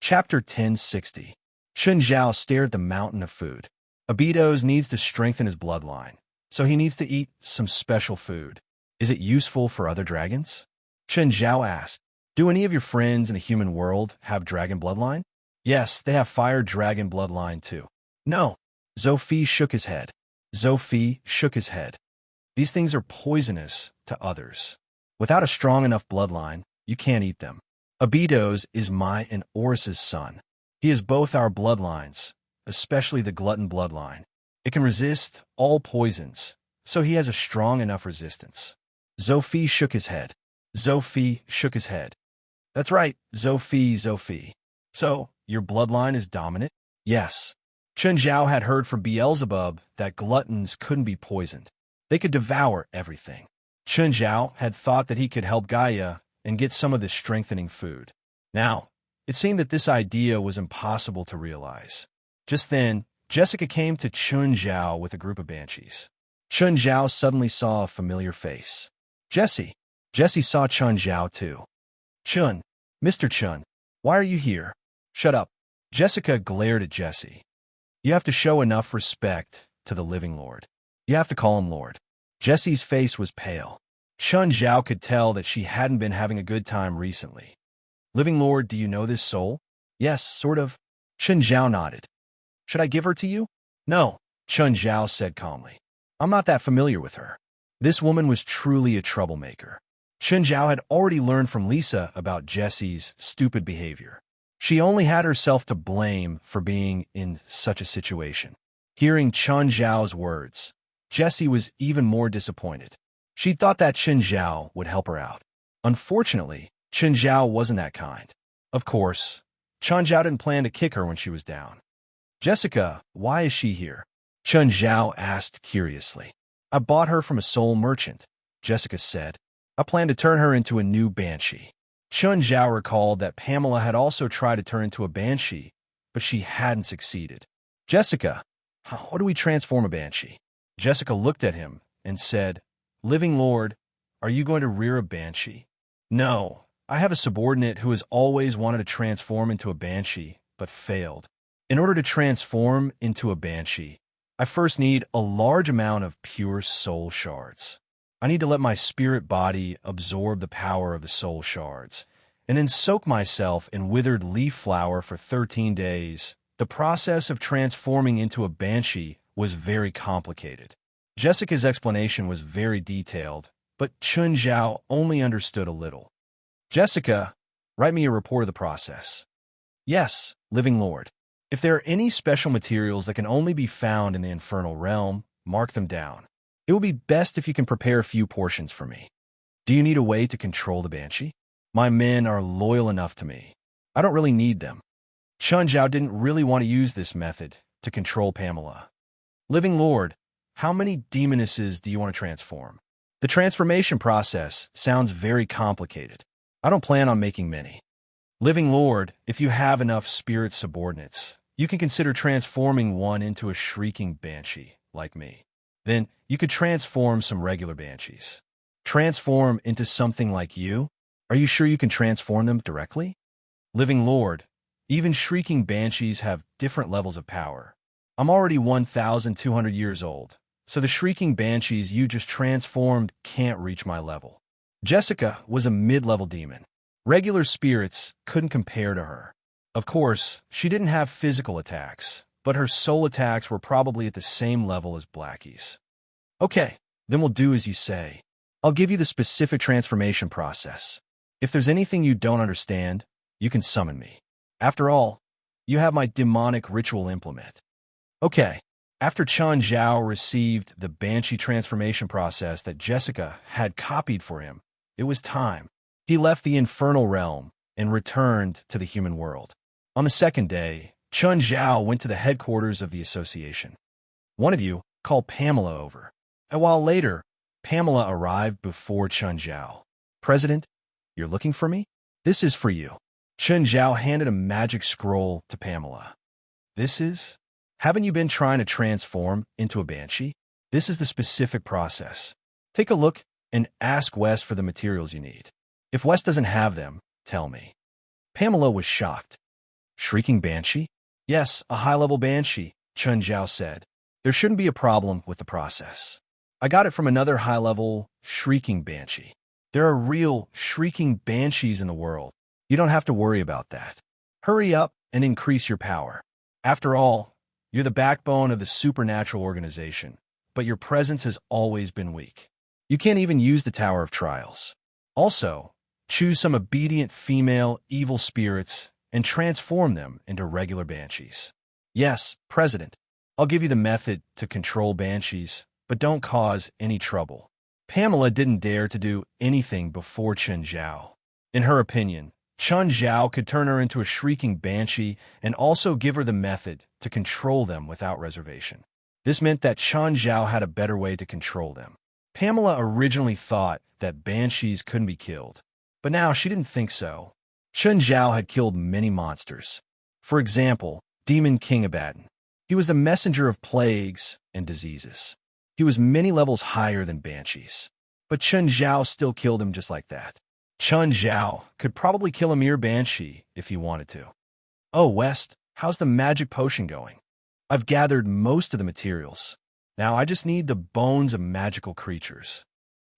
Chapter 1060. Chun Zhao stared at the mountain of food. Abidos needs to strengthen his bloodline, so he needs to eat some special food. Is it useful for other dragons? Chun Zhao asked. Do any of your friends in the human world have dragon bloodline? Yes, they have fire dragon bloodline too. No. Zhou shook his head. Zhou shook his head. These things are poisonous to others. Without a strong enough bloodline, you can't eat them. Abidos is my and Oris's son. He is both our bloodlines, especially the glutton bloodline. It can resist all poisons, so he has a strong enough resistance. Zhou shook his head. Zhou shook his head. That's right, Zhou. So, your bloodline is dominant? Yes. Chun Zhao had heard from Beelzebub that gluttons couldn't be poisoned. They could devour everything. Chun Zhao had thought that he could help Gaia and get some of this strengthening food. Now, it seemed that this idea was impossible to realize. Just then, Jessica came to Chun Zhao with a group of banshees. Chun Zhao suddenly saw a familiar face. Jessie. Jessie saw Chun Zhao too. Chun, Mr. Chun, why are you here? Shut up. Jessica glared at Jessie. You have to show enough respect to the living Lord. You have to call him Lord. Jessie's face was pale. Chun Zhao could tell that she hadn't been having a good time recently. Living Lord, do you know this soul? Yes, sort of. Chun Zhao nodded. Should I give her to you? No, Chun Zhao said calmly. I'm not that familiar with her. This woman was truly a troublemaker. Chun Zhao had already learned from Lisa about Jessie's stupid behavior. She only had herself to blame for being in such a situation. Hearing Chun Zhao's words, Jessie was even more disappointed. She thought that Chun Zhao would help her out. Unfortunately, Chun Zhao wasn't that kind. Of course, Chun Zhao didn't plan to kick her when she was down. Jessica, why is she here? Chun Zhao asked curiously. I bought her from a soul merchant, Jessica said. I plan to turn her into a new banshee. Chun Zhao recalled that Pamela had also tried to turn into a banshee, but she hadn't succeeded. Jessica, how do we transform a banshee? Jessica looked at him and said, Living Lord, are you going to rear a banshee? No, I have a subordinate who has always wanted to transform into a banshee, but failed. In order to transform into a banshee, I first need a large amount of pure soul shards. I need to let my spirit body absorb the power of the soul shards, and then soak myself in withered leaf flower for 13 days. The process of transforming into a banshee was very complicated. Jessica's explanation was very detailed, but Chun Zhao only understood a little. Jessica, write me a report of the process. Yes, Living Lord. If there are any special materials that can only be found in the infernal realm, mark them down. It will be best if you can prepare a few portions for me. Do you need a way to control the banshee? My men are loyal enough to me. I don't really need them. Chun Zhao didn't really want to use this method to control Pamela. Living Lord, how many demonesses do you want to transform? The transformation process sounds very complicated. I don't plan on making many. Living Lord, if you have enough spirit subordinates, you can consider transforming one into a shrieking banshee, like me. Then you could transform some regular banshees. Transform into something like you? Are you sure you can transform them directly? Living Lord, even shrieking banshees have different levels of power. I'm already 1,200 years old, so the shrieking banshees you just transformed can't reach my level. Jessica was a mid-level demon. Regular spirits couldn't compare to her. Of course, she didn't have physical attacks, but her soul attacks were probably at the same level as Blackie's. Okay, then we'll do as you say. I'll give you the specific transformation process. If there's anything you don't understand, you can summon me. After all, you have my demonic ritual implement. Okay, after Chun Zhao received the banshee transformation process that Jessica had copied for him, it was time. He left the infernal realm and returned to the human world. On the second day, Chun Zhao went to the headquarters of the association. One of you called Pamela over. A while later, Pamela arrived before Chun Zhao. President, you're looking for me? This is for you. Chun Zhao handed a magic scroll to Pamela. This is? Haven't you been trying to transform into a banshee? This is the specific process. Take a look and ask Wes for the materials you need. If Wes doesn't have them, tell me. Pamela was shocked. Shrieking banshee? Yes, a high-level banshee, Chun Zhao said. There shouldn't be a problem with the process. I got it from another high-level shrieking banshee. There are real shrieking banshees in the world. You don't have to worry about that. Hurry up and increase your power. After all, you're the backbone of the supernatural organization, but your presence has always been weak. You can't even use the Tower of Trials. Also, choose some obedient female evil spirits and transform them into regular banshees. Yes, President, I'll give you the method to control banshees, but don't cause any trouble. Pamela didn't dare to do anything before Chun Zhao. In her opinion, Chun Zhao could turn her into a shrieking banshee and also give her the method to control them without reservation. This meant that Chun Zhao had a better way to control them. Pamela originally thought that banshees couldn't be killed, but now she didn't think so. Chun Zhao had killed many monsters. For example, Demon King Abaddon. He was the messenger of plagues and diseases. He was many levels higher than banshees. But Chun Zhao still killed him just like that. Chun Zhao could probably kill a mere banshee if he wanted to. Oh, West, how's the magic potion going? I've gathered most of the materials. Now I just need the bones of magical creatures.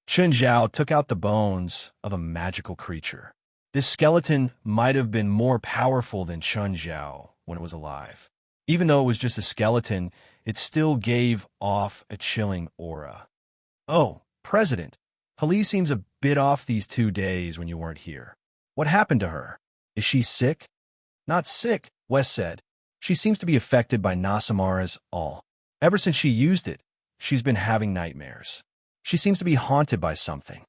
Chun Zhao took out the bones of a magical creature. This skeleton might have been more powerful than Chun Zhao when it was alive. Even though it was just a skeleton, it still gave off a chilling aura. Oh, President, Hallie seems a bit off these 2 days when you weren't here. What happened to her? Is she sick? Not sick, Wes said. She seems to be affected by Nasamara's all. Ever since she used it, she's been having nightmares. She seems to be haunted by something.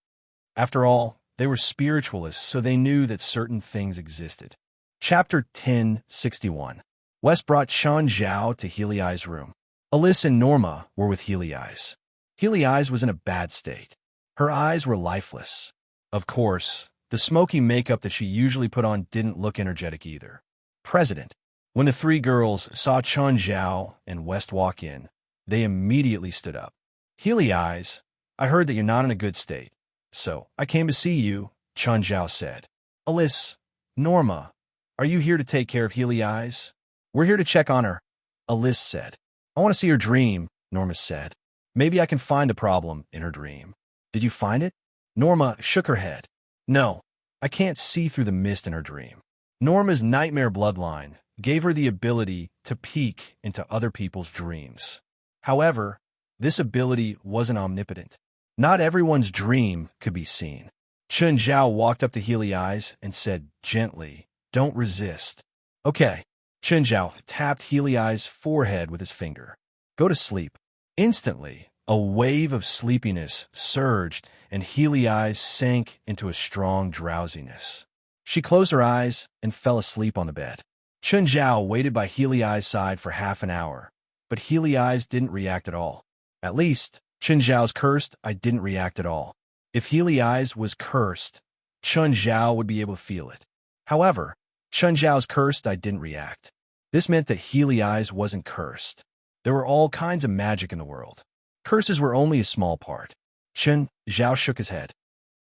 After all, they were spiritualists, so they knew that certain things existed. Chapter 1061. Wes brought Chun Zhao to Healy Eye's room. Alyssa and Norma were with Healy Eyes. Healy Eyes was in a bad state. Her eyes were lifeless. Of course, the smoky makeup that she usually put on didn't look energetic either. President. When the 3 girls saw Chun Zhao and West walk in, they immediately stood up. Healy Eyes, I heard that you're not in a good state, so I came to see you, Chun Zhao said. Alyssa, Norma, are you here to take care of Healy Eyes? We're here to check on her, Alyssa said. I want to see her dream, Norma said. Maybe I can find the problem in her dream. Did you find it? Norma shook her head. No, I can't see through the mist in her dream. Norma's nightmare bloodline gave her the ability to peek into other people's dreams. However, this ability wasn't omnipotent. Not everyone's dream could be seen. Chun Zhao walked up to Healy Eyes and said gently, "Don't resist." Okay. Chun Zhao tapped Healy Eyes' forehead with his finger. Go to sleep. Instantly, a wave of sleepiness surged and Healy Eyes sank into a strong drowsiness. She closed her eyes and fell asleep on the bed. Chun Zhao waited by Healy Eyes' side for half an hour, but Healy Eyes didn't react at all. At least, Chun Zhao's cursed eye didn't react at all. If Healy Eyes was cursed, Chun Zhao would be able to feel it. However, Chun Zhao's cursed eye didn't react. This meant that Healy Eyes wasn't cursed. There were all kinds of magic in the world. Curses were only a small part. Chun Zhao shook his head.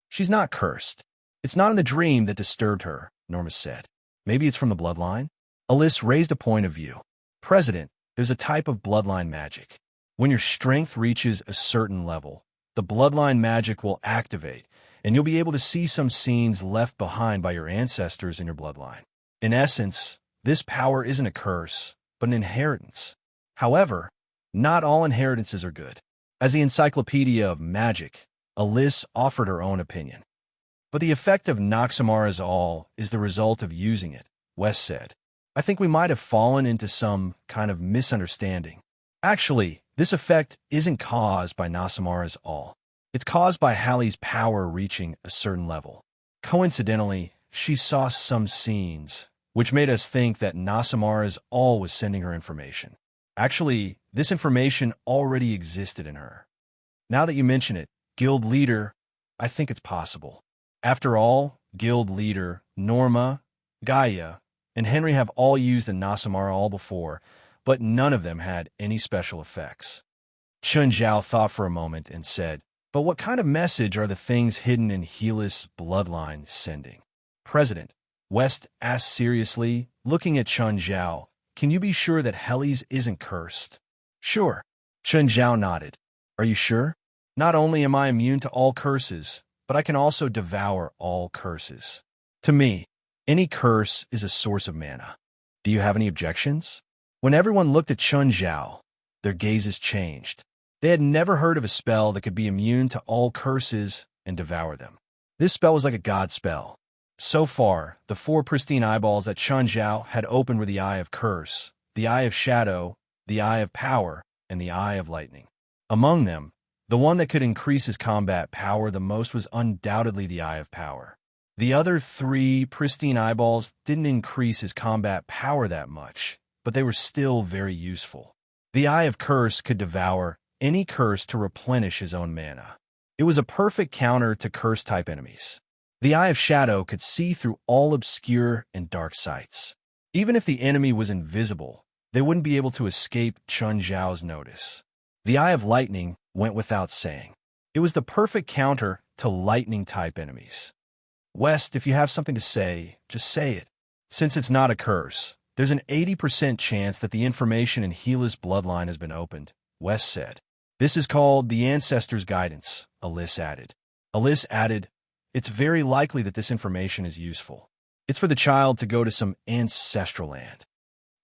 She's not cursed. It's not in the dream that disturbed her, Norma said. Maybe it's from the bloodline? Alyssa raised a point of view. President, there's a type of bloodline magic. When your strength reaches a certain level, the bloodline magic will activate, and you'll be able to see some scenes left behind by your ancestors in your bloodline. In essence, this power isn't a curse, but an inheritance. However, not all inheritances are good. As the Encyclopedia of Magic, Alyssa offered her own opinion. But the effect of Naxamara's all is the result of using it, Wes said. I think we might have fallen into some kind of misunderstanding. Actually, this effect isn't caused by Nasamara's all. It's caused by Hallie's power reaching a certain level. Coincidentally, she saw some scenes, which made us think that Nasamara's all was sending her information. Actually, this information already existed in her. Now that you mention it, Guild Leader, I think it's possible. After all, Guild Leader, Norma, Gaia, and Henry have all used the Nasamara all before, but none of them had any special effects. Chun Zhao thought for a moment and said, but what kind of message are the things hidden in Helis' bloodline sending? President, West asked seriously, looking at Chun Zhao. Can you be sure that Heli's isn't cursed? Sure. Chun Zhao nodded. Are you sure? Not only am I immune to all curses, but I can also devour all curses. To me, any curse is a source of mana. Do you have any objections? When everyone looked at Chun Zhao, their gazes changed. They had never heard of a spell that could be immune to all curses and devour them. This spell was like a god spell. So far, the 4 pristine eyeballs that Chun Zhao had opened were the Eye of Curse, the Eye of Shadow, the Eye of Power, and the Eye of Lightning. Among them, the one that could increase his combat power the most was undoubtedly the Eye of Power. The other 3 pristine eyeballs didn't increase his combat power that much, but they were still very useful. The Eye of Curse could devour any curse to replenish his own mana. It was a perfect counter to curse-type enemies. The Eye of Shadow could see through all obscure and dark sights. Even if the enemy was invisible, they wouldn't be able to escape Chun Zhao's notice. The Eye of Lightning went without saying. It was the perfect counter to lightning-type enemies. West, if you have something to say, just say it. Since it's not a curse, there's an 80% chance that the information in Gila's bloodline has been opened, West said. This is called the Ancestor's Guidance, Alice added. Alice added, it's very likely that this information is useful. It's for the child to go to some ancestral land.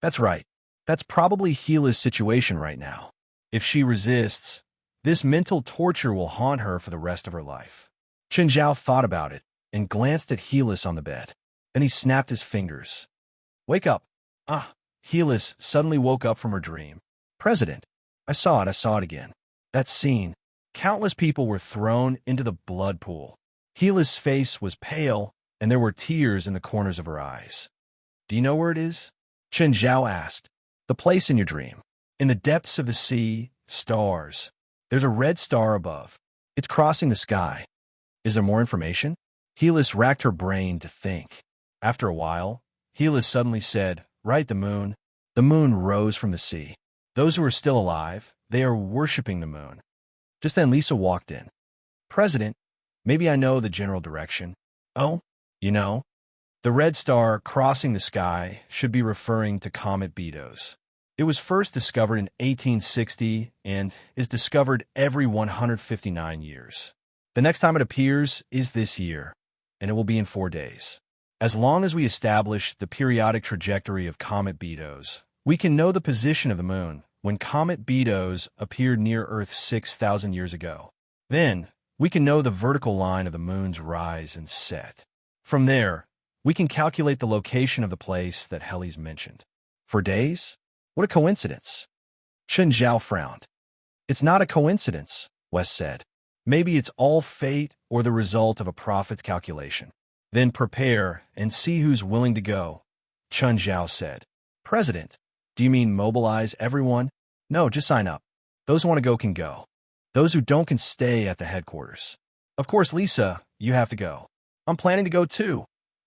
That's right. That's probably Gila's situation right now. If she resists, this mental torture will haunt her for the rest of her life. Chun Zhao thought about it and glanced at Helis on the bed. Then he snapped his fingers. Wake up. Helis suddenly woke up from her dream. President. I saw it again. That scene. Countless people were thrown into the blood pool. Helis' face was pale, and there were tears in the corners of her eyes. Do you know where it is? Chun Zhao asked. The place in your dream. In the depths of the sea, stars. There's a red star above. It's crossing the sky. Is there more information? Helis racked her brain to think. After a while, Helis suddenly said, Right, the moon. The moon rose from the sea. Those who are still alive, they are worshipping the moon. Just then Lisa walked in. President, maybe I know the general direction. Oh, you know? The red star crossing the sky should be referring to Comet Beidou's. It was first discovered in 1860 and is discovered every 159 years. The next time it appears is this year, and it will be in 4 days. As long as we establish the periodic trajectory of Comet Beidou's, we can know the position of the moon when Comet Beidou's appeared near Earth 6,000 years ago. Then, we can know the vertical line of the moon's rise and set. From there, we can calculate the location of the place that Heli's mentioned. 4 days? What a coincidence. Chun Zhao frowned. It's not a coincidence, West said. Maybe it's all fate or the result of a prophet's calculation. Then prepare and see who's willing to go, Chun Zhao said. President, do you mean mobilize everyone? No, just sign up. Those who want to go can go. Those who don't can stay at the headquarters. Of course, Lisa, you have to go. I'm planning to go too,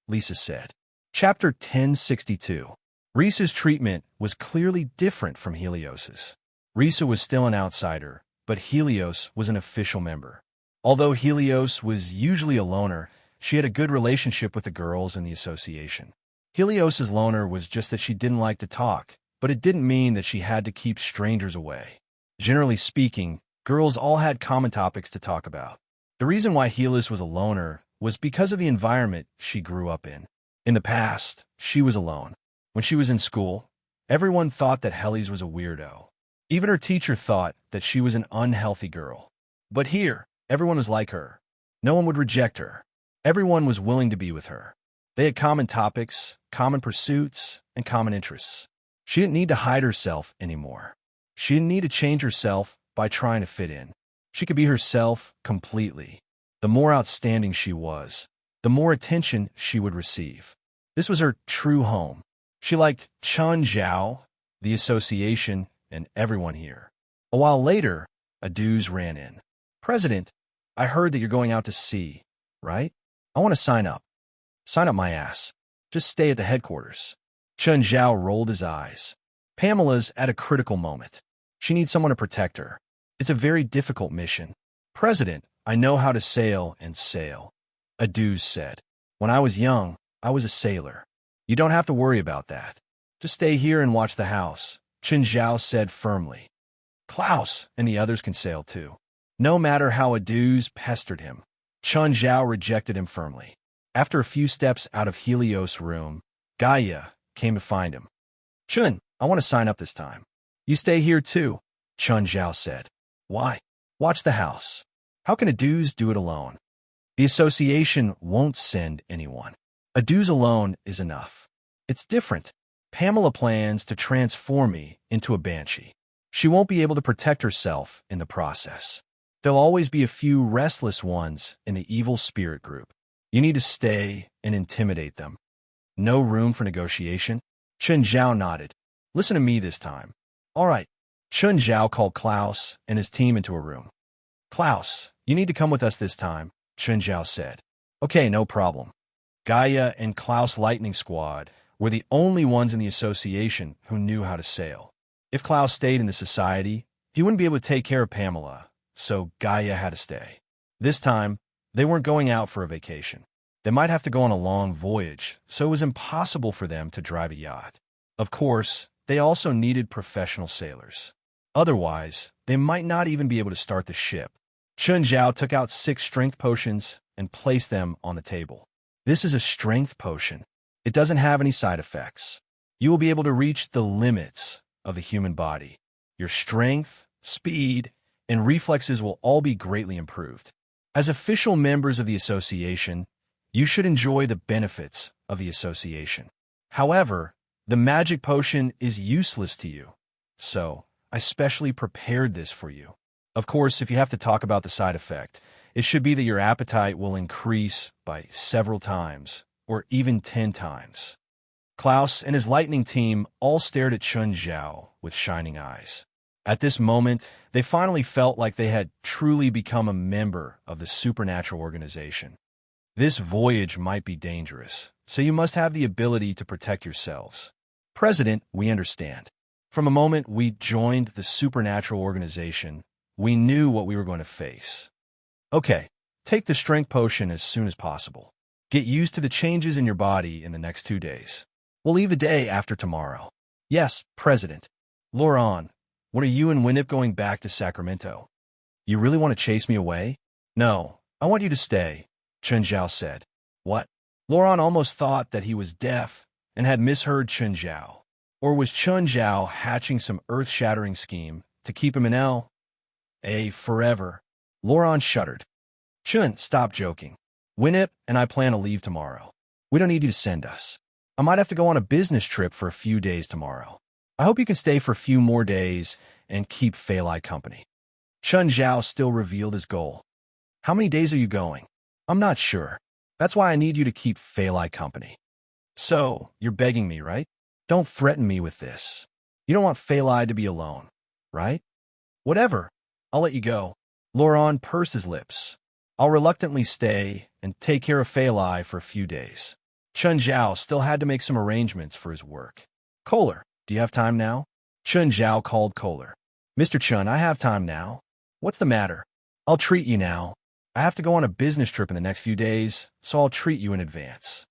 Lisa said. Chapter 1062. Risa's treatment was clearly different from Helios's. Risa was still an outsider, but Helios was an official member. Although Helios was usually a loner, she had a good relationship with the girls in the association. Helios's loner was just that she didn't like to talk, but it didn't mean that she had to keep strangers away. Generally speaking, girls all had common topics to talk about. The reason why Helios was a loner was because of the environment she grew up in. In the past, she was alone. When she was in school, everyone thought that Helios was a weirdo. Even her teacher thought that she was an unhealthy girl. But here, everyone was like her. No one would reject her. Everyone was willing to be with her. They had common topics, common pursuits, and common interests. She didn't need to hide herself anymore. She didn't need to change herself by trying to fit in. She could be herself completely. The more outstanding she was, the more attention she would receive. This was her true home. She liked Chun Zhao, the association, and everyone here. A while later, Aduz ran in. President, I heard that you're going out to sea, right? I want to sign up. Sign up my ass. Just stay at the headquarters. Chun Zhao rolled his eyes. Pamela's at a critical moment. She needs someone to protect her. It's a very difficult mission. President, I know how to sail and sail. Aduz said. When I was young, I was a sailor. You don't have to worry about that. Just stay here and watch the house, Chen Zhao said firmly. Klaus and the others can sail too. No matter how Aduz pestered him, Chen Zhao rejected him firmly. After a few steps out of Helios' room, Gaia came to find him. Chun, I want to sign up this time. You stay here too, Chen Zhao said. Why? Watch the house. How can Aduz do it alone? The association won't send anyone. Aduz alone is enough. It's different. Pamela plans to transform me into a banshee. She won't be able to protect herself in the process. There'll always be a few restless ones in the evil spirit group. You need to stay and intimidate them. No room for negotiation? Chen Zhao nodded. Listen to me this time. All right. Chen Zhao called Klaus and his team into a room. Klaus, you need to come with us this time, Chen Zhao said. Okay, no problem. Gaia and Klaus' Lightning Squad were the only ones in the association who knew how to sail. If Klaus stayed in the society, he wouldn't be able to take care of Pamela, so Gaia had to stay. This time, they weren't going out for a vacation. They might have to go on a long voyage, so it was impossible for them to drive a yacht. Of course, they also needed professional sailors. Otherwise, they might not even be able to start the ship. Chen Zhao took out 6 strength potions and placed them on the table. This is a strength potion. It doesn't have any side effects. You will be able to reach the limits of the human body. Your strength, speed, and reflexes will all be greatly improved. As official members of the association, you should enjoy the benefits of the association. However, the magic potion is useless to you, so I specially prepared this for you. Of course, if you have to talk about the side effect, it should be that your appetite will increase by several times, or even 10 times. Klaus and his lightning team all stared at Chen Zhao with shining eyes. At this moment, they finally felt like they had truly become a member of the supernatural organization. This voyage might be dangerous, so you must have the ability to protect yourselves. President, we understand. From the moment we joined the supernatural organization, we knew what we were going to face. Okay, take the strength potion as soon as possible. Get used to the changes in your body in the next 2 days. We'll leave the day after tomorrow. Yes, President. Laurent, when are you and Winnip going back to Sacramento? You really want to chase me away? No, I want you to stay, Chen Zhao said. What? Laurent almost thought that he was deaf and had misheard Chen Zhao. Or was Chen Zhao hatching some earth-shattering scheme to keep him in L.A. forever? Laurent shuddered. Chen, stop joking. Winnip and I plan to leave tomorrow. We don't need you to send us. I might have to go on a business trip for a few days tomorrow. I hope you can stay for a few more days and keep Feilai company. Chen Zhao still revealed his goal. How many days are you going? I'm not sure. That's why I need you to keep Feilai company. So, you're begging me, right? Don't threaten me with this. You don't want Feilai to be alone, right? Whatever. I'll let you go. Laurent pursed his lips. I'll reluctantly stay and take care of Feilai for a few days. Chen Zhao still had to make some arrangements for his work. Kohler, do you have time now? Chen Zhao called Kohler. Mr. Chen, I have time now. What's the matter? I'll treat you now. I have to go on a business trip in the next few days, so I'll treat you in advance.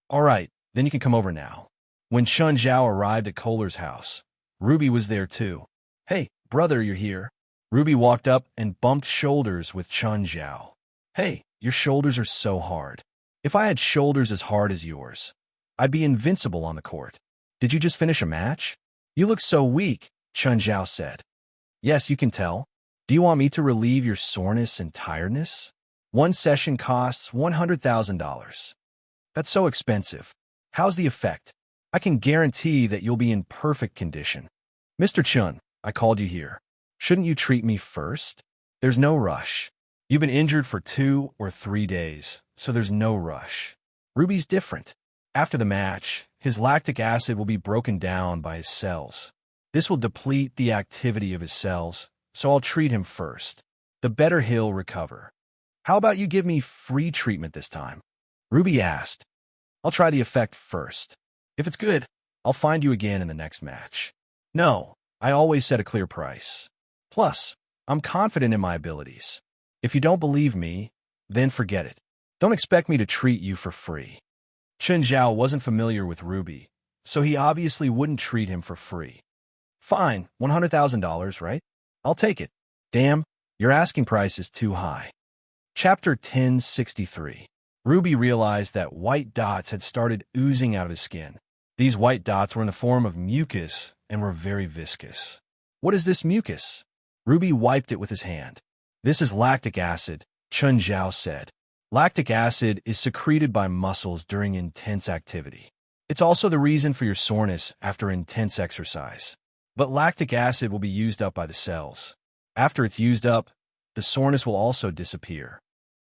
All right, then you can come over now. When Chen Zhao arrived at Kohler's house, Ruby was there too. Hey, brother, you're here. Ruby walked up and bumped shoulders with Chen Zhao. Hey, your shoulders are so hard. If I had shoulders as hard as yours, I'd be invincible on the court. Did you just finish a match? You look so weak, Chen Zhao said. Yes, you can tell. Do you want me to relieve your soreness and tiredness? One session costs $100,000. That's so expensive. How's the effect? I can guarantee that you'll be in perfect condition. Mr. Chun, I called you here. Shouldn't you treat me first? There's no rush. You've been injured for 2 or 3 days, so there's no rush. Ruby's different. After the match, his lactic acid will be broken down by his cells. This will deplete the activity of his cells, so I'll treat him first. The better he'll recover. How about you give me free treatment this time? Ruby asked. I'll try the effect first. If it's good, I'll find you again in the next match. No, I always set a clear price. Plus, I'm confident in my abilities. If you don't believe me, then forget it. Don't expect me to treat you for free. Chen Zhao wasn't familiar with Ruby, so he obviously wouldn't treat him for free. Fine, $100,000, right? I'll take it. Damn, your asking price is too high. Chapter 1063. Ruby realized that white dots had started oozing out of his skin. These white dots were in the form of mucus and were very viscous. What is this mucus? Ruby wiped it with his hand. This is lactic acid, Chen Zhao said. Lactic acid is secreted by muscles during intense activity. It's also the reason for your soreness after intense exercise. But lactic acid will be used up by the cells. After it's used up, the soreness will also disappear.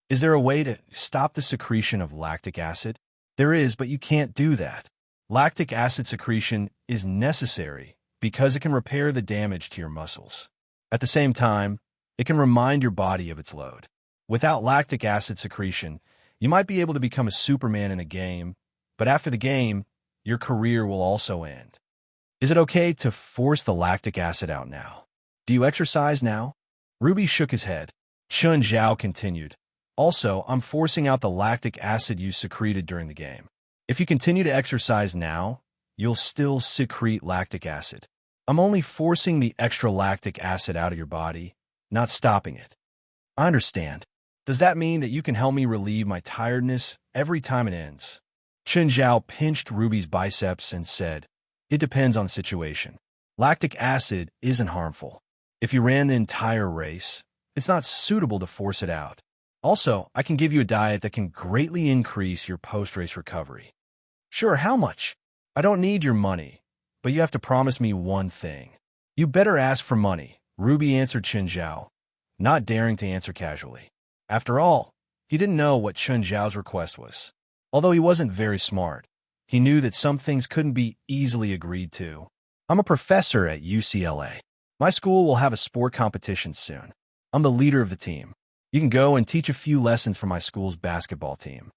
Is there a way to stop the secretion of lactic acid? There is, but you can't do that. Lactic acid secretion is necessary because it can repair the damage to your muscles. At the same time, it can remind your body of its load. Without lactic acid secretion, you might be able to become a Superman in a game, but after the game, your career will also end. Is it okay to force the lactic acid out now? Do you exercise now? Ruby shook his head. Chen Zhao continued. Also, I'm forcing out the lactic acid you secreted during the game. If you continue to exercise now, you'll still secrete lactic acid. I'm only forcing the extra lactic acid out of your body, not stopping it. I understand. Does that mean that you can help me relieve my tiredness every time it ends? Chen Zhao pinched Ruby's biceps and said, It depends on the situation. Lactic acid isn't harmful. If you ran the entire race, it's not suitable to force it out. Also, I can give you a diet that can greatly increase your post-race recovery. Sure, how much? I don't need your money, but you have to promise me one thing. You better ask for money, Ruby answered Chen Zhao, not daring to answer casually. After all, he didn't know what Chen Zhao's request was. Although he wasn't very smart, he knew that some things couldn't be easily agreed to. I'm a professor at UCLA. My school will have a sport competition soon. I'm the leader of the team. You can go and teach a few lessons for my school's basketball team.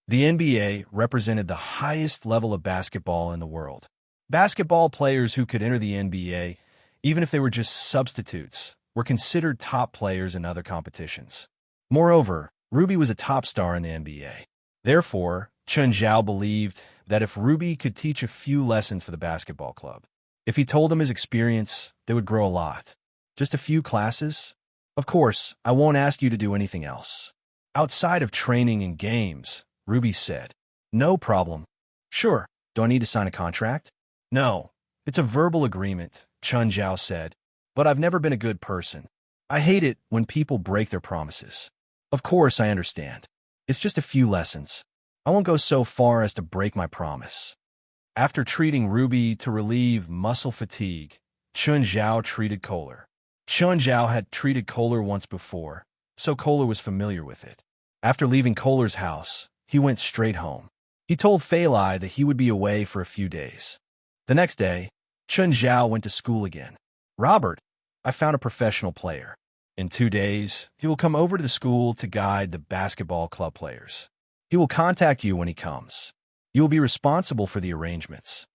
The NBA represented the highest level of basketball in the world. Basketball players who could enter the NBA, even if they were just substitutes, were considered top players in other competitions. Moreover, Ruby was a top star in the NBA. Therefore, Chen Zhao believed that if Ruby could teach a few lessons for the basketball club, if he told them his experience, they would grow a lot. Just a few classes? Of course, I won't ask you to do anything else. Outside of training and games, Ruby said. No problem. Sure, do I need to sign a contract? No, it's a verbal agreement, Chen Zhao said, but I've never been a good person. I hate it when people break their promises. Of course, I understand. It's just a few lessons. I won't go so far as to break my promise. After treating Ruby to relieve muscle fatigue, Chen Zhao treated Kohler. Chen Zhao had treated Kohler once before, so Kohler was familiar with it. After leaving Kohler's house, he went straight home. He told Fei Lai that he would be away for a few days. The next day, Chen Zhao went to school again. Robert, I found a professional player. In 2 days, he will come over to the school to guide the basketball club players. He will contact you when he comes. You will be responsible for the arrangements.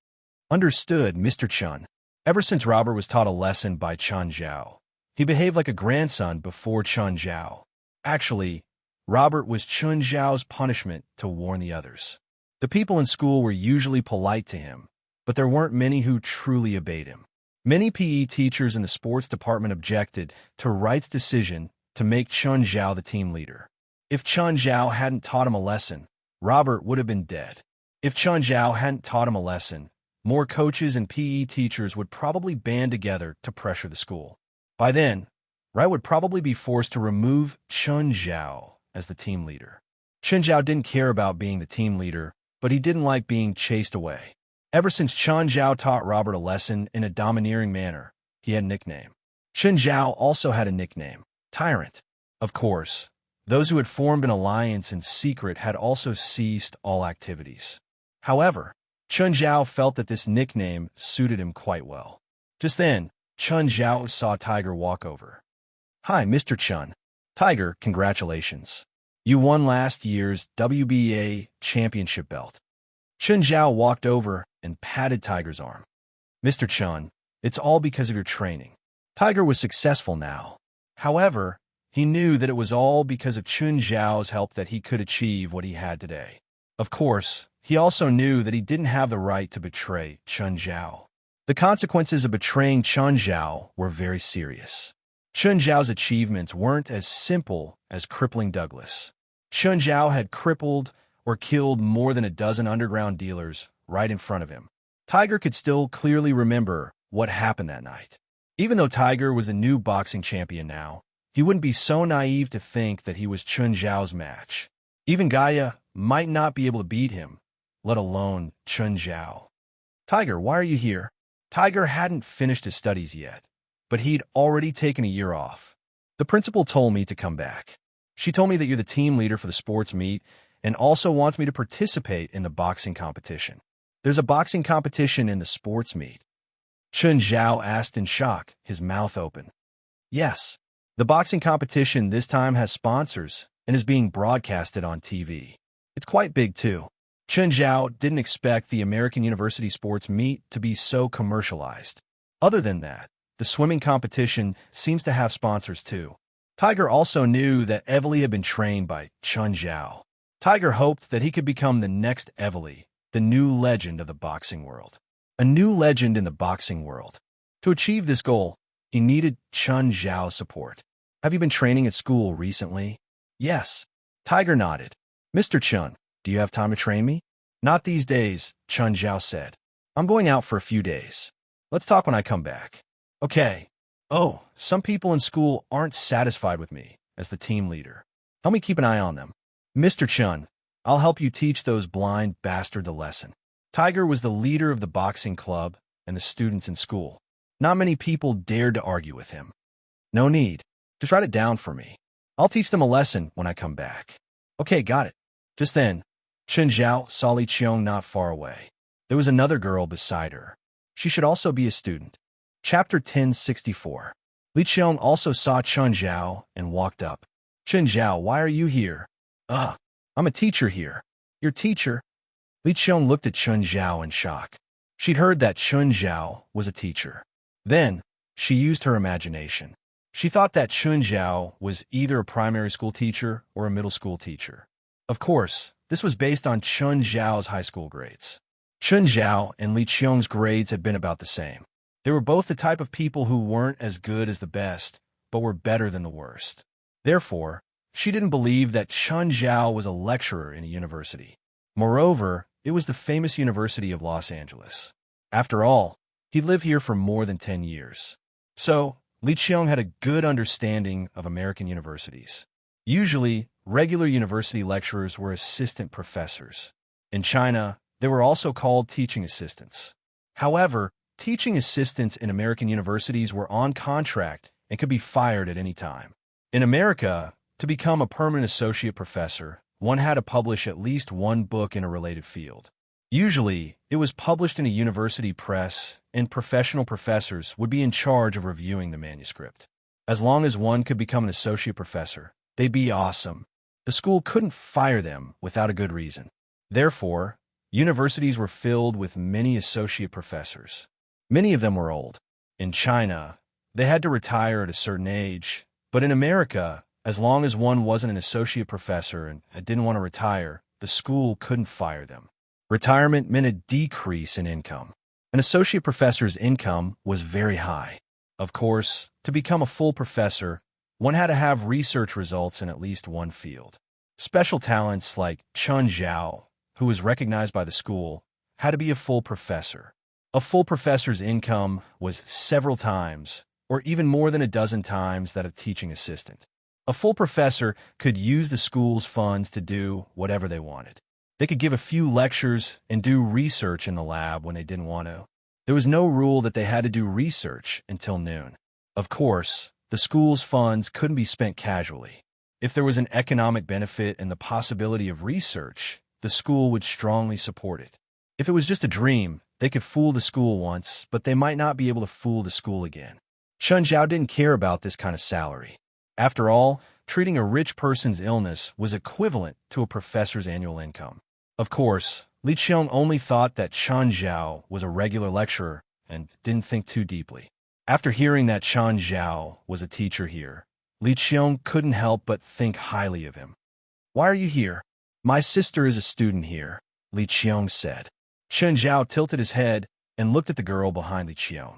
Understood, Mr. Chen. Ever since Robert was taught a lesson by Chen Zhao, he behaved like a grandson before Chen Zhao. Actually, Robert was Chen Zhao's punishment to warn the others. The people in school were usually polite to him, but there weren't many who truly obeyed him. Many PE teachers in the sports department objected to Wright's decision to make Chen Zhao the team leader. If Chen Zhao hadn't taught him a lesson, Robert would have been dead. If Chen Zhao hadn't taught him a lesson, more coaches and PE teachers would probably band together to pressure the school. By then, Wright would probably be forced to remove Chen Zhao as the team leader. Chen Zhao didn't care about being the team leader, but he didn't like being chased away. Ever since Chen Zhao taught Robert a lesson in a domineering manner, he had a nickname. Chen Zhao also had a nickname, Tyrant. Of course, those who had formed an alliance in secret had also ceased all activities. However, Chen Zhao felt that this nickname suited him quite well. Just then, Chen Zhao saw Tiger walk over. Hi, Mr. Chen. Tiger, congratulations. You won last year's WBA championship belt. Chen Zhao walked over and patted Tiger's arm. Mr. Chen, it's all because of your training. Tiger was successful now. However, he knew that it was all because of Chen Zhao's help that he could achieve what he had today. Of course, he also knew that he didn't have the right to betray Chen Zhao. The consequences of betraying Chen Zhao were very serious. Chen Zhao's achievements weren't as simple as crippling Douglas. Chen Zhao had crippled or killed more than a dozen underground dealers right in front of him. Tiger could still clearly remember what happened that night. Even though Tiger was the new boxing champion now, he wouldn't be so naive to think that he was Chen Zhao's match. Even Gaia might not be able to beat him, let alone Chen Zhao. Tiger, why are you here? Tiger hadn't finished his studies yet, but he'd already taken a year off. The principal told me to come back. She told me that you're the team leader for the sports meet and also wants me to participate in the boxing competition. There's a boxing competition in the sports meet. Chen Zhao asked in shock, his mouth open. Yes, the boxing competition this time has sponsors and is being broadcasted on TV. It's quite big too. Chen Zhao didn't expect the American University sports meet to be so commercialized. Other than that, the swimming competition seems to have sponsors too. Tiger also knew that Evely had been trained by Chen Zhao. Tiger hoped that he could become the next Evely, the new legend of the boxing world. A new legend in the boxing world. To achieve this goal, he needed Chen Zhao's support. Have you been training at school recently? Yes. Tiger nodded. Mr. Chen, do you have time to train me? Not these days, Chen Zhao said. I'm going out for a few days. Let's talk when I come back. Okay. Oh, some people in school aren't satisfied with me as the team leader. Help me keep an eye on them. Mr. Chen, I'll help you teach those blind bastards a lesson. Tiger was the leader of the boxing club and the students in school. Not many people dared to argue with him. No need. Just write it down for me. I'll teach them a lesson when I come back. Okay, got it. Just then, Chen Zhao saw Li Qiong not far away. There was another girl beside her. She should also be a student. Chapter 1064. Li Qiong also saw Chen Zhao and walked up. Chen Zhao, why are you here? I'm a teacher here. Your teacher? Li Qiong looked at Chen Zhao in shock. She'd heard that Chen Zhao was a teacher. Then, she used her imagination. She thought that Chen Zhao was either a primary school teacher or a middle school teacher. Of course, this was based on Chen Zhao's high school grades. Chen Zhao and Li Qiong's grades had been about the same. They were both the type of people who weren't as good as the best, but were better than the worst. Therefore, she didn't believe that Chen Zhao was a lecturer in a university. Moreover, it was the famous University of Los Angeles. After all, he'd lived here for more than 10 years. So, Li Qiong had a good understanding of American universities. Usually, regular university lecturers were assistant professors. In China, they were also called teaching assistants. However, teaching assistants in American universities were on contract and could be fired at any time. In America, to become a permanent associate professor, one had to publish at least one book in a related field. Usually, it was published in a university press, and professional professors would be in charge of reviewing the manuscript. As long as one could become an associate professor, they'd be awesome. The school couldn't fire them without a good reason. Therefore, universities were filled with many associate professors. Many of them were old. In China, they had to retire at a certain age, but in America, as long as one wasn't an associate professor and didn't want to retire, the school couldn't fire them. Retirement meant a decrease in income. An associate professor's income was very high. Of course, to become a full professor, one had to have research results in at least one field. Special talents like Chen Zhao, who was recognized by the school, had to be a full professor. A full professor's income was several times, or even more than a dozen times, that of teaching assistant. A full professor could use the school's funds to do whatever they wanted. They could give a few lectures and do research in the lab when they didn't want to. There was no rule that they had to do research until noon. Of course, the school's funds couldn't be spent casually. If there was an economic benefit and the possibility of research, the school would strongly support it. If it was just a dream, they could fool the school once, but they might not be able to fool the school again. Chen Zhao didn't care about this kind of salary. After all, treating a rich person's illness was equivalent to a professor's annual income. Of course, Li Qiong only thought that Chen Zhao was a regular lecturer and didn't think too deeply. After hearing that Chen Zhao was a teacher here, Li Qiong couldn't help but think highly of him. Why are you here? My sister is a student here. Li Qiong said. Chen Zhao tilted his head and looked at the girl behind Li Qiong.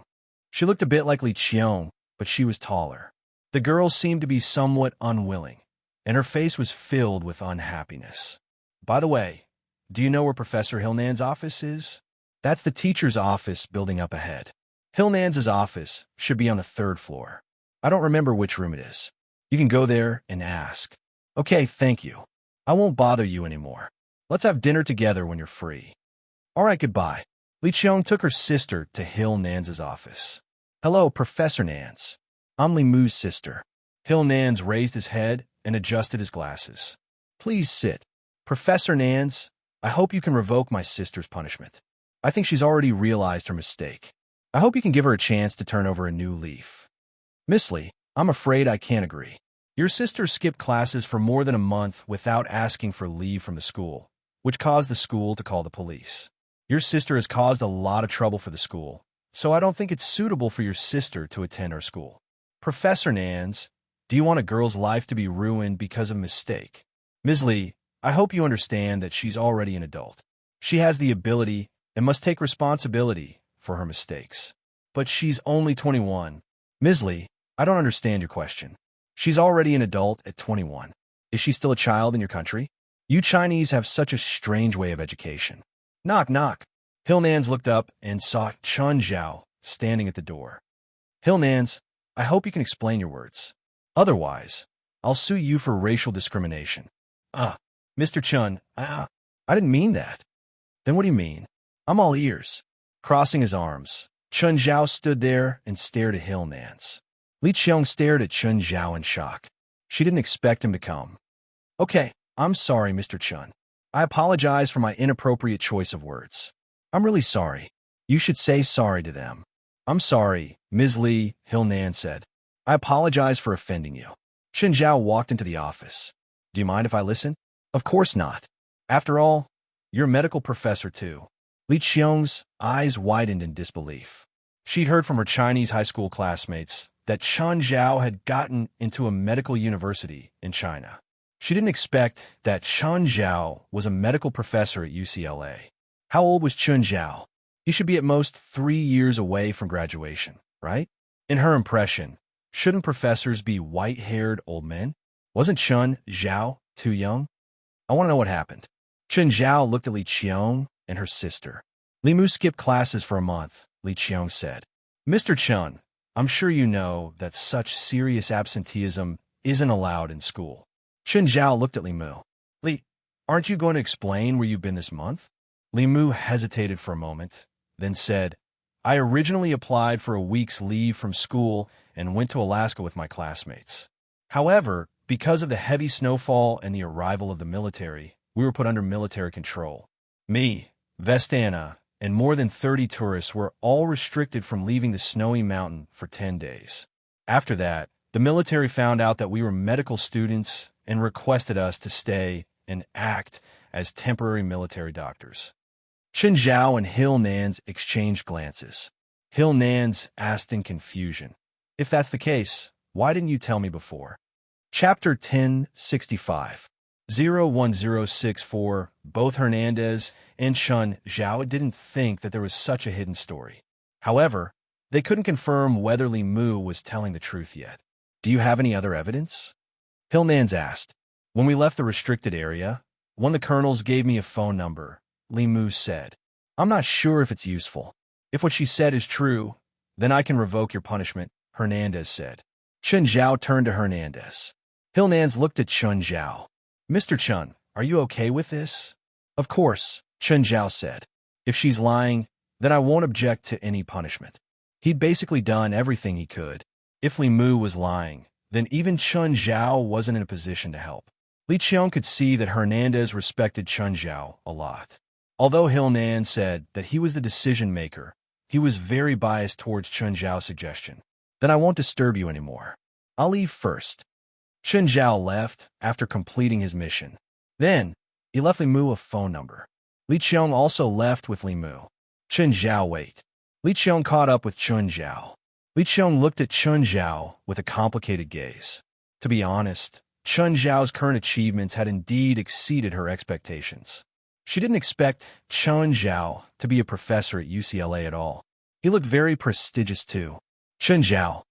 She looked a bit like Li Qiong, but she was taller. The girl seemed to be somewhat unwilling, and her face was filled with unhappiness. By the way, do you know where Professor Hilnan's office is? That's the teacher's office building up ahead. Hilnan's office should be on the 3rd floor. I don't remember which room it is. You can go there and ask. Okay, thank you. I won't bother you anymore. Let's have dinner together when you're free. All right, goodbye. Li Qiong took her sister to Hill Nan's office. Hello, Professor Nance. I'm Li Mu's sister. Hill Nance raised his head and adjusted his glasses. Please sit. Professor Nance, I hope you can revoke my sister's punishment. I think she's already realized her mistake. I hope you can give her a chance to turn over a new leaf. Miss Li, I'm afraid I can't agree. Your sister skipped classes for more than a month without asking for leave from the school, which caused the school to call the police. Your sister has caused a lot of trouble for the school, so I don't think it's suitable for your sister to attend our school. Professor Nance, do you want a girl's life to be ruined because of a mistake? Ms. Li, I hope you understand that she's already an adult. She has the ability and must take responsibility for her mistakes. But she's only 21. Ms. Li, I don't understand your question. She's already an adult at 21. Is she still a child in your country? You Chinese have such a strange way of education. Knock, knock. Hill Nance looked up and saw Chen Zhao standing at the door. Hill Nance, I hope you can explain your words. Otherwise, I'll sue you for racial discrimination. Mr. Chen, I didn't mean that. Then what do you mean? I'm all ears. Crossing his arms, Chen Zhao stood there and stared at Hill Nance. Li Qiong stared at Chen Zhao in shock. She didn't expect him to come. Okay, I'm sorry, Mr. Chen. I apologize for my inappropriate choice of words. I'm really sorry. You should say sorry to them. I'm sorry, Ms. Li, Hill Nance said. I apologize for offending you. Chen Zhao walked into the office. Do you mind if I listen? Of course not. After all, you're a medical professor too. Li Qiong's eyes widened in disbelief. She'd heard from her Chinese high school classmates that Chen Zhao had gotten into a medical university in China. She didn't expect that Chen Zhao was a medical professor at UCLA. How old was Chen Zhao? He should be at most 3 years away from graduation, right? In her impression, shouldn't professors be white-haired old men? Wasn't Chen Zhao too young? I want to know what happened. Chen Zhao looked at Li Qiong and her sister. Li Mu skipped classes for a month, Li Qiong said. Mr. Chen, I'm sure you know that such serious absenteeism isn't allowed in school. Chen Zhao looked at Li Mu. Li, aren't you going to explain where you've been this month? Li Mu hesitated for a moment, then said, I originally applied for a week's leave from school and went to Alaska with my classmates. However, because of the heavy snowfall and the arrival of the military, we were put under military control. Me, Vestana, and more than 30 tourists were all restricted from leaving the snowy mountain for 10 days. After that, the military found out that we were medical students and requested us to stay and act as temporary military doctors. Chen Zhao and Hill Nance exchanged glances. Hill Nance asked in confusion, if that's the case, why didn't you tell me before? Chapter 1065 01064 Both Hernandez and Chen Zhao didn't think that there was such a hidden story. However, they couldn't confirm whether Li Mu was telling the truth yet. Do you have any other evidence? Hill Nance asked. When we left the restricted area, one of the colonels gave me a phone number, Li Mu said. I'm not sure if it's useful. If what she said is true, then I can revoke your punishment, Hernandez said. Chen Zhao turned to Hernandez. Hill Nance looked at Chen Zhao. Mr. Chen, are you okay with this? Of course, Chen Zhao said. If she's lying, then I won't object to any punishment. He'd basically done everything he could. If Li Mu was lying, then even Chen Zhao wasn't in a position to help. Li Qiong could see that Hernandez respected Chen Zhao a lot. Although Hill Nance said that he was the decision-maker, he was very biased towards Chen Zhao's suggestion. Then I won't disturb you anymore. I'll leave first. Chen Zhao left after completing his mission. Then, he left Li Mu a phone number. Li Qiong also left with Li Mu. Chen Zhao wait. Li Qiong caught up with Chen Zhao. Li Qiong looked at Chen Zhao with a complicated gaze. To be honest, Chen Zhao's current achievements had indeed exceeded her expectations. She didn't expect Chen Zhao to be a professor at UCLA at all. He looked very prestigious too. Chen Zhao,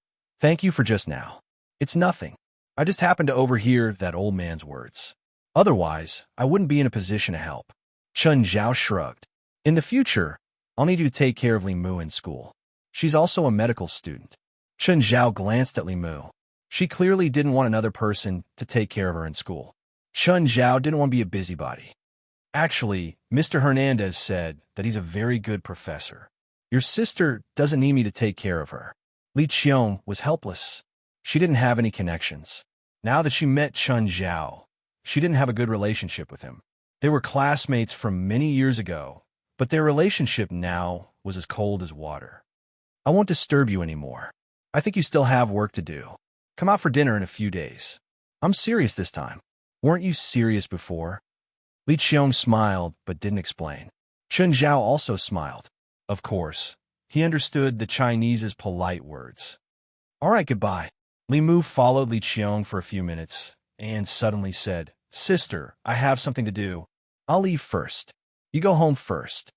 thank you for just now. It's nothing. I just happened to overhear that old man's words. Otherwise, I wouldn't be in a position to help. Chen Zhao shrugged. In the future, I'll need you to take care of Li Mu in school. She's also a medical student. Chen Zhao glanced at Li Mu. She clearly didn't want another person to take care of her in school. Chen Zhao didn't want to be a busybody. Actually, Mr. Hernandez said that he's a very good professor. Your sister doesn't need me to take care of her. Li Qiong was helpless. She didn't have any connections. Now that she met Chen Zhao, she didn't have a good relationship with him. They were classmates from many years ago, but their relationship now was as cold as water. I won't disturb you anymore. I think you still have work to do. Come out for dinner in a few days. I'm serious this time. Weren't you serious before? Li Qiong smiled but didn't explain. Chen Zhao also smiled. Of course, he understood the Chinese's polite words. All right, goodbye. Li Mu followed Li Qiong for a few minutes and suddenly said, Sister, I have something to do. I'll leave first. You go home first.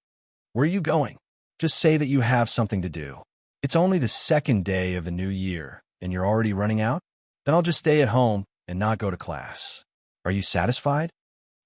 Where are you going? Just say that you have something to do. It's only the second day of the new year, and you're already running out? Then I'll just stay at home and not go to class. Are you satisfied?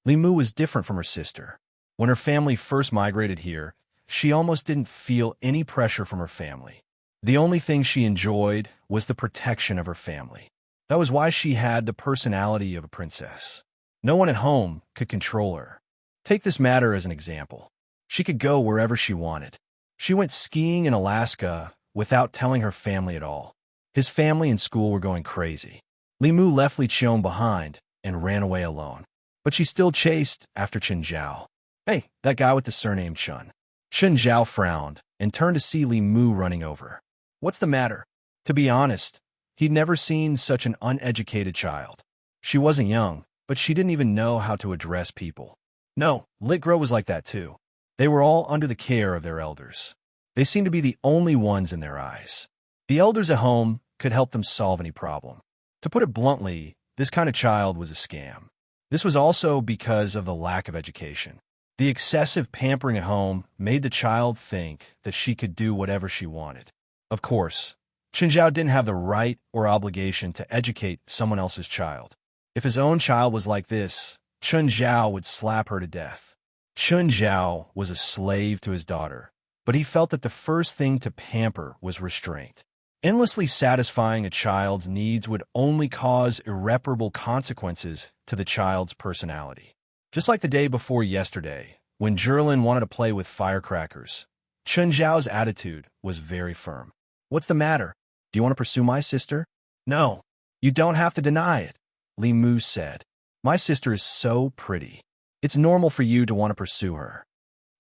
Li Mu was different from her sister. When her family first migrated here, she almost didn't feel any pressure from her family. The only thing she enjoyed was the protection of her family. That was why she had the personality of a princess. No one at home could control her. Take this matter as an example. She could go wherever she wanted. She went skiing in Alaska without telling her family at all. His family and school were going crazy. Li Mu left Li Qiong behind and ran away alone. But she still chased after Chen Zhao. Hey, that guy with the surname Chen. Chen Zhao frowned and turned to see Li Mu running over. What's the matter? To be honest, he'd never seen such an uneducated child. She wasn't young, but she didn't even know how to address people. No, Litgro was like that too. They were all under the care of their elders. They seemed to be the only ones in their eyes. The elders at home could help them solve any problem. To put it bluntly, this kind of child was a scam. This was also because of the lack of education. The excessive pampering at home made the child think that she could do whatever she wanted. Of course, Chen Zhao didn't have the right or obligation to educate someone else's child. If his own child was like this, Chen Zhao would slap her to death. Chen Zhao was a slave to his daughter, but he felt that the first thing to pamper was restraint. Endlessly satisfying a child's needs would only cause irreparable consequences to the child's personality. Just like the day before yesterday, when Zhirlin wanted to play with firecrackers, Chen Zhao's attitude was very firm. What's the matter? Do you want to pursue my sister? No, you don't have to deny it, Li Mu said. My sister is so pretty. It's normal for you to want to pursue her.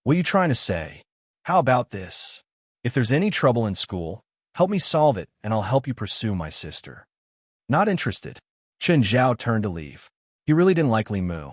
What are you trying to say? How about this? If there's any trouble in school, help me solve it and I'll help you pursue my sister. Not interested. Chen Zhao turned to leave. He really didn't like Li Mu.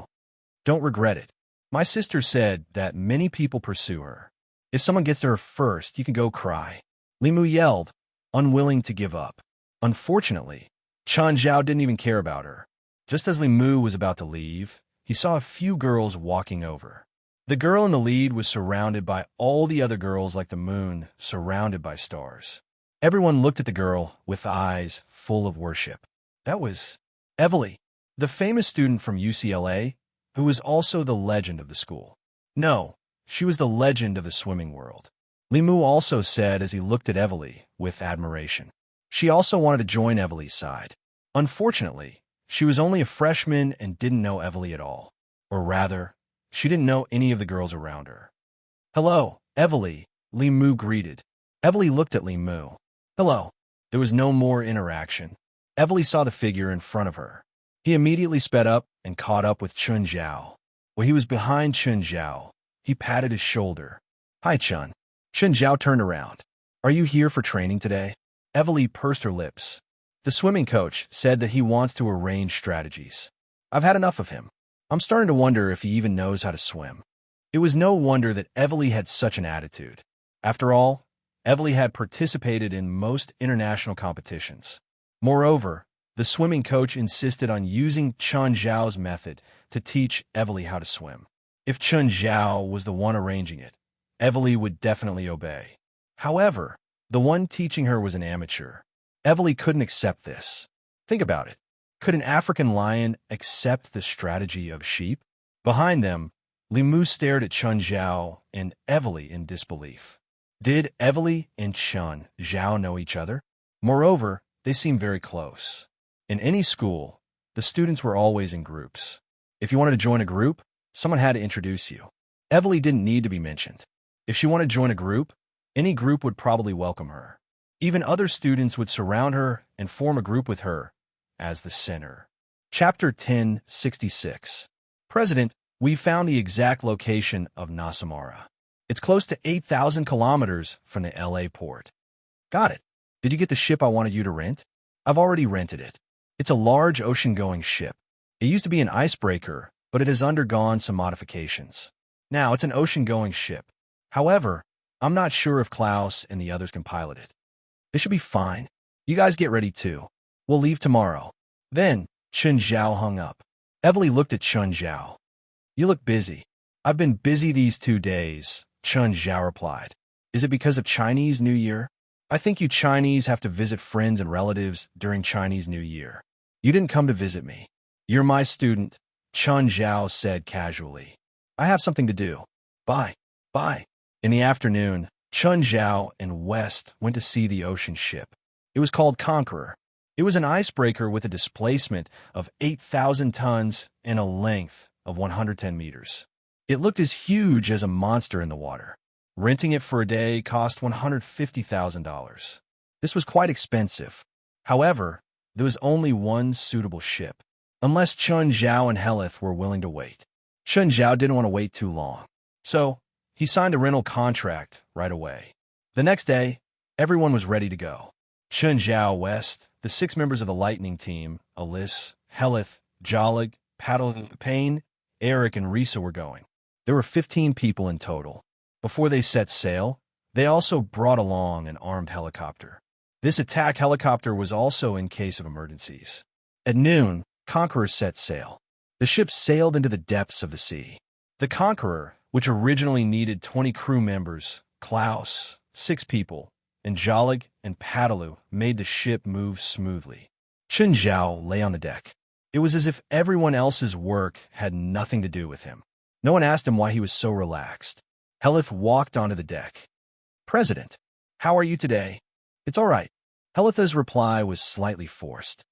Don't regret it. My sister said that many people pursue her. If someone gets to her first, you can go cry. Li Mu yelled, unwilling to give up. Unfortunately, Chen Zhao didn't even care about her. Just as Li Mu was about to leave, he saw a few girls walking over. The girl in the lead was surrounded by all the other girls like the moon surrounded by stars. Everyone looked at the girl with eyes full of worship. That was Evely, the famous student from UCLA, who was also the legend of the school. No, she was the legend of the swimming world. Li Mu also said as he looked at Evely with admiration. She also wanted to join Evely's side. Unfortunately, she was only a freshman and didn't know Evely at all. Or rather, she didn't know any of the girls around her. Hello, Evely, Li Mu greeted. Evely looked at Li Mu. Hello. There was no more interaction. Evely saw the figure in front of her. He immediately sped up and caught up with Chen Zhao. When he was behind Chen Zhao, he patted his shoulder. Hi, Chen. Chen Zhao turned around. Are you here for training today? Evely pursed her lips. The swimming coach said that he wants to arrange strategies. I've had enough of him. I'm starting to wonder if he even knows how to swim. It was no wonder that Evely had such an attitude. After all, Evely had participated in most international competitions. Moreover, the swimming coach insisted on using Chen Zhao's method to teach Evely how to swim. If Chun Zhao was the one arranging it, Evely would definitely obey. However, the one teaching her was an amateur. Evely couldn't accept this. Think about it. Could an African lion accept the strategy of sheep? Behind them, Limu stared at Chun Zhao and Evely in disbelief. Did Evely and Chun Zhao know each other? Moreover, they seemed very close. In any school, the students were always in groups. If you wanted to join a group, someone had to introduce you. Evely didn't need to be mentioned. If she wanted to join a group, any group would probably welcome her. Even other students would surround her and form a group with her as the center. Chapter 1066. President, we found the exact location of Nasamara. It's close to 8,000 kilometers from the LA port. Got it. Did you get the ship I wanted you to rent? I've already rented it. It's a large ocean-going ship. It used to be an icebreaker, but it has undergone some modifications. Now it's an ocean-going ship. However, I'm not sure if Klaus and the others can pilot it. It should be fine. You guys get ready too. We'll leave tomorrow. Then, Chun Zhao hung up. Evely looked at Chun Zhao. You look busy. I've been busy these 2 days, Chun Zhao replied. Is it because of Chinese New Year? I think you Chinese have to visit friends and relatives during Chinese New Year. You didn't come to visit me. You're my student, Chun Zhao said casually. I have something to do. Bye. Bye. In the afternoon, Chun Zhao and West went to see the ocean ship. It was called Conqueror. It was an icebreaker with a displacement of 8,000 tons and a length of 110 meters. It looked as huge as a monster in the water. Renting it for a day cost $150,000. This was quite expensive. However, there was only one suitable ship, unless Chun Zhao and Helith were willing to wait. Chun Zhao didn't want to wait too long, so he signed a rental contract right away. The next day, everyone was ready to go. Chun Zhao, West, the 6 members of the Lightning team, Alice, Helith, Jolig, Payne, Eric, and Risa were going. There were 15 people in total. Before they set sail, they also brought along an armed helicopter. This attack helicopter was also in case of emergencies. At noon, Conqueror set sail. The ship sailed into the depths of the sea. The Conqueror, which originally needed 20 crew members, Klaus, 6 people, and Jolig and Padalu, made the ship move smoothly. Chun Zhao lay on the deck. It was as if everyone else's work had nothing to do with him. No one asked him why he was so relaxed. Helith walked onto the deck. President, how are you today? It's all right. Helith's reply was slightly forced.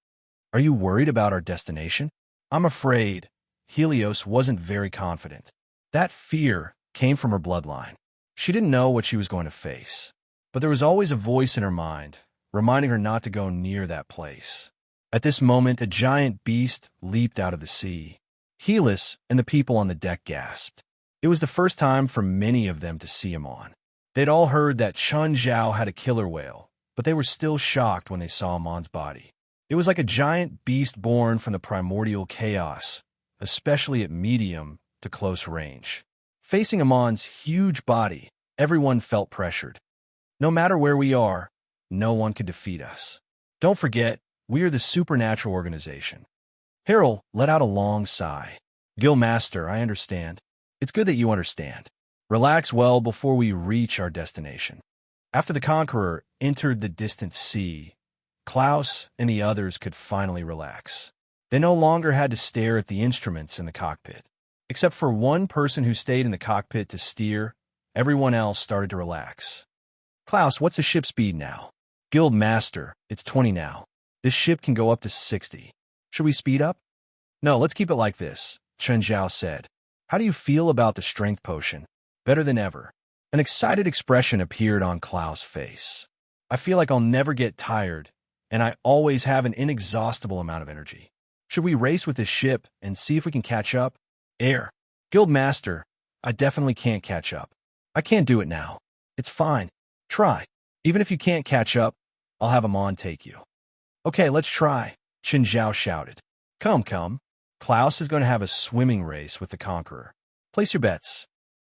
Are you worried about our destination? I'm afraid. Helios wasn't very confident. That fear came from her bloodline. She didn't know what she was going to face. But there was always a voice in her mind, reminding her not to go near that place. At this moment, a giant beast leaped out of the sea. Helios and the people on the deck gasped. It was the first time for many of them to see him on. They'd all heard that Chun Zhao had a killer whale, but they were still shocked when they saw Amon's body. It was like a giant beast born from the primordial chaos, especially at medium to close range. Facing Amon's huge body, everyone felt pressured. No matter where we are, no one could defeat us. Don't forget, we are the supernatural organization. Harold let out a long sigh. Guildmaster, I understand. It's good that you understand. Relax well before we reach our destination. After the Conqueror entered the distant sea, Klaus and the others could finally relax. They no longer had to stare at the instruments in the cockpit. Except for one person who stayed in the cockpit to steer, everyone else started to relax. Klaus, what's the ship speed now? Guildmaster, it's 20 now. This ship can go up to 60. Should we speed up? No, let's keep it like this, Chun Zhao said. How do you feel about the strength potion? Better than ever. An excited expression appeared on Klaus' face. I feel like I'll never get tired, and I always have an inexhaustible amount of energy. Should we race with this ship and see if we can catch up? Air. Guildmaster, I definitely can't catch up. I can't do it now. It's fine. Try. Even if you can't catch up, I'll have Amon take you. Okay, let's try, Chun Zhao shouted. Come, come. Klaus is going to have a swimming race with the Conqueror. Place your bets.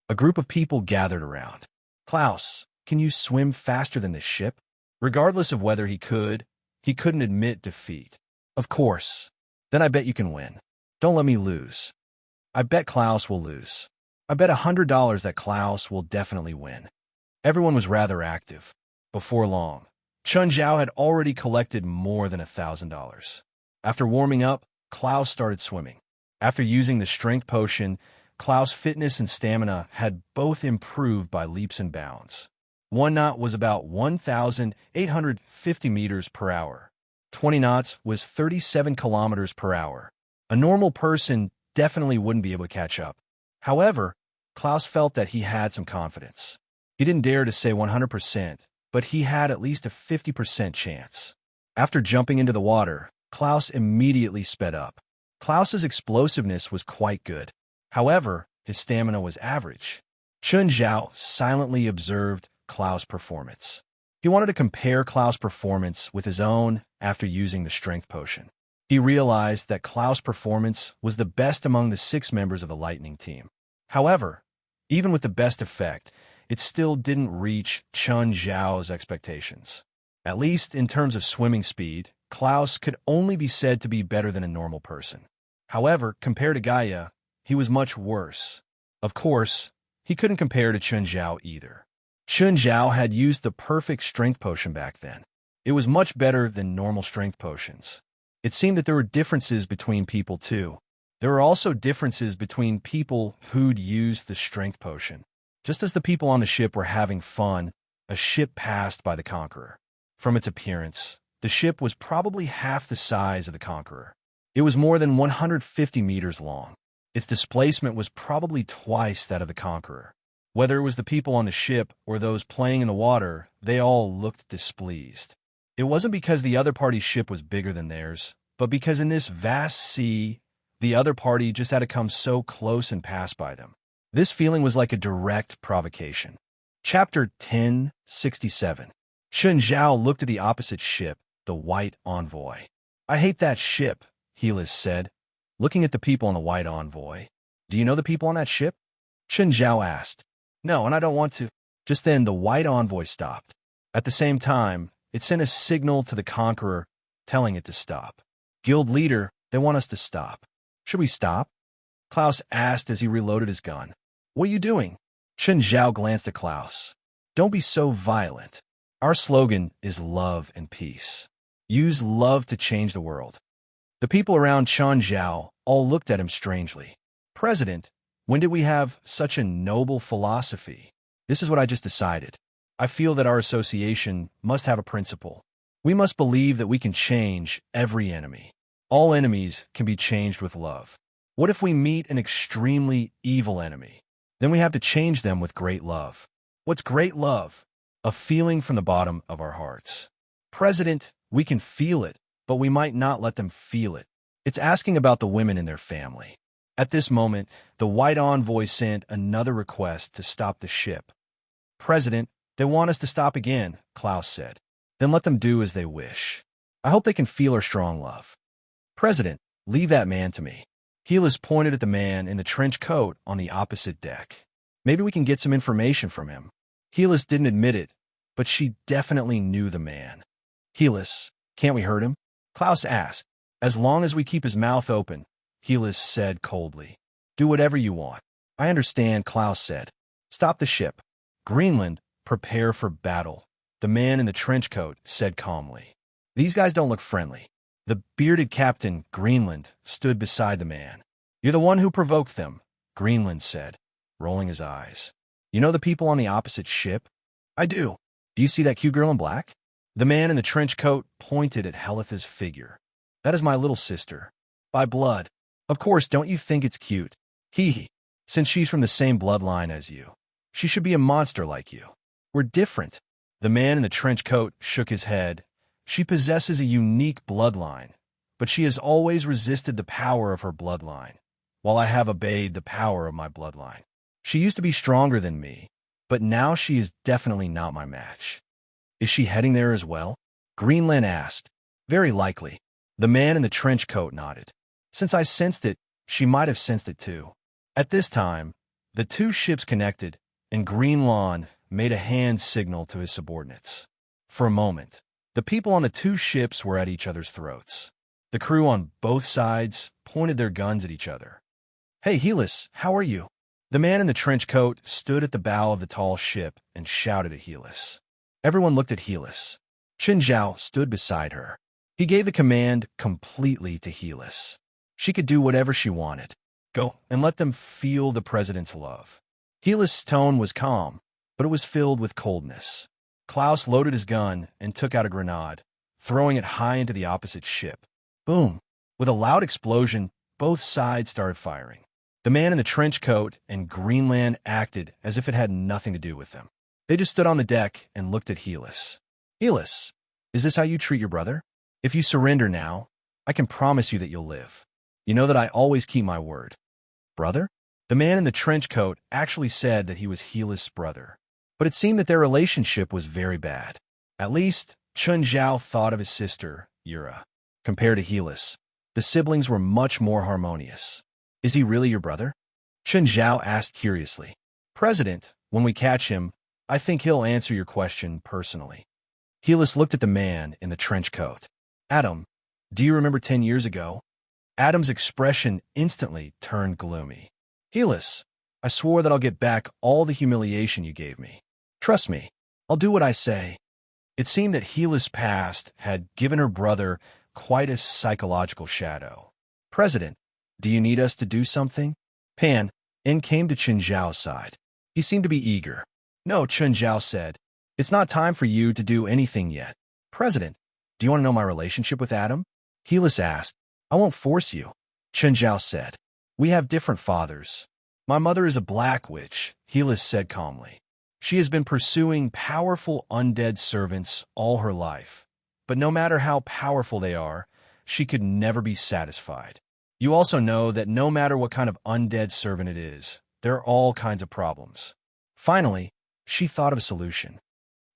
A group of people gathered around. Klaus, can you swim faster than this ship? Regardless of whether he couldn't admit defeat. Of course. Then I bet you can win. Don't let me lose. I bet Klaus will lose. I bet $100 that Klaus will definitely win. Everyone was rather active. Before long, Chun Zhao had already collected more than $1,000. After warming up, Klaus started swimming. After using the strength potion, Klaus' fitness and stamina had both improved by leaps and bounds. One knot was about 1,850 meters per hour. 20 knots was 37 kilometers per hour. A normal person definitely wouldn't be able to catch up. However, Klaus felt that he had some confidence. He didn't dare to say 100%, but he had at least a 50% chance. After jumping into the water, Klaus immediately sped up. Klaus's explosiveness was quite good. However, his stamina was average. Chun Zhao silently observed Klaus' performance. He wanted to compare Klaus' performance with his own after using the strength potion. He realized that Klaus' performance was the best among the 6 members of the Lightning team. However, even with the best effect, it still didn't reach Chun Zhao's expectations. At least in terms of swimming speed, Klaus could only be said to be better than a normal person. However, compared to Gaia, he was much worse. Of course, he couldn't compare to Chun Zhao either. Chun Zhao had used the perfect strength potion back then. It was much better than normal strength potions. It seemed that there were differences between people too. There were also differences between people who'd used the strength potion. Just as the people on the ship were having fun, a ship passed by the Conqueror. From its appearance, the ship was probably half the size of the Conqueror. It was more than 150 meters long. Its displacement was probably twice that of the Conqueror. Whether it was the people on the ship or those playing in the water, they all looked displeased. It wasn't because the other party's ship was bigger than theirs, but because in this vast sea, the other party just had to come so close and pass by them. This feeling was like a direct provocation. Chapter 1067. Chun Zhao looked at the opposite ship, the White Envoy. I hate that ship, Helis said, looking at the people on the White Envoy. Do you know the people on that ship? Chun Zhao asked. No, and I don't want to. Just then, the White Envoy stopped. At the same time, it sent a signal to the Conqueror, telling it to stop. Guild leader, they want us to stop. Should we stop? Klaus asked as he reloaded his gun. What are you doing? Chun Zhao glanced at Klaus. Don't be so violent. Our slogan is love and peace. Use love to change the world. The people around Chun Zhao all looked at him strangely. President, when did we have such a noble philosophy? This is what I just decided. I feel that our association must have a principle. We must believe that we can change every enemy. All enemies can be changed with love. What if we meet an extremely evil enemy? Then we have to change them with great love. What's great love? A feeling from the bottom of our hearts. President, we can feel it, but we might not let them feel it. It's asking about the women in their family. At this moment, the White Envoy sent another request to stop the ship. President, they want us to stop again, Klaus said. Then let them do as they wish. I hope they can feel our strong love. President, leave that man to me. Helis pointed at the man in the trench coat on the opposite deck. Maybe we can get some information from him. Helis didn't admit it, but she definitely knew the man. Helis, can't we hurt him? Klaus asked. As long as we keep his mouth open, Helis said coldly. Do whatever you want. I understand, Klaus said. Stop the ship. Greenland, prepare for battle, the man in the trench coat said calmly. These guys don't look friendly. The bearded captain, Greenland, stood beside the man. You're the one who provoked them, Greenland said, rolling his eyes. You know the people on the opposite ship? I do. Do you see that cute girl in black? The man in the trench coat pointed at Helitha's figure. That is my little sister. By blood. Of course, don't you think it's cute? Hee. Since she's from the same bloodline as you. She should be a monster like you. We're different. The man in the trench coat shook his head. She possesses a unique bloodline, but she has always resisted the power of her bloodline, while I have obeyed the power of my bloodline. She used to be stronger than me, but now she is definitely not my match. Is she heading there as well? Greenland asked. Very likely. The man in the trench coat nodded. Since I sensed it, she might have sensed it too. At this time, the two ships connected, and Greenland made a hand signal to his subordinates. For a moment, the people on the two ships were at each other's throats. The crew on both sides pointed their guns at each other. Hey, Helis, how are you? The man in the trench coat stood at the bow of the tall ship and shouted at Helis. Everyone looked at Helis. Chen Zhao stood beside her. He gave the command completely to Helis. She could do whatever she wanted. Go and let them feel the president's love. Helis' tone was calm, but it was filled with coldness. Klaus loaded his gun and took out a grenade, throwing it high into the opposite ship. Boom! With a loud explosion, both sides started firing. The man in the trench coat and Greenland acted as if it had nothing to do with them. They just stood on the deck and looked at Helis. Helis, is this how you treat your brother? If you surrender now, I can promise you that you'll live. You know that I always keep my word. Brother? The man in the trench coat actually said that he was Helis' brother. But it seemed that their relationship was very bad. At least, Chun Zhao thought of his sister, Yura. Compared to Helis, the siblings were much more harmonious. Is he really your brother? Chun Zhao asked curiously. President, when we catch him, I think he'll answer your question personally. Helis looked at the man in the trench coat. Adam, do you remember 10 years ago? Adam's expression instantly turned gloomy. Helis, I swore that I'll get back all the humiliation you gave me. Trust me, I'll do what I say. It seemed that Helis' past had given her brother quite a psychological shadow. President, do you need us to do something? Pan In came to Chen Zhao's side. He seemed to be eager. No, Chen Zhao said. It's not time for you to do anything yet. President, do you want to know my relationship with Adam? Helis asked. I won't force you. Chen Zhao said. We have different fathers. My mother is a black witch, Helis said calmly. She has been pursuing powerful undead servants all her life. But no matter how powerful they are, she could never be satisfied. You also know that no matter what kind of undead servant it is, there are all kinds of problems. Finally, she thought of a solution.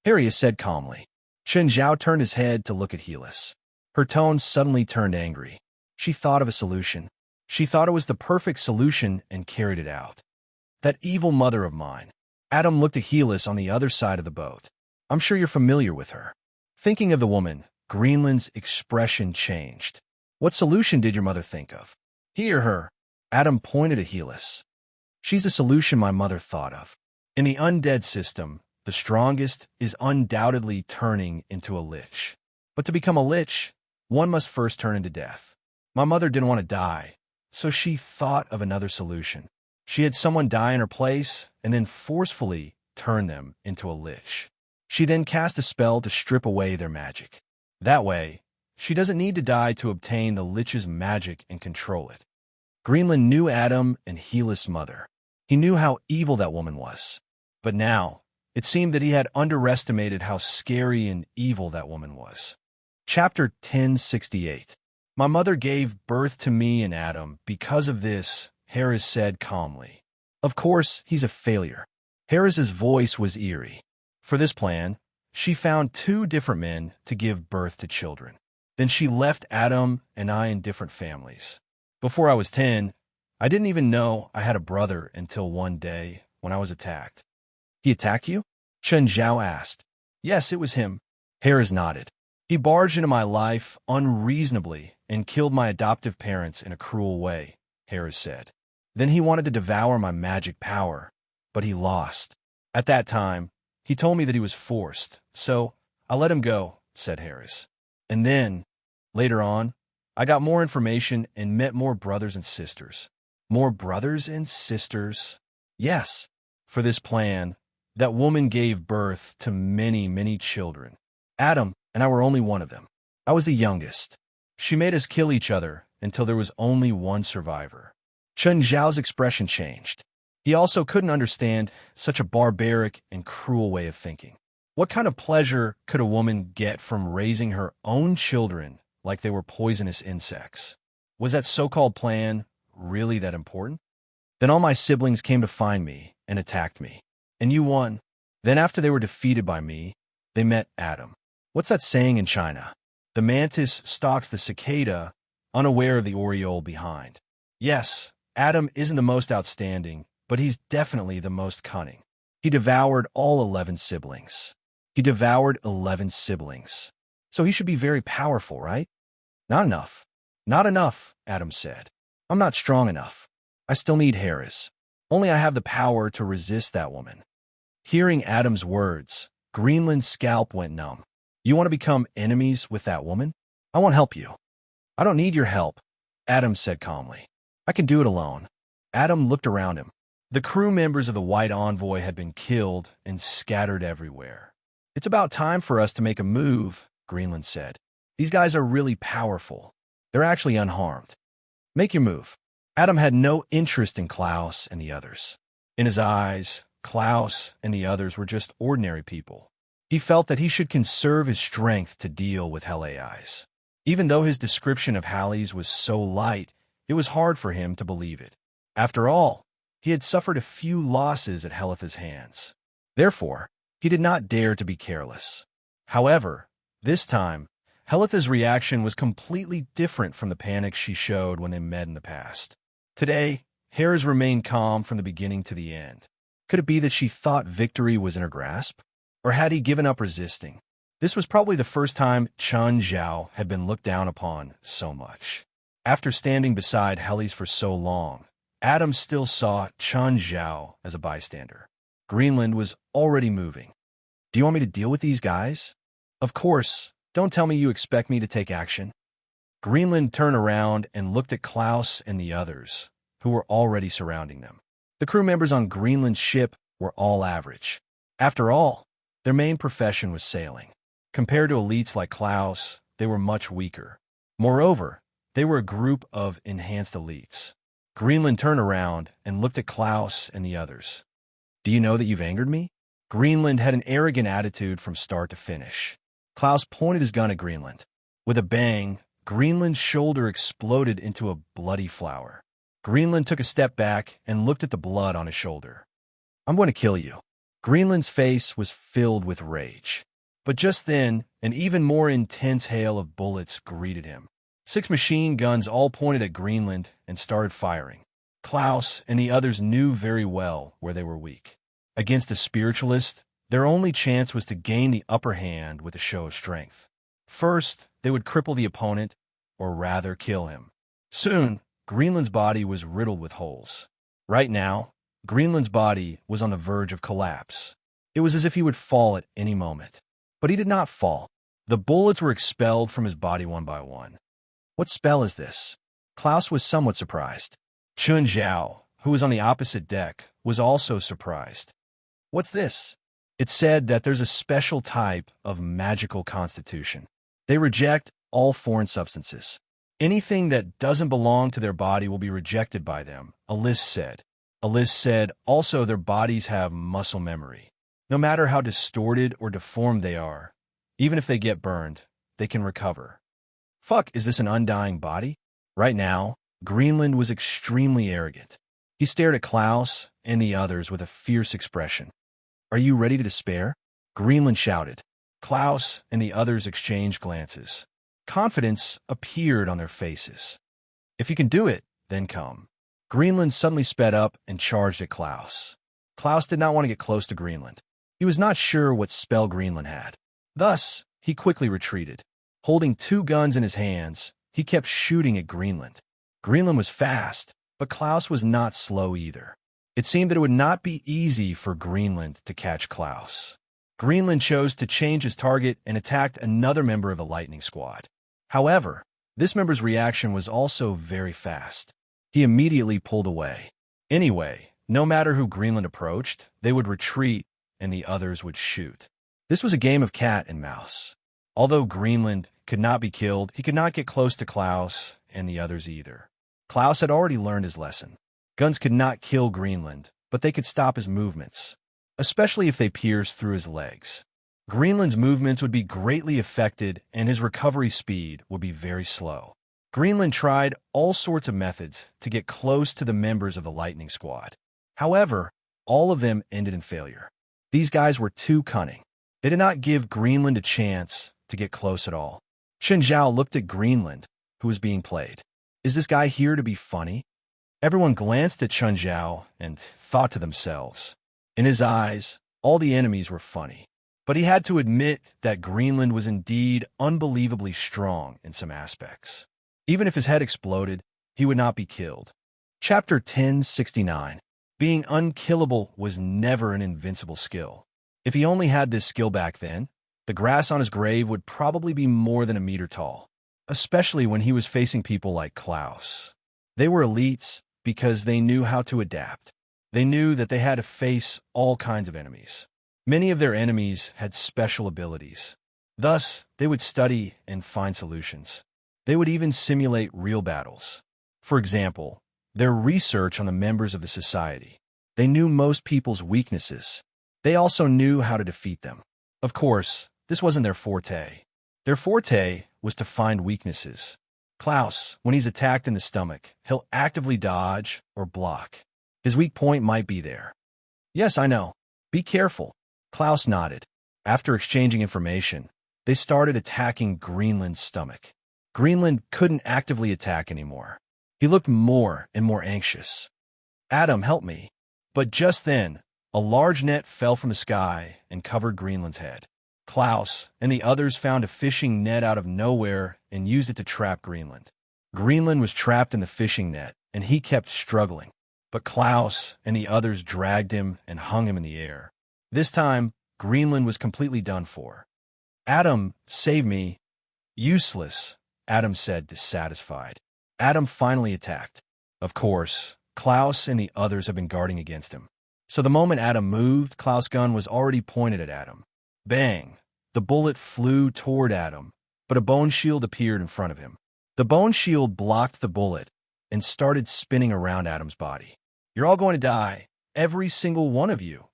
Harriet said calmly. Chen Zhao turned his head to look at Helis. Her tone suddenly turned angry. She thought of a solution. She thought it was the perfect solution and carried it out. That evil mother of mine. Adam looked at Helis on the other side of the boat. I'm sure you're familiar with her. Thinking of the woman, Greenland's expression changed. What solution did your mother think of? He or her? Adam pointed at Helis. She's the solution my mother thought of. In the undead system, the strongest is undoubtedly turning into a lich. But to become a lich, one must first turn into death. My mother didn't want to die, so she thought of another solution. She had someone die in her place and then forcefully turn them into a lich. She then cast a spell to strip away their magic. That way, she doesn't need to die to obtain the lich's magic and control it. Greenland knew Adam and Helis' mother. He knew how evil that woman was. But now, it seemed that he had underestimated how scary and evil that woman was. Chapter 1068. My mother gave birth to me and Adam. Because of this, Harris said calmly. Of course, he's a failure. Harris's voice was eerie. For this plan, she found 2 different men to give birth to children. Then she left Adam and I in different families. Before I was 10, I didn't even know I had a brother until one day when I was attacked. He attacked you? Chen Zhao asked. Yes, it was him. Harris nodded. He barged into my life unreasonably and killed my adoptive parents in a cruel way, Harris said. Then he wanted to devour my magic power, but he lost. At that time, he told me that he was forced, so I let him go, said Harris. And then, later on, I got more information and met more brothers and sisters. More brothers and sisters? Yes. For this plan, that woman gave birth to many, many children. Adam and I were only one of them. I was the youngest. She made us kill each other until there was only one survivor. Chen Zhao's expression changed. He also couldn't understand such a barbaric and cruel way of thinking. What kind of pleasure could a woman get from raising her own children like they were poisonous insects? Was that so-called plan really that important? Then all my siblings came to find me and attacked me. And you won. Then after they were defeated by me, they met Adam. What's that saying in China? The mantis stalks the cicada, unaware of the oriole behind. Yes, Adam isn't the most outstanding, but he's definitely the most cunning. He devoured all 11 siblings. He devoured 11 siblings. So he should be very powerful, right? Not enough. Not enough, Adam said. I'm not strong enough. I still need Harris. Only I have the power to resist that woman. Hearing Adam's words, Greenland's scalp went numb. You want to become enemies with that woman? I won't help you. I don't need your help, Adam said calmly. I can do it alone. Adam looked around him. The crew members of the White Envoy had been killed and scattered everywhere. It's about time for us to make a move, Greenland said. These guys are really powerful. They're actually unharmed. Make your move. Adam had no interest in Klaus and the others. In his eyes, Klaus and the others were just ordinary people. He felt that he should conserve his strength to deal with Hell AIs. Even though his description of Hallie's was so light, it was hard for him to believe it. After all, he had suffered a few losses at Helitha's hands. Therefore, he did not dare to be careless. However, this time, Helitha's reaction was completely different from the panic she showed when they met in the past. Today, Harris remained calm from the beginning to the end. Could it be that she thought victory was in her grasp? Or had he given up resisting? This was probably the first time Chun Zhao had been looked down upon so much. After standing beside Helly's for so long, Adam still saw Chun Zhao as a bystander. Greenland was already moving. Do you want me to deal with these guys? Of course. Don't tell me you expect me to take action. Greenland turned around and looked at Klaus and the others, who were already surrounding them. The crew members on Greenland's ship were all average. After all, their main profession was sailing. Compared to elites like Klaus, they were much weaker. Moreover, they were a group of enhanced elites. Greenland turned around and looked at Klaus and the others. Do you know that you've angered me? Greenland had an arrogant attitude from start to finish. Klaus pointed his gun at Greenland. With a bang, Greenland's shoulder exploded into a bloody flower. Greenland took a step back and looked at the blood on his shoulder. I'm going to kill you. Greenland's face was filled with rage. But just then, an even more intense hail of bullets greeted him. 6 machine guns all pointed at Greenland and started firing. Klaus and the others knew very well where they were weak. Against a spiritualist, their only chance was to gain the upper hand with a show of strength. First, they would cripple the opponent, or rather kill him. Soon, Greenland's body was riddled with holes. Right now, Greenland's body was on the verge of collapse. It was as if he would fall at any moment. But he did not fall. The bullets were expelled from his body one by one. What spell is this? Klaus was somewhat surprised. Chun Zhao, who was on the opposite deck, was also surprised. What's this? It said that there's a special type of magical constitution. They reject all foreign substances. Anything that doesn't belong to their body will be rejected by them, a list said. A list said also their bodies have muscle memory. No matter how distorted or deformed they are, even if they get burned, they can recover. Fuck, is this an undying body? Right now, Greenland was extremely arrogant. He stared at Klaus and the others with a fierce expression. Are you ready to despair? Greenland shouted. Klaus and the others exchanged glances. Confidence appeared on their faces. If you can do it, then come. Greenland suddenly sped up and charged at Klaus. Klaus did not want to get close to Greenland. He was not sure what spell Greenland had. Thus, he quickly retreated. Holding 2 guns in his hands, he kept shooting at Greenland. Greenland was fast, but Klaus was not slow either. It seemed that it would not be easy for Greenland to catch Klaus. Greenland chose to change his target and attacked another member of the Lightning Squad. However, this member's reaction was also very fast. He immediately pulled away. Anyway, no matter who Greenland approached, they would retreat and the others would shoot. This was a game of cat and mouse. Although Greenland could not be killed, he could not get close to Klaus and the others either. Klaus had already learned his lesson. Guns could not kill Greenland, but they could stop his movements, especially if they pierced through his legs. Greenland's movements would be greatly affected and his recovery speed would be very slow. Greenland tried all sorts of methods to get close to the members of the Lightning Squad. However, all of them ended in failure. These guys were too cunning. They did not give Greenland a chance to get close at all. Chen Zhao looked at Greenland, who was being played. Is this guy here to be funny? Everyone glanced at Chun Zhao and thought to themselves. In his eyes, all the enemies were funny. But he had to admit that Greenland was indeed unbelievably strong in some aspects. Even if his head exploded, he would not be killed. Chapter 1069. Being unkillable was never an invincible skill. If he only had this skill back then, the grass on his grave would probably be more than a meter tall, especially when he was facing people like Klaus. They were elites because they knew how to adapt. They knew that they had to face all kinds of enemies. Many of their enemies had special abilities. Thus, they would study and find solutions. They would even simulate real battles. For example, their research on the members of the society. They knew most people's weaknesses. They also knew how to defeat them. Of course, this wasn't their forte. Their forte was to find weaknesses. Klaus, when he's attacked in the stomach, he'll actively dodge or block. His weak point might be there. Yes, I know. Be careful. Klaus nodded. After exchanging information, they started attacking Greenland's stomach. Greenland couldn't actively attack anymore. He looked more and more anxious. Adam, help me. But just then, a large net fell from the sky and covered Greenland's head. Klaus and the others found a fishing net out of nowhere and used it to trap Greenland. Greenland was trapped in the fishing net, and he kept struggling. But Klaus and the others dragged him and hung him in the air. This time, Greenland was completely done for. Adam, save me. Useless, Adam said, dissatisfied. Adam finally attacked. Of course, Klaus and the others have been guarding against him. So the moment Adam moved, Klaus' gun was already pointed at Adam. Bang! The bullet flew toward Adam, but a bone shield appeared in front of him. The bone shield blocked the bullet and started spinning around Adam's body. You're all going to die, every single one of you.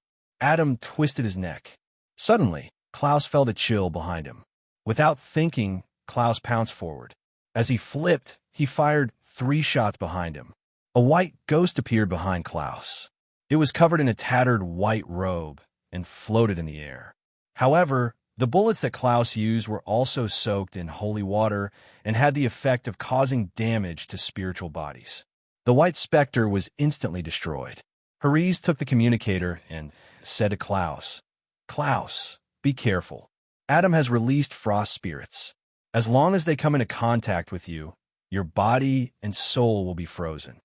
Adam twisted his neck. Suddenly, Klaus felt a chill behind him. Without thinking, Klaus pounced forward. As he flipped, he fired 3 shots behind him. A white ghost appeared behind Klaus. It was covered in a tattered white robe and floated in the air. However, the bullets that Klaus used were also soaked in holy water and had the effect of causing damage to spiritual bodies. The white specter was instantly destroyed. Haris took the communicator and said to Klaus, Klaus, be careful. Adam has released frost spirits. As long as they come into contact with you, your body and soul will be frozen.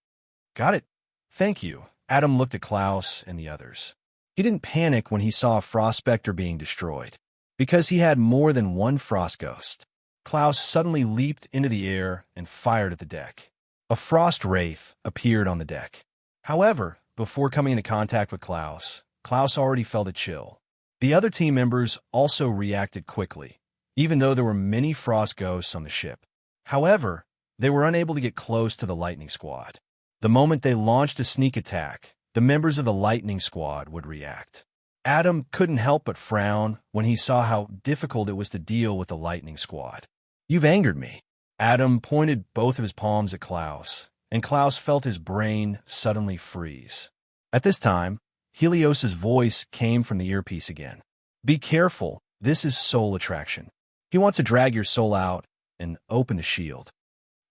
Got it. Thank you. Adam looked at Klaus and the others. He didn't panic when he saw a frost specter being destroyed, because he had more than one frost ghost. Klaus suddenly leaped into the air and fired at the deck. A frost wraith appeared on the deck. However, before coming into contact with Klaus, Klaus already felt a chill. The other team members also reacted quickly, even though there were many frost ghosts on the ship. However, they were unable to get close to the lightning squad. The moment they launched a sneak attack, the members of the lightning squad would react. Adam couldn't help but frown when he saw how difficult it was to deal with the lightning squad. You've angered me. Adam pointed both of his palms at Klaus, and Klaus felt his brain suddenly freeze. At this time, Helios's voice came from the earpiece again. Be careful, this is soul attraction. He wants to drag your soul out and open the shield.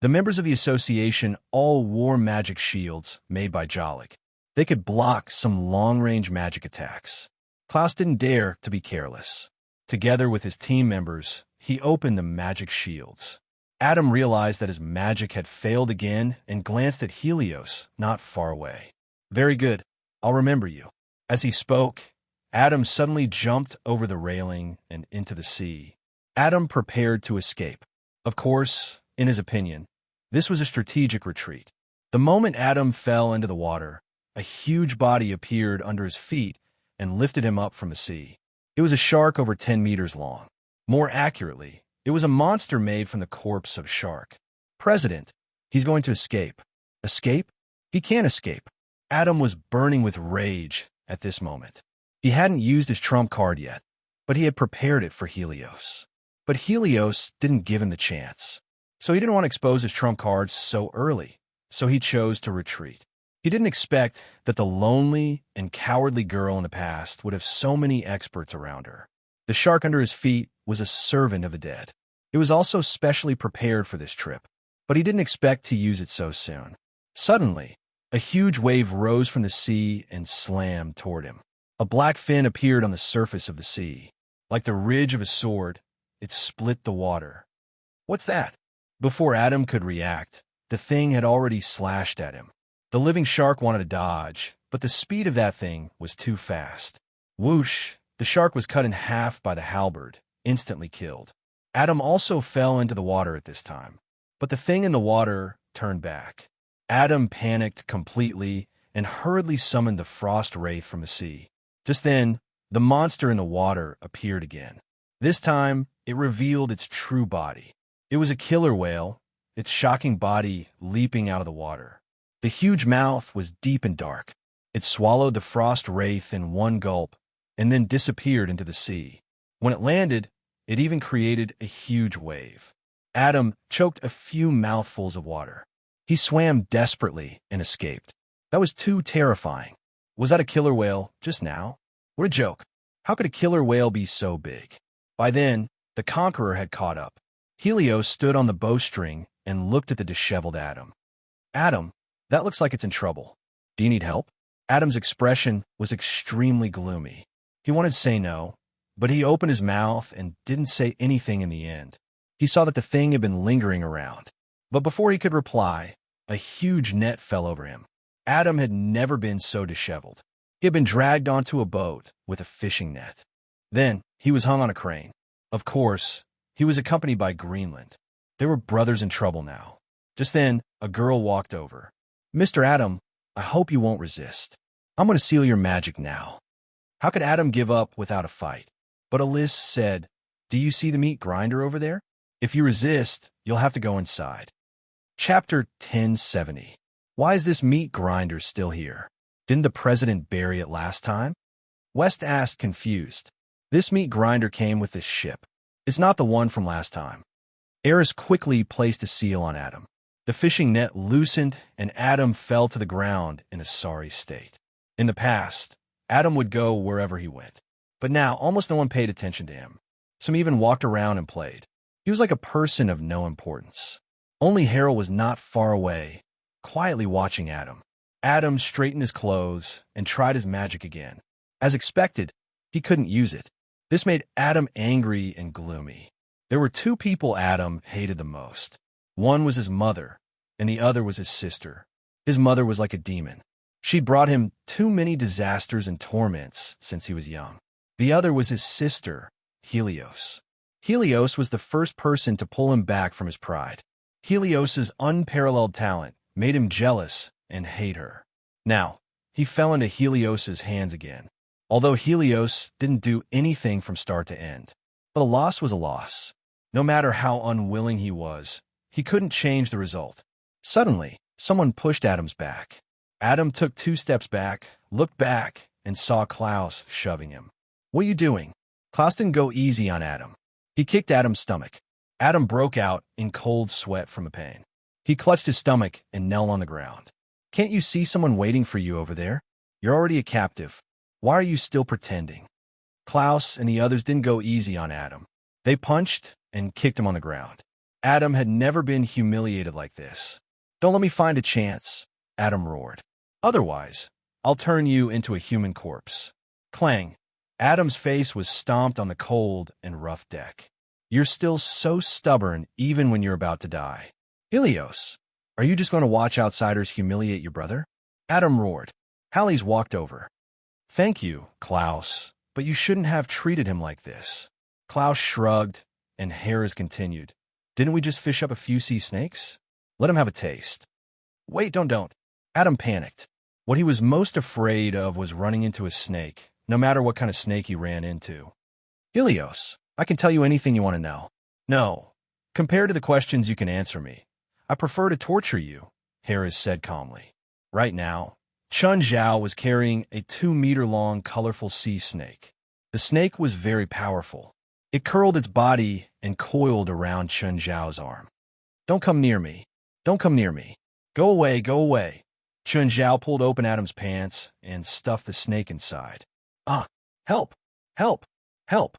The members of the association all wore magic shields made by Jalik. They could block some long-range magic attacks. Klaus didn't dare to be careless. Together with his team members, he opened the magic shields. Adam realized that his magic had failed again and glanced at Helios, not far away. Very good. I'll remember you. As he spoke, Adam suddenly jumped over the railing and into the sea. Adam prepared to escape. Of course, in his opinion, this was a strategic retreat. The moment Adam fell into the water, a huge body appeared under his feet and lifted him up from the sea. It was a shark over 10 meters long. More accurately, it was a monster made from the corpse of a shark. President, he's going to escape. Escape? He can't escape. Adam was burning with rage at this moment. He hadn't used his trump card yet, but he had prepared it for Helios. But Helios didn't give him the chance. So he didn't want to expose his trump cards so early, so he chose to retreat. He didn't expect that the lonely and cowardly girl in the past would have so many experts around her. The shark under his feet was a servant of the dead. It was also specially prepared for this trip, but he didn't expect to use it so soon. Suddenly, a huge wave rose from the sea and slammed toward him. A black fin appeared on the surface of the sea. Like the ridge of a sword, it split the water. What's that? Before Adam could react, the thing had already slashed at him. The living shark wanted to dodge, but the speed of that thing was too fast. Whoosh! The shark was cut in half by the halberd, instantly killed. Adam also fell into the water at this time, but the thing in the water turned back. Adam panicked completely and hurriedly summoned the frost wraith from the sea. Just then, the monster in the water appeared again. This time, it revealed its true body. It was a killer whale, its shocking body leaping out of the water. The huge mouth was deep and dark. It swallowed the frost wraith in one gulp and then disappeared into the sea. When it landed, it even created a huge wave. Adam choked a few mouthfuls of water. He swam desperately and escaped. That was too terrifying. Was that a killer whale just now? What a joke. How could a killer whale be so big? By then, the conqueror had caught up. Helios stood on the bowstring and looked at the disheveled Adam. Adam, that looks like it's in trouble. Do you need help? Adam's expression was extremely gloomy. He wanted to say no, but he opened his mouth and didn't say anything in the end. He saw that the thing had been lingering around. But before he could reply, a huge net fell over him. Adam had never been so disheveled. He had been dragged onto a boat with a fishing net. Then he was hung on a crane. Of course, he was accompanied by Greenland. They were brothers in trouble now. Just then, a girl walked over. Mr. Adam, I hope you won't resist. I'm going to seal your magic now. How could Adam give up without a fight? But Elise said, do you see the meat grinder over there? If you resist, you'll have to go inside. Chapter 1070. Why is this meat grinder still here? Didn't the president bury it last time? West asked, confused. This meat grinder came with this ship. It's not the one from last time. Eris quickly placed a seal on Adam. The fishing net loosened, and Adam fell to the ground in a sorry state. In the past, Adam would go wherever he went. But now, almost no one paid attention to him. Some even walked around and played. He was like a person of no importance. Only Harold was not far away, quietly watching Adam. Adam straightened his clothes and tried his magic again. As expected, he couldn't use it. This made Adam angry and gloomy. There were two people Adam hated the most. One was his mother, and the other was his sister. His mother was like a demon. She'd brought him too many disasters and torments since he was young. The other was his sister, Helios. Helios was the first person to pull him back from his pride. Helios's unparalleled talent made him jealous and hate her. Now, he fell into Helios's hands again, although Helios didn't do anything from start to end. But a loss was a loss. No matter how unwilling he was, he couldn't change the result. Suddenly, someone pushed Adam's back. Adam took 2 steps back, looked back, and saw Klaus shoving him. What are you doing? Klaus didn't go easy on Adam. He kicked Adam's stomach. Adam broke out in cold sweat from the pain. He clutched his stomach and knelt on the ground. Can't you see someone waiting for you over there? You're already a captive. Why are you still pretending? Klaus and the others didn't go easy on Adam. They punched and kicked him on the ground. Adam had never been humiliated like this. Don't let me find a chance, Adam roared. Otherwise, I'll turn you into a human corpse. Clang. Adam's face was stomped on the cold and rough deck. You're still so stubborn even when you're about to die. Helios, are you just going to watch outsiders humiliate your brother? Adam roared. Halles walked over. Thank you, Klaus, but you shouldn't have treated him like this. Klaus shrugged, and Harris continued. Didn't we just fish up a few sea snakes? Let him have a taste. Wait, don't. Adam panicked. What he was most afraid of was running into a snake, no matter what kind of snake he ran into. Helios, I can tell you anything you want to know. No. Compared to the questions you can answer me, I prefer to torture you, Harris said calmly. Right now, Chun Zhao was carrying a 2-meter-long colorful sea snake. The snake was very powerful. It curled its body and coiled around Chun Zhao's arm. Don't come near me. Don't come near me. Go away, go away. Chun Zhao pulled open Adam's pants and stuffed the snake inside. Ah, help, help, help.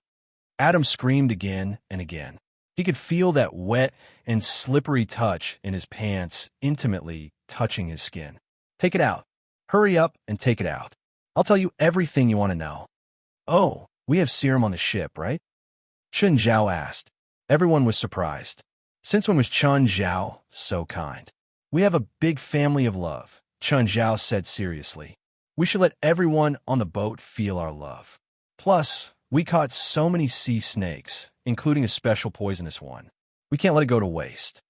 Adam screamed again and again. He could feel that wet and slippery touch in his pants intimately touching his skin. Take it out. Hurry up and take it out. I'll tell you everything you want to know. Oh, we have serum on the ship, right? Chun Zhao asked. Everyone was surprised. Since when was Chun Zhao so kind? We have a big family of love, Chun Zhao said seriously. We should let everyone on the boat feel our love. Plus, we caught so many sea snakes, including a special poisonous one. We can't let it go to waste.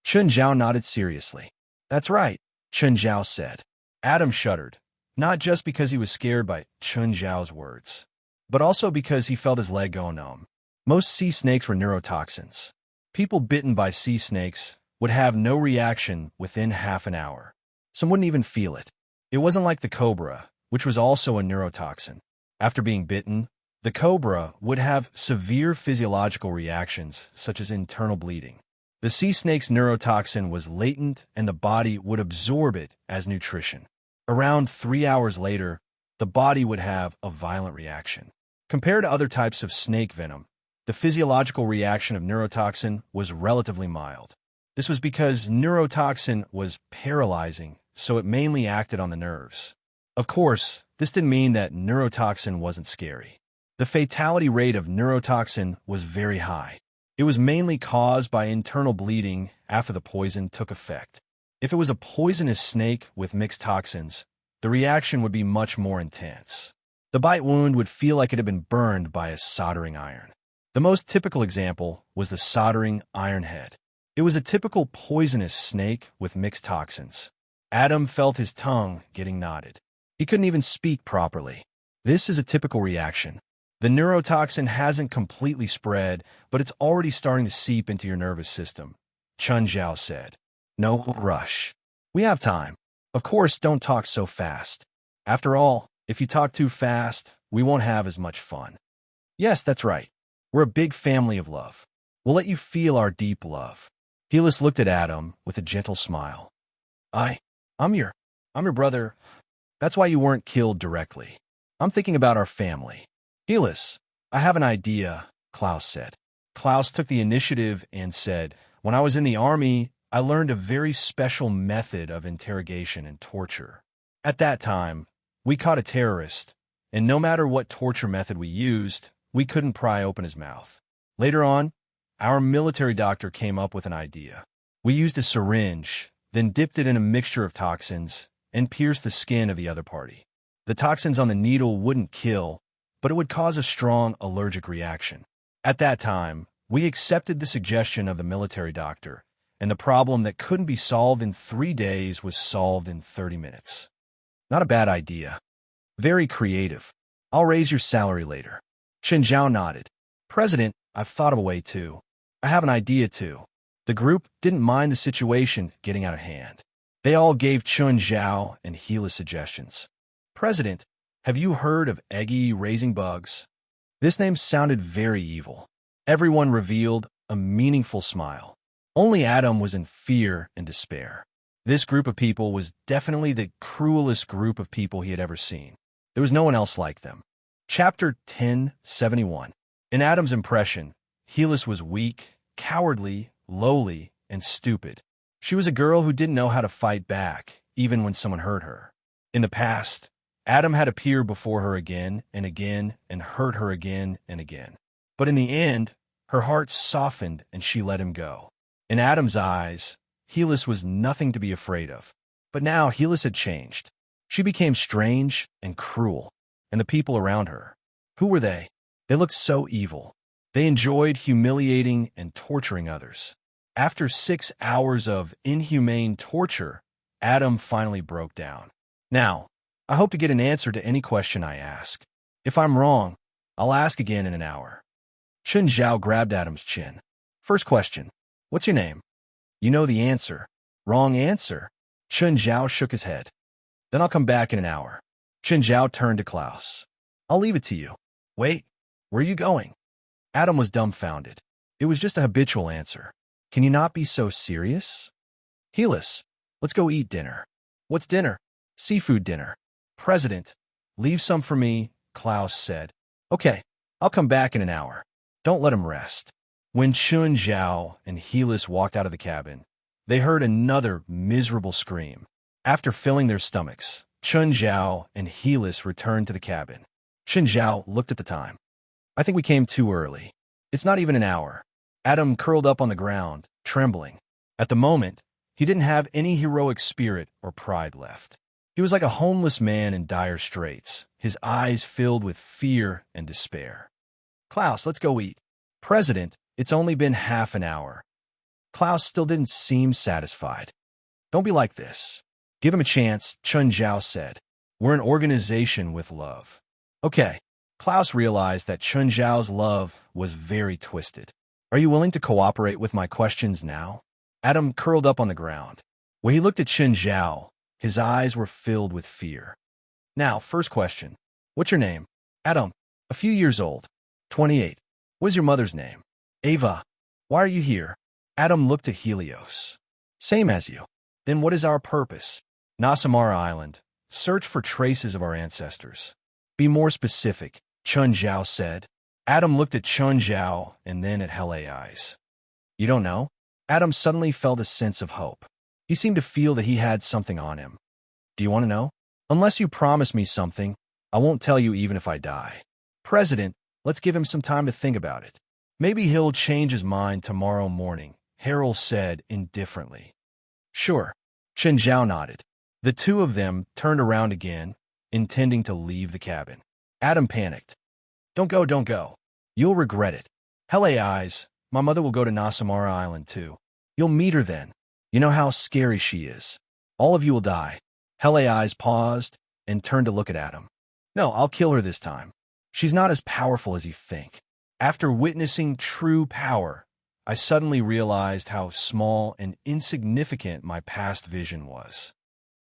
Chun Zhao nodded seriously. That's right, Chun Zhao said. Adam shuddered, not just because he was scared by Chun Zhao's words, but also because he felt his leg go numb. Most sea snakes were neurotoxins. People bitten by sea snakes would have no reaction within half an hour. Some wouldn't even feel it. It wasn't like the cobra, which was also a neurotoxin. After being bitten, the cobra would have severe physiological reactions, such as internal bleeding. The sea snake's neurotoxin was latent, and the body would absorb it as nutrition. Around 3 hours later, the body would have a violent reaction. Compared to other types of snake venom, the physiological reaction of neurotoxin was relatively mild. This was because neurotoxin was paralyzing, so it mainly acted on the nerves. Of course, this didn't mean that neurotoxin wasn't scary. The fatality rate of neurotoxin was very high. It was mainly caused by internal bleeding after the poison took effect. If it was a poisonous snake with mixed toxins, the reaction would be much more intense. The bite wound would feel like it had been burned by a soldering iron. The most typical example was the soldering iron head. It was a typical poisonous snake with mixed toxins. Adam felt his tongue getting knotted. He couldn't even speak properly. This is a typical reaction. The neurotoxin hasn't completely spread, but it's already starting to seep into your nervous system, Chun Zhao said. No rush. We have time. Of course, don't talk so fast. After all, if you talk too fast, we won't have as much fun. Yes, that's right. We're a big family of love. We'll let you feel our deep love. Helis looked at Adam with a gentle smile. I'm your brother. That's why you weren't killed directly. I'm thinking about our family. Helis, I have an idea, Klaus said. Klaus took the initiative and said, when I was in the army, I learned a very special method of interrogation and torture. At that time, we caught a terrorist, and no matter what torture method we used, we couldn't pry open his mouth. Later on, our military doctor came up with an idea. We used a syringe, then dipped it in a mixture of toxins, and pierced the skin of the other party. The toxins on the needle wouldn't kill, but it would cause a strong allergic reaction. At that time, we accepted the suggestion of the military doctor, and the problem that couldn't be solved in 3 days was solved in 30 minutes. Not a bad idea. Very creative. I'll raise your salary later. Chun Zhao nodded. President, I've thought of a way too. I have an idea too. The group didn't mind the situation getting out of hand. They all gave Chun Zhao and Helis suggestions. President, have you heard of Eggy raising bugs? This name sounded very evil. Everyone revealed a meaningful smile. Only Adam was in fear and despair. This group of people was definitely the cruelest group of people he had ever seen. There was no one else like them. Chapter 1071. In Adam's impression, Helis was weak, cowardly, lowly, and stupid. She was a girl who didn't know how to fight back, even when someone hurt her. In the past, Adam had appeared before her again and hurt her again and again. But in the end, her heart softened and she let him go. In Adam's eyes, Helis was nothing to be afraid of. But now Helis had changed. She became strange and cruel. And the people around her, who were they? They looked so evil. They enjoyed humiliating and torturing others. After 6 hours of inhumane torture, Adam finally broke down. Now, I hope to get an answer to any question I ask. If I'm wrong, I'll ask again in an hour. Chun Zhao grabbed Adam's chin. First question, what's your name? You know the answer. Wrong answer. Chun Zhao shook his head. Then I'll come back in an hour. Chun Zhao turned to Klaus. I'll leave it to you. Wait, where are you going? Adam was dumbfounded. It was just a habitual answer. Can you not be so serious? Helis, let's go eat dinner. What's dinner? Seafood dinner. President, leave some for me, Klaus said. Okay, I'll come back in an hour. Don't let him rest. When Chun Zhao and Helis walked out of the cabin, they heard another miserable scream. After filling their stomachs, Chun Zhao and Helis returned to the cabin. Chun Zhao looked at the time. I think we came too early. It's not even an hour. Adam curled up on the ground, trembling. At the moment, He didn't have any heroic spirit or pride left. He was like a homeless man in dire straits, his eyes filled with fear and despair. Klaus, let's go eat. President, it's only been half an hour. Klaus still didn't seem satisfied. Don't be like this. Give him a chance, Chun Zhao said. We're an organization with love. Okay. Klaus realized that Chun Zhao's love was very twisted. Are you willing to cooperate with my questions now? Adam curled up on the ground. When he looked at Chun Zhao, his eyes were filled with fear. Now, first question. What's your name? Adam. A few years old. 28. What's your mother's name? Ava. Why are you here? Adam looked at Helios. Same as you. Then what is our purpose? Nasamara Island. Search for traces of our ancestors. Be more specific, Chun Zhao said. Adam looked at Chun Zhao and then at Hele Eyes. You don't know? Adam suddenly felt a sense of hope. He seemed to feel that he had something on him. Do you want to know? Unless you promise me something, I won't tell you even if I die. President, let's give him some time to think about it. Maybe he'll change his mind tomorrow morning, Harold said indifferently. Sure. Chun Zhao nodded. The two of them turned around again, intending to leave the cabin. Adam panicked. Don't go, don't go. You'll regret it. Hele Eyes, my mother will go to Nasamara Island too. You'll meet her then. You know how scary she is. All of you will die. Hele Eyes paused and turned to look at Adam. No, I'll kill her this time. She's not as powerful as you think. After witnessing true power, I suddenly realized how small and insignificant my past vision was.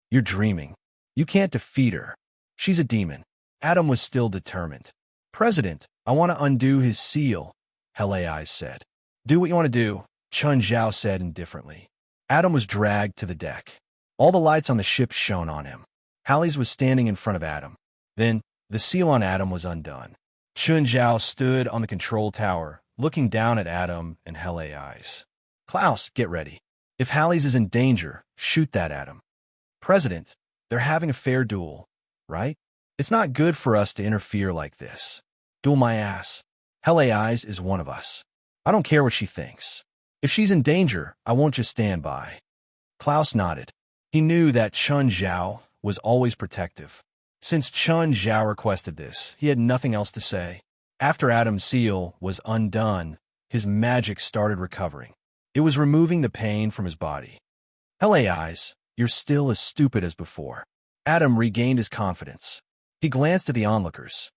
You're dreaming. You can't defeat her. She's a demon. Adam was still determined. President, I want to undo his seal, Hele Eyes said. Do what you want to do, Chun Zhao said indifferently. Adam was dragged to the deck. All the lights on the ship shone on him. Halle's was standing in front of Adam. Then, the seal on Adam was undone. Chun Zhao stood on the control tower, looking down at Adam and Hele Eyes. Klaus, get ready. If Halle's is in danger, shoot that at him. President, they're having a fair duel, right? It's not good for us to interfere like this. Duel my ass. Hele Eyes is one of us. I don't care what she thinks. If she's in danger, I won't just stand by. Klaus nodded. He knew that Chun Zhao was always protective. Since Chun Zhao requested this, he had nothing else to say. After Adam's seal was undone, his magic started recovering. It was removing the pain from his body. Hele Eyes, you're still as stupid as before. Adam regained his confidence. He glanced at the onlookers.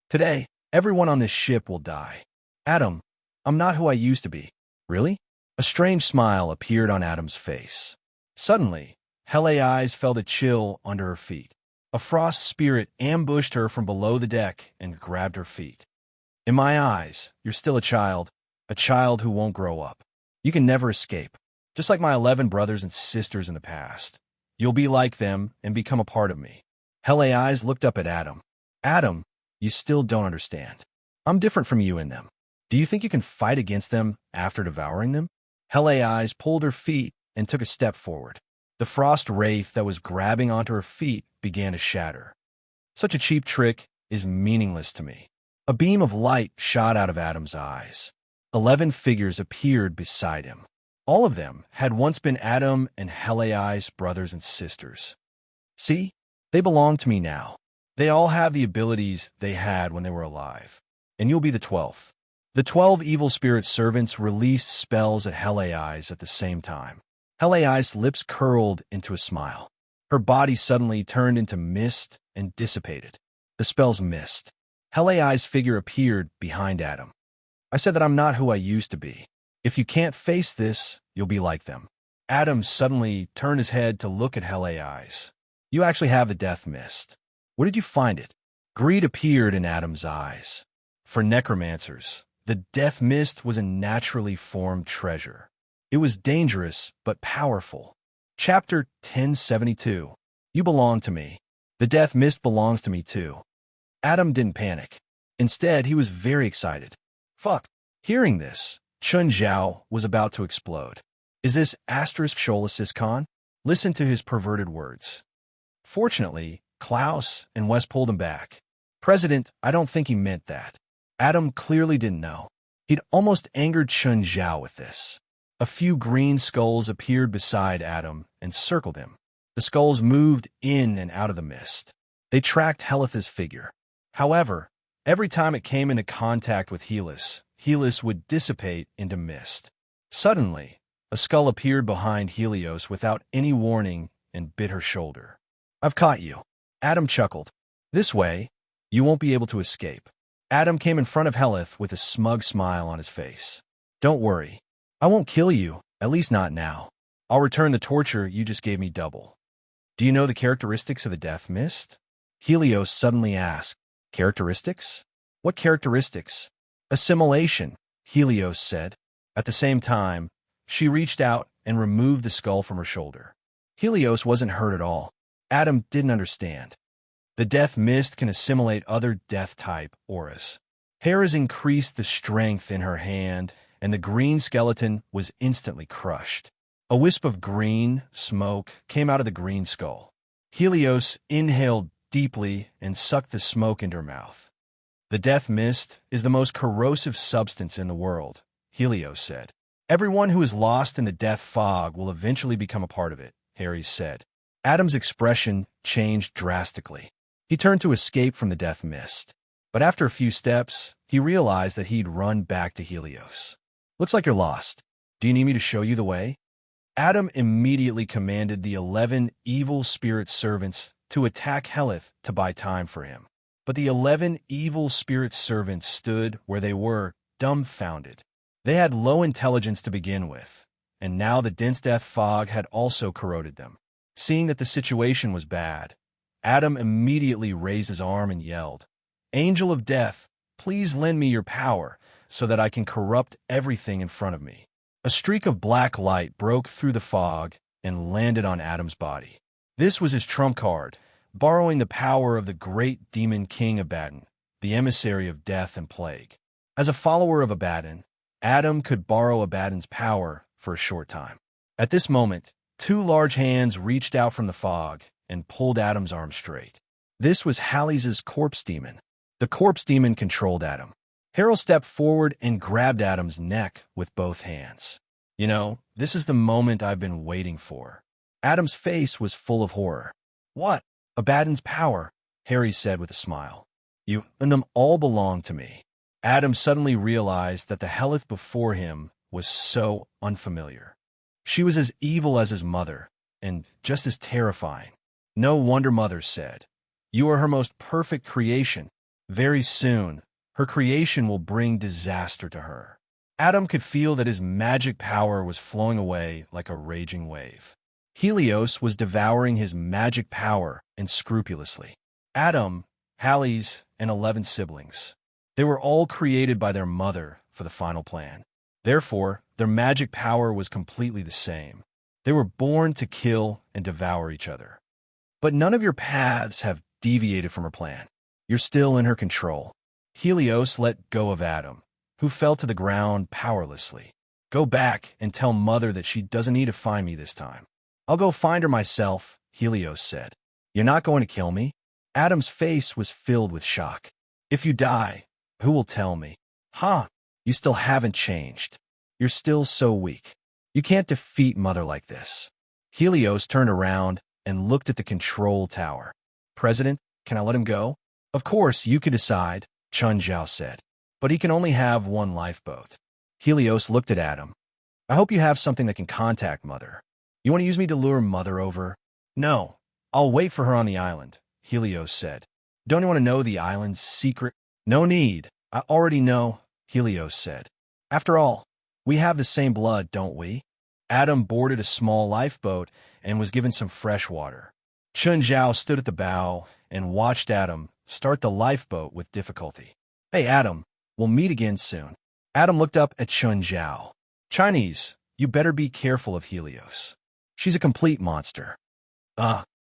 Today, everyone on this ship will die. Adam, I'm not who I used to be. Really? A strange smile appeared on Adam's face. Suddenly, Hele Eyes felt a chill under her feet. A frost spirit ambushed her from below the deck and grabbed her feet. In my eyes, you're still a child who won't grow up. You can never escape. Just like my 11 brothers and sisters in the past. You'll be like them and become a part of me. Hele Eyes looked up at Adam. Adam, you still don't understand. I'm different from you in them. Do you think you can fight against them after devouring them? Hele Eyes pulled her feet and took a step forward. The frost wraith that was grabbing onto her feet began to shatter. Such a cheap trick is meaningless to me. A beam of light shot out of Adam's eyes. 11 figures appeared beside him. All of them had once been Adam and Hele Eyes' brothers and sisters. See? They belong to me now. They all have the abilities they had when they were alive. And you'll be the 12th. The 12 evil spirit servants released spells at Hele Eyes at the same time. Hele Eyes' lips curled into a smile. Her body suddenly turned into mist and dissipated. The spells missed. Hele Eyes' figure appeared behind Adam. I said that I'm not who I used to be. If you can't face this, you'll be like them. Adam suddenly turned his head to look at Hele Eyes. You actually have the death mist. Where did you find it? Greed appeared in Adam's eyes. For necromancers, the death mist was a naturally formed treasure. It was dangerous, but powerful. Chapter 1072. You belong to me. The death mist belongs to me too. Adam didn't panic. Instead, he was very excited. Fuck. Hearing this, Chun Zhao was about to explode. Is this asterisk Sholasis Khan? Listen to his perverted words. Fortunately, Klaus and Wes pulled him back. President, I don't think he meant that. Adam clearly didn't know. He'd almost angered Chun Zhao with this. A few green skulls appeared beside Adam and circled him. The skulls moved in and out of the mist. They tracked Helith's figure. However, every time it came into contact with Helios would dissipate into mist. Suddenly, a skull appeared behind Helios without any warning and bit her shoulder. "I've caught you." Adam chuckled. "This way, you won't be able to escape." Adam came in front of Helith with a smug smile on his face. "Don't worry. I won't kill you, at least not now. I'll return the torture you just gave me double." "Do you know the characteristics of the death mist?" Helios suddenly asked. "Characteristics? What characteristics?" "Assimilation," Helios said. At the same time, she reached out and removed the skull from her shoulder. Helios wasn't hurt at all. Adam didn't understand. The death mist can assimilate other death-type auras. Hera's increased the strength in her hand, and the green skeleton was instantly crushed. A wisp of green smoke came out of the green skull. Helios inhaled deeply and sucked the smoke into her mouth. "The death mist is the most corrosive substance in the world," Helios said. "Everyone who is lost in the death fog will eventually become a part of it," Ares said. Adam's expression changed drastically. He turned to escape from the death mist. But after a few steps, he realized that he'd run back to Helios. "Looks like you're lost. Do you need me to show you the way?" Adam immediately commanded the 11 evil spirit servants to attack Helith to buy time for him. But the 11 evil spirit servants stood where they were, dumbfounded. They had low intelligence to begin with, and now the dense death fog had also corroded them. Seeing that the situation was bad, Adam immediately raised his arm and yelled, "Angel of death, please lend me your power so that I can corrupt everything in front of me." A streak of black light broke through the fog and landed on Adam's body. This was his trump card, borrowing the power of the great demon king Abaddon, the emissary of death and plague. As a follower of Abaddon, Adam could borrow Abaddon's power for a short time. At this moment, 2 large hands reached out from the fog and pulled Adam's arm straight. This was Helios's corpse demon. The corpse demon controlled Adam. Harold stepped forward and grabbed Adam's neck with both hands. "You know, this is the moment I've been waiting for." Adam's face was full of horror. "What?" "Abaddon's power," Harry said with a smile. "You and them all belong to me." Adam suddenly realized that the Helith before him was so unfamiliar. She was as evil as his mother, and just as terrifying. No wonder Mother said, "You are her most perfect creation. Very soon, her creation will bring disaster to her." Adam could feel that his magic power was flowing away like a raging wave. Helios was devouring his magic power unscrupulously. Adam, Helios, and 11 siblings. They were all created by their mother for the final plan. Therefore, their magic power was completely the same. They were born to kill and devour each other. But none of your paths have deviated from her plan. You're still in her control. Helios let go of Adam, who fell to the ground powerlessly. "Go back and tell Mother that she doesn't need to find me this time." "I'll go find her myself," Helios said. "You're not going to kill me?" Adam's face was filled with shock. "If you die, who will tell me?" "Huh, you still haven't changed. You're still so weak. You can't defeat Mother like this." Helios turned around and looked at the control tower. "President, can I let him go?" "Of course, you can decide," Chun Zhao said. "But he can only have one lifeboat." Helios looked at Adam. "I hope you have something that can contact Mother. You want to use me to lure Mother over?" "No, I'll wait for her on the island," Helios said. "Don't you want to know the island's secret?" "No need. I already know," Helios said. "After all, we have the same blood, don't we?" Adam boarded a small lifeboat and was given some fresh water. Chun Zhao stood at the bow and watched Adam start the lifeboat with difficulty. "Hey, Adam, we'll meet again soon." Adam looked up at Chun Zhao. "Chinese, you better be careful of Helios. She's a complete monster."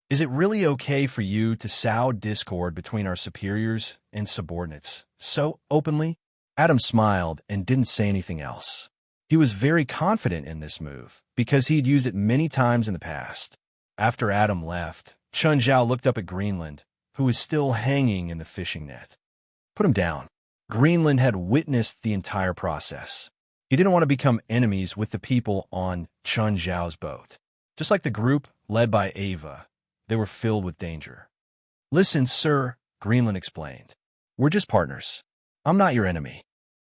Is it really okay for you to sow discord between our superiors and subordinates so openly?" Adam smiled and didn't say anything else. He was very confident in this move because he'd used it many times in the past. After Adam left, Chun Zhao looked up at Greenland, who was still hanging in the fishing net. "Put him down." Greenland had witnessed the entire process. He didn't want to become enemies with the people on Chun Zhao's boat. Just like the group led by Ava, they were filled with danger. Listen, sir, Greenland explained. We're just partners. I'm not your enemy.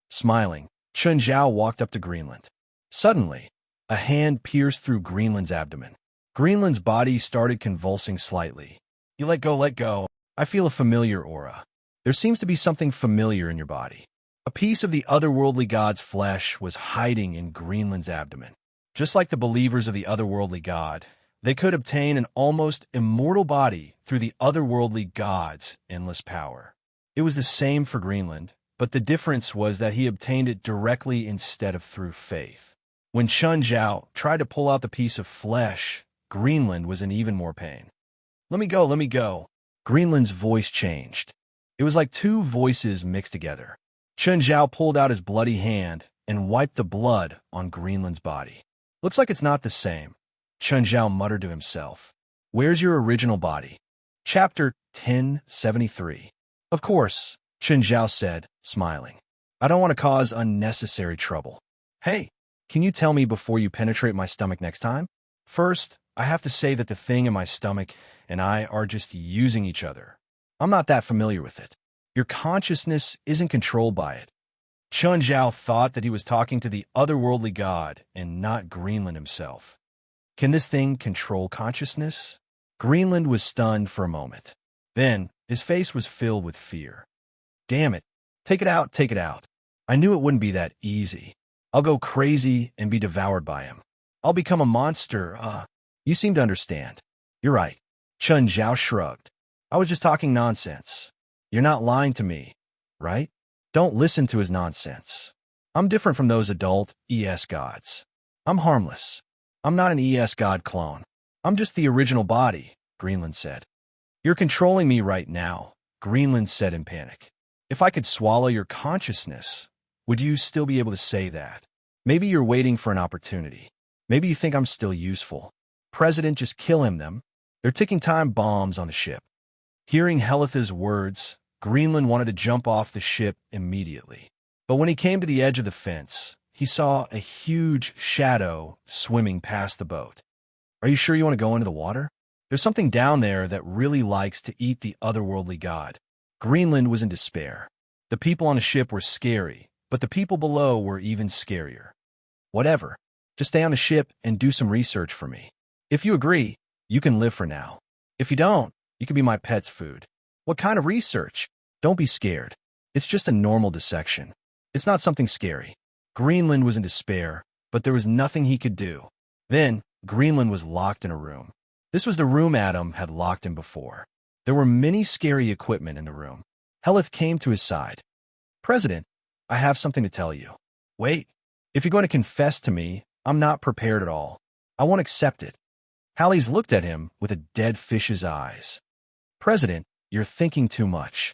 Smiling, Chun Zhao walked up to Greenland. Suddenly, a hand pierced through Greenland's abdomen. Greenland's body started convulsing slightly. You let go, let go. I feel a familiar aura. There seems to be something familiar in your body. A piece of the otherworldly god's flesh was hiding in Greenland's abdomen. Just like the believers of the otherworldly god, they could obtain an almost immortal body through the otherworldly god's endless power. It was the same for Greenland, but the difference was that he obtained it directly instead of through faith. When Chun Zhao tried to pull out the piece of flesh, Greenland was in even more pain. Let me go, let me go. Greenland's voice changed. It was like two voices mixed together. Chun Zhao pulled out his bloody hand and wiped the blood on Greenland's body. Looks like it's not the same, Chun Zhao muttered to himself. Where's your original body? Chapter 1073. Of course, Chun Zhao said, smiling. I don't want to cause unnecessary trouble. Hey, can you tell me before you penetrate my stomach next time? First, I have to say that the thing in my stomach and I are just using each other. I'm not that familiar with it. Your consciousness isn't controlled by it. Chun Zhao thought that he was talking to the otherworldly god and not Greenland himself. Can this thing control consciousness? Greenland was stunned for a moment. Then, his face was filled with fear. Damn it. Take it out, take it out. I knew it wouldn't be that easy. I'll go crazy and be devoured by him. I'll become a monster. You seem to understand. You're right. Chun Zhao shrugged. I was just talking nonsense. You're not lying to me, right? Don't listen to his nonsense. I'm different from those adult ES gods. I'm harmless. I'm not an ES god clone. I'm just the original body, Greenland said. You're controlling me right now, Greenland said in panic. If I could swallow your consciousness, would you still be able to say that? Maybe you're waiting for an opportunity. Maybe you think I'm still useful. President, just kill him, them. They're ticking time bombs on the ship. Hearing Helitha's words, Greenland wanted to jump off the ship immediately. But when he came to the edge of the fence, he saw a huge shadow swimming past the boat. Are you sure you want to go into the water? There's something down there that really likes to eat the otherworldly god. Greenland was in despair. The people on the ship were scary, but the people below were even scarier. Whatever. Just stay on the ship and do some research for me. If you agree, you can live for now. If you don't, you can be my pet's food. What kind of research? Don't be scared. It's just a normal dissection. It's not something scary. Greenland was in despair, but there was nothing he could do. Then, Greenland was locked in a room. This was the room Adam had locked him before. There were many scary equipment in the room. Helith came to his side. President, I have something to tell you. Wait. If you're going to confess to me, I'm not prepared at all. I won't accept it. Hallease looked at him with a dead fish's eyes. President, you're thinking too much.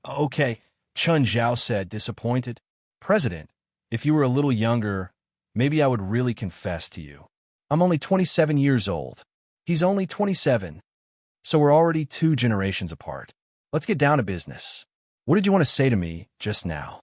Okay, Chun Zhao said, disappointed. President, if you were a little younger, maybe I would really confess to you. I'm only 27 years old. He's only 27. So we're already 2 generations apart. Let's get down to business. What did you want to say to me just now?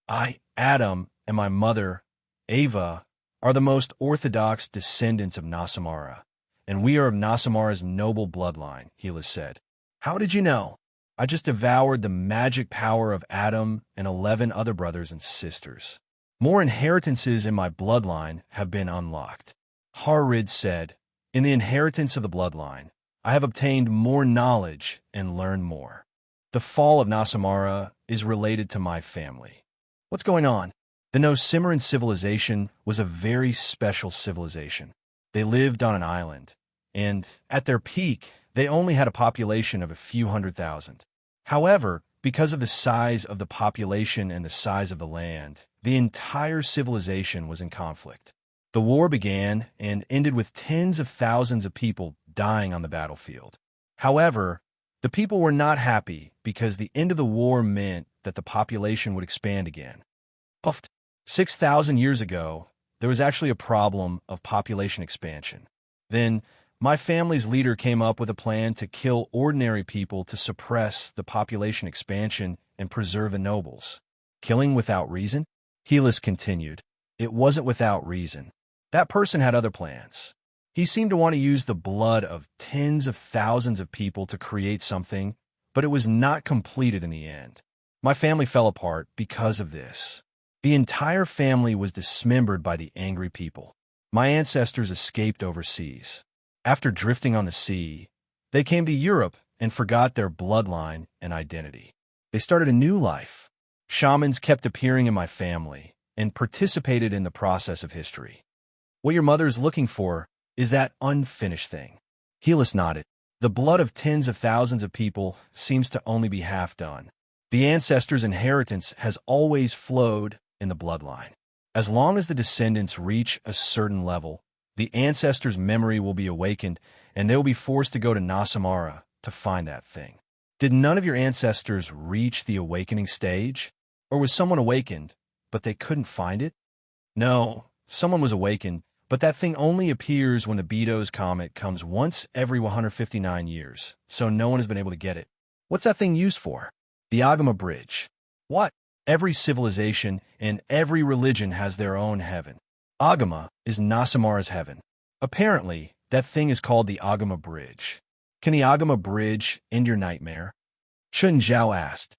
I, Adam, and my mother, Ava, are the most orthodox descendants of Nasamara, and we are of Nasamara's noble bloodline, Helitha said. How did you know? I just devoured the magic power of Adam and 11 other brothers and sisters. More inheritances in my bloodline have been unlocked. Harid said, in the inheritance of the bloodline, I have obtained more knowledge and learned more. The fall of Nasamara is related to my family. What's going on? The No-Cimmerian civilization was a very special civilization. They lived on an island, and at their peak, they only had a population of a few 100,000. However, because of the size of the population and the size of the land, the entire civilization was in conflict. The war began and ended with tens of thousands of people dying on the battlefield. However, the people were not happy because the end of the war meant that the population would expand again. 6,000 years ago, there was actually a problem of population expansion. Then, my family's leader came up with a plan to kill ordinary people to suppress the population expansion and preserve the nobles. Killing without reason? Helitha continued. it wasn't without reason. That person had other plans. He seemed to want to use the blood of tens of thousands of people to create something, but it was not completed in the end. My family fell apart because of this. The entire family was dismembered by the angry people. My ancestors escaped overseas. After drifting on the sea, they came to Europe and forgot their bloodline and identity. They started a new life. Shamans kept appearing in my family and participated in the process of history. What your mother is looking for is that unfinished thing. Helis nodded. The blood of tens of thousands of people seems to only be half done. The ancestors' inheritance has always flowed in the bloodline. As long as the descendants reach a certain level, the ancestors' memory will be awakened and they will be forced to go to Nasamara to find that thing. Did none of your ancestors reach the awakening stage? Or was someone awakened, but they couldn't find it? No, someone was awakened, but that thing only appears when the Beidou's comet comes once every 159 years, so no one has been able to get it. What's that thing used for? The Agama Bridge. What? Every civilization and every religion has their own heaven. Agama is Nasamara's heaven. Apparently, that thing is called the Agama Bridge. Can the Agama Bridge end your nightmare? Chun Zhao asked.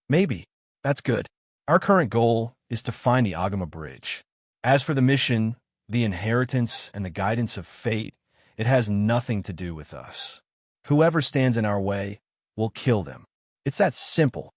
Maybe. That's good. Our current goal is to find the Agama Bridge. As for the mission, the inheritance, and the guidance of fate, it has nothing to do with us. Whoever stands in our way, we'll kill them. It's that simple.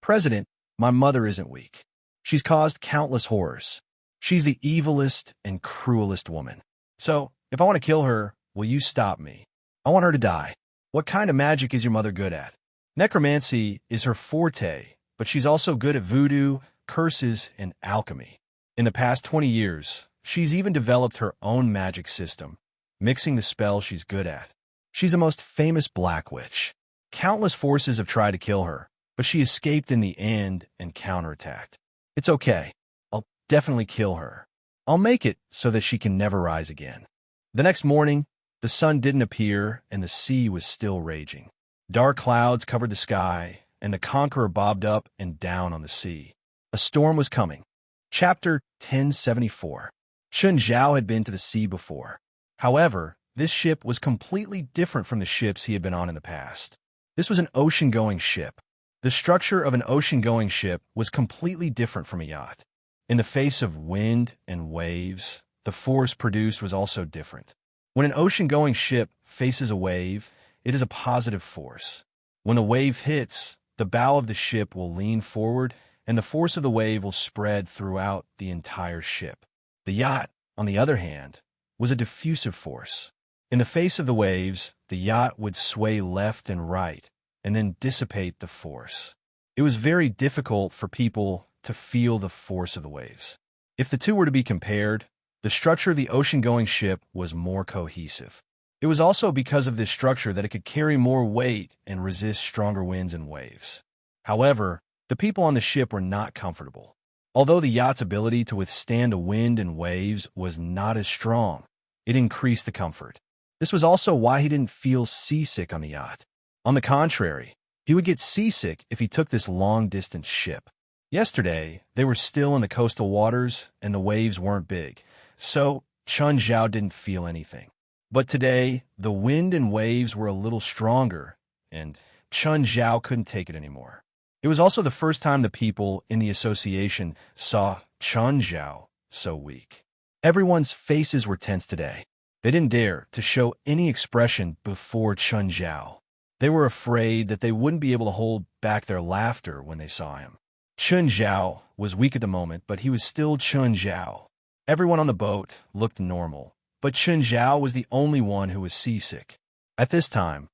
President, my mother isn't weak. She's caused countless horrors. She's the evilest and cruelest woman. So, if I want to kill her, will you stop me? I want her to die. What kind of magic is your mother good at? Necromancy is her forte, but she's also good at voodoo, curses, and alchemy. In the past 20 years, she's even developed her own magic system, mixing the spells she's good at. She's a most famous black witch. Countless forces have tried to kill her, but she escaped in the end and counterattacked. It's okay. I'll definitely kill her. I'll make it so that she can never rise again. The next morning, the sun didn't appear and the sea was still raging. Dark clouds covered the sky, and the conqueror bobbed up and down on the sea. A storm was coming. Chapter 1074. Chun Zhao had been to the sea before. However, this ship was completely different from the ships he had been on in the past. This was an ocean-going ship. The structure of an ocean-going ship was completely different from a yacht. In the face of wind and waves, the force produced was also different. When an ocean-going ship faces a wave, it is a positive force. When the wave hits, the bow of the ship will lean forward, and the force of the wave will spread throughout the entire ship. The yacht, on the other hand, was a diffusive force. In the face of the waves, the yacht would sway left and right, and then dissipate the force. It was very difficult for people to feel the force of the waves. If the two were to be compared, the structure of the ocean-going ship was more cohesive. It was also because of this structure that it could carry more weight and resist stronger winds and waves. However, the people on the ship were not comfortable. Although the yacht's ability to withstand a wind and waves was not as strong, it increased the comfort. This was also why he didn't feel seasick on the yacht. On the contrary, he would get seasick if he took this long-distance ship. Yesterday, they were still in the coastal waters and the waves weren't big, so Chun Zhao didn't feel anything. But today, the wind and waves were a little stronger, and Chun Zhao couldn't take it anymore. It was also the first time the people in the association saw Chun Zhao so weak. Everyone's faces were tense today. They didn't dare to show any expression before Chun Zhao. They were afraid that they wouldn't be able to hold back their laughter when they saw him. Chun Zhao was weak at the moment, but he was still Chun Zhao. Everyone on the boat looked normal, but Chun Zhao was the only one who was seasick. At this time,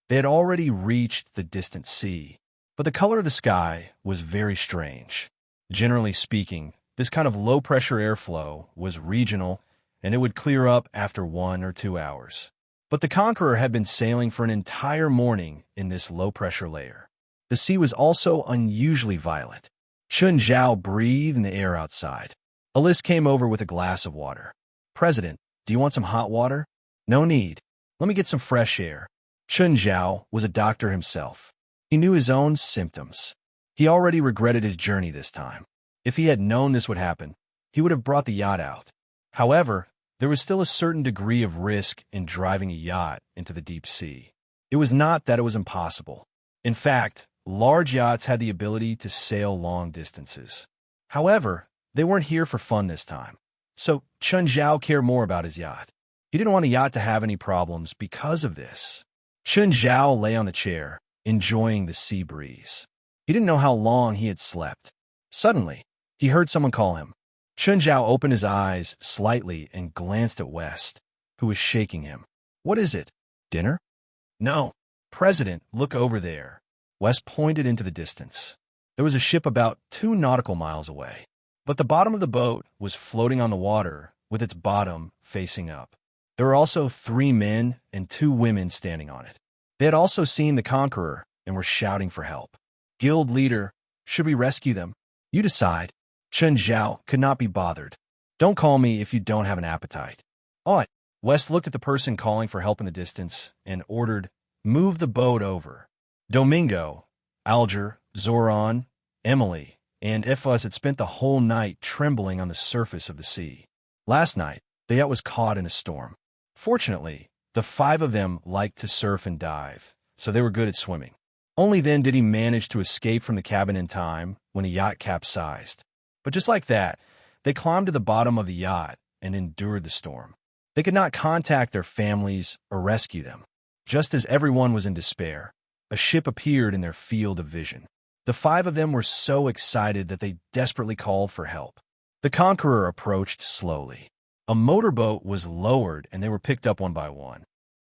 they had already reached the distant sea, but the color of the sky was very strange. Generally speaking, this kind of low-pressure airflow was regional, and it would clear up after 1 or 2 hours. But the Conqueror had been sailing for an entire morning in this low-pressure layer. The sea was also unusually violent. Chun Zhao breathed in the air outside. Alice came over with a glass of water. "President, do you want some hot water?" "No need. Let me get some fresh air." Chun Zhao was a doctor himself. He knew his own symptoms. He already regretted his journey this time. If he had known this would happen, he would have brought the yacht out. However, there was still a certain degree of risk in driving a yacht into the deep sea. It was not that it was impossible. In fact, large yachts had the ability to sail long distances. However, they weren't here for fun this time. So Chun Zhao cared more about his yacht. He didn't want the yacht to have any problems because of this. Chun Zhao lay on the chair, enjoying the sea breeze. He didn't know how long he had slept. Suddenly, he heard someone call him. Chun Zhao opened his eyes slightly and glanced at West, who was shaking him. "What is it? Dinner?" "No. President, look over there." West pointed into the distance. There was a ship about 2 nautical miles away, but the bottom of the boat was floating on the water with its bottom facing up. There were also 3 men and 2 women standing on it. They had also seen the Conqueror and were shouting for help. "Guild leader, should we rescue them?" "You decide." Chun Zhao could not be bothered. "Don't call me if you don't have an appetite." "All right." West looked at the person calling for help in the distance and ordered, "Move the boat over." Domingo, Alger, Zoran, Emily, and Ifaz had spent the whole night trembling on the surface of the sea. Last night, the yacht was caught in a storm. Fortunately, the 5 of them liked to surf and dive, so they were good at swimming. Only then did he manage to escape from the cabin in time when the yacht capsized. But just like that, they climbed to the bottom of the yacht and endured the storm. They could not contact their families or rescue them. Just as everyone was in despair, a ship appeared in their field of vision. The 5 of them were so excited that they desperately called for help. The Conqueror approached slowly. A motorboat was lowered and they were picked up one by one.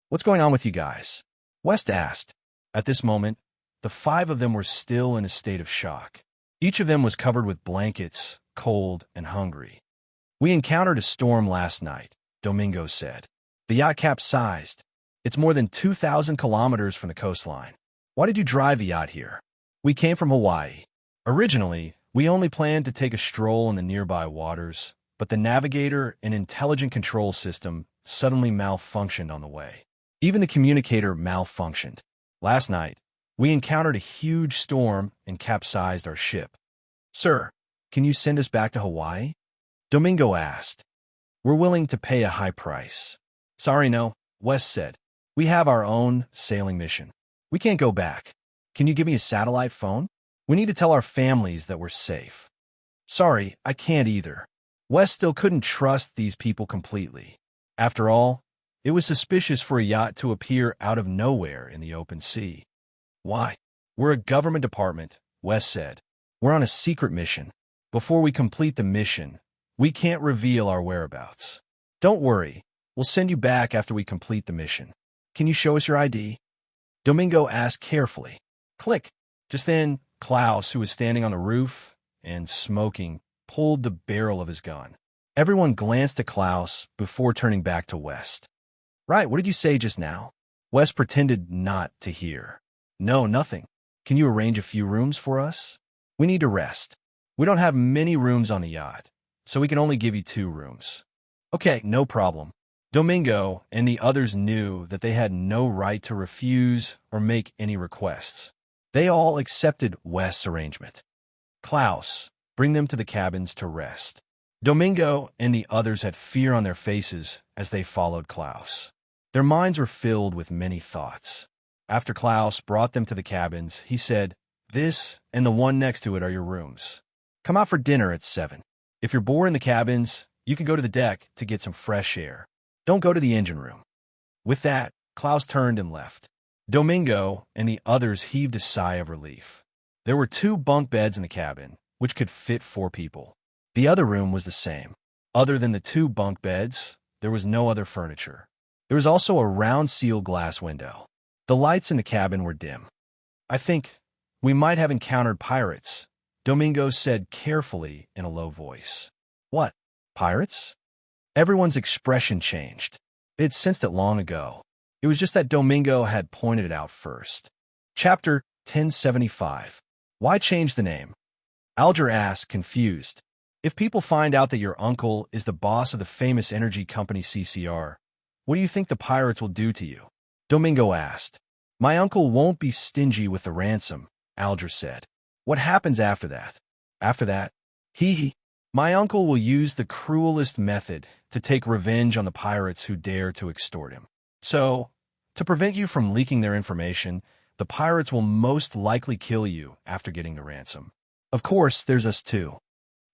"What's going on with you guys?" West asked. At this moment, the 5 of them were still in a state of shock. Each of them was covered with blankets, cold and hungry. "We encountered a storm last night," Domingo said. "The yacht capsized. It's more than 2,000 kilometers from the coastline. Why did you drive the yacht here?" "We came from Hawaii. Originally, we only planned to take a stroll in the nearby waters, but the navigator and intelligent control system suddenly malfunctioned on the way. Even the communicator malfunctioned. Last night, we encountered a huge storm and capsized our ship." "Sir, can you send us back to Hawaii?" Domingo asked. "We're willing to pay a high price." "Sorry, no," West said. "We have our own sailing mission. We can't go back. Can you give me a satellite phone? We need to tell our families that we're safe." "Sorry, I can't either." West still couldn't trust these people completely. After all, it was suspicious for a yacht to appear out of nowhere in the open sea. "Why? We're a government department," West said. "We're on a secret mission. Before we complete the mission, we can't reveal our whereabouts. Don't worry, we'll send you back after we complete the mission. Can you show us your ID?" Domingo asked carefully. Click. Just then, Klaus, who was standing on the roof and smoking, pulled the barrel of his gun. Everyone glanced at Klaus before turning back to West. "Right, what did you say just now?" West pretended not to hear. "No, nothing. Can you arrange a few rooms for us? We need to rest. We don't have many rooms on the yacht, so we can only give you 2 rooms." "Okay, no problem." Domingo and the others knew that they had no right to refuse or make any requests. They all accepted West's arrangement. "Klaus, bring them to the cabins to rest." Domingo and the others had fear on their faces as they followed Klaus. Their minds were filled with many thoughts. After Klaus brought them to the cabins, he said, "This and the one next to it are your rooms. Come out for dinner at 7. If you're bored in the cabins, you can go to the deck to get some fresh air. Don't go to the engine room." With that, Klaus turned and left. Domingo and the others heaved a sigh of relief. There were 2 bunk beds in the cabin, which could fit 4 people. The other room was the same. Other than the 2 bunk beds, there was no other furniture. There was also a round sealed glass window. The lights in the cabin were dim. "I think we might have encountered pirates," Domingo said carefully in a low voice. "What? Pirates?" Everyone's expression changed. They had sensed it long ago. It was just that Domingo had pointed it out first. Chapter 1075. Why change the name? Alger asked, confused. "If people find out that your uncle is the boss of the famous energy company CCR, what do you think the pirates will do to you?" Domingo asked. "My uncle won't be stingy with the ransom," Alger said. "What happens after that?" "After that? He My uncle will use the cruelest method to take revenge on the pirates who dare to extort him. So, to prevent you from leaking their information, the pirates will most likely kill you after getting the ransom. Of course, there's us too.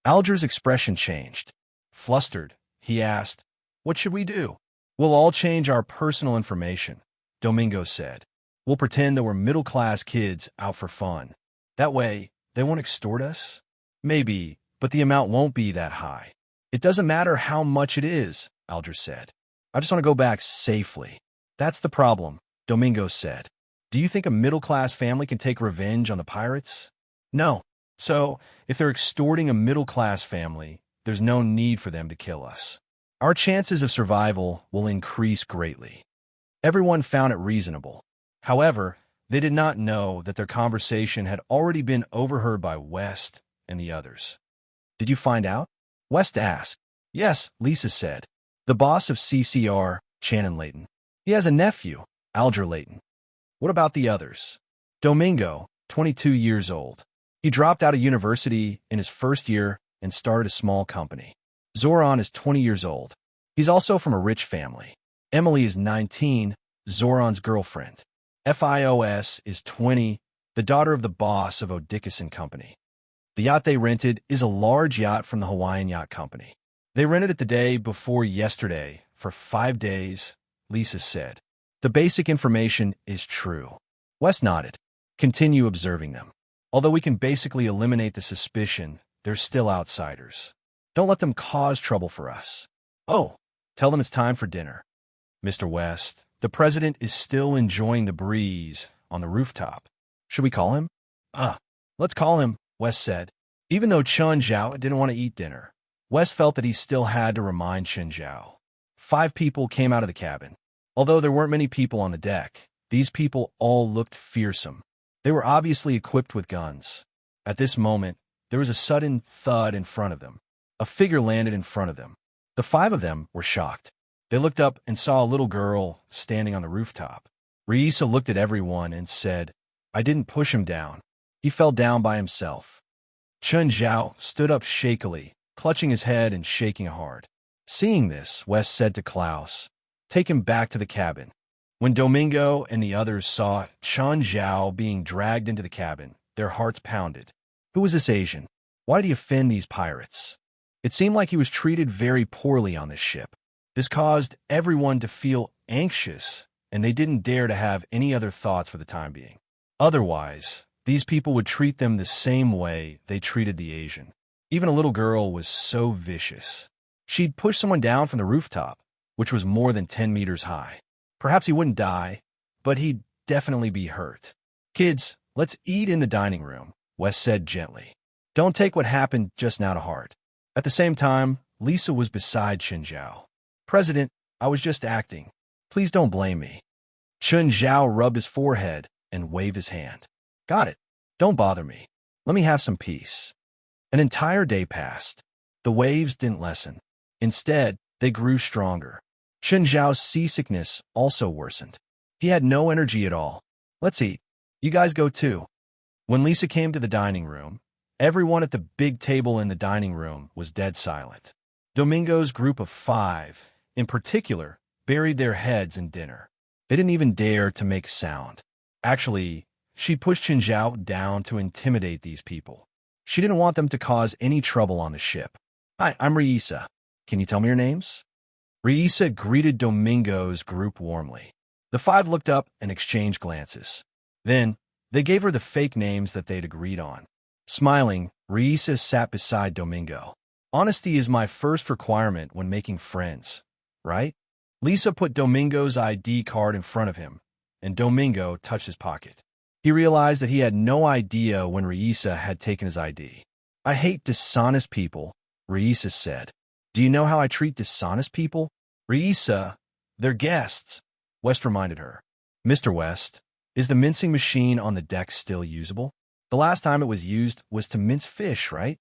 Alger's expression changed. Flustered, he asked, "What should we do?" "We'll all change our personal information," Domingo said. "We'll pretend that we're middle-class kids out for fun. That way, they won't extort us?" "Maybe, but the amount won't be that high." "It doesn't matter how much it is," Alger said. "I just want to go back safely." "That's the problem," Domingo said. "Do you think a middle-class family can take revenge on the pirates?" "No. So, if they're extorting a middle-class family, there's no need for them to kill us. Our chances of survival will increase greatly." Everyone found it reasonable. However, they did not know that their conversation had already been overheard by West and the others. "Did you find out?" West asked. "Yes," Lisa said. "The boss of CCR, Shannon Layton. He has a nephew, Alger Layton." "What about the others?" "Domingo, 22 years old. He dropped out of university in his first year and started a small company. Zoran is 20 years old. He's also from a rich family. Emily is 19, Zoran's girlfriend. Fios is 20, the daughter of the boss of Odykis and Company. The yacht they rented is a large yacht from the Hawaiian Yacht Company. They rented it the day before yesterday for 5 days," Lisa said. "The basic information is true." Wes nodded. "Continue observing them. Although we can basically eliminate the suspicion, they're still outsiders. Don't let them cause trouble for us. Oh, tell them it's time for dinner." "Mr. West, the president is still enjoying the breeze on the rooftop. Should we call him?" Let's call him," West said. Even though Chun Zhao didn't want to eat dinner, West felt that he still had to remind Chun Zhao. 5 people came out of the cabin. Although there weren't many people on the deck, these people all looked fearsome. They were obviously equipped with guns. At this moment, there was a sudden thud in front of them. A figure landed in front of them. The 5 of them were shocked. They looked up and saw a little girl standing on the rooftop. Reisa looked at everyone and said, "I didn't push him down. He fell down by himself." Chun Zhao stood up shakily, clutching his head and shaking hard. Seeing this, Wes said to Klaus, "Take him back to the cabin." When Domingo and the others saw Chun Zhao being dragged into the cabin, their hearts pounded. Who was this Asian? Why did he offend these pirates? It seemed like he was treated very poorly on this ship. This caused everyone to feel anxious, and they didn't dare to have any other thoughts for the time being. Otherwise, these people would treat them the same way they treated the Asian. Even a little girl was so vicious. She'd push someone down from the rooftop, which was more than 10 meters high. Perhaps he wouldn't die, but he'd definitely be hurt. "Kids, let's eat in the dining room," Wes said gently. "Don't take what happened just now to heart." At the same time, Lisa was beside Chun Zhao. "President, I was just acting. Please don't blame me." Chun Zhao rubbed his forehead and waved his hand. "Got it. Don't bother me. Let me have some peace." An entire day passed. The waves didn't lessen. Instead, they grew stronger. Chun Zhao's seasickness also worsened. He had no energy at all. "Let's eat. You guys go too." When Lisa came to the dining room, everyone at the big table in the dining room was dead silent. Domingo's group of 5, in particular, buried their heads in dinner. They didn't even dare to make sound. Actually, she pushed Chun Zhao down to intimidate these people. She didn't want them to cause any trouble on the ship. "Hi, I'm Reisa. Can you tell me your names?" Reisa greeted Domingo's group warmly. The 5 looked up and exchanged glances. Then, they gave her the fake names that they'd agreed on. Smiling, Reisa sat beside Domingo. "Honesty is my first requirement when making friends, right?" Lisa put Domingo's ID card in front of him, and Domingo touched his pocket. He realized that he had no idea when Reisa had taken his ID. "I hate dishonest people," Reisa said. "Do you know how I treat dishonest people?" "Reisa, they're guests," West reminded her. "Mr. West, is the mincing machine on the deck still usable? The last time it was used was to mince fish, right?"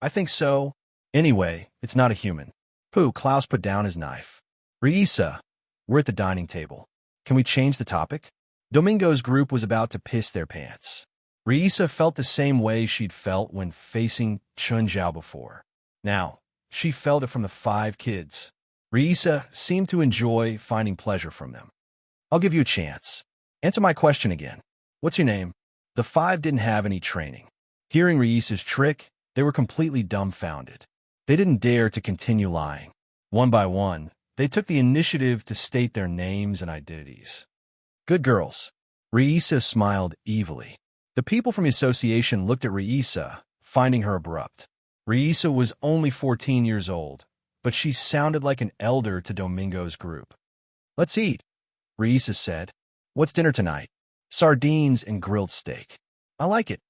"I think so. Anyway, it's not a human." "Pooh," Klaus put down his knife. "Reisa, we're at the dining table. Can we change the topic?" Domingo's group was about to piss their pants. Reisa felt the same way she'd felt when facing Chun Zhao before. Now, she felt it from the 5 kids. Riisa seemed to enjoy finding pleasure from them. I'll give you a chance. Answer my question again. What's your name? The 5 didn't have any training. Hearing Riisa's trick, they were completely dumbfounded. They didn't dare to continue lying. One by one, they took the initiative to state their names and identities. Good girls. Riisa smiled evilly. The people from the association looked at Riisa, finding her abrupt. Riisa was only 14 years old, but she sounded like an elder to Domingo's group. Let's eat, Riisa said. What's dinner tonight? Sardines and grilled steak. I like it.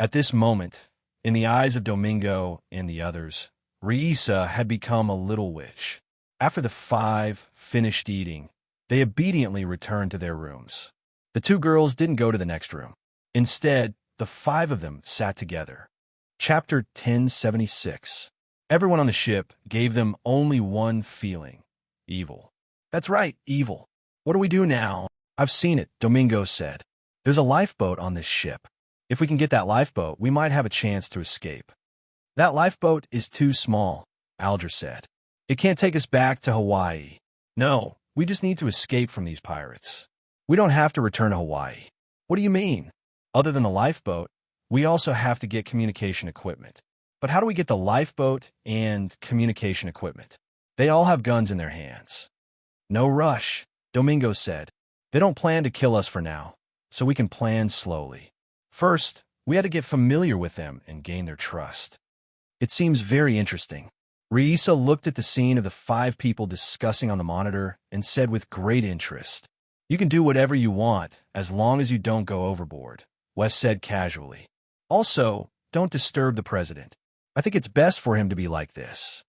At this moment, in the eyes of Domingo and the others, Riisa had become a little witch. After the 5 finished eating, they obediently returned to their rooms. The 2 girls didn't go to the next room. Instead, the 5 of them sat together. Chapter 1076. Everyone on the ship gave them only one feeling: evil. That's right, evil. What do we do now? I've seen it, Domingo said. There's a lifeboat on this ship. If we can get that lifeboat, we might have a chance to escape. That lifeboat is too small, Alger said. It can't take us back to Hawaii. No, we just need to escape from these pirates. We don't have to return to Hawaii. What do you mean? Other than the lifeboat, we also have to get communication equipment. But how do we get the lifeboat and communication equipment? They all have guns in their hands. No rush, Domingo said. They don't plan to kill us for now, so we can plan slowly. First, we had to get familiar with them and gain their trust. It seems very interesting. Riisa looked at the scene of the 5 people discussing on the monitor and said with great interest, You can do whatever you want as long as you don't go overboard, Wes said casually. Also, don't disturb the president. I think it's best for him to be like this.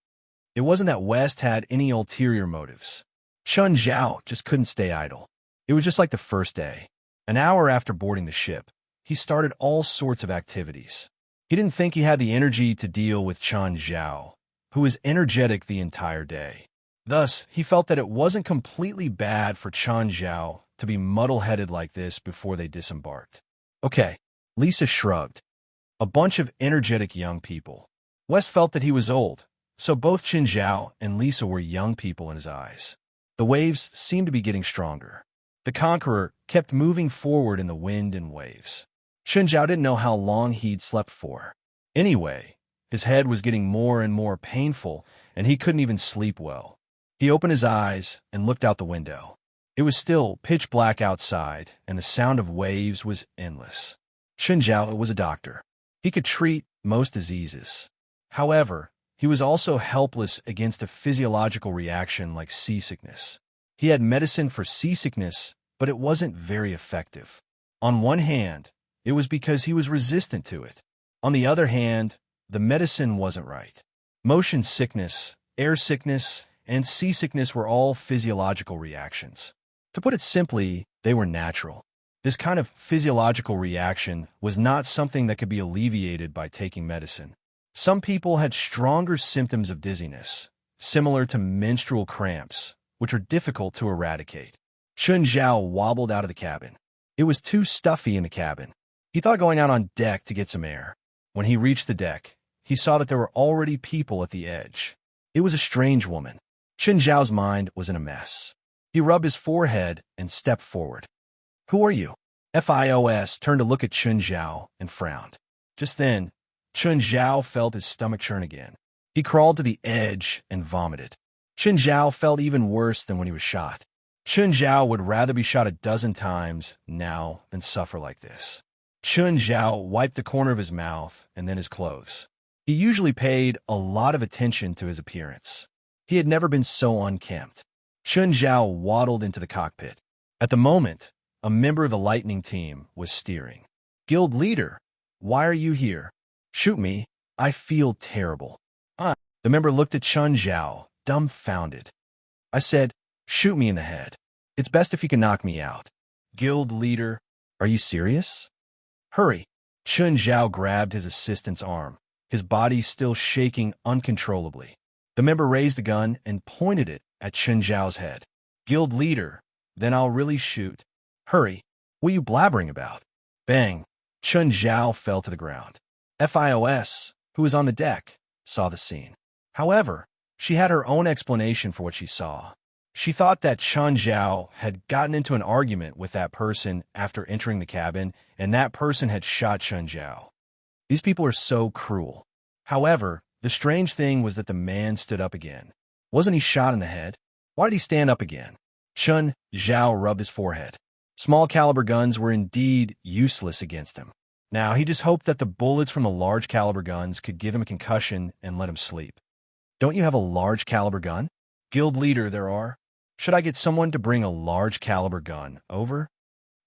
It wasn't that West had any ulterior motives. Chun Zhao just couldn't stay idle. It was just like the first day. An hour after boarding the ship, he started all sorts of activities. He didn't think he had the energy to deal with Chun Zhao, who was energetic the entire day. Thus, he felt that it wasn't completely bad for Chun Zhao to be muddle-headed like this before they disembarked. Okay, Lisa shrugged. A bunch of energetic young people. West felt that he was old, so both Chun Zhao and Lisa were young people in his eyes. The waves seemed to be getting stronger. The Conqueror kept moving forward in the wind and waves. Chun Zhao didn't know how long he'd slept for. Anyway, his head was getting more and more painful, and he couldn't even sleep well. He opened his eyes and looked out the window. It was still pitch black outside, and the sound of waves was endless. Chun Zhao was a doctor. He could treat most diseases. However, he was also helpless against a physiological reaction like seasickness. He had medicine for seasickness, but it wasn't very effective. On one hand, it was because he was resistant to it. On the other hand, the medicine wasn't right. Motion sickness, air sickness, and seasickness were all physiological reactions. To put it simply, they were natural. This kind of physiological reaction was not something that could be alleviated by taking medicine. Some people had stronger symptoms of dizziness, similar to menstrual cramps, which are difficult to eradicate. Chun Zhao wobbled out of the cabin. It was too stuffy in the cabin. He thought going out on deck to get some air. When he reached the deck, he saw that there were already people at the edge. It was a strange woman. Chun Zhao's mind was in a mess. He rubbed his forehead and stepped forward. Who are you? FIOS turned to look at Chun Zhao and frowned. Just then, Chun Zhao felt his stomach churn again. He crawled to the edge and vomited. Chun Zhao felt even worse than when he was shot. Chun Zhao would rather be shot a dozen times now than suffer like this. Chun Zhao wiped the corner of his mouth and then his clothes. He usually paid a lot of attention to his appearance. He had never been so unkempt. Chun Zhao waddled into the cockpit. At the moment, a member of the lightning team was steering. Guild leader, why are you here? Shoot me. I feel terrible. The member looked at Chun Zhao, dumbfounded. I said, shoot me in the head. It's best if you can knock me out. Guild leader, are you serious? Hurry. Chun Zhao grabbed his assistant's arm, his body still shaking uncontrollably. The member raised the gun and pointed it at Chun Zhao's head. Guild leader, then I'll really shoot. Hurry. What are you blabbering about? Bang. Chun Zhao fell to the ground. FIOS, who was on the deck, saw the scene. However, she had her own explanation for what she saw. She thought that Chun Zhao had gotten into an argument with that person after entering the cabin, and that person had shot Chun Zhao. These people are so cruel. However, the strange thing was that the man stood up again. Wasn't he shot in the head? Why did he stand up again? Chun Zhao rubbed his forehead. Small caliber guns were indeed useless against him. Now he just hoped that the bullets from the large caliber guns could give him a concussion and let him sleep. Don't you have a large caliber gun? Guild leader, there are. Should I get someone to bring a large caliber gun over?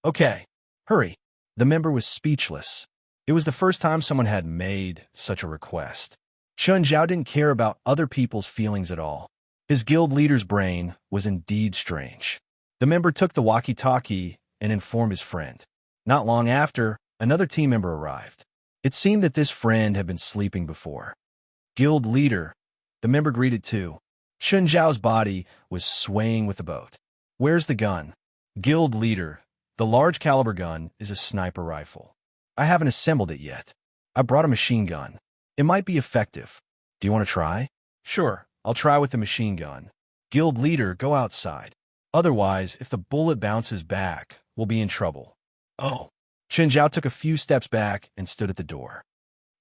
Okay, hurry. The member was speechless. It was the first time someone had made such a request. Chun Zhao didn't care about other people's feelings at all. His guild leader's brain was indeed strange. The member took the walkie-talkie and informed his friend. Not long after, another team member arrived. It seemed that this friend had been sleeping before. Guild leader, the member greeted too. Chun Zhao's body was swaying with the boat. Where's the gun? Guild leader, the large caliber gun is a sniper rifle. I haven't assembled it yet. I brought a machine gun. It might be effective. Do you want to try? Sure, I'll try with the machine gun. Guild leader, go outside. Otherwise, if the bullet bounces back, we'll be in trouble. Oh. Chun Zhao took a few steps back and stood at the door.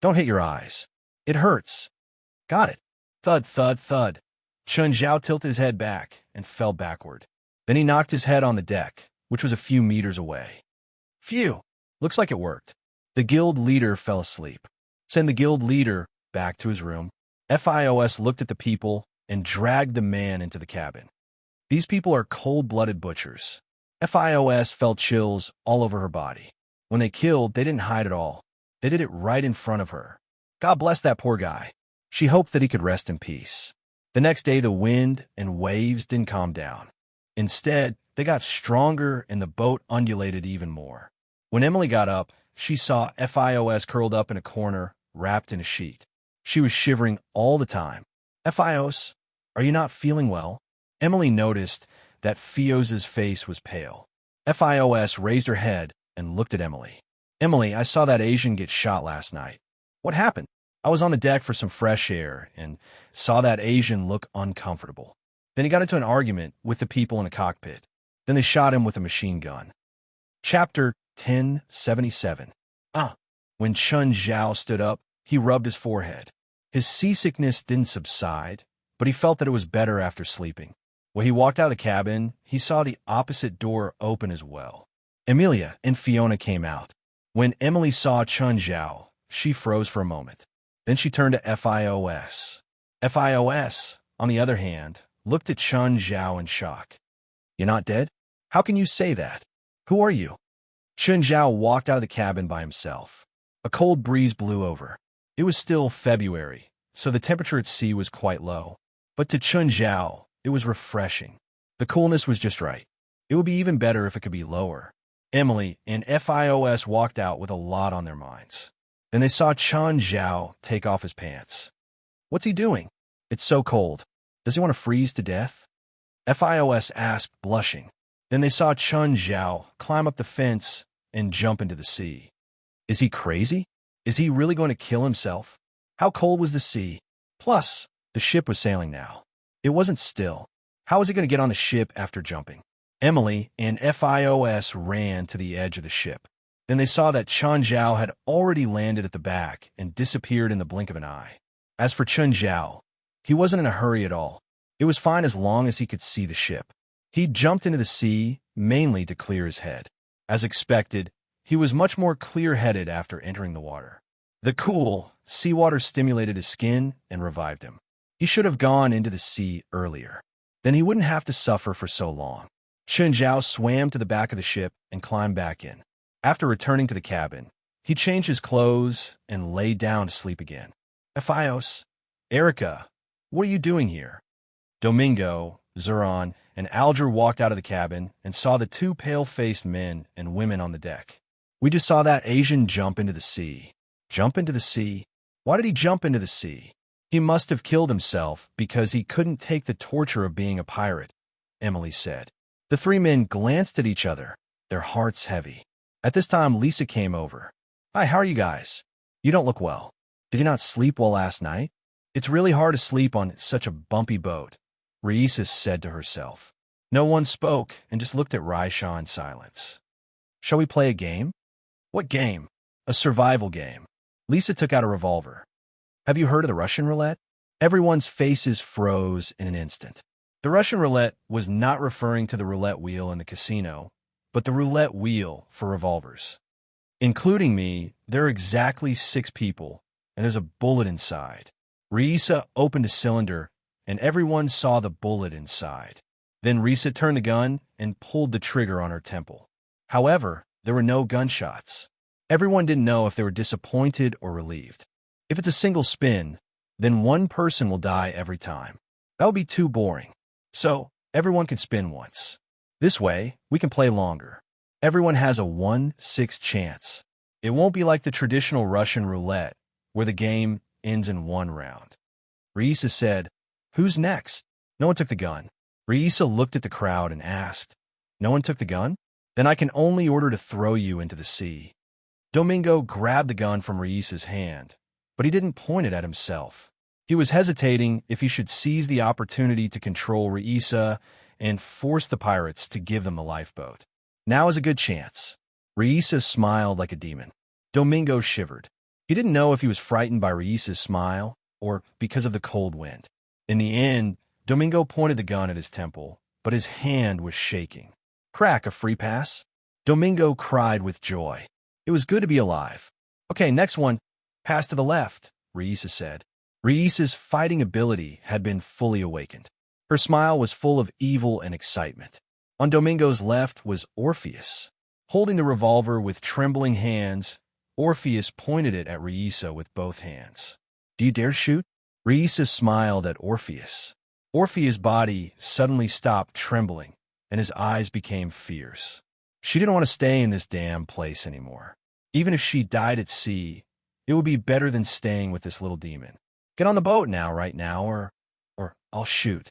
Don't hit your eyes. It hurts. Got it. Thud, thud, thud. Chun Zhao tilted his head back and fell backward. Then he knocked his head on the deck, which was a few meters away. Phew. Looks like it worked. The guild leader fell asleep. Send the guild leader back to his room. FIOS looked at the people and dragged the man into the cabin. These people are cold-blooded butchers. FIOS felt chills all over her body. When they killed, they didn't hide at all. They did it right in front of her. God bless that poor guy. She hoped that he could rest in peace. The next day, the wind and waves didn't calm down. Instead, they got stronger and the boat undulated even more. When Emily got up, she saw FIOS curled up in a corner, wrapped in a sheet. She was shivering all the time. FIOS, are you not feeling well? Emily noticed that Fioz's face was pale. FIOS raised her head and looked at Emily. Emily, I saw that Asian get shot last night. What happened? I was on the deck for some fresh air and saw that Asian look uncomfortable. Then he got into an argument with the people in the cockpit. Then they shot him with a machine gun. Chapter 1077. When Chun Zhao stood up, he rubbed his forehead. His seasickness didn't subside, but he felt that it was better after sleeping. When he walked out of the cabin, he saw the opposite door open as well. Emilia and Fiona came out. When Emily saw Chun Zhao, she froze for a moment. Then she turned to FIOS. FIOS, on the other hand, looked at Chun Zhao in shock. You're not dead? How can you say that? Who are you? Chun Zhao walked out of the cabin by himself. A cold breeze blew over. It was still February, so the temperature at sea was quite low. But to Chun Zhao, it was refreshing. The coolness was just right. It would be even better if it could be lower. Emily and FIOS walked out with a lot on their minds. Then they saw Chun Zhao take off his pants. What's he doing? It's so cold. Does he want to freeze to death? FIOS asked, blushing. Then they saw Chun Zhao climb up the fence and jump into the sea. Is he crazy? Is he really going to kill himself? How cold was the sea? Plus, the ship was sailing now. It wasn't still. How was he going to get on the ship after jumping? Emily and FIOS ran to the edge of the ship. Then they saw that Chun Zhao had already landed at the back and disappeared in the blink of an eye. As for Chun Zhao, he wasn't in a hurry at all. It was fine as long as he could see the ship. He jumped into the sea, mainly to clear his head. As expected, he was much more clear-headed after entering the water. The cool seawater stimulated his skin and revived him. He should have gone into the sea earlier. Then he wouldn't have to suffer for so long. Chun Zhao swam to the back of the ship and climbed back in. After returning to the cabin, he changed his clothes and lay down to sleep again. FIOS, Erica, what are you doing here? Domingo, Zuran, and Alger walked out of the cabin and saw the two pale-faced men and women on the deck. We just saw that Asian jump into the sea. Jump into the sea? Why did he jump into the sea? He must have killed himself because he couldn't take the torture of being a pirate, Emily said. The three men glanced at each other, their hearts heavy. At this time, Lisa came over. Hi, how are you guys? You don't look well. Did you not sleep well last night? It's really hard to sleep on such a bumpy boat, Raisa said to herself. No one spoke and just looked at Raisha in silence. Shall we play a game? What game? A survival game. Lisa took out a revolver. Have you heard of the Russian roulette? Everyone's faces froze in an instant. The Russian roulette was not referring to the roulette wheel in the casino, but the roulette wheel for revolvers. Including me, there are exactly 6 people, and there's a bullet inside. Raisa opened a cylinder, and everyone saw the bullet inside. Then Raisa turned the gun and pulled the trigger on her temple. However, there were no gunshots. Everyone didn't know if they were disappointed or relieved. If it's a single spin, then one person will die every time. That would be too boring. So, everyone can spin once. This way, we can play longer. Everyone has a 1/6 chance. It won't be like the traditional Russian roulette, where the game ends in 1 round. Raisa said, "Who's next?" No one took the gun. Raisa looked at the crowd and asked, "No one took the gun? Then I can only order to throw you into the sea." Domingo grabbed the gun from Raisa's hand, but he didn't point it at himself. He was hesitating if he should seize the opportunity to control Raisa and force the pirates to give them the lifeboat. Now is a good chance. Raisa smiled like a demon. Domingo shivered. He didn't know if he was frightened by Raisa's smile or because of the cold wind. In the end, Domingo pointed the gun at his temple, but his hand was shaking. Crack, a free pass? Domingo cried with joy. It was good to be alive. Okay, next one. Pass to the left, Raisa said. Raisa's fighting ability had been fully awakened. Her smile was full of evil and excitement. On Domingo's left was Orpheus. Holding the revolver with trembling hands, Orpheus pointed it at Raisa with both hands. Do you dare shoot? Raisa smiled at Orpheus. Orpheus' body suddenly stopped trembling, and his eyes became fierce. She didn't want to stay in this damn place anymore. Even if she died at sea, it would be better than staying with this little demon. Get on the boat now, right now, or I'll shoot.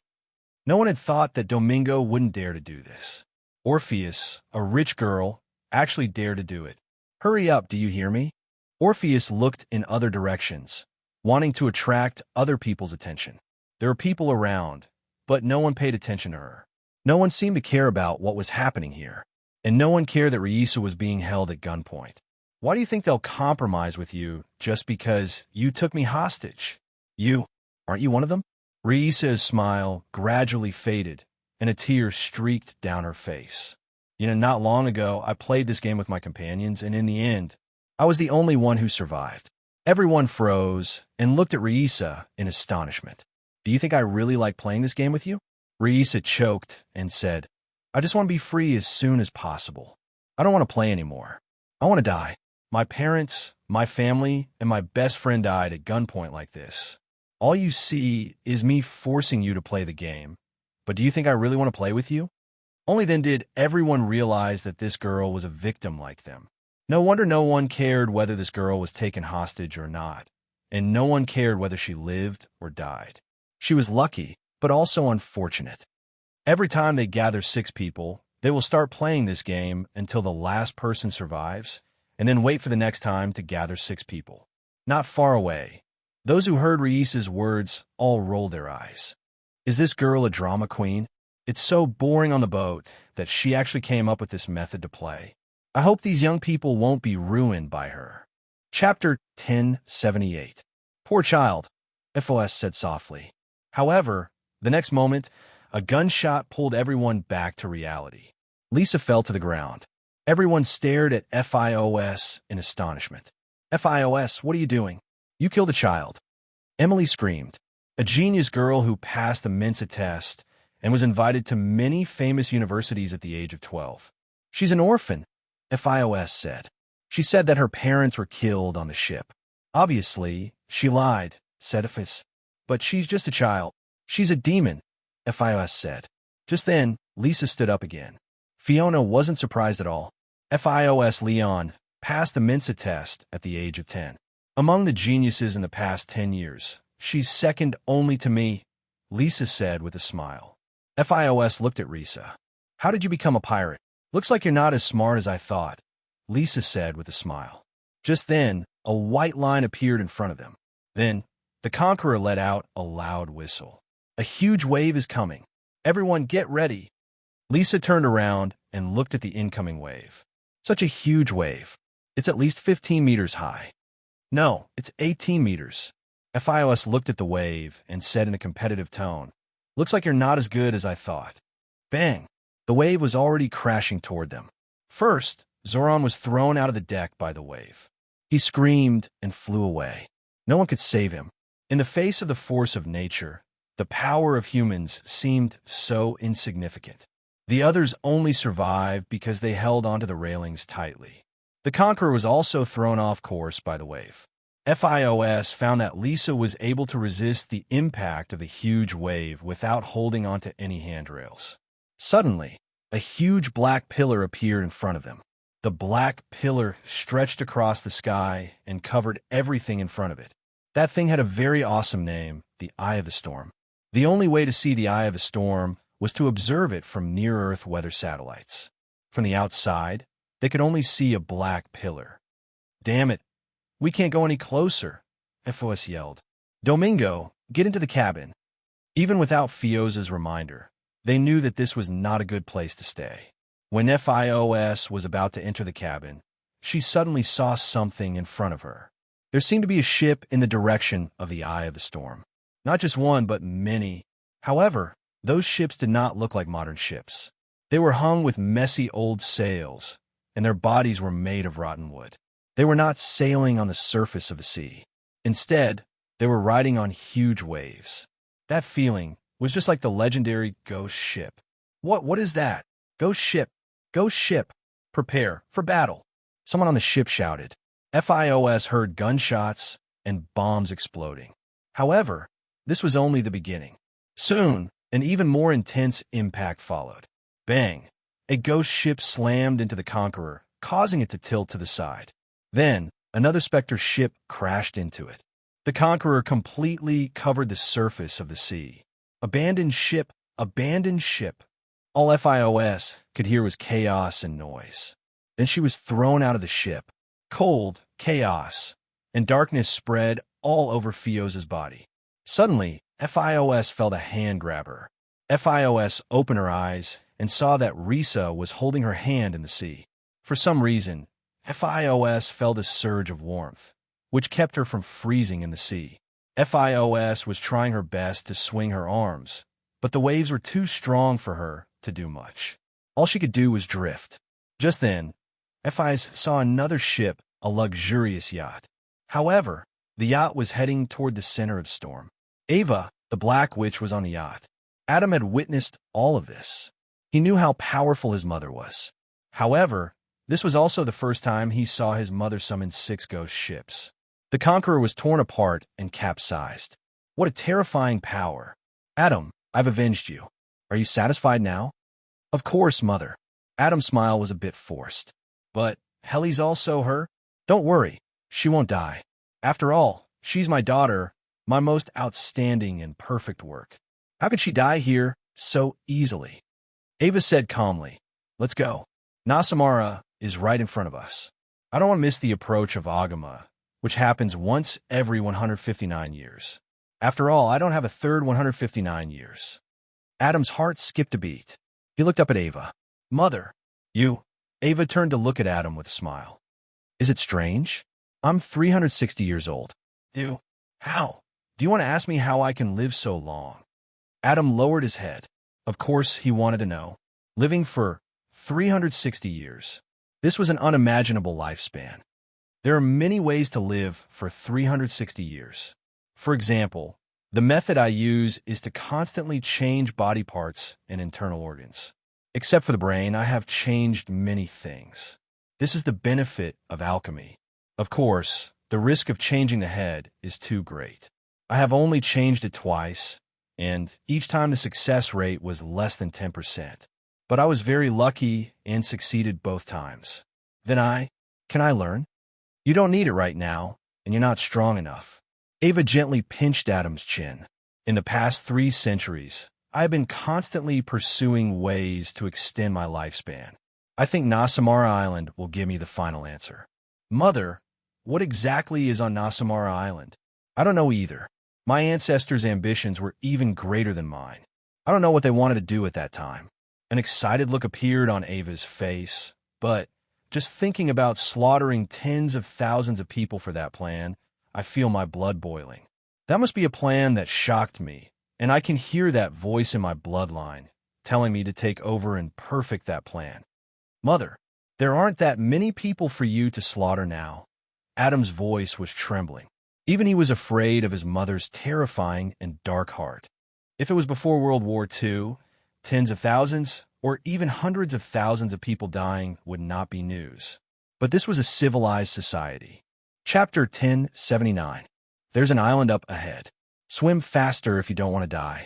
No one had thought that Domingo wouldn't dare to do this. Orpheus, a rich girl, actually dared to do it. Hurry up, do you hear me? Orpheus looked in other directions, wanting to attract other people's attention. There were people around, but no one paid attention to her. No one seemed to care about what was happening here, and no one cared that Raisa was being held at gunpoint. Why do you think they'll compromise with you just because you took me hostage? Aren't you one of them? Raisa's smile gradually faded, and a tear streaked down her face. Not long ago, I played this game with my companions, and in the end, I was the only one who survived. Everyone froze and looked at Raisa in astonishment. Do you think I really like playing this game with you? Raisa choked and said, I just want to be free as soon as possible. I don't want to play anymore. I want to die. My parents, my family, and my best friend died at gunpoint like this. All you see is me forcing you to play the game. But do you think I really want to play with you? Only then did everyone realize that this girl was a victim like them. No wonder no one cared whether this girl was taken hostage or not, and no one cared whether she lived or died. She was lucky, but also unfortunate. Every time they gather 6 people, they will start playing this game until the last person survives, and then wait for the next time to gather 6 people. Not far away, those who heard Raisa's words all rolled their eyes. Is this girl a drama queen? It's so boring on the boat that she actually came up with this method to play. I hope these young people won't be ruined by her. Chapter 1078. Poor child, FOS said softly. However, the next moment, a gunshot pulled everyone back to reality. Lisa fell to the ground. Everyone stared at FIOS in astonishment. FIOS, what are you doing? You killed a child. Emily screamed. A genius girl who passed the Mensa test and was invited to many famous universities at the age of 12. She's an orphan, FIOS said. She said that her parents were killed on the ship. Obviously, she lied, said FIOS. But she's just a child. She's a demon, FIOS said. Just then, Lisa stood up again. Fiona wasn't surprised at all. FIOS Leon passed the Mensa test at the age of 10. Among the geniuses in the past 10 years, she's second only to me, Lisa said with a smile. FIOS looked at Risa. How did you become a pirate? Looks like you're not as smart as I thought, Lisa said with a smile. Just then, a white line appeared in front of them. Then, The conqueror let out a loud whistle. A huge wave is coming. Everyone get ready. Lisa turned around and looked at the incoming wave. Such a huge wave. It's at least 15 meters high. No, it's 18 meters. FIOS looked at the wave and said in a competitive tone, "Looks like you're not as good as I thought." Bang! The wave was already crashing toward them. First, Zoran was thrown out of the deck by the wave. He screamed and flew away. No one could save him. In the face of the force of nature, the power of humans seemed so insignificant. The others only survived because they held onto the railings tightly. The conqueror was also thrown off course by the wave. FIOS found that Lisa was able to resist the impact of the huge wave without holding onto any handrails. Suddenly, a huge black pillar appeared in front of them. The black pillar stretched across the sky and covered everything in front of it. That thing had a very awesome name, the Eye of the Storm. The only way to see the Eye of the Storm was to observe it from near-Earth weather satellites. From the outside, they could only see a black pillar. "Damn it, we can't go any closer," FOS yelled. "Domingo, get into the cabin." Even without Fioza's reminder, they knew that this was not a good place to stay. When FIOS was about to enter the cabin, she suddenly saw something in front of her. There seemed to be a ship in the direction of the Eye of the Storm. Not just one, but many. However, those ships did not look like modern ships. They were hung with messy old sails, and their bodies were made of rotten wood. They were not sailing on the surface of the sea. Instead, they were riding on huge waves. That feeling was just like the legendary ghost ship. What is that? Ghost ship! Ghost ship! Prepare for battle! Someone on the ship shouted. FIOS heard gunshots and bombs exploding. However, this was only the beginning. Soon, an even more intense impact followed. Bang! A ghost ship slammed into the Conqueror, causing it to tilt to the side. Then, another Spectre ship crashed into it. The Conqueror completely covered the surface of the sea. Abandoned ship, abandoned ship. All FIOS could hear was chaos and noise. Then she was thrown out of the ship. Cold, chaos, and darkness spread all over Fioza's body. Suddenly, FIOS felt a hand grab her. FIOS opened her eyes and saw that Risa was holding her hand in the sea. For some reason, FIOS felt a surge of warmth, which kept her from freezing in the sea. FIOS was trying her best to swing her arms, but the waves were too strong for her to do much. All she could do was drift. Just then, FIOS saw another ship, a luxurious yacht. However, the yacht was heading toward the center of storm. Ava, the Black Witch, was on the yacht. Adam had witnessed all of this. He knew how powerful his mother was. However, this was also the first time he saw his mother summon 6 ghost ships. The Conqueror was torn apart and capsized. What a terrifying power. Adam, I've avenged you. Are you satisfied now? Of course, Mother. Adam's smile was a bit forced. But Helly's also her? Don't worry, she won't die. After all, she's my daughter, my most outstanding and perfect work. How could she die here so easily? Ava said calmly, "Let's go. Nasamara is right in front of us. I don't want to miss the approach of Agama, which happens once every 159 years. After all, I don't have a third 159 years." Adam's heart skipped a beat. He looked up at Ava. "Mother, you..." Ava turned to look at Adam with a smile. "Is it strange? I'm 360 years old. You? How? Do you want to ask me how I can live so long?" Adam lowered his head. Of course, he wanted to know. Living for 360 years. This was an unimaginable lifespan. There are many ways to live for 360 years. For example, the method I use is to constantly change body parts and internal organs. Except for the brain, I have changed many things. This is the benefit of alchemy. Of course, the risk of changing the head is too great. I have only changed it twice, and each time the success rate was less than 10%. But I was very lucky and succeeded both times. Can I learn? You don't need it right now, and you're not strong enough. Ava gently pinched Adam's chin. In the past 3 centuries, I have been constantly pursuing ways to extend my lifespan. I think Nasamara Island will give me the final answer. Mother, what exactly is on Nasamara Island? I don't know either. My ancestors' ambitions were even greater than mine. I don't know what they wanted to do at that time. An excited look appeared on Ava's face, but just thinking about slaughtering tens of thousands of people for that plan, I feel my blood boiling. That must be a plan that shocked me, and I can hear that voice in my bloodline telling me to take over and perfect that plan. Mother, there aren't that many people for you to slaughter now. Adam's voice was trembling. Even he was afraid of his mother's terrifying and dark heart. If it was before World War II, tens of thousands, or even hundreds of thousands of people dying would not be news. But this was a civilized society. Chapter 1079. There's an island up ahead. Swim faster if you don't want to die.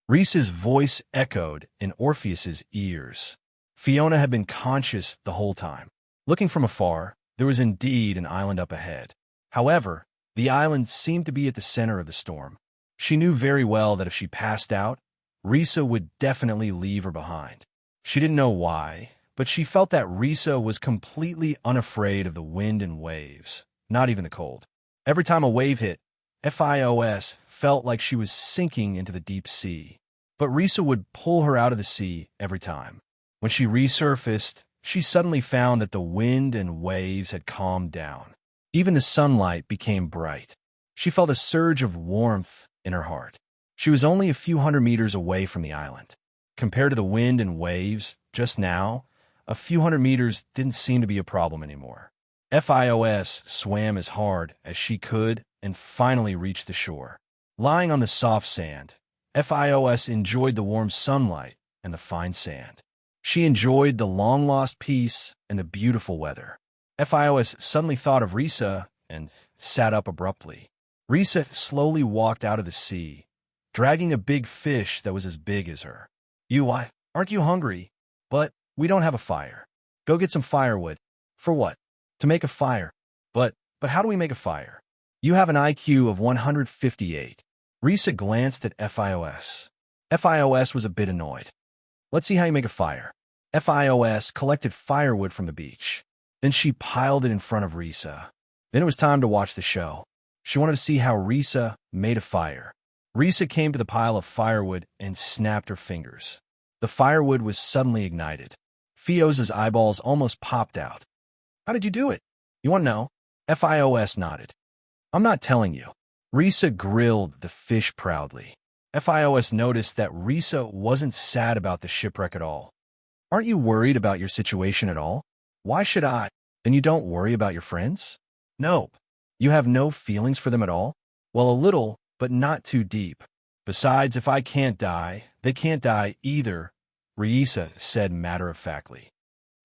Rhys's voice echoed in Orpheus's ears. Fiona had been conscious the whole time. Looking from afar, there was indeed an island up ahead. However, the island seemed to be at the center of the storm. She knew very well that if she passed out, Rhys would definitely leave her behind. She didn't know why, but she felt that Rhys was completely unafraid of the wind and waves, not even the cold. Every time a wave hit, Fios felt like she was sinking into the deep sea. But Rhys would pull her out of the sea every time. When she resurfaced, she suddenly found that the wind and waves had calmed down. Even the sunlight became bright. She felt a surge of warmth in her heart. She was only a few hundred meters away from the island. Compared to the wind and waves, just now, a few hundred meters didn't seem to be a problem anymore. Fios swam as hard as she could and finally reached the shore. Lying on the soft sand, Fios enjoyed the warm sunlight and the fine sand. She enjoyed the long-lost peace and the beautiful weather. Fios suddenly thought of Rhys and sat up abruptly. Rhys slowly walked out of the sea, dragging a big fish that was as big as her. Aren't you hungry? But we don't have a fire. Go get some firewood. For what? To make a fire. But how do we make a fire? You have an IQ of 158. Rhys glanced at Fios. Fios was a bit annoyed. Let's see how you make a fire. Fios collected firewood from the beach. Then she piled it in front of Rhys. Then it was time to watch the show. She wanted to see how Rhys made a fire. Rhys came to the pile of firewood and snapped her fingers. The firewood was suddenly ignited. Fios's eyeballs almost popped out. How did you do it? You want to know? Fios nodded. I'm not telling you. Rhys grilled the fish proudly. Fios noticed that Rhys wasn't sad about the shipwreck at all. Aren't you worried about your situation at all? Why should I? Then you don't worry about your friends? Nope. You have no feelings for them at all? Well, a little, but not too deep. Besides, if I can't die, they can't die either, Rhys said matter-of-factly.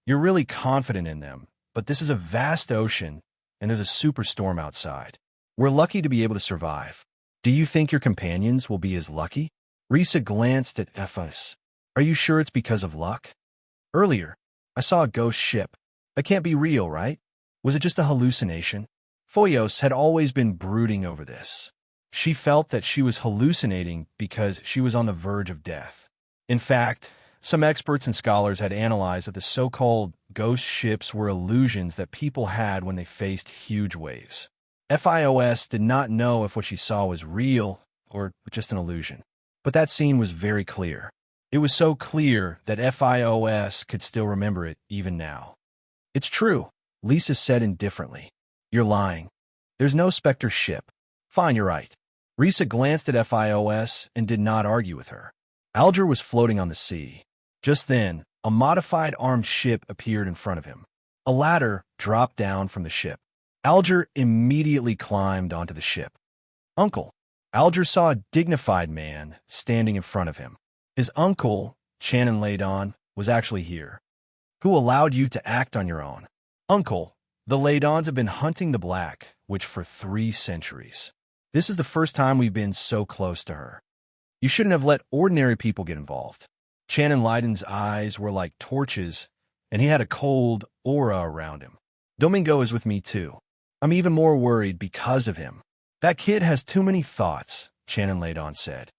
You're really confident in them, but this is a vast ocean, and there's a superstorm outside. We're lucky to be able to survive. Do you think your companions will be as lucky? Rhys glanced at Fios. Are you sure it's because of luck? Earlier, I saw a ghost ship. That can't be real, right? Was it just a hallucination? Fios had always been brooding over this. She felt that she was hallucinating because she was on the verge of death. In fact, some experts and scholars had analyzed that the so-called ghost ships were illusions that people had when they faced huge waves. Fios did not know if what she saw was real or just an illusion. But that scene was very clear. It was so clear that Fios could still remember it even now. It's true, Lisa said indifferently. You're lying. There's no Spectre ship. Fine, you're right. Rhys glanced at Fios and did not argue with her. Alger was floating on the sea. Just then, a modified armed ship appeared in front of him. A ladder dropped down from the ship. Alger immediately climbed onto the ship. Uncle. Alger saw a dignified man standing in front of him. His uncle, Channon Laydon, was actually here. Who allowed you to act on your own? Uncle, the Laydons have been hunting the Black Witch for 3 centuries. This is the first time we've been so close to her. You shouldn't have let ordinary people get involved. Channon Laydon's eyes were like torches, and he had a cold aura around him. Domingo is with me too. I'm even more worried because of him. That kid has too many thoughts, Channon Laydon said.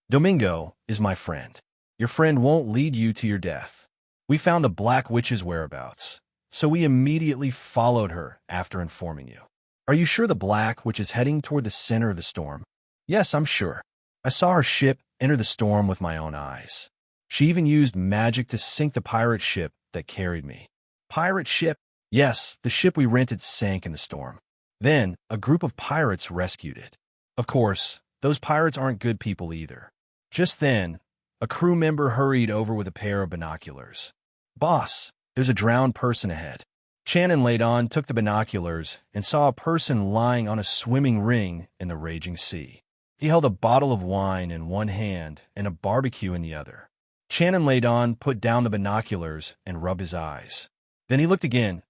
Domingo is my friend. Your friend won't lead you to your death. We found the Black Witch's whereabouts, so we immediately followed her after informing you. Are you sure the Black Witch is heading toward the center of the storm? Yes, I'm sure. I saw her ship enter the storm with my own eyes. She even used magic to sink the pirate ship that carried me. Pirate ship? Yes, the ship we rented sank in the storm. Then, a group of pirates rescued it. Of course, those pirates aren't good people either. Just then, a crew member hurried over with a pair of binoculars. Boss, there's a drowned person ahead. Shannon laid on, took the binoculars, and saw a person lying on a swimming ring in the raging sea. He held a bottle of wine in one hand and a barbecue in the other. Shannon laid on, put down the binoculars, and rubbed his eyes. Then he looked again.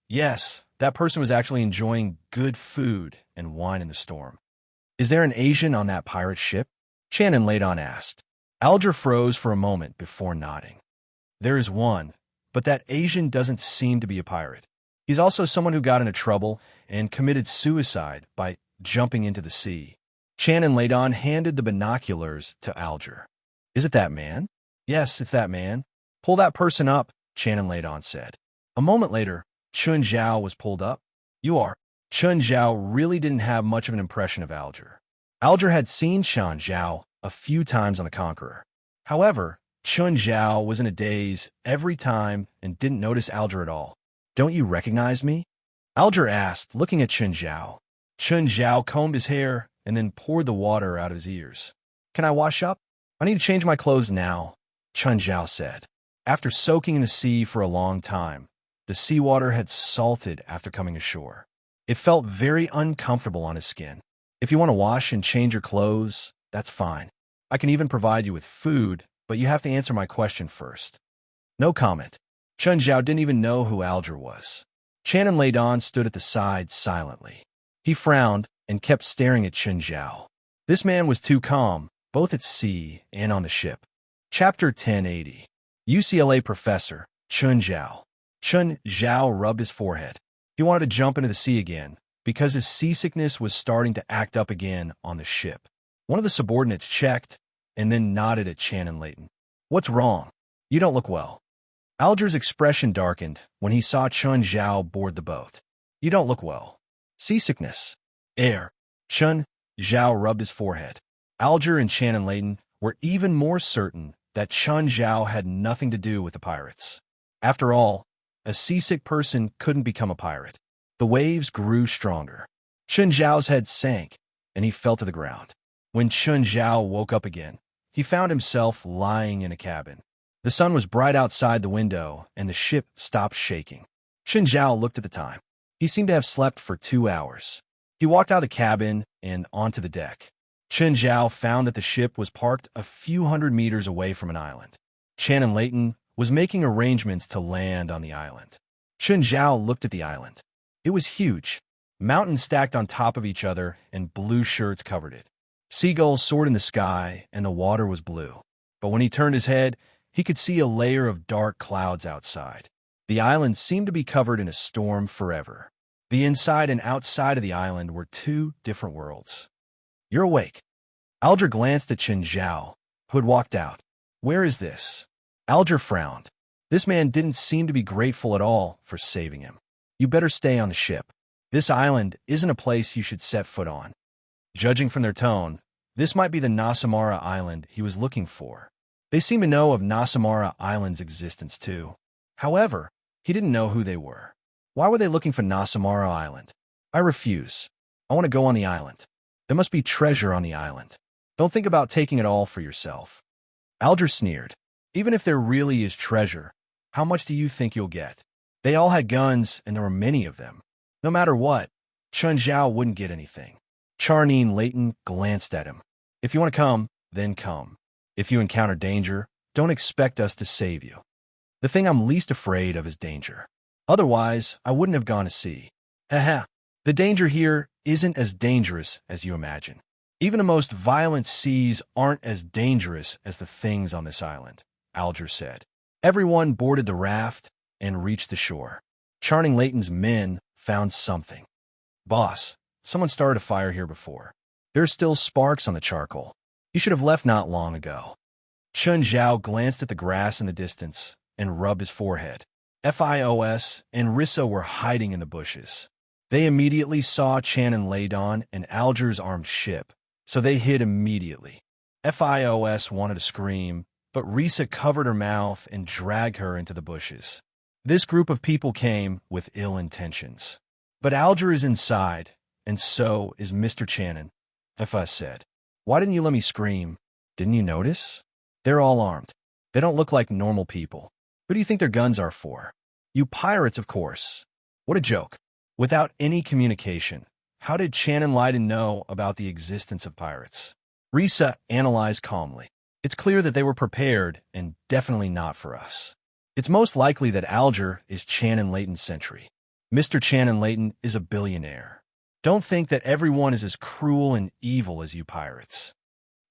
Yes, that person was actually enjoying good food and wine in the storm. Is there an Asian on that pirate ship? Shannon laid on asked. Alger froze for a moment before nodding. There is one, but that Asian doesn't seem to be a pirate. He's also someone who got into trouble and committed suicide by jumping into the sea. Shannon laid on, handed the binoculars to Alger. Is it that man? Yes, it's that man. Pull that person up, Shannon laid on said. A moment later, Chun Zhao was pulled up. You are. Chun Zhao really didn't have much of an impression of Alger. Alger had seen Chun Zhao a few times on the Conqueror. However, Chun Zhao was in a daze every time and didn't notice Alger at all. Don't you recognize me? Alger asked, looking at Chun Zhao. Chun Zhao combed his hair and then poured the water out of his ears. Can I wash up? I need to change my clothes now, Chun Zhao said. After soaking in the sea for a long time, the seawater had salted after coming ashore. It felt very uncomfortable on his skin. If you want to wash and change your clothes, that's fine. I can even provide you with food, but you have to answer my question first. No comment. Chun Zhao didn't even know who Alger was. Shannon laid on, stood at the side silently. He frowned and kept staring at Chun Zhao. This man was too calm, both at sea and on the ship. Chapter 1080. UCLA Professor, Chun Zhao. Chun Zhao rubbed his forehead. He wanted to jump into the sea again, because his seasickness was starting to act up again on the ship. One of the subordinates checked, and then nodded at Shannon Layton. What's wrong? You don't look well. Alger's expression darkened when he saw Chun Zhao board the boat. You don't look well. Seasickness. Air. Chun Zhao rubbed his forehead. Alger and Shannon Layton were even more certain that Chun Zhao had nothing to do with the pirates. After all, a seasick person couldn't become a pirate. The waves grew stronger. Chun Zhao's head sank, and he fell to the ground. When Chun Zhao woke up again, he found himself lying in a cabin. The sun was bright outside the window, and the ship stopped shaking. Chun Zhao looked at the time. He seemed to have slept for 2 hours. He walked out of the cabin and onto the deck. Chun Zhao found that the ship was parked a few hundred meters away from an island. Shannon Layton was making arrangements to land on the island. Chun Zhao looked at the island. It was huge. Mountains stacked on top of each other, and blue shirts covered it. Seagulls soared in the sky, and the water was blue. But when he turned his head, he could see a layer of dark clouds outside. The island seemed to be covered in a storm forever. The inside and outside of the island were 2 different worlds. You're awake. Alger glanced at Chun Zhao, who had walked out. Where is this? Alger frowned. This man didn't seem to be grateful at all for saving him. You better stay on the ship. This island isn't a place you should set foot on. Judging from their tone, this might be the Nasamara Island he was looking for. They seemed to know of Nasamara Island's existence too. However, he didn't know who they were. Why were they looking for Nasamara Island? I refuse. I want to go on the island. There must be treasure on the island. Don't think about taking it all for yourself. Alger sneered. Even if there really is treasure, how much do you think you'll get? They all had guns, and there were many of them. No matter what, Chun Zhao wouldn't get anything. Charnine Layton glanced at him. If you want to come, then come. If you encounter danger, don't expect us to save you. The thing I'm least afraid of is danger. Otherwise, I wouldn't have gone to sea. Haha. The danger here isn't as dangerous as you imagine. Even the most violent seas aren't as dangerous as the things on this island, Alger said. Everyone boarded the raft and reached the shore. Charning Layton's men found something. Boss, someone started a fire here before. There are still sparks on the charcoal. You should have left not long ago. Chun Zhao glanced at the grass in the distance and rubbed his forehead. Fios and Rissa were hiding in the bushes. They immediately saw Channon laid on and Alger's armed ship, so they hid immediately. FIOS wanted to scream, but Risa covered her mouth and dragged her into the bushes. This group of people came with ill intentions. But Alger is inside, and so is Mr. Channon, FIOS said. Why didn't you let me scream? Didn't you notice? They're all armed. They don't look like normal people. Who do you think their guns are for? You pirates, of course. What a joke. Without any communication, how did Channon Leiden know about the existence of pirates? Risa analyzed calmly. It's clear that they were prepared, and definitely not for us. It's most likely that Alger is Channon Leighton's sentry. Mr. Channon Leighton is a billionaire. Don't think that everyone is as cruel and evil as you pirates.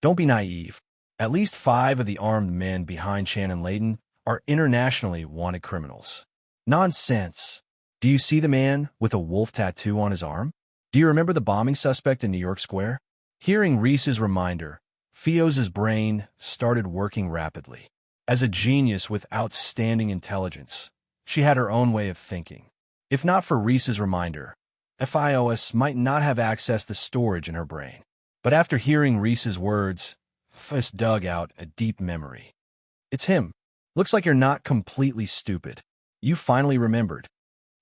Don't be naive. At least 5 of the armed men behind Channon Leighton are internationally wanted criminals. Nonsense. Do you see the man with a wolf tattoo on his arm? Do you remember the bombing suspect in New York Square? Hearing Risa's reminder, Fioz's brain started working rapidly. As a genius with outstanding intelligence, she had her own way of thinking. If not for Risa's reminder, FIOS might not have accessed the storage in her brain. But after hearing Risa's words, FIOS dug out a deep memory. It's him. Looks like you're not completely stupid. You finally remembered.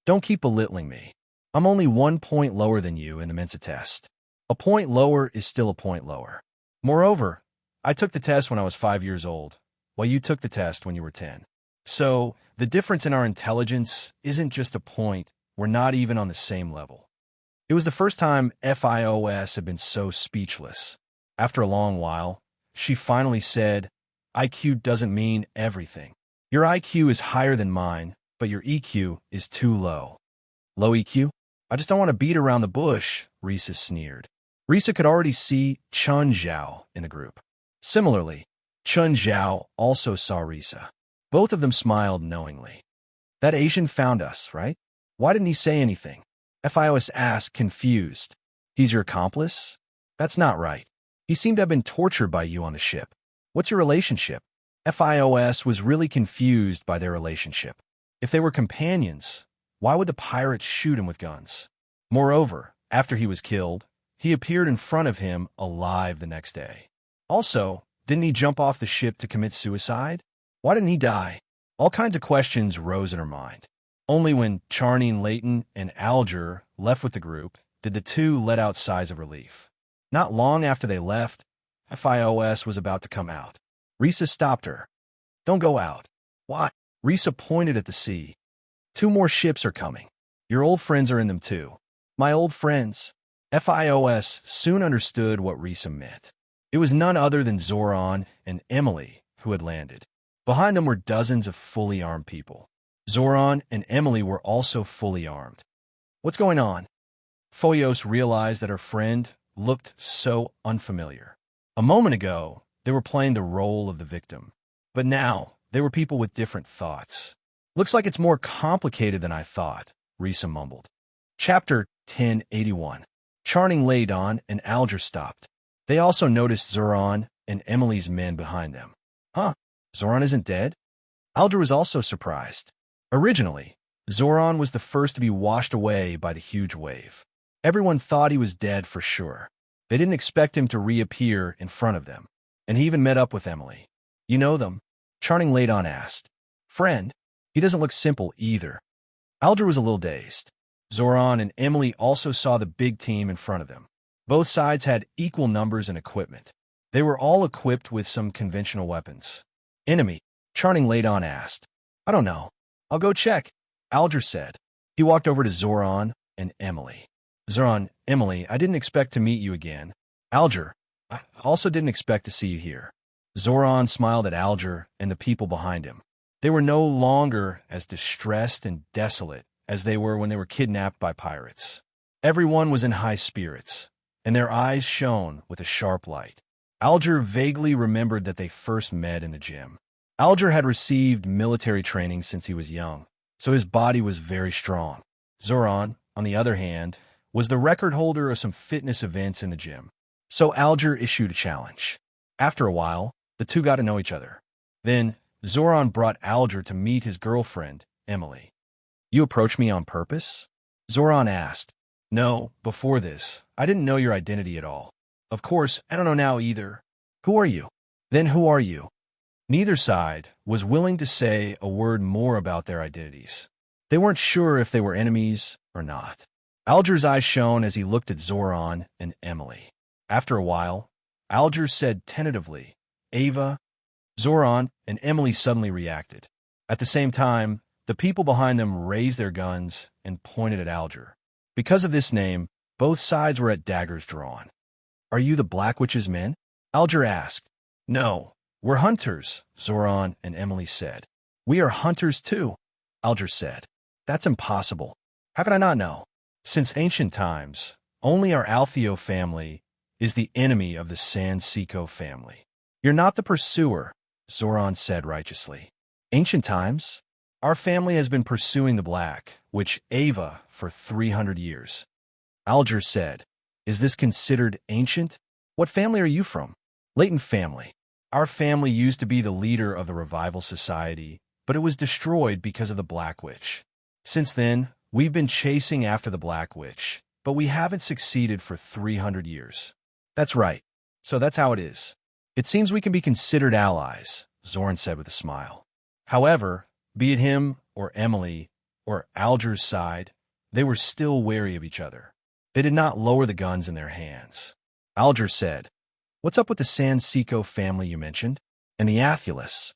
Don't keep belittling me. I'm only 1 point lower than you in the Mensa test. A point lower is still a point lower. Moreover, I took the test when I was 5 years old, while you took the test when you were 10. So, the difference in our intelligence isn't just a point. We're not even on the same level. It was the first time FIOS had been so speechless. After a long while, she finally said, IQ doesn't mean everything. Your IQ is higher than mine, but your EQ is too low. Low EQ? I just don't want to beat around the bush, Risa sneered. Risa could already see Chun Zhao in the group. Similarly, Chun Zhao also saw Risa. Both of them smiled knowingly. That Asian found us, right? Why didn't he say anything? FIOS asked, confused. He's your accomplice? That's not right. He seemed to have been tortured by you on the ship. What's your relationship? FIOS was really confused by their relationship. If they were companions, why would the pirates shoot him with guns? Moreover, after he was killed, he appeared in front of him alive the next day. Also, didn't he jump off the ship to commit suicide? Why didn't he die? All kinds of questions rose in her mind. Only when Channon Leighton and Alger left with the group did the two let out sighs of relief. Not long after they left, FIOS was about to come out. Risa stopped her. Don't go out. Why? Risa pointed at the sea. 2 more ships are coming. Your old friends are in them too. My old friends. FIOS soon understood what Risa meant. It was none other than Zoran and Emily who had landed. Behind them were dozens of fully armed people. Zoran and Emily were also fully armed. What's going on? Foyos realized that her friend looked so unfamiliar. A moment ago, they were playing the role of the victim. But now, they were people with different thoughts. Looks like it's more complicated than I thought, Risa mumbled. Chapter 1081. Channon Leighton and Alger stopped. They also noticed Zoran and Emily's men behind them. Huh, Zoran isn't dead? Alger was also surprised. Originally, Zoran was the first to be washed away by the huge wave. Everyone thought he was dead for sure. They didn't expect him to reappear in front of them, and he even met up with Emily. You know them? Channon Leighton asked. Friend? He doesn't look simple either. Alger was a little dazed. Zoran and Emily also saw the big team in front of them. Both sides had equal numbers and equipment. They were all equipped with some conventional weapons. Enemy? Channon Leighton asked. I don't know. I'll go check, Alger said. He walked over to Zoran and Emily. Zoran, Emily, I didn't expect to meet you again. Alger, I also didn't expect to see you here. Zoran smiled at Alger and the people behind him. They were no longer as distressed and desolate as they were when they were kidnapped by pirates. Everyone was in high spirits, and their eyes shone with a sharp light. Alger vaguely remembered that they first met in the gym. Alger had received military training since he was young, so his body was very strong. Zoran, on the other hand, was the record holder of some fitness events in the gym. So Alger issued a challenge. After a while, the two got to know each other. Then, Zoran brought Alger to meet his girlfriend, Emily. You approached me on purpose? Zoran asked. No, before this, I didn't know your identity at all. Of course, I don't know now either. Who are you? Then who are you? Neither side was willing to say a word more about their identities. They weren't sure if they were enemies or not. Alger's eyes shone as he looked at Zoran and Emily. After a while, Alger said tentatively, Ava. Zoran and Emily suddenly reacted. At the same time, the people behind them raised their guns and pointed at Alger. Because of this name, both sides were at daggers drawn. Are you the Black Witch's men? Alger asked. No, we're hunters, Zoran and Emily said. We are hunters too, Alger said. That's impossible. How could I not know? Since ancient times, only our Altheo family is the enemy of the San Seco family. You're not the pursuer, Zoran said righteously. Ancient times? Our family has been pursuing the Black Witch Ava for 300 years. Alger said, Is this considered ancient? What family are you from? Leighton family. Our family used to be the leader of the Revival Society, but it was destroyed because of the Black Witch. Since then, we've been chasing after the Black Witch, but we haven't succeeded for 300 years. That's right. So that's how it is. It seems we can be considered allies, Zoran said with a smile. However, be it him or Emily or Alger's side, they were still wary of each other. They did not lower the guns in their hands. Alger said, What's up with the San Seco family you mentioned? And the Athulus?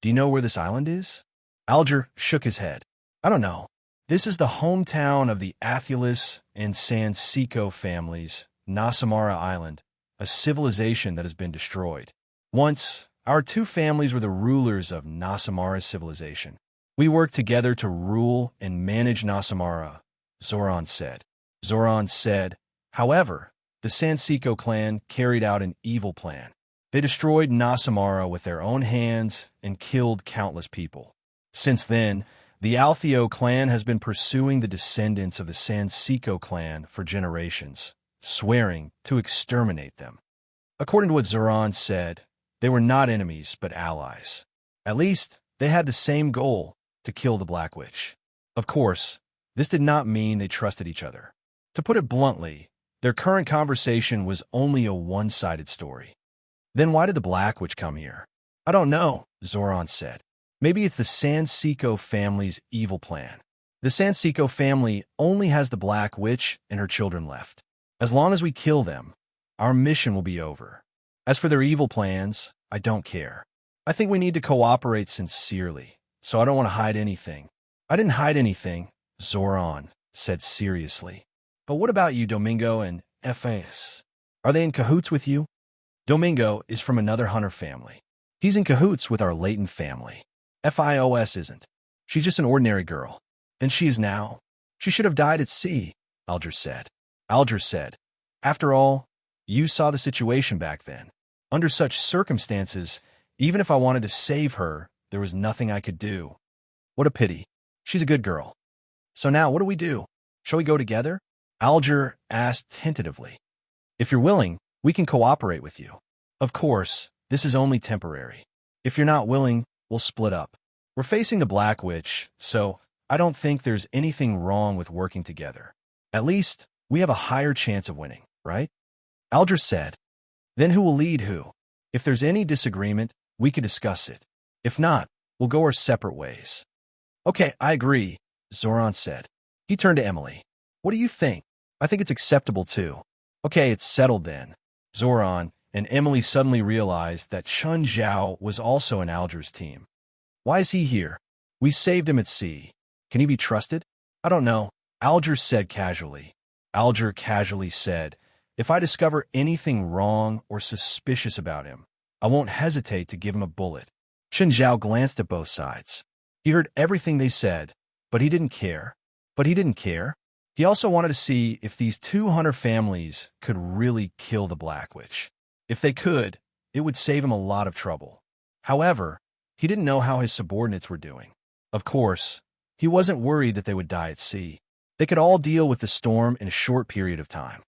Do you know where this island is? Alger shook his head. I don't know. This is the hometown of the Athulus and San Seco families, Nasamara Island, a civilization that has been destroyed. Once, our two families were the rulers of Nasamara's civilization. We worked together to rule and manage Nasamara, Zoran said. Zoran said, However, the San Seco clan carried out an evil plan. They destroyed Nasamara with their own hands and killed countless people. Since then, the Altheo clan has been pursuing the descendants of the San Seco clan for generations, swearing to exterminate them. According to what Zoran said, they were not enemies but allies. At least, they had the same goal, to kill the Black Witch. Of course, this did not mean they trusted each other. To put it bluntly, their current conversation was only a one-sided story. Then why did the Black Witch come here? I don't know, Zoran said. Maybe it's the San Seco family's evil plan. The San Seco family only has the Black Witch and her children left. As long as we kill them, our mission will be over. As for their evil plans, I don't care. I think we need to cooperate sincerely, so I don't want to hide anything. I didn't hide anything, Zoran said seriously. But what about you, Domingo and Fas? Are they in cahoots with you? Domingo is from another hunter family. He's in cahoots with our Leighton family. Fos isn't. She's just an ordinary girl. And she is now. She should have died at sea, Alger said. Alger said, After all, you saw the situation back then. Under such circumstances, even if I wanted to save her, there was nothing I could do. What a pity. She's a good girl. So now, what do we do? Shall we go together? Alger asked tentatively. If you're willing, we can cooperate with you. Of course, this is only temporary. If you're not willing, we'll split up. We're facing the Black Witch, so I don't think there's anything wrong with working together. At least, we have a higher chance of winning, right? Alger said. Then who will lead who? If there's any disagreement, we can discuss it. If not, we'll go our separate ways. Okay, I agree, Zoran said. He turned to Emily. What do you think? I think it's acceptable too. Okay, it's settled then. Zoran and Emily suddenly realized that Chun Zhao was also in Alger's team. Why is he here? We saved him at sea. Can he be trusted? I don't know, Alger said casually. Alger casually said, If I discover anything wrong or suspicious about him, I won't hesitate to give him a bullet. Chun Zhao glanced at both sides. He heard everything they said, but he didn't care. He also wanted to see if these two hunter families could really kill the Black Witch. If they could, it would save him a lot of trouble. However, he didn't know how his subordinates were doing. Of course, he wasn't worried that they would die at sea. They could all deal with the storm in a short period of time.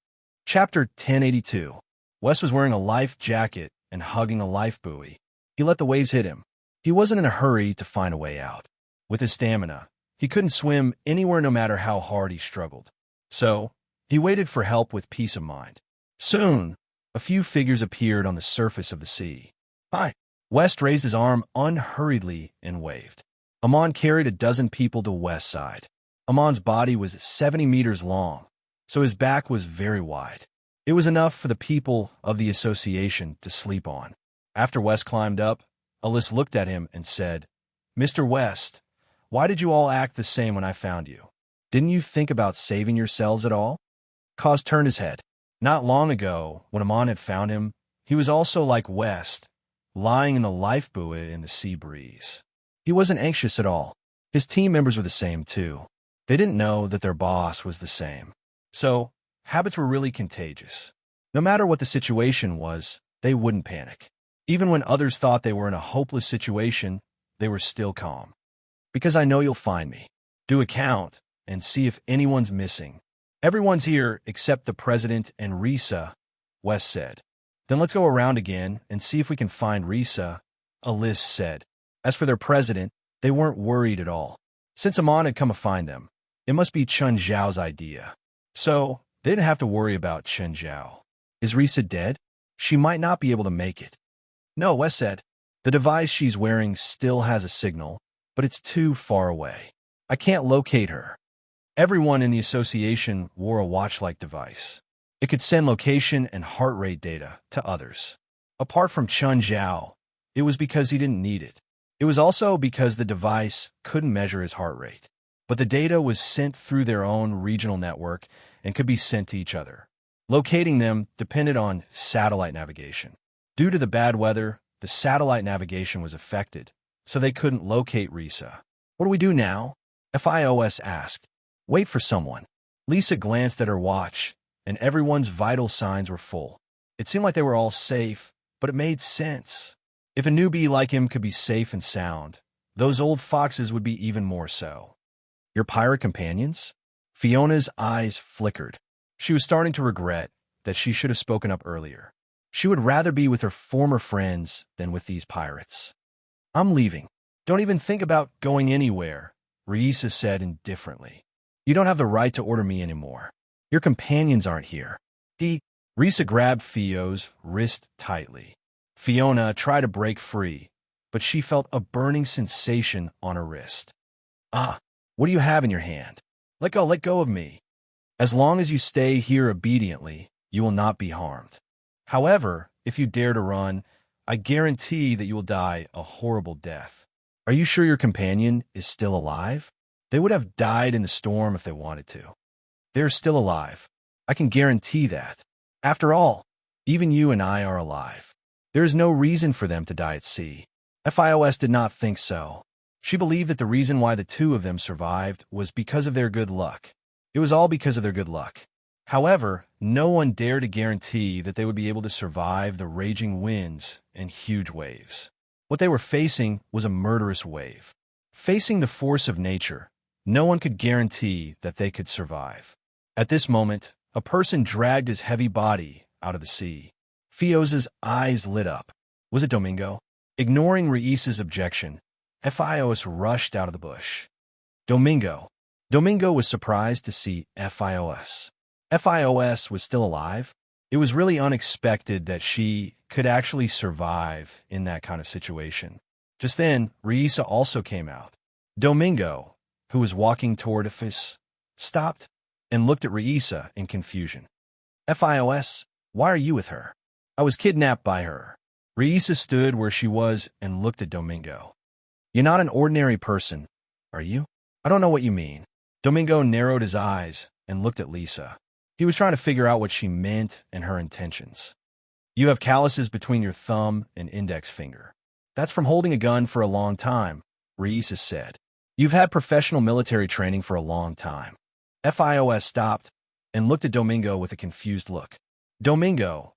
Chapter 1082. Wes was wearing a life jacket and hugging a life buoy. He let the waves hit him. He wasn't in a hurry to find a way out. With his stamina, he couldn't swim anywhere no matter how hard he struggled. So, he waited for help with peace of mind. Soon, A few figures appeared on the surface of the sea. Hi. West raised his arm unhurriedly and waved. Amon carried a dozen people to West's side. Amon's body was 70 meters long, so his back was very wide. It was enough for the people of the association to sleep on. After West climbed up, Alice looked at him and said, "Mr. West, why did you all act the same when I found you? Didn't you think about saving yourselves at all?" Cause turned his head. Not long ago, when Amon had found him, he was also like West, lying in the lifebuoy in the sea breeze. He wasn't anxious at all. His team members were the same too. They didn't know that their boss was the same. So, habits were really contagious. No matter what the situation was, they wouldn't panic. Even when others thought they were in a hopeless situation, they were still calm. "Because I know you'll find me. Do a count and see if anyone's missing." "Everyone's here except the president and Risa," West said. "Then let's go around again and see if we can find Risa," Alice said. As for their president, they weren't worried at all. Since Amon had come to find them, it must be Chun Zhao's idea. So, they didn't have to worry about Chun Zhao. "Is Risa dead? She might not be able to make it." "No," West said. "The device she's wearing still has a signal, but it's too far away. I can't locate her." Everyone in the association wore a watch-like device. It could send location and heart rate data to others. Apart from Chun Zhao, it was because he didn't need it. It was also because the device couldn't measure his heart rate. But the data was sent through their own regional network and could be sent to each other. Locating them depended on satellite navigation. Due to the bad weather, the satellite navigation was affected, so they couldn't locate Risa. "What do we do now?" FIOS asked. "Wait for someone." Lisa glanced at her watch, and everyone's vital signs were full. It seemed like they were all safe, but it made sense. If a newbie like him could be safe and sound, those old foxes would be even more so. "Your pirate companions?" Fiona's eyes flickered. She was starting to regret that she should have spoken up earlier. She would rather be with her former friends than with these pirates. "I'm leaving. Don't even think about going anywhere," Reisa said indifferently. "You don't have the right to order me anymore. Your companions aren't here." Risa grabbed Fio's wrist tightly. Fiona tried to break free, but she felt a burning sensation on her wrist. "Ah, what do you have in your hand? Let go of me. As long as you stay here obediently, you will not be harmed. However, if you dare to run, I guarantee that you will die a horrible death. Are you sure your companion is still alive? They would have died in the storm if they wanted to. They're still alive. I can guarantee that. After all, even you and I are alive. There is no reason for them to die at sea." FIOS did not think so. She believed that the reason why the two of them survived was because of their good luck. It was all because of their good luck. However, no one dared to guarantee that they would be able to survive the raging winds and huge waves. What they were facing was a murderous wave. Facing the force of nature, no one could guarantee that they could survive. At this moment, a person dragged his heavy body out of the sea. Fioz's eyes lit up. Was it Domingo? Ignoring Reisa's objection, FIOS rushed out of the bush. Domingo. Domingo was surprised to see FIOS. FIOS was still alive. It was really unexpected that she could actually survive in that kind of situation. Just then, Reisa also came out. Domingo, who was walking toward Ifis, stopped and looked at Reisa in confusion. "FIOS, why are you with her?" "I was kidnapped by her." Reisa stood where she was and looked at Domingo. "You're not an ordinary person, are you?" "I don't know what you mean." Domingo narrowed his eyes and looked at Lisa. He was trying to figure out what she meant and her intentions. "You have calluses between your thumb and index finger. That's from holding a gun for a long time," Reisa said. "You've had professional military training for a long time." FIOS stopped and looked at Domingo with a confused look. "Domingo,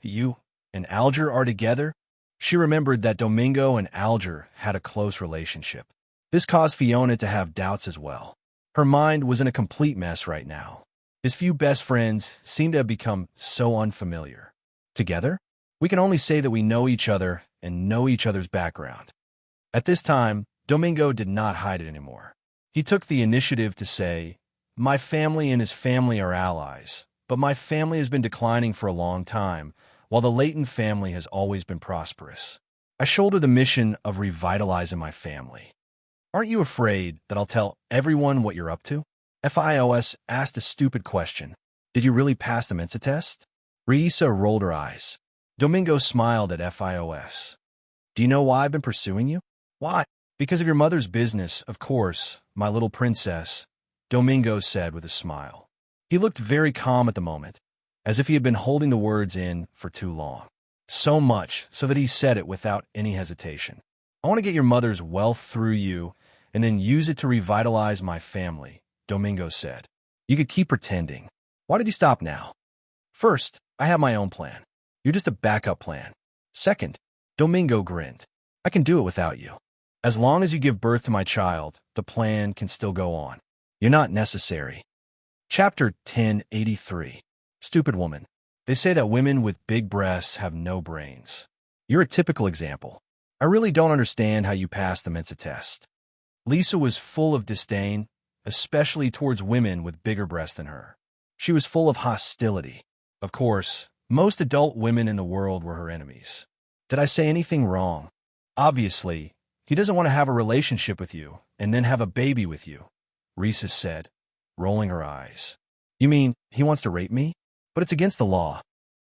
you and Alger are together?" She remembered that Domingo and Alger had a close relationship. This caused Fiona to have doubts as well. Her mind was in a complete mess right now. His few best friends seemed to have become so unfamiliar. Together? We can only say that we know each other and know each other's background. At this time, Domingo did not hide it anymore. He took the initiative to say, "My family and his family are allies. but my family has been declining for a long time, while the Leighton family has always been prosperous. I shoulder the mission of revitalizing my family. Aren't you afraid that I'll tell everyone what you're up to? FIOS asked a stupid question. Did you really pass the Mensa test? Risa rolled her eyes. Domingo smiled at FIOS. Do you know why I've been pursuing you? Why? Because of your mother's business, of course, my little princess, Domingo said with a smile. He looked very calm at the moment, as if he had been holding the words in for too long. So much so that he said it without any hesitation. I want to get your mother's wealth through you and then use it to revitalize my family, Domingo said. You could keep pretending. Why did you stop now? First, I have my own plan. You're just a backup plan. Second, Domingo grinned. I can do it without you. As long as you give birth to my child, the plan can still go on. You're not necessary. Chapter 1083. Stupid woman. They say that women with big breasts have no brains. You're a typical example. I really don't understand how you passed the Mensa test. Lisa was full of disdain, especially towards women with bigger breasts than her. She was full of hostility. Of course, most adult women in the world were her enemies. Did I say anything wrong? Obviously, he doesn't want to have a relationship with you and then have a baby with you, Risa said, rolling her eyes. You mean he wants to rape me? But it's against the law.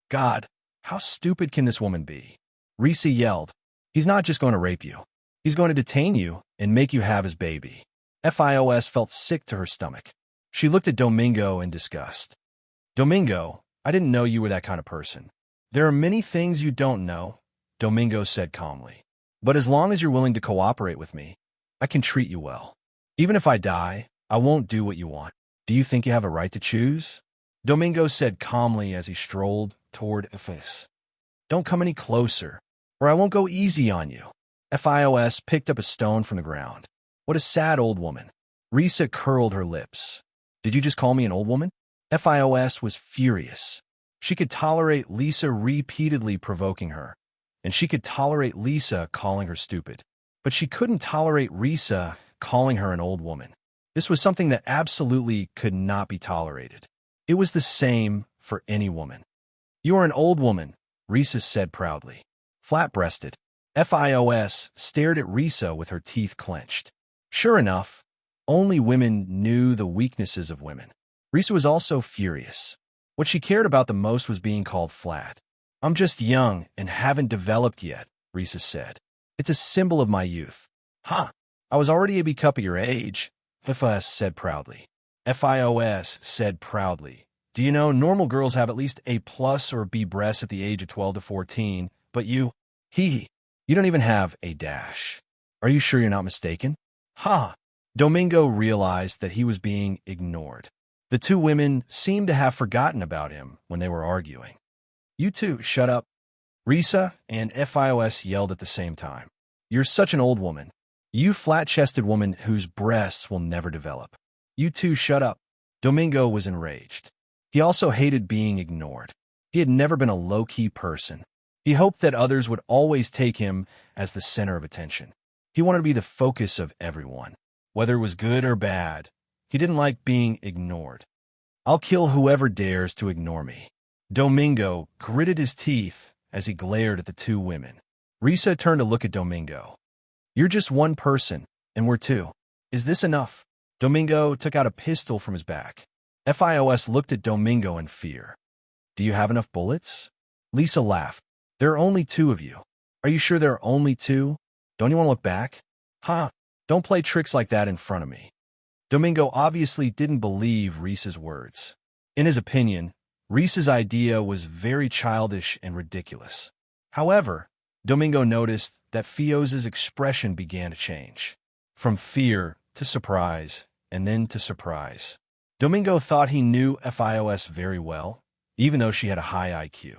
God, how stupid can this woman be? Risa yelled. He's not just going to rape you. He's going to detain you and make you have his baby. FIOS felt sick to her stomach. She looked at Domingo in disgust. Domingo, I didn't know you were that kind of person. There are many things you don't know, Domingo said calmly. But as long as you're willing to cooperate with me, I can treat you well. Even if I die, I won't do what you want. Do you think you have a right to choose? Domingo said calmly as he strolled toward Ephes. Don't come any closer, or I won't go easy on you. FIOS picked up a stone from the ground. What a sad old woman. Risa curled her lips. Did you just call me an old woman? FIOS was furious. She could tolerate Lisa repeatedly provoking her, and she could tolerate Lisa calling her stupid. But she couldn't tolerate Risa calling her an old woman. This was something that absolutely could not be tolerated. It was the same for any woman. You are an old woman, Risa said proudly. Flat-breasted. FIOS stared at Risa with her teeth clenched. Sure enough, only women knew the weaknesses of women. Risa was also furious. What she cared about the most was being called flat. I'm just young and haven't developed yet, Risa said. It's a symbol of my youth. Huh, I was already a B-cup at your age, FIOS said proudly. FIOS said proudly. Do you know normal girls have at least A+ or B breasts at the age of 12 to 14, but you don't even have A dash. Are you sure you're not mistaken? Ha! Domingo realized that he was being ignored. The two women seemed to have forgotten about him when they were arguing. You two, shut up. Risa and FIOS yelled at the same time. You're such an old woman. You flat-chested woman whose breasts will never develop. You two, shut up. Domingo was enraged. He also hated being ignored. He had never been a low-key person. He hoped that others would always take him as the center of attention. He wanted to be the focus of everyone, whether it was good or bad. He didn't like being ignored. I'll kill whoever dares to ignore me. Domingo gritted his teeth as he glared at the two women. Risa turned to look at Domingo. You're just one person, and we're two. Is this enough? Domingo took out a pistol from his back. FIOS looked at Domingo in fear. Do you have enough bullets? Lisa laughed. There are only two of you. Are you sure there are only two? Don't you want to look back? Huh, don't play tricks like that in front of me. Domingo obviously didn't believe Risa's words. In his opinion, Risa's idea was very childish and ridiculous. However, Domingo noticed that Fioz's expression began to change. From fear to surprise, and then to surprise. Domingo thought he knew FIOS very well, even though she had a high IQ.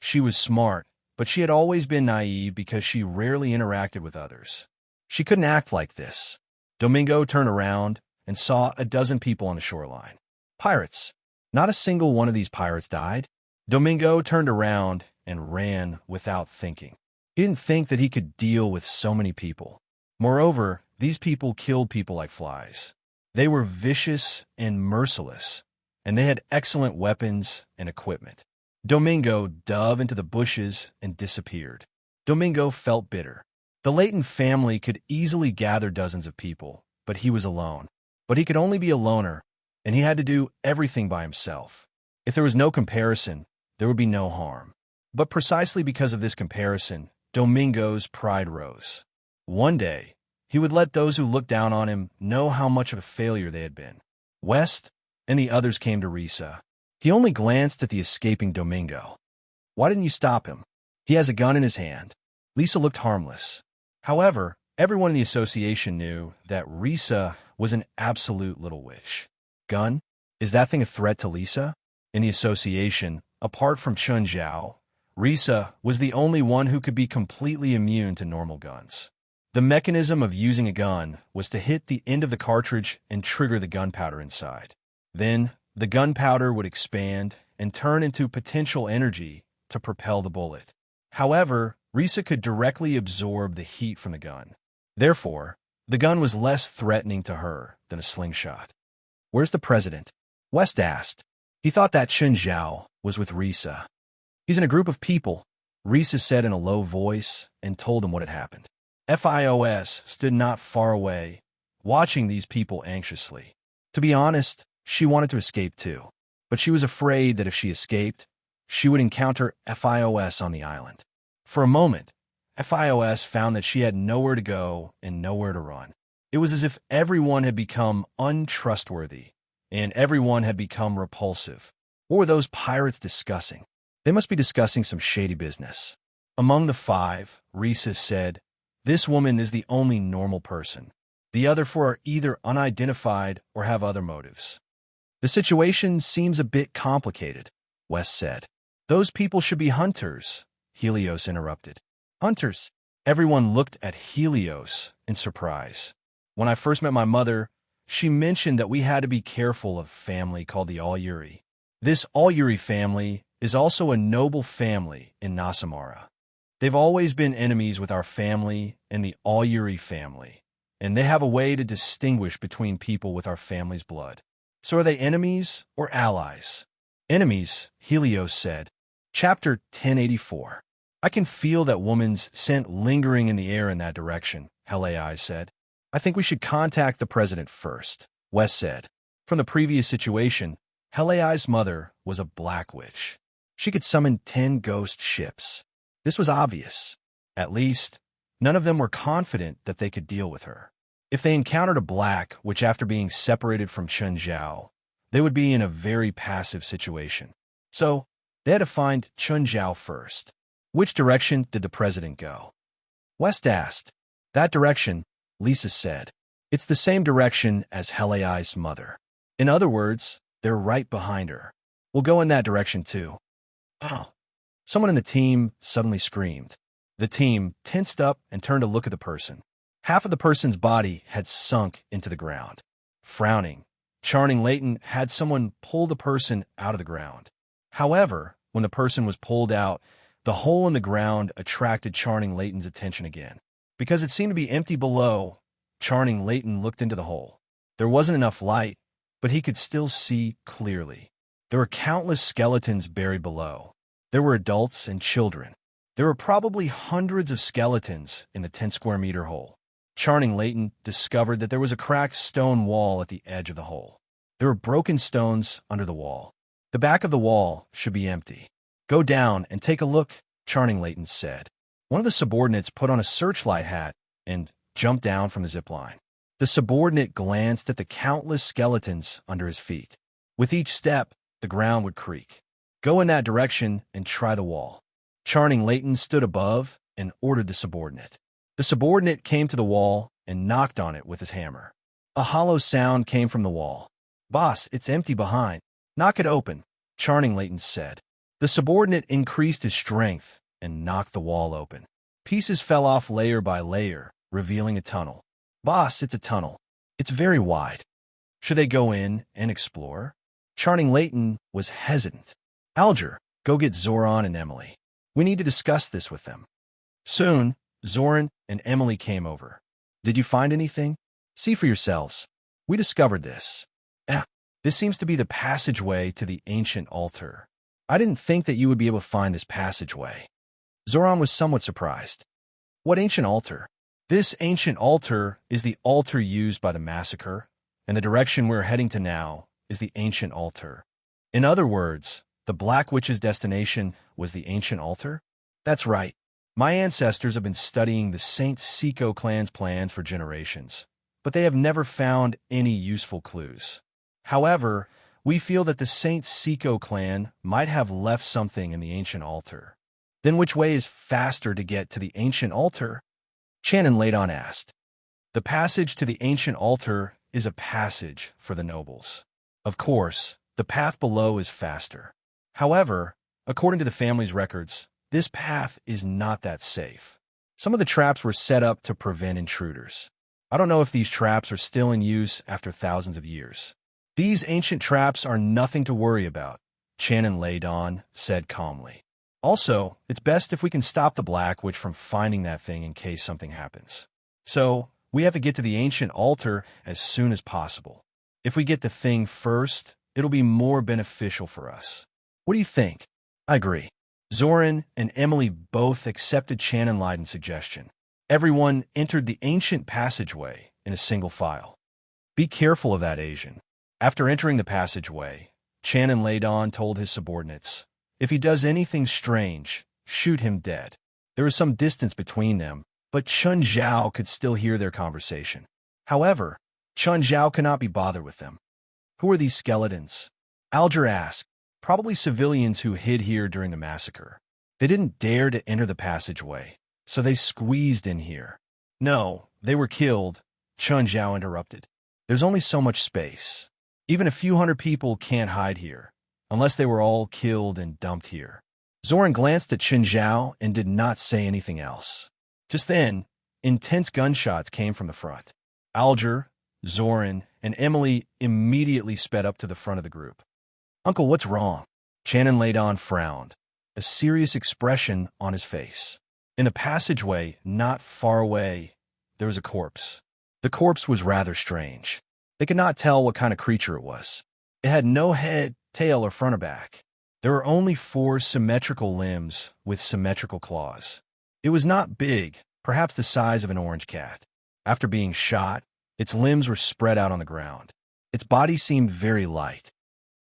She was smart, but she had always been naive because she rarely interacted with others. She couldn't act like this. Domingo turned around and saw a dozen people on the shoreline. Pirates. Not a single one of these pirates died. Domingo turned around and ran without thinking. He didn't think that he could deal with so many people. Moreover, these people killed people like flies. They were vicious and merciless, and they had excellent weapons and equipment. Domingo dove into the bushes and disappeared. Domingo felt bitter. The Leighton family could easily gather dozens of people, but he was alone. But he could only be a loner, and he had to do everything by himself. If there was no comparison, there would be no harm. But precisely because of this comparison, Domingo's pride rose. One day, he would let those who looked down on him know how much of a failure they had been. West and the others came to Risa. He only glanced at the escaping Domingo. "Why didn't you stop him? He has a gun in his hand." Lisa looked harmless. However, everyone in the association knew that Risa was an absolute little witch. Gun? Is that thing a threat to Lisa? In the association, apart from Chun Zhao, Risa was the only one who could be completely immune to normal guns. The mechanism of using a gun was to hit the end of the cartridge and trigger the gunpowder inside. Then, the gunpowder would expand and turn into potential energy to propel the bullet. However, Risa could directly absorb the heat from the gun. Therefore, the gun was less threatening to her than a slingshot. "Where's the president?" West asked. He thought that Chun Zhao was with Risa. "He's in a group of people," Risa said in a low voice and told him what had happened. FIOS stood not far away, watching these people anxiously. To be honest, she wanted to escape too, but she was afraid that if she escaped, she would encounter FIOS on the island. For a moment, FIOS found that she had nowhere to go and nowhere to run. It was as if everyone had become untrustworthy, and everyone had become repulsive. What were those pirates discussing? They must be discussing some shady business. Among the five, Risa said, "This woman is the only normal person. The other four are either unidentified or have other motives." "The situation seems a bit complicated," West said. "Those people should be hunters," Helios interrupted. "Hunters?" Everyone looked at Helios in surprise. "When I first met my mother, she mentioned that we had to be careful of a family called the All-Yuri. This All-Yuri family is also a noble family in Nasamara. They've always been enemies with our family and the All-Yuri family, and they have a way to distinguish between people with our family's blood. So are they enemies or allies?" "Enemies," Helios said. Chapter 1084. "I can feel that woman's scent lingering in the air in that direction," Helai said. "I think we should contact the president first," West said. From the previous situation, Helai's mother was a black witch. She could summon 10 ghost ships. This was obvious. At least, none of them were confident that they could deal with her. If they encountered a black witch after being separated from Chun Zhao, they would be in a very passive situation. So, they had to find Chun Zhao first. Which direction did the president go? West asked. "That direction," Lisa said. "It's the same direction as Helai's mother. In other words, they're right behind her. We'll go in that direction too." "Oh!" Someone in the team suddenly screamed. The team tensed up and turned to look at the person. Half of the person's body had sunk into the ground. Frowning, Charning Leighton had someone pull the person out of the ground. However, when the person was pulled out, the hole in the ground attracted Charning Leighton's attention again. Because it seemed to be empty below, Charning Leighton looked into the hole. There wasn't enough light, but he could still see clearly. There were countless skeletons buried below. There were adults and children. There were probably hundreds of skeletons in the 10-square-meter hole. Charning Leighton discovered that there was a cracked stone wall at the edge of the hole. There were broken stones under the wall. The back of the wall should be empty. "Go down and take a look," Charning Leighton said. One of the subordinates put on a searchlight hat and jumped down from the zipline. The subordinate glanced at the countless skeletons under his feet. With each step, the ground would creak. "Go in that direction and try the wall." Charning Leighton stood above and ordered the subordinate. The subordinate came to the wall and knocked on it with his hammer. A hollow sound came from the wall. "Boss, it's empty behind. Knock it open," Charning Leighton said. The subordinate increased his strength and knocked the wall open. Pieces fell off layer by layer, revealing a tunnel. "Boss, it's a tunnel. It's very wide. Should they go in and explore?" Charning Leighton was hesitant. "Alger, go get Zoran and Emily. We need to discuss this with them." Soon, Zoran and Emily came over. "Did you find anything? See for yourselves. We discovered this." This seems to be the passageway to the ancient altar. I didn't think that you would be able to find this passageway. Zoran was somewhat surprised. What ancient altar? This ancient altar is the altar used by the massacre, and the direction we're heading to now is the ancient altar. In other words, the Black Witch's destination was the ancient altar? That's right. My ancestors have been studying the Saint Seco clan's plans for generations, but they have never found any useful clues. However, we feel that the Saint Seco clan might have left something in the ancient altar. Then which way is faster to get to the ancient altar? Shannon Laydon asked. The passage to the ancient altar is a passage for the nobles. Of course, the path below is faster. However, according to the family's records, this path is not that safe. Some of the traps were set up to prevent intruders. I don't know if these traps are still in use after thousands of years. These ancient traps are nothing to worry about, Shannon Laydon said calmly. Also, it's best if we can stop the Black Witch from finding that thing in case something happens. So, we have to get to the ancient altar as soon as possible. If we get the thing first, it'll be more beneficial for us. What do you think? I agree. Zoran and Emily both accepted Shannon Laydon's suggestion. Everyone entered the ancient passageway in a single file. Be careful of that Asian. After entering the passageway, Shannon Laydon told his subordinates, if he does anything strange, shoot him dead. There was some distance between them, but Chun Zhao could still hear their conversation. However, Chun Zhao could not be bothered with them. Who are these skeletons? Alger asked. Probably civilians who hid here during the massacre. They didn't dare to enter the passageway, so they squeezed in here. No, they were killed, Chun Zhao interrupted. There's only so much space. Even a few hundred people can't hide here, unless they were all killed and dumped here. Zoran glanced at Chun Zhao and did not say anything else. Just then, intense gunshots came from the front. Alger, Zoran, and Emily immediately sped up to the front of the group. Uncle, what's wrong? Shannon Laydon frowned, a serious expression on his face. In the passageway, not far away, there was a corpse. The corpse was rather strange. They could not tell what kind of creature it was. It had no head, tail, or front or back. There were only 4 symmetrical limbs with symmetrical claws. It was not big, perhaps the size of an orange cat. After being shot, its limbs were spread out on the ground. Its body seemed very light.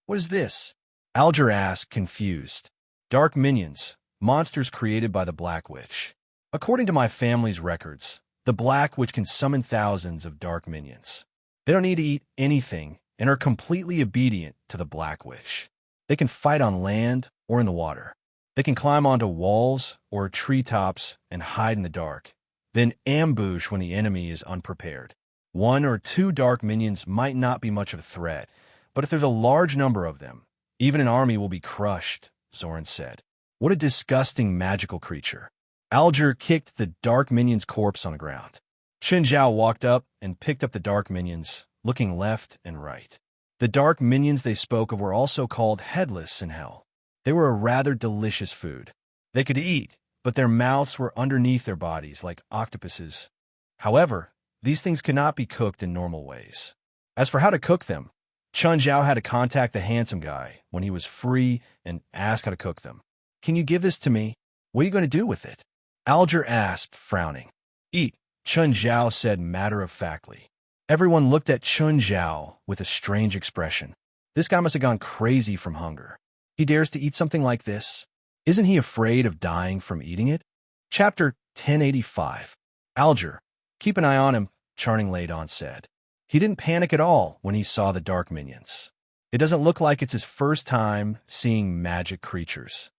What is this? Alger asked, confused. Dark minions, monsters created by the Black Witch. According to my family's records, the Black Witch can summon thousands of dark minions. They don't need to eat anything and are completely obedient to the Black Witch. They can fight on land or in the water. They can climb onto walls or treetops and hide in the dark, then ambush when the enemy is unprepared. 1 or 2 dark minions might not be much of a threat, but if there's a large number of them, even an army will be crushed, Zoran said. What a disgusting magical creature. Alger kicked the dark minion's corpse on the ground. Chun Zhao walked up and picked up the dark minions, looking left and right. The dark minions they spoke of were also called headless in hell. They were a rather delicious food. They could eat, but their mouths were underneath their bodies like octopuses. However, these things could not be cooked in normal ways. As for how to cook them, Chun Zhao had to contact the handsome guy when he was free and ask how to cook them. Can you give this to me? What are you going to do with it? Alger asked, frowning. Eat, Chun Zhao said matter-of-factly. Everyone looked at Chun Zhao with a strange expression. This guy must have gone crazy from hunger. He dares to eat something like this? Isn't he afraid of dying from eating it? Chapter 1085. Alger, keep an eye on him, Charning Laydon said. He didn't panic at all when he saw the dark minions. It doesn't look like it's his first time seeing magic creatures.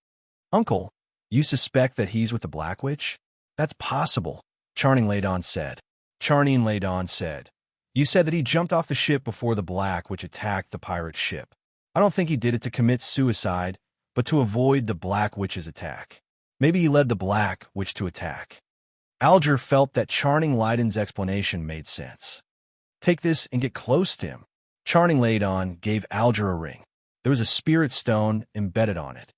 Uncle, you suspect that he's with the Black Witch? That's possible, Charning Laydon said. Charning Laydon said, you said that he jumped off the ship before the Black Witch attacked the pirate ship. I don't think he did it to commit suicide, but to avoid the Black Witch's attack. Maybe he led the Black Witch to attack. Alger felt that Charning Laydon's explanation made sense. Take this and get close to him. Charning Laydon gave Alger a ring. There was a spirit stone embedded on it.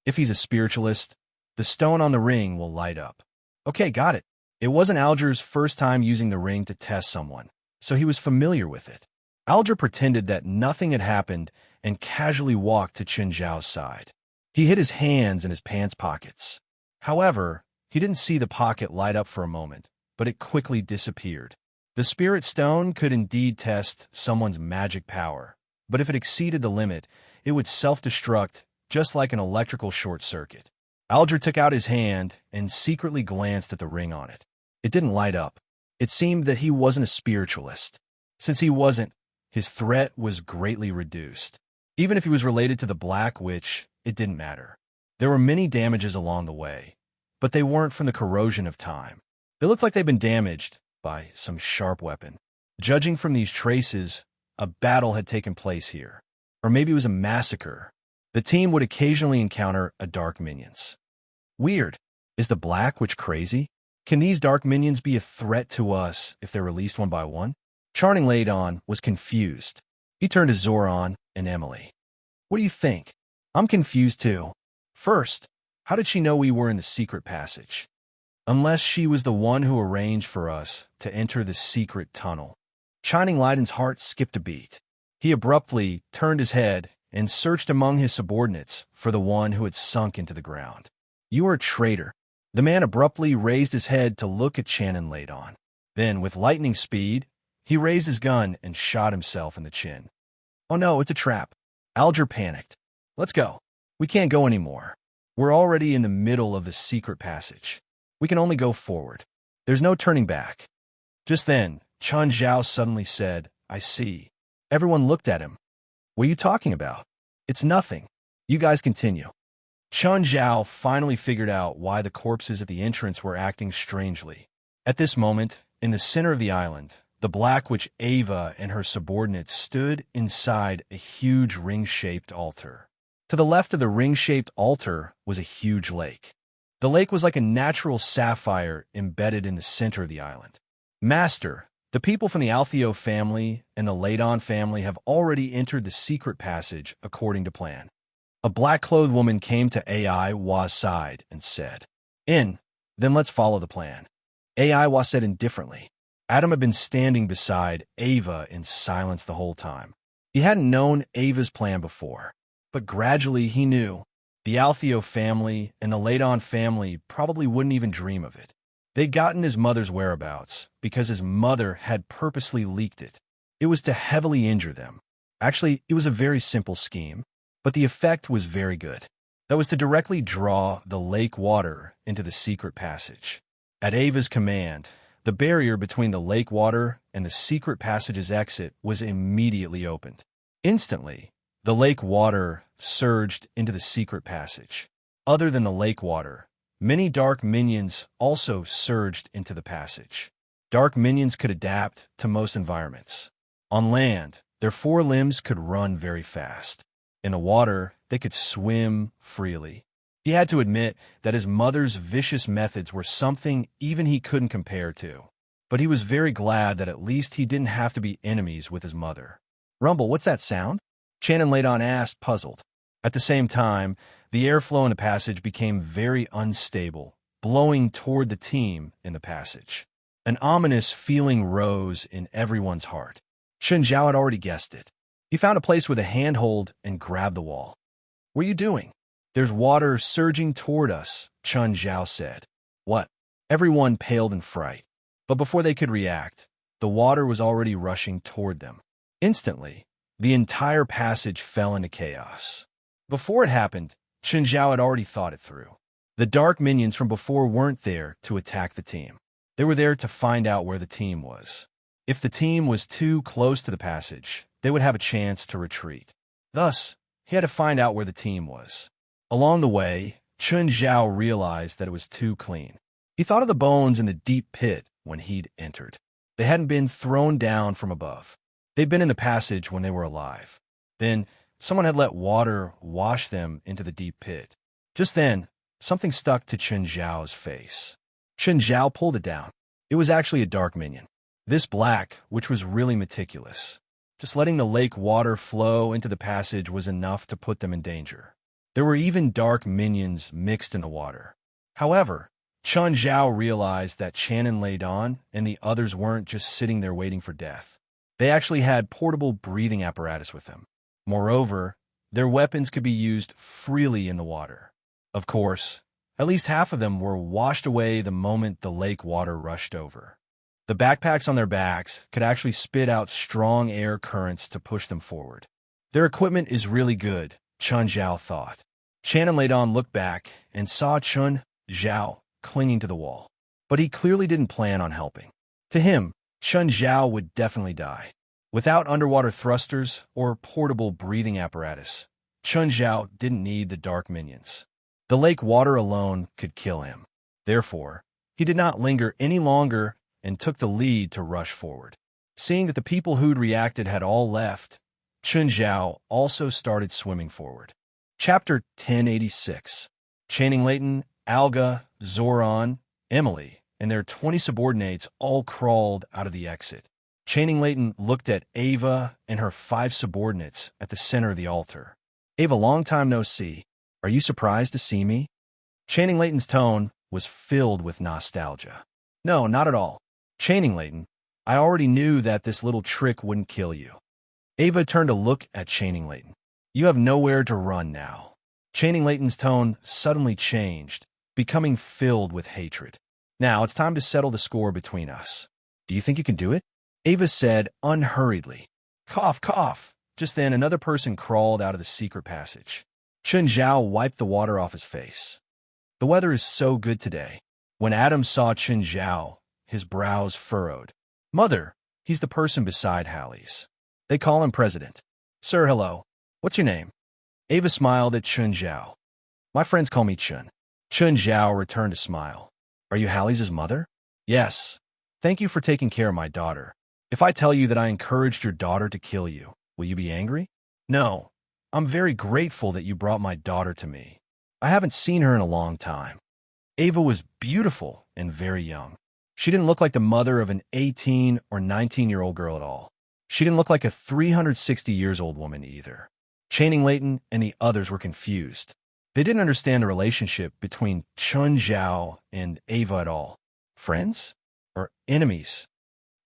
If he's a spiritualist, the stone on the ring will light up. Okay, got it. It wasn't Alger's first time using the ring to test someone, so he was familiar with it. Alger pretended that nothing had happened and casually walked to Chen Zhao's side. He hid his hands in his pants pockets. However, he didn't see the pocket light up for a moment, but it quickly disappeared. The spirit stone could indeed test someone's magic power, but if it exceeded the limit, it would self-destruct just like an electrical short circuit. Alger took out his hand and secretly glanced at the ring on it. It didn't light up. It seemed that he wasn't a spiritualist. Since he wasn't, his threat was greatly reduced. Even if he was related to the Black Witch, it didn't matter. There were many damages along the way, but they weren't from the corrosion of time. They looked like they'd been damaged by some sharp weapon. Judging from these traces, a battle had taken place here. Or maybe it was a massacre. The team would occasionally encounter a dark minions. Weird. Is the Black Witch crazy? Can these dark minions be a threat to us if they're released one by one? Charming Ladon was confused. He turned to Zoran and Emily. What do you think? I'm confused too. First, how did she know we were in the secret passage? Unless she was the one who arranged for us to enter the secret tunnel. Shining Ladon's heart skipped a beat. He abruptly turned his head and searched among his subordinates for the one who had sunk into the ground. You are a traitor. The man abruptly raised his head to look at Channon Ladon. Then, with lightning speed, he raised his gun and shot himself in the chin. Oh no, it's a trap. Alger panicked. Let's go. We can't go anymore. We're already in the middle of the secret passage. We can only go forward. There's no turning back. Just then, Chen Zhao suddenly said, I see. Everyone looked at him. What are you talking about? It's nothing. You guys continue. Chen Zhao finally figured out why the corpses at the entrance were acting strangely. At this moment, in the center of the island, the Black Witch Ava and her subordinates stood inside a huge ring-shaped altar. To the left of the ring-shaped altar was a huge lake. The lake was like a natural sapphire embedded in the center of the island. Master, the people from the Altheo family and the Ladon family have already entered the secret passage according to plan. A black-clothed woman came to Aiwa's side and said, In, then let's follow the plan. Aiwa said indifferently. Adam had been standing beside Ava in silence the whole time. He hadn't known Ava's plan before, but gradually he knew. The Altheo family and the Ladon family probably wouldn't even dream of it. They'd gotten his mother's whereabouts because his mother had purposely leaked it. It was to heavily injure them. Actually, it was a very simple scheme, but the effect was very good. That was to directly draw the lake water into the secret passage. At Ava's command, the barrier between the lake water and the secret passage's exit was immediately opened. Instantly, the lake water surged into the secret passage. Other than the lake water, many dark minions also surged into the passage. Dark minions could adapt to most environments. On land, their four limbs could run very fast. In the water, they could swim freely. He had to admit that his mother's vicious methods were something even he couldn't compare to. But he was very glad that at least he didn't have to be enemies with his mother. Rumble, what's that sound? Channon Ladon asked, puzzled. At the same time, the airflow in the passage became very unstable, blowing toward the team in the passage. An ominous feeling rose in everyone's heart. Chen Zhao had already guessed it. He found a place with a handhold and grabbed the wall. What are you doing? There's water surging toward us, Chen Zhao said. What? Everyone paled in fright. But before they could react, the water was already rushing toward them. Instantly, the entire passage fell into chaos. Before it happened, Chen Zhao had already thought it through. The dark minions from before weren't there to attack the team. They were there to find out where the team was. If the team was too close to the passage, they would have a chance to retreat. Thus, he had to find out where the team was. Along the way, Chen Zhao realized that it was too clean. He thought of the bones in the deep pit when he'd entered. They hadn't been thrown down from above. They'd been in the passage when they were alive. Then, someone had let water wash them into the deep pit. Just then, something stuck to Chen Zhao's face. Chen Zhao pulled it down. It was actually a dark minion. This black, which was really meticulous. Just letting the lake water flow into the passage was enough to put them in danger. There were even dark minions mixed in the water. However, Chen Zhao realized that Channon Ladon and the others weren't just sitting there waiting for death. They actually had portable breathing apparatus with them. Moreover, their weapons could be used freely in the water. Of course, at least half of them were washed away the moment the lake water rushed over. The backpacks on their backs could actually spit out strong air currents to push them forward. Their equipment is really good, Chun Zhao thought. Chan and Leidon looked back and saw Chun Zhao clinging to the wall. But he clearly didn't plan on helping. To him, Chun Zhao would definitely die. Without underwater thrusters or portable breathing apparatus, Chun Zhao didn't need the dark minions. The lake water alone could kill him. Therefore, he did not linger any longer and took the lead to rush forward. Seeing that the people who'd reacted had all left, Chun Zhao also started swimming forward. Chapter 1086. Channing Leighton, Alga, Zoran, Emily, and their 20 subordinates all crawled out of the exit. Channing Leighton looked at Ava and her 5 subordinates at the center of the altar. Ava, long time no see. Are you surprised to see me? Channing Leighton's tone was filled with nostalgia. No, not at all. Channing Leighton, I already knew that this little trick wouldn't kill you. Ava turned to look at Channing Leighton. You have nowhere to run now. Channing Leighton's tone suddenly changed, becoming filled with hatred. Now it's time to settle the score between us. Do you think you can do it? Ava said unhurriedly. Cough, cough. Just then another person crawled out of the secret passage. Chun Zhao wiped the water off his face. The weather is so good today. When Adam saw Chun Zhao, his brows furrowed. Mother, he's the person beside Hallie's. They call him President. Sir, hello. What's your name? Ava smiled at Chun Zhao. My friends call me Chun. Chun Zhao returned a smile. Are you Hallie's mother? Yes. Thank you for taking care of my daughter. If I tell you that I encouraged your daughter to kill you, will you be angry? No. I'm very grateful that you brought my daughter to me. I haven't seen her in a long time. Ava was beautiful and very young. She didn't look like the mother of an 18 or 19-year-old girl at all. She didn't look like a 360-years-old woman either. Channing Leighton and the others were confused. They didn't understand the relationship between Chun Zhao and Ava at all. Friends? Or enemies?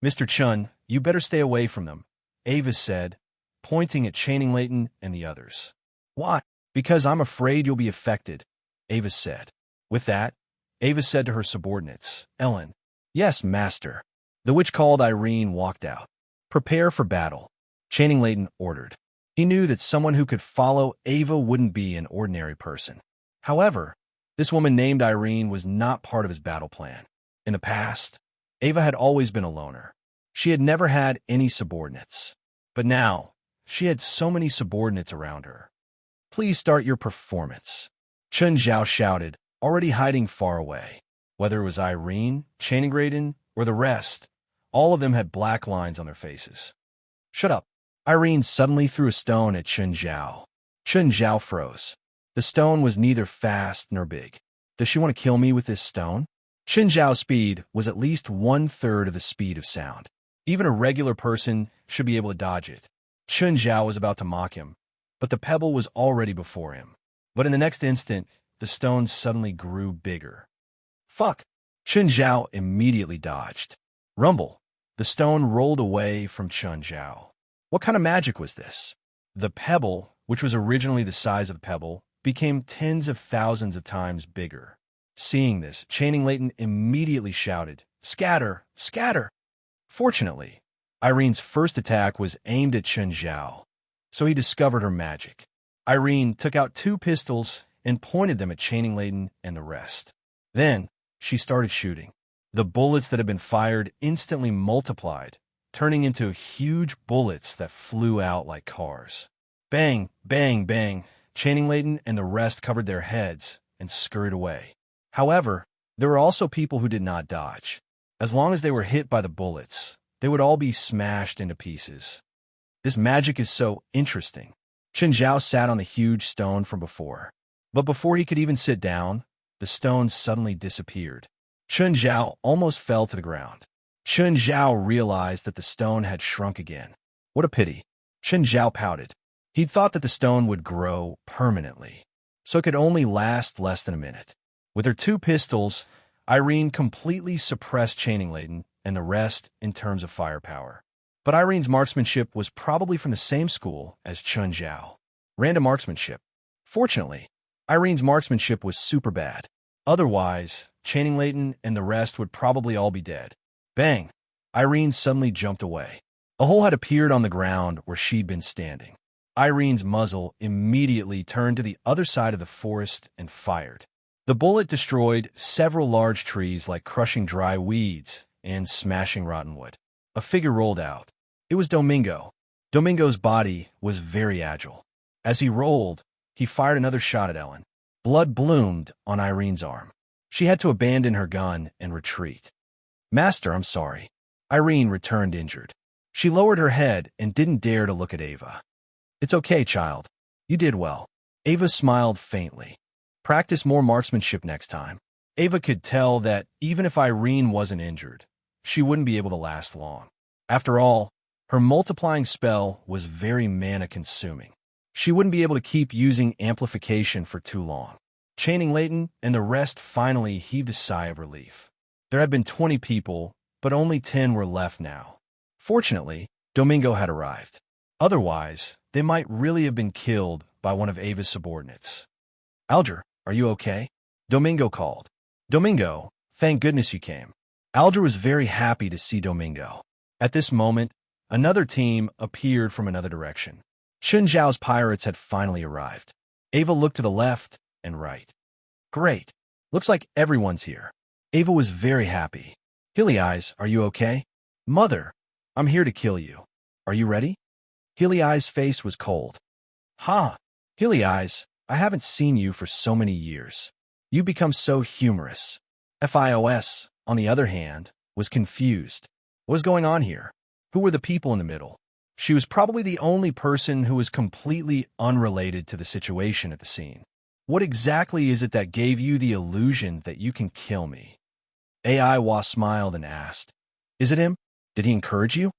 Mr. Chun, you better stay away from them, Ava said, pointing at Channing Leighton and the others. Why? Because I'm afraid you'll be affected, Ava said. With that, Ava said to her subordinates, Ellen. Yes, master. The witch called Irene walked out. Prepare for battle, Channing Leighton ordered. He knew that someone who could follow Ava wouldn't be an ordinary person. However, this woman named Irene was not part of his battle plan. In the past, Ava had always been a loner. She had never had any subordinates. But now, she had so many subordinates around her. Please start your performance, Chun Zhao shouted, already hiding far away. Whether it was Irene, Channing Leighton, or the rest, all of them had black lines on their faces. Shut up. Irene suddenly threw a stone at Chun Zhao. Chun Zhao froze. The stone was neither fast nor big. Does she want to kill me with this stone? Chun Zhao's speed was at least 1/3 of the speed of sound. Even a regular person should be able to dodge it. Chun Zhao was about to mock him, but the pebble was already before him. But in the next instant, the stone suddenly grew bigger. Fuck! Chun Zhao immediately dodged. Rumble! The stone rolled away from Chun Zhao. What kind of magic was this? The pebble, which was originally the size of a pebble, became tens of thousands of times bigger. Seeing this, Channing Leighton immediately shouted, Scatter! Scatter! Fortunately, Irene's first attack was aimed at Chun Zhao, so he discovered her magic. Irene took out 2 pistols and pointed them at Channing Leighton and the rest. Then, she started shooting. The bullets that had been fired instantly multiplied, turning into huge bullets that flew out like cars. Bang, bang, bang. Channing Leighton and the rest covered their heads and scurried away. However, there were also people who did not dodge. As long as they were hit by the bullets, they would all be smashed into pieces. This magic is so interesting. Chun Zhao sat on the huge stone from before. But before he could even sit down, the stone suddenly disappeared. Chun Zhao almost fell to the ground. Chun Zhao realized that the stone had shrunk again. What a pity. Chun Zhao pouted. He'd thought that the stone would grow permanently, so it could only last less than a minute. With her 2 pistols, Irene completely suppressed Channing Leighton and the rest in terms of firepower. But Irene's marksmanship was probably from the same school as Chun Zhao. Random marksmanship. Fortunately, Irene's marksmanship was super bad. Otherwise, Channing Leighton and the rest would probably all be dead. Bang! Irene suddenly jumped away. A hole had appeared on the ground where she'd been standing. Irene's muzzle immediately turned to the other side of the forest and fired. The bullet destroyed several large trees like crushing dry weeds and smashing rotten wood. A figure rolled out. It was Domingo. Domingo's body was very agile. As he rolled, he fired another shot at Ellen. Blood bloomed on Irene's arm. She had to abandon her gun and retreat. "Master, I'm sorry." Irene returned injured. She lowered her head and didn't dare to look at Ava. "It's okay, child. You did well." Ava smiled faintly. "Practice more marksmanship next time." Ava could tell that even if Irene wasn't injured, she wouldn't be able to last long. After all, her multiplying spell was very mana-consuming. She wouldn't be able to keep using amplification for too long. Channing Leighton and the rest finally heaved a sigh of relief. There had been 20 people, but only 10 were left now. Fortunately, Domingo had arrived. Otherwise, they might really have been killed by one of Ava's subordinates. "Alger, are you okay?" Domingo called. "Domingo, thank goodness you came." Alger was very happy to see Domingo. At this moment, another team appeared from another direction. Chun Zhao's pirates had finally arrived. Ava looked to the left and right. "Great. Looks like everyone's here." Ava was very happy. "Hilly Eyes, are you okay?" "Mother, I'm here to kill you. Are you ready?" Hilly Eyes' face was cold. "Ha! Hilly Eyes, I haven't seen you for so many years. You become so humorous." FIOS, on the other hand, was confused. What was going on here? Who were the people in the middle? She was probably the only person who was completely unrelated to the situation at the scene. "What exactly is it that gave you the illusion that you can kill me?" AI smiled and asked, "Is it him? Did he encourage you?"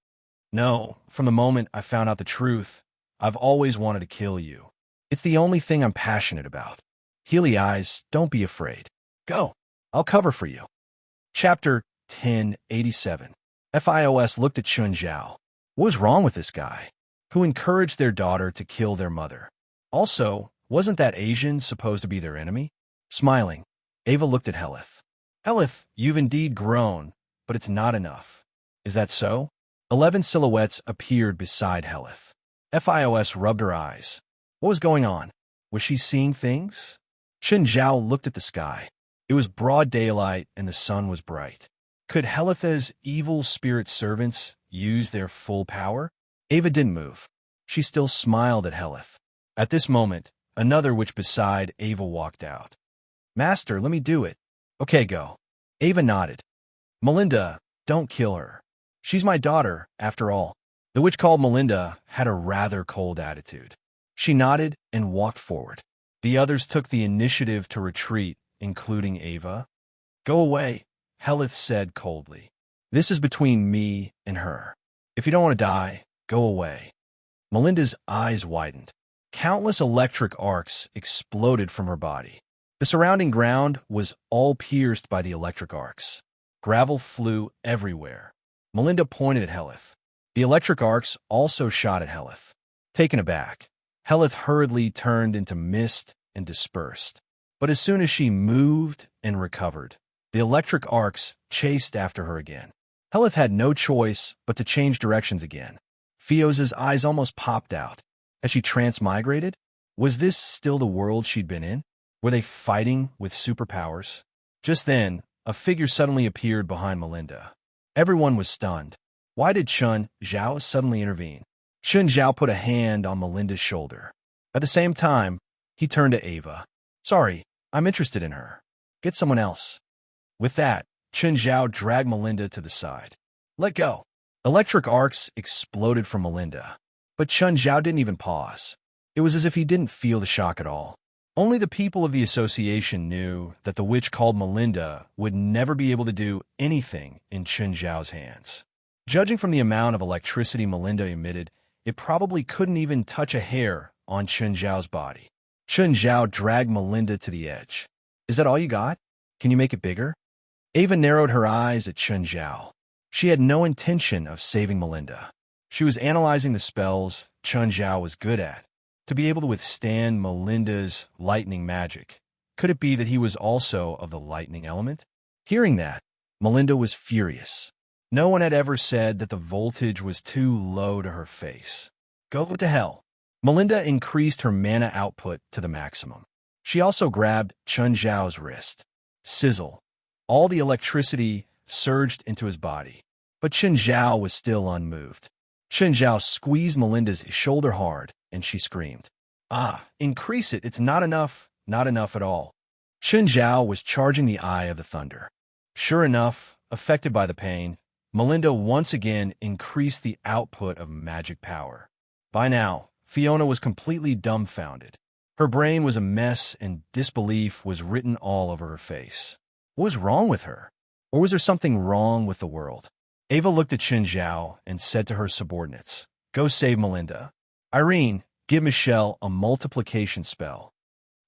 "No, from the moment I found out the truth, I've always wanted to kill you. It's the only thing I'm passionate about." "Healy Eyes, don't be afraid. Go, I'll cover for you." Chapter 1087. FIOS looked at Chun Zhao. What was wrong with this guy? Who encouraged their daughter to kill their mother? Also, wasn't that Asian supposed to be their enemy? Smiling, Ava looked at Helith. "Helith, you've indeed grown, but it's not enough." "Is that so?" 11 silhouettes appeared beside Helith. FIOS rubbed her eyes. What was going on? Was she seeing things? Chun Zhao looked at the sky. It was broad daylight and the sun was bright. Could Helith's evil spirit servants use their full power? Ava didn't move. She still smiled at Helith. At this moment, another witch beside Ava walked out. "Master, let me do it." "Okay, go." Ava nodded. "Melinda, don't kill her. She's my daughter, after all." The witch called Melinda had a rather cold attitude. She nodded and walked forward. The others took the initiative to retreat, including Ava. "Go away," Helith said coldly. "This is between me and her. If you don't want to die, go away." Melinda's eyes widened. Countless electric arcs exploded from her body. The surrounding ground was all pierced by the electric arcs. Gravel flew everywhere. Melinda pointed at Helith. The electric arcs also shot at Helith. Taken aback, Helith hurriedly turned into mist and dispersed. But as soon as she moved and recovered, the electric arcs chased after her again. Helith had no choice but to change directions again. Fioz's eyes almost popped out. Had she transmigrated? Was this still the world she'd been in? Were they fighting with superpowers? Just then, a figure suddenly appeared behind Melinda. Everyone was stunned. Why did Chun Zhao suddenly intervene? Chun Zhao put a hand on Melinda's shoulder. At the same time, he turned to Ava. "Sorry, I'm interested in her. Get someone else." With that, Chun Zhao dragged Melinda to the side. "Let go." Electric arcs exploded from Melinda. But Chun Zhao didn't even pause. It was as if he didn't feel the shock at all. Only the people of the association knew that the witch called Melinda would never be able to do anything in Chun Zhao's hands. Judging from the amount of electricity Melinda emitted, it probably couldn't even touch a hair on Chun Zhao's body. Chun Zhao dragged Melinda to the edge. "Is that all you got? Can you make it bigger?" Ava narrowed her eyes at Chun Zhao. She had no intention of saving Melinda. She was analyzing the spells Chun Zhao was good at, to be able to withstand Melinda's lightning magic. Could it be that he was also of the lightning element? Hearing that, Melinda was furious. No one had ever said that the voltage was too low to her face. Go to hell. Melinda increased her mana output to the maximum. She also grabbed Chun Zhao's wrist. Sizzle. All the electricity surged into his body. But Chun Zhao was still unmoved. Chun Zhao squeezed Melinda's shoulder hard, and she screamed, "Ah, increase it. It's not enough at all." Chun Zhao was charging the eye of the thunder. Sure enough, affected by the pain, Melinda once again increased the output of magic power. By now, Fiona was completely dumbfounded. Her brain was a mess and disbelief was written all over her face. What was wrong with her? Or was there something wrong with the world? Ava looked at Chun Zhao and said to her subordinates, "Go save Melinda. Irene, give Michelle a multiplication spell."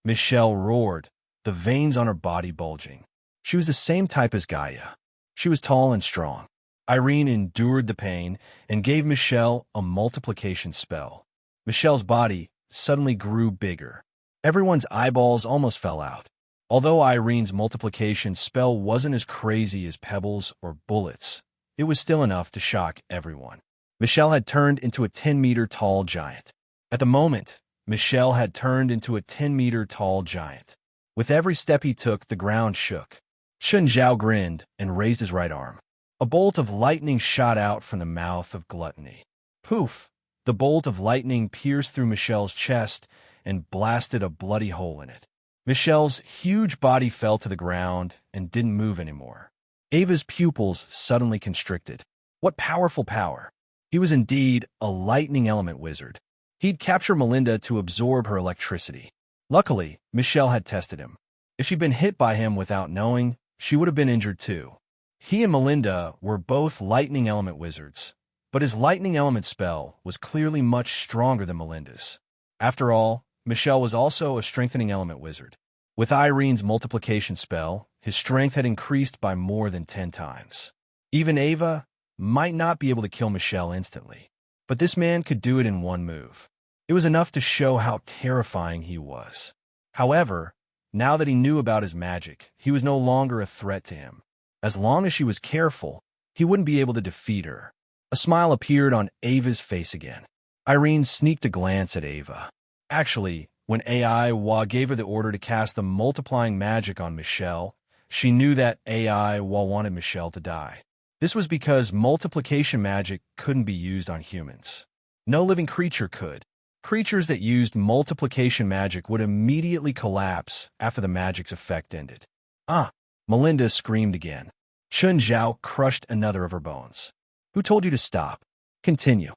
Michelle roared, the veins on her body bulging. She was the same type as Gaia. She was tall and strong. Irene endured the pain and gave Michelle a multiplication spell. Michelle's body suddenly grew bigger. Everyone's eyeballs almost fell out. Although Irene's multiplication spell wasn't as crazy as pebbles or bullets, it was still enough to shock everyone. Michelle had turned into a 10-meter tall giant. At the moment, Michelle had turned into a 10-meter tall giant. With every step he took, the ground shook. Chun Zhao grinned and raised his right arm. A bolt of lightning shot out from the mouth of Gluttony. Poof! The bolt of lightning pierced through Michelle's chest and blasted a bloody hole in it. Michelle's huge body fell to the ground and didn't move anymore. Ava's pupils suddenly constricted. What powerful power! He was indeed a lightning element wizard. He'd capture Melinda to absorb her electricity. Luckily, Michelle had tested him. If she'd been hit by him without knowing, she would have been injured too. He and Melinda were both lightning element wizards, but his lightning element spell was clearly much stronger than Melinda's. After all, Michelle was also a strengthening element wizard. With Irene's multiplication spell, his strength had increased by more than 10 times. Even Ava might not be able to kill Michelle instantly, but this man could do it in one move. It was enough to show how terrifying he was. However, now that he knew about his magic, he was no longer a threat to him. As long as she was careful, he wouldn't be able to defeat her. A smile appeared on Ava's face again. Irene sneaked a glance at Ava. Actually, when AI gave her the order to cast the multiplying magic on Michelle, she knew that AI wanted Michelle to die. This was because multiplication magic couldn't be used on humans. No living creature could. Creatures that used multiplication magic would immediately collapse after the magic's effect ended. Ah! Melinda screamed again. Chun Zhao crushed another of her bones. Who told you to stop? Continue.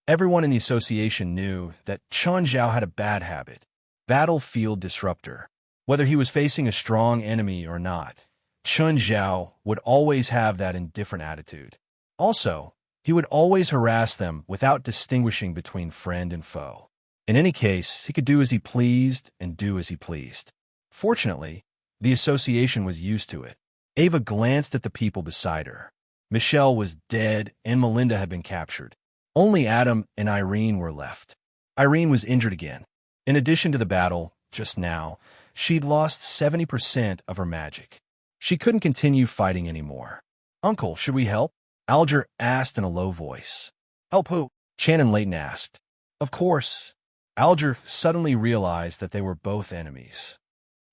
Everyone in the association knew that Chun Zhao had a bad habit. Battlefield disruptor. Whether he was facing a strong enemy or not, Chun Zhao would always have that indifferent attitude. Also, he would always harass them without distinguishing between friend and foe. In any case, he could do as he pleased and do as he pleased. Fortunately, the association was used to it. Ava glanced at the people beside her. Michelle was dead and Melinda had been captured. Only Adam and Irene were left. Irene was injured again. In addition to the battle, just now, she'd lost 70% of her magic. She couldn't continue fighting anymore. "Uncle, should we help?" Alger asked in a low voice. "Help who?" Shannon Layton asked. Of course. Alger suddenly realized that they were both enemies.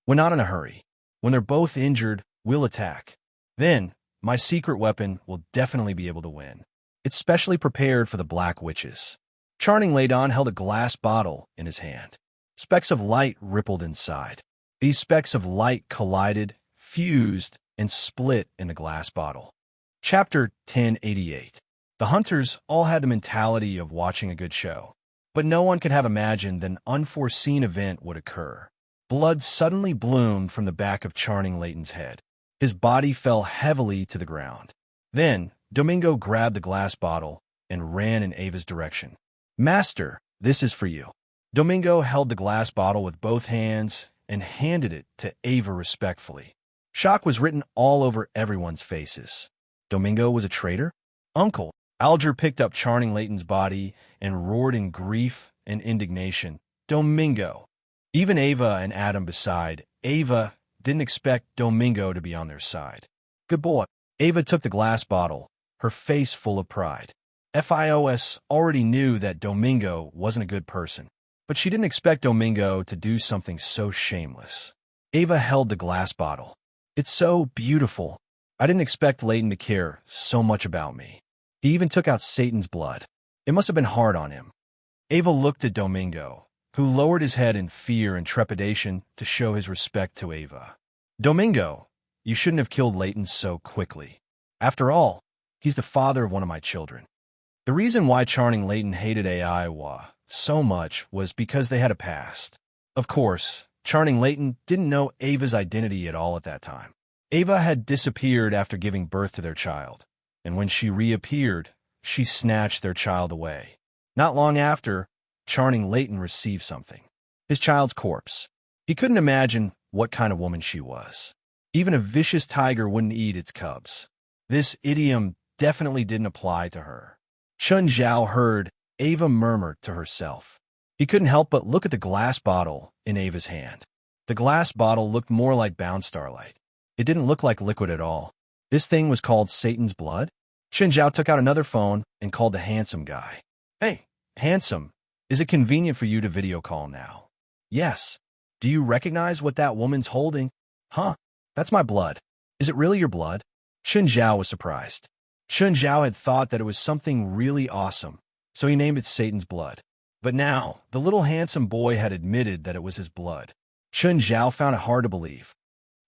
"We're not in a hurry. When they're both injured, we'll attack. Then, my secret weapon will definitely be able to win. It's specially prepared for the Black Witches." Charning Ladon held a glass bottle in his hand. Specks of light rippled inside. These specks of light collided, fused, and split in the glass bottle. Chapter 1088. The hunters all had the mentality of watching a good show, but no one could have imagined that an unforeseen event would occur. Blood suddenly bloomed from the back of Charning Layton's head. His body fell heavily to the ground. Then, Domingo grabbed the glass bottle and ran in Ava's direction. "Master, this is for you." Domingo held the glass bottle with both hands and handed it to Ava respectfully. Shock was written all over everyone's faces. Domingo was a traitor? "Uncle," Alger picked up Channing Layton's body and roared in grief and indignation. Domingo! Even Ava and Adam beside Ava didn't expect Domingo to be on their side. Good boy. Ava took the glass bottle, her face full of pride. FIOS already knew that Domingo wasn't a good person, but she didn't expect Domingo to do something so shameless. Ava held the glass bottle. It's so beautiful. I didn't expect Layton to care so much about me. He even took out Satan's blood. It must have been hard on him. Ava looked at Domingo, who lowered his head in fear and trepidation to show his respect to Ava. Domingo, you shouldn't have killed Layton so quickly. After all, he's the father of one of my children. The reason why Channing Layton hated Aiwa so much was because they had a past. Of course, Channing Layton didn't know Ava's identity at all at that time. Ava had disappeared after giving birth to their child, and when she reappeared, she snatched their child away. Not long after, Channing Layton received something. His child's corpse. He couldn't imagine what kind of woman she was. Even a vicious tiger wouldn't eat its cubs. This idiom definitely didn't apply to her. Chun Zhao heard Ava murmur to herself. He couldn't help but look at the glass bottle in Ava's hand. The glass bottle looked more like bound starlight. It didn't look like liquid at all. This thing was called Satan's blood? Chun Zhao took out another phone and called the handsome guy. Hey, handsome, is it convenient for you to video call now? Yes. Do you recognize what that woman's holding? Huh, that's my blood. Is it really your blood? Chun Zhao was surprised. Chun Zhao had thought that it was something really awesome, so he named it Satan's blood. But now, the little handsome boy had admitted that it was his blood. Chun Zhao found it hard to believe.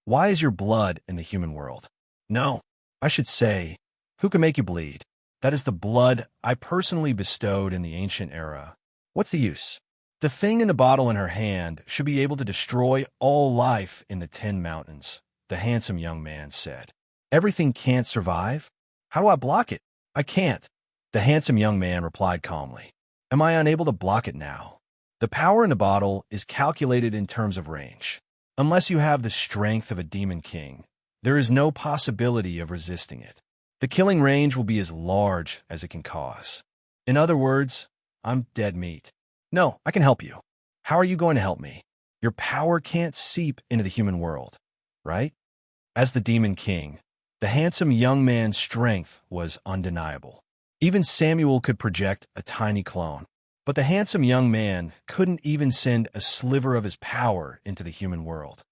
Why is your blood in the human world? No, I should say, who can make you bleed? That is the blood I personally bestowed in the ancient era. What's the use? The thing in the bottle in her hand should be able to destroy all life in the 10 mountains, the handsome young man said. Everything can't survive? How do I block it? I can't. The handsome young man replied calmly. Am I unable to block it now? The power in the bottle is calculated in terms of range. Unless you have the strength of a demon king, there is no possibility of resisting it. The killing range will be as large as it can cause. In other words, I'm dead meat. No, I can help you. How are you going to help me? Your power can't seep into the human world, right? As the demon king, the handsome young man's strength was undeniable. Even Samuel could project a tiny clone. But the handsome young man couldn't even send a sliver of his power into the human world.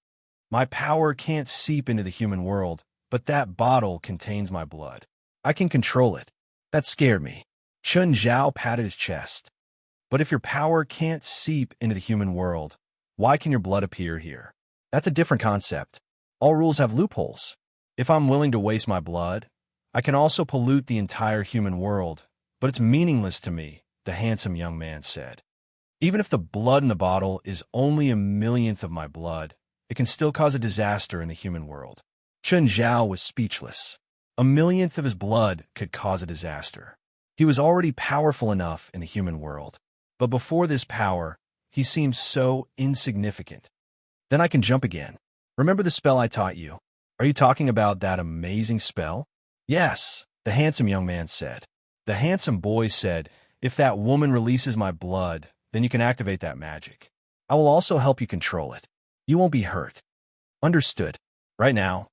My power can't seep into the human world, but that bottle contains my blood. I can control it. That scared me. Chun Zhao patted his chest. But if your power can't seep into the human world, why can your blood appear here? That's a different concept. All rules have loopholes. If I'm willing to waste my blood, I can also pollute the entire human world, but it's meaningless to me, the handsome young man said. Even if the blood in the bottle is only a millionth of my blood, it can still cause a disaster in the human world. Chun Zhao was speechless. A millionth of his blood could cause a disaster. He was already powerful enough in the human world, but before this power, he seemed so insignificant. Then I can jump again. Remember the spell I taught you? Are you talking about that amazing spell? Yes, the handsome young man said. The handsome boy said, if that woman releases my blood, then you can activate that magic. I will also help you control it. You won't be hurt. Understood. Right now,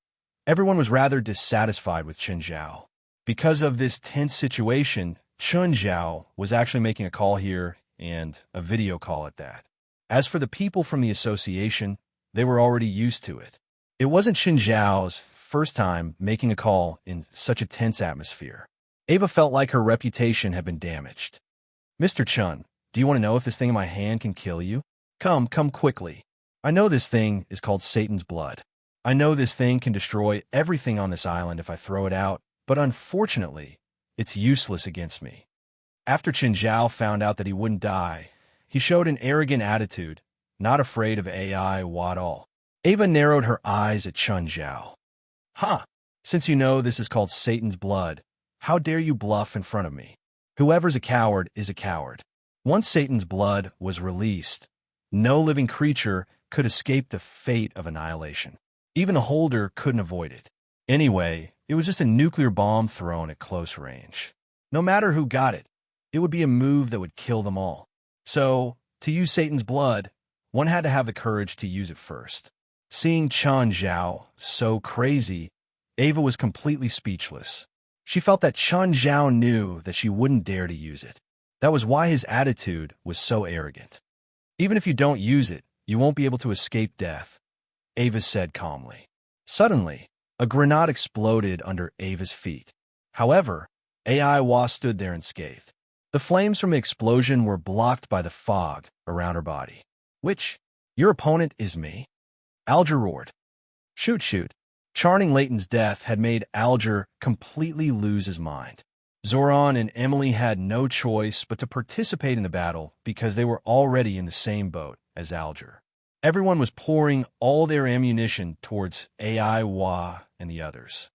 everyone was rather dissatisfied with Chun Zhao. Because of this tense situation, Chun Zhao was actually making a call here and a video call at that. As for the people from the association, they were already used to it. It wasn't Chun Zhao's first time making a call in such a tense atmosphere. Ava felt like her reputation had been damaged. Mr. Chun, do you want to know if this thing in my hand can kill you? Come quickly. I know this thing is called Satan's blood. I know this thing can destroy everything on this island if I throw it out, but unfortunately, it's useless against me. After Chun Zhao found out that he wouldn't die, he showed an arrogant attitude, not afraid of AI at all. Ava narrowed her eyes at Chun Zhao. Since you know this is called Satan's blood, how dare you bluff in front of me? Whoever's a coward is a coward. Once Satan's blood was released, no living creature could escape the fate of annihilation. Even a holder couldn't avoid it. Anyway, it was just a nuclear bomb thrown at close range. No matter who got it, it would be a move that would kill them all. So, to use Satan's blood, one had to have the courage to use it first. Seeing Chen Zhao so crazy, Ava was completely speechless. She felt that Chen Zhao knew that she wouldn't dare to use it. That was why his attitude was so arrogant. Even if you don't use it, you won't be able to escape death, Ava said calmly. Suddenly, a grenade exploded under Ava's feet. However, Aiwa stood there unscathed. The flames from the explosion were blocked by the fog around her body. Which? Your opponent is me? Alger roared. Shoot, shoot. Channing Layton's death had made Alger completely lose his mind. Zoran and Emily had no choice but to participate in the battle because they were already in the same boat as Alger. Everyone was pouring all their ammunition towards Aiwa and the others.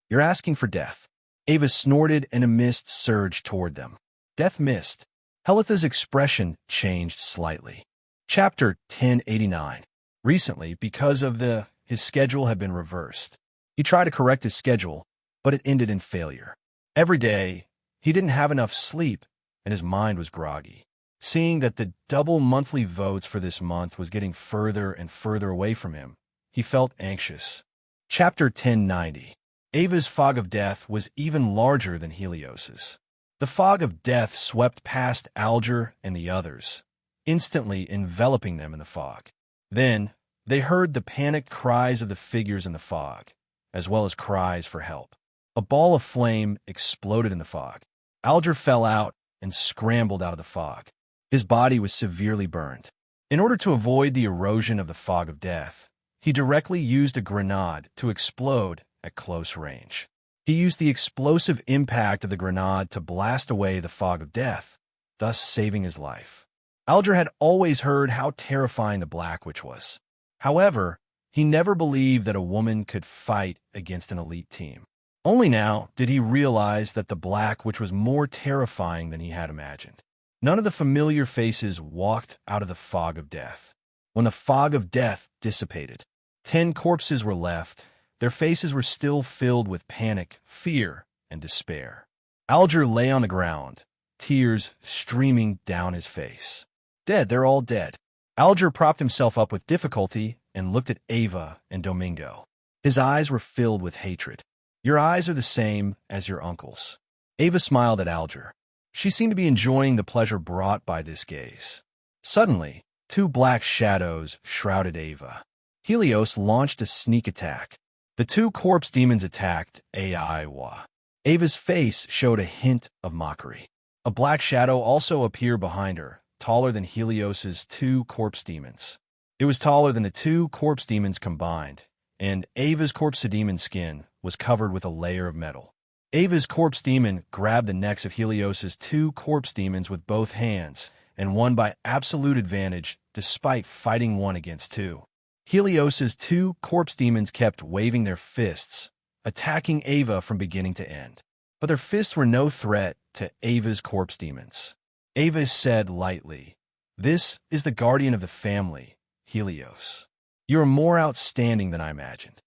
You're asking for death. Ava snorted and a mist surged toward them. Death mist. Helitha's expression changed slightly. Chapter 1089. Recently, because of his schedule had been reversed. He tried to correct his schedule, but it ended in failure. Every day, he didn't have enough sleep, and his mind was groggy. Seeing that the double monthly votes for this month was getting further and further away from him, he felt anxious. Chapter 1090. Ava's fog of death was even larger than Helios's. The fog of death swept past Alger and the others, instantly enveloping them in the fog. Then, they heard the panicked cries of the figures in the fog, as well as cries for help. A ball of flame exploded in the fog. Alger fell out and scrambled out of the fog. His body was severely burned. In order to avoid the erosion of the fog of death, he directly used a grenade to explode at close range. He used the explosive impact of the grenade to blast away the fog of death, thus saving his life. Alger had always heard how terrifying the Black Witch was. However, he never believed that a woman could fight against an elite team. Only now did he realize that the Black Witch was more terrifying than he had imagined. None of the familiar faces walked out of the fog of death. When the fog of death dissipated, 10 corpses were left. Their faces were still filled with panic, fear, and despair. Alger lay on the ground, tears streaming down his face. Dead, they're all dead. Alger propped himself up with difficulty and looked at Ava and Domingo. His eyes were filled with hatred. Your eyes are the same as your uncle's. Ava smiled at Alger. She seemed to be enjoying the pleasure brought by this gaze. Suddenly, 2 black shadows shrouded Ava. Helios launched a sneak attack. The 2 corpse demons attacked Aiwa. Ava's face showed a hint of mockery. A black shadow also appeared behind her, taller than Helios's 2 corpse demons. It was taller than the 2 corpse demons combined, and Ava's corpse demon skin was covered with a layer of metal. Ava's corpse demon grabbed the necks of Helios's 2 corpse demons with both hands and won by absolute advantage despite fighting 1 against 2. Helios's 2 corpse demons kept waving their fists, attacking Ava from beginning to end. But their fists were no threat to Ava's corpse demons. Ava said lightly, "This is the guardian of the family, Helios. You are more outstanding than I imagined."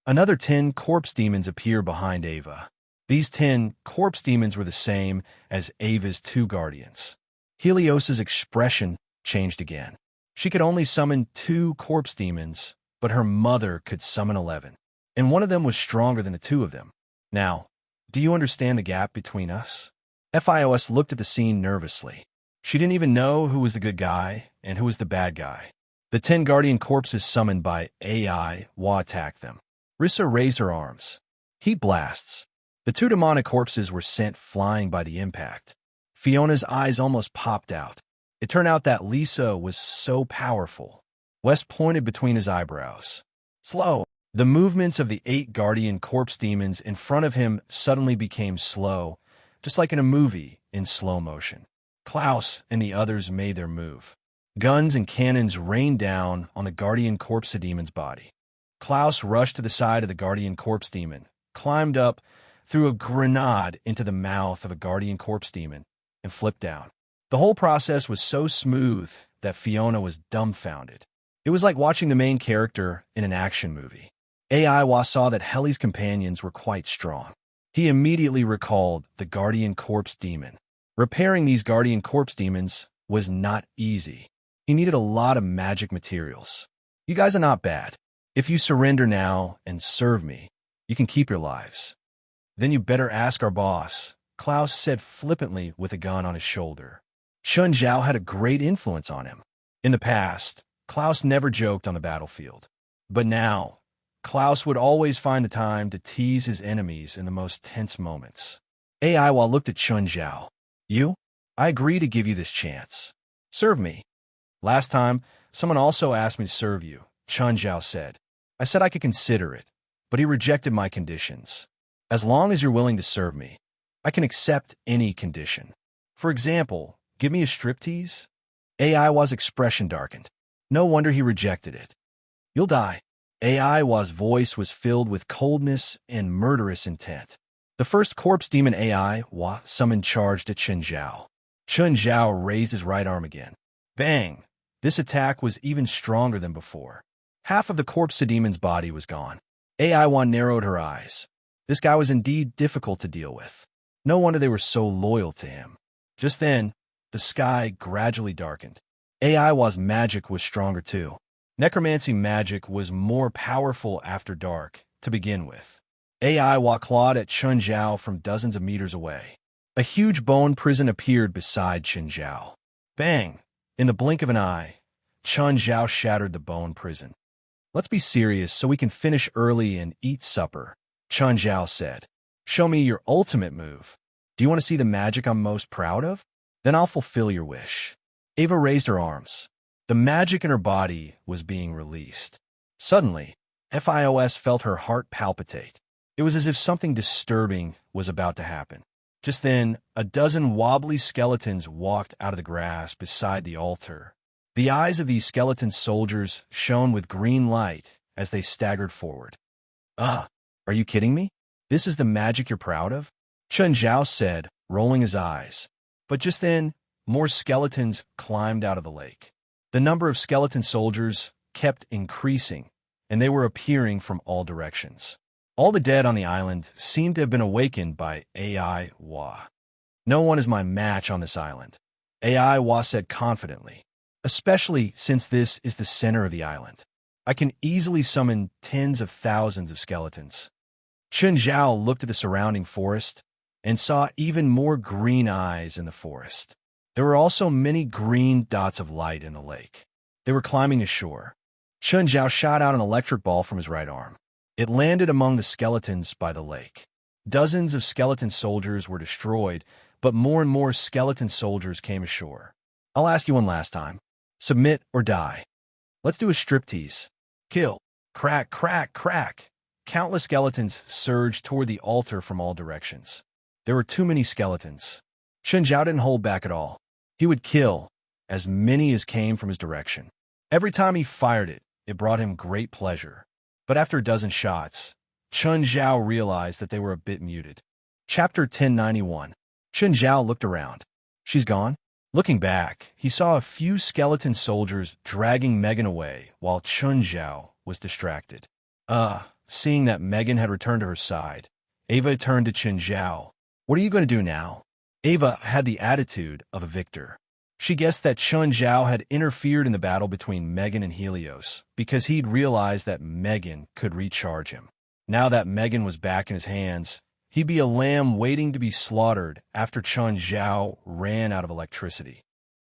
Another 10 corpse demons appeared behind Ava. These 10 corpse demons were the same as Ava's 2 guardians. Helios's expression changed again. She could only summon 2 corpse demons, but her mother could summon 11, and one of them was stronger than the 2 of them. Now, do you understand the gap between us? FIOS looked at the scene nervously. She didn't even know who was the good guy and who was the bad guy. The 10 guardian corpses summoned by Aiwa attacked them. Rissa raised her arms. Heat blasts. The 2 demonic corpses were sent flying by the impact. Fiona's eyes almost popped out. It turned out that Lisa was so powerful. West pointed between his eyebrows. Slow. The movements of the 8 guardian corpse demons in front of him suddenly became slow, just like in a movie in slow motion. Klaus and the others made their move. Guns and cannons rained down on the guardian corpse demon's body. Klaus rushed to the side of the guardian corpse demon, climbed up, threw a grenade into the mouth of a guardian corpse demon, and flipped down. The whole process was so smooth that Fiona was dumbfounded. It was like watching the main character in an action movie. Aiwa saw that Heli's companions were quite strong. He immediately recalled the Guardian Corpse Demon. Repairing these Guardian Corpse Demons was not easy. He needed a lot of magic materials. You guys are not bad. If you surrender now and serve me, you can keep your lives. Then you better ask our boss, Klaus said flippantly with a gun on his shoulder. Chun Zhao had a great influence on him. In the past, Klaus never joked on the battlefield. But now, Klaus would always find the time to tease his enemies in the most tense moments. Aiwa looked at Chun Zhao. You? I agree to give you this chance. Serve me. Last time, someone also asked me to serve you, Chun Zhao said. I said I could consider it, but he rejected my conditions. As long as you're willing to serve me, I can accept any condition. For example, give me a striptease? Aiwa's expression darkened. No wonder he rejected it. You'll die. Aiwa's voice was filled with coldness and murderous intent. The first corpse demon Aiwa summoned charged at Chun Zhao. Chun Zhao raised his right arm again. Bang! This attack was even stronger than before. Half of the corpse demon's body was gone. Aiwa narrowed her eyes. This guy was indeed difficult to deal with. No wonder they were so loyal to him. Just then, the sky gradually darkened. Aiwa's magic was stronger too. Necromancy magic was more powerful after dark, to begin with. Aiwa clawed at Chun Zhao from dozens of meters away. A huge bone prison appeared beside Chun Zhao. Bang! In the blink of an eye, Chun Zhao shattered the bone prison. Let's be serious so we can finish early and eat supper, Chun Zhao said. Show me your ultimate move. Do you want to see the magic I'm most proud of? Then I'll fulfill your wish. Ava raised her arms. The magic in her body was being released. Suddenly, FIOS felt her heart palpitate. It was as if something disturbing was about to happen. Just then, a dozen wobbly skeletons walked out of the grass beside the altar. The eyes of these skeleton soldiers shone with green light as they staggered forward. Are you kidding me? This is the magic you're proud of? Chun Zhao said, rolling his eyes. But just then, more skeletons climbed out of the lake. The number of skeleton soldiers kept increasing, and they were appearing from all directions. All the dead on the island seemed to have been awakened by Aiwa. No one is my match on this island, Aiwa said confidently, especially since this is the center of the island. I can easily summon tens of thousands of skeletons. Chun Zhao looked at the surrounding forest and saw even more green eyes in the forest. There were also many green dots of light in the lake. They were climbing ashore. Chun Zhao shot out an electric ball from his right arm. It landed among the skeletons by the lake. Dozens of skeleton soldiers were destroyed, but more and more skeleton soldiers came ashore. I'll ask you one last time. Submit or die. Let's do a striptease. Kill. Crack, crack, crack. Countless skeletons surged toward the altar from all directions. There were too many skeletons. Chun Zhao didn't hold back at all. He would kill as many as came from his direction. Every time he fired it, it brought him great pleasure. But after a dozen shots, Chun Zhao realized that they were a bit muted. Chapter 1091. Chun Zhao looked around. She's gone? Looking back, he saw a few skeleton soldiers dragging Megan away while Chun Zhao was distracted. Seeing that Megan had returned to her side, Ava turned to Chun Zhao. What are you going to do now? Ava had the attitude of a victor. She guessed that Chun Zhao had interfered in the battle between Megan and Helios because he'd realized that Megan could recharge him. Now that Megan was back in his hands, he'd be a lamb waiting to be slaughtered after Chun Zhao ran out of electricity.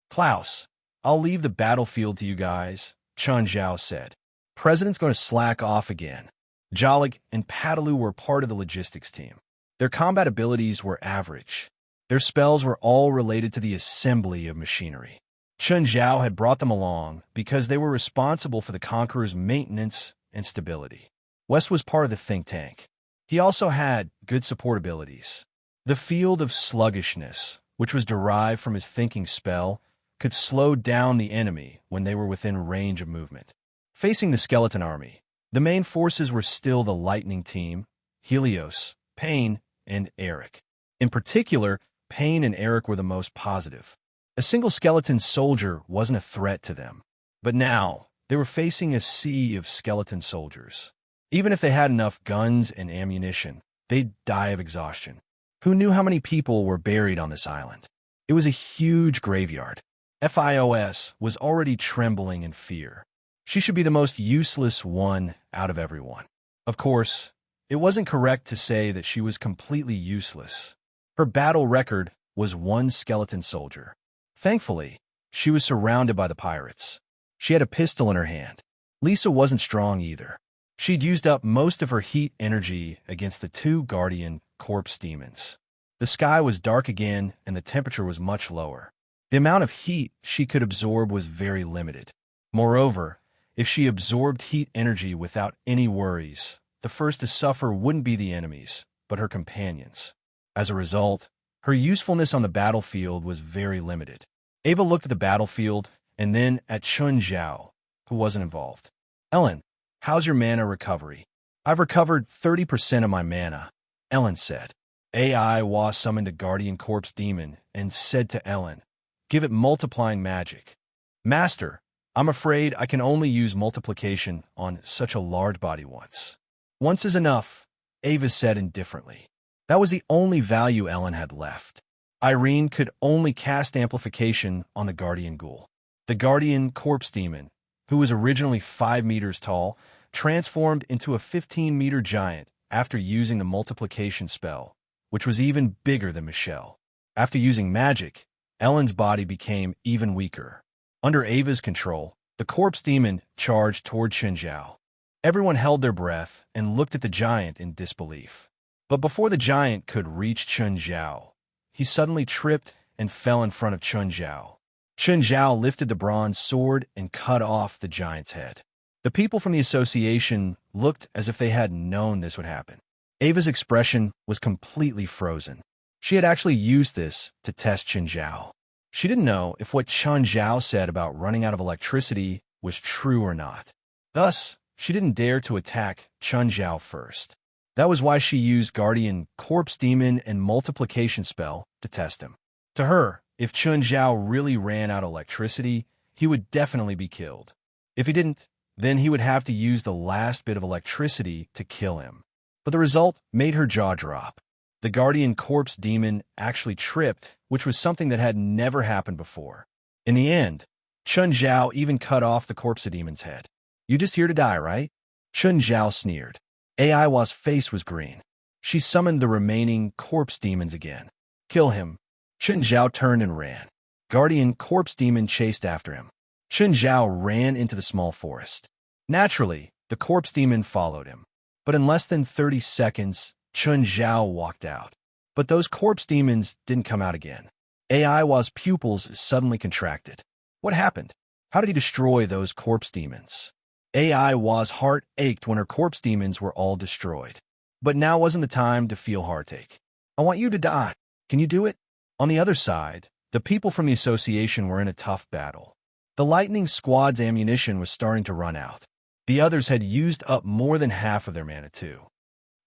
Klaus, I'll leave the battlefield to you guys, Chun Zhao said. President's going to slack off again. Jalik and Padalu were part of the logistics team. Their combat abilities were average. Their spells were all related to the assembly of machinery. Chun Zhao had brought them along because they were responsible for the Conqueror's maintenance and stability. West was part of the think tank. He also had good support abilities. The field of sluggishness, which was derived from his thinking spell, could slow down the enemy when they were within range of movement. Facing the skeleton army, the main forces were still the Lightning Team, Helios, Pain, and Eric. In particular, Pain and Eric were the most positive. A single skeleton soldier wasn't a threat to them. But now, they were facing a sea of skeleton soldiers. Even if they had enough guns and ammunition, they'd die of exhaustion. Who knew how many people were buried on this island? It was a huge graveyard. FIOS was already trembling in fear. She should be the most useless one out of everyone. Of course, it wasn't correct to say that she was completely useless. Her battle record was 1 skeleton soldier. Thankfully, she was surrounded by the pirates. She had a pistol in her hand. Lisa wasn't strong either. She'd used up most of her heat energy against the 2 guardian corpse demons. The sky was dark again and the temperature was much lower. The amount of heat she could absorb was very limited. Moreover, if she absorbed heat energy without any worries, the first to suffer wouldn't be the enemies, but her companions. As a result, her usefulness on the battlefield was very limited. Ava looked at the battlefield and then at Chun Zhao, who wasn't involved. Ellen, how's your mana recovery? I've recovered 30% of my mana, Ellen said. AI was summoned a guardian corpse demon and said to Ellen, give it multiplying magic. Master, I'm afraid I can only use multiplication on such a large body once. Once is enough, Ava said indifferently. That was the only value Ellen had left. Irene could only cast amplification on the guardian ghoul. The guardian corpse demon, who was originally 5 meters tall, transformed into a 15-meter giant after using the multiplication spell, which was even bigger than Michelle. After using magic, Ellen's body became even weaker. Under Ava's control, the corpse demon charged toward Chun Zhao. Everyone held their breath and looked at the giant in disbelief. But before the giant could reach Chun Zhao, he suddenly tripped and fell in front of Chun Zhao. Chun Zhao lifted the bronze sword and cut off the giant's head. The people from the association looked as if they had known this would happen. Ava's expression was completely frozen. She had actually used this to test Chun Zhao. She didn't know if what Chun Zhao said about running out of electricity was true or not. Thus, she didn't dare to attack Chun Zhao first. That was why she used Guardian Corpse Demon and Multiplication Spell to test him. To her, if Chun Zhao really ran out of electricity, he would definitely be killed. If he didn't, then he would have to use the last bit of electricity to kill him. But the result made her jaw drop. The Guardian Corpse Demon actually tripped, which was something that had never happened before. In the end, Chun Zhao even cut off the Corpse Demon's head. You just here to die, right? Chun Zhao sneered. Aiwa's face was green. She summoned the remaining Corpse Demons again. Kill him. Chun Zhao turned and ran. Guardian Corpse Demon chased after him. Chun Zhao ran into the small forest. Naturally, the Corpse Demon followed him. But in less than 30 seconds, Chun Zhao walked out. But those Corpse Demons didn't come out again. Aiwa's pupils suddenly contracted. What happened? How did he destroy those Corpse Demons? Aiwa's heart ached when her Corpse Demons were all destroyed. But now wasn't the time to feel heartache. I want you to die. Can you do it? On the other side, the people from the association were in a tough battle. The Lightning Squad's ammunition was starting to run out. The others had used up more than half of their mana too.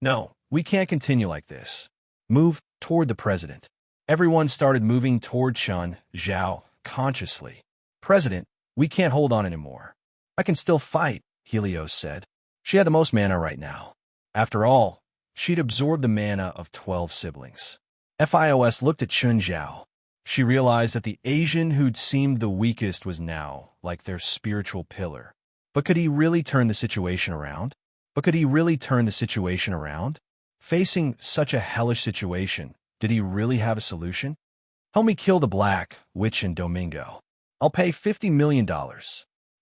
No, we can't continue like this. Move toward the president. Everyone started moving toward Chun Zhao consciously. President, we can't hold on anymore. I can still fight, Helios said. She had the most mana right now. After all, she'd absorbed the mana of 12 siblings. FIOS looked at Chun Zhao. She realized that the Asian who'd seemed the weakest was now like their spiritual pillar. But could he really turn the situation around? Facing such a hellish situation, did he really have a solution? Help me kill the Black Witch and Domingo. I'll pay $50 million.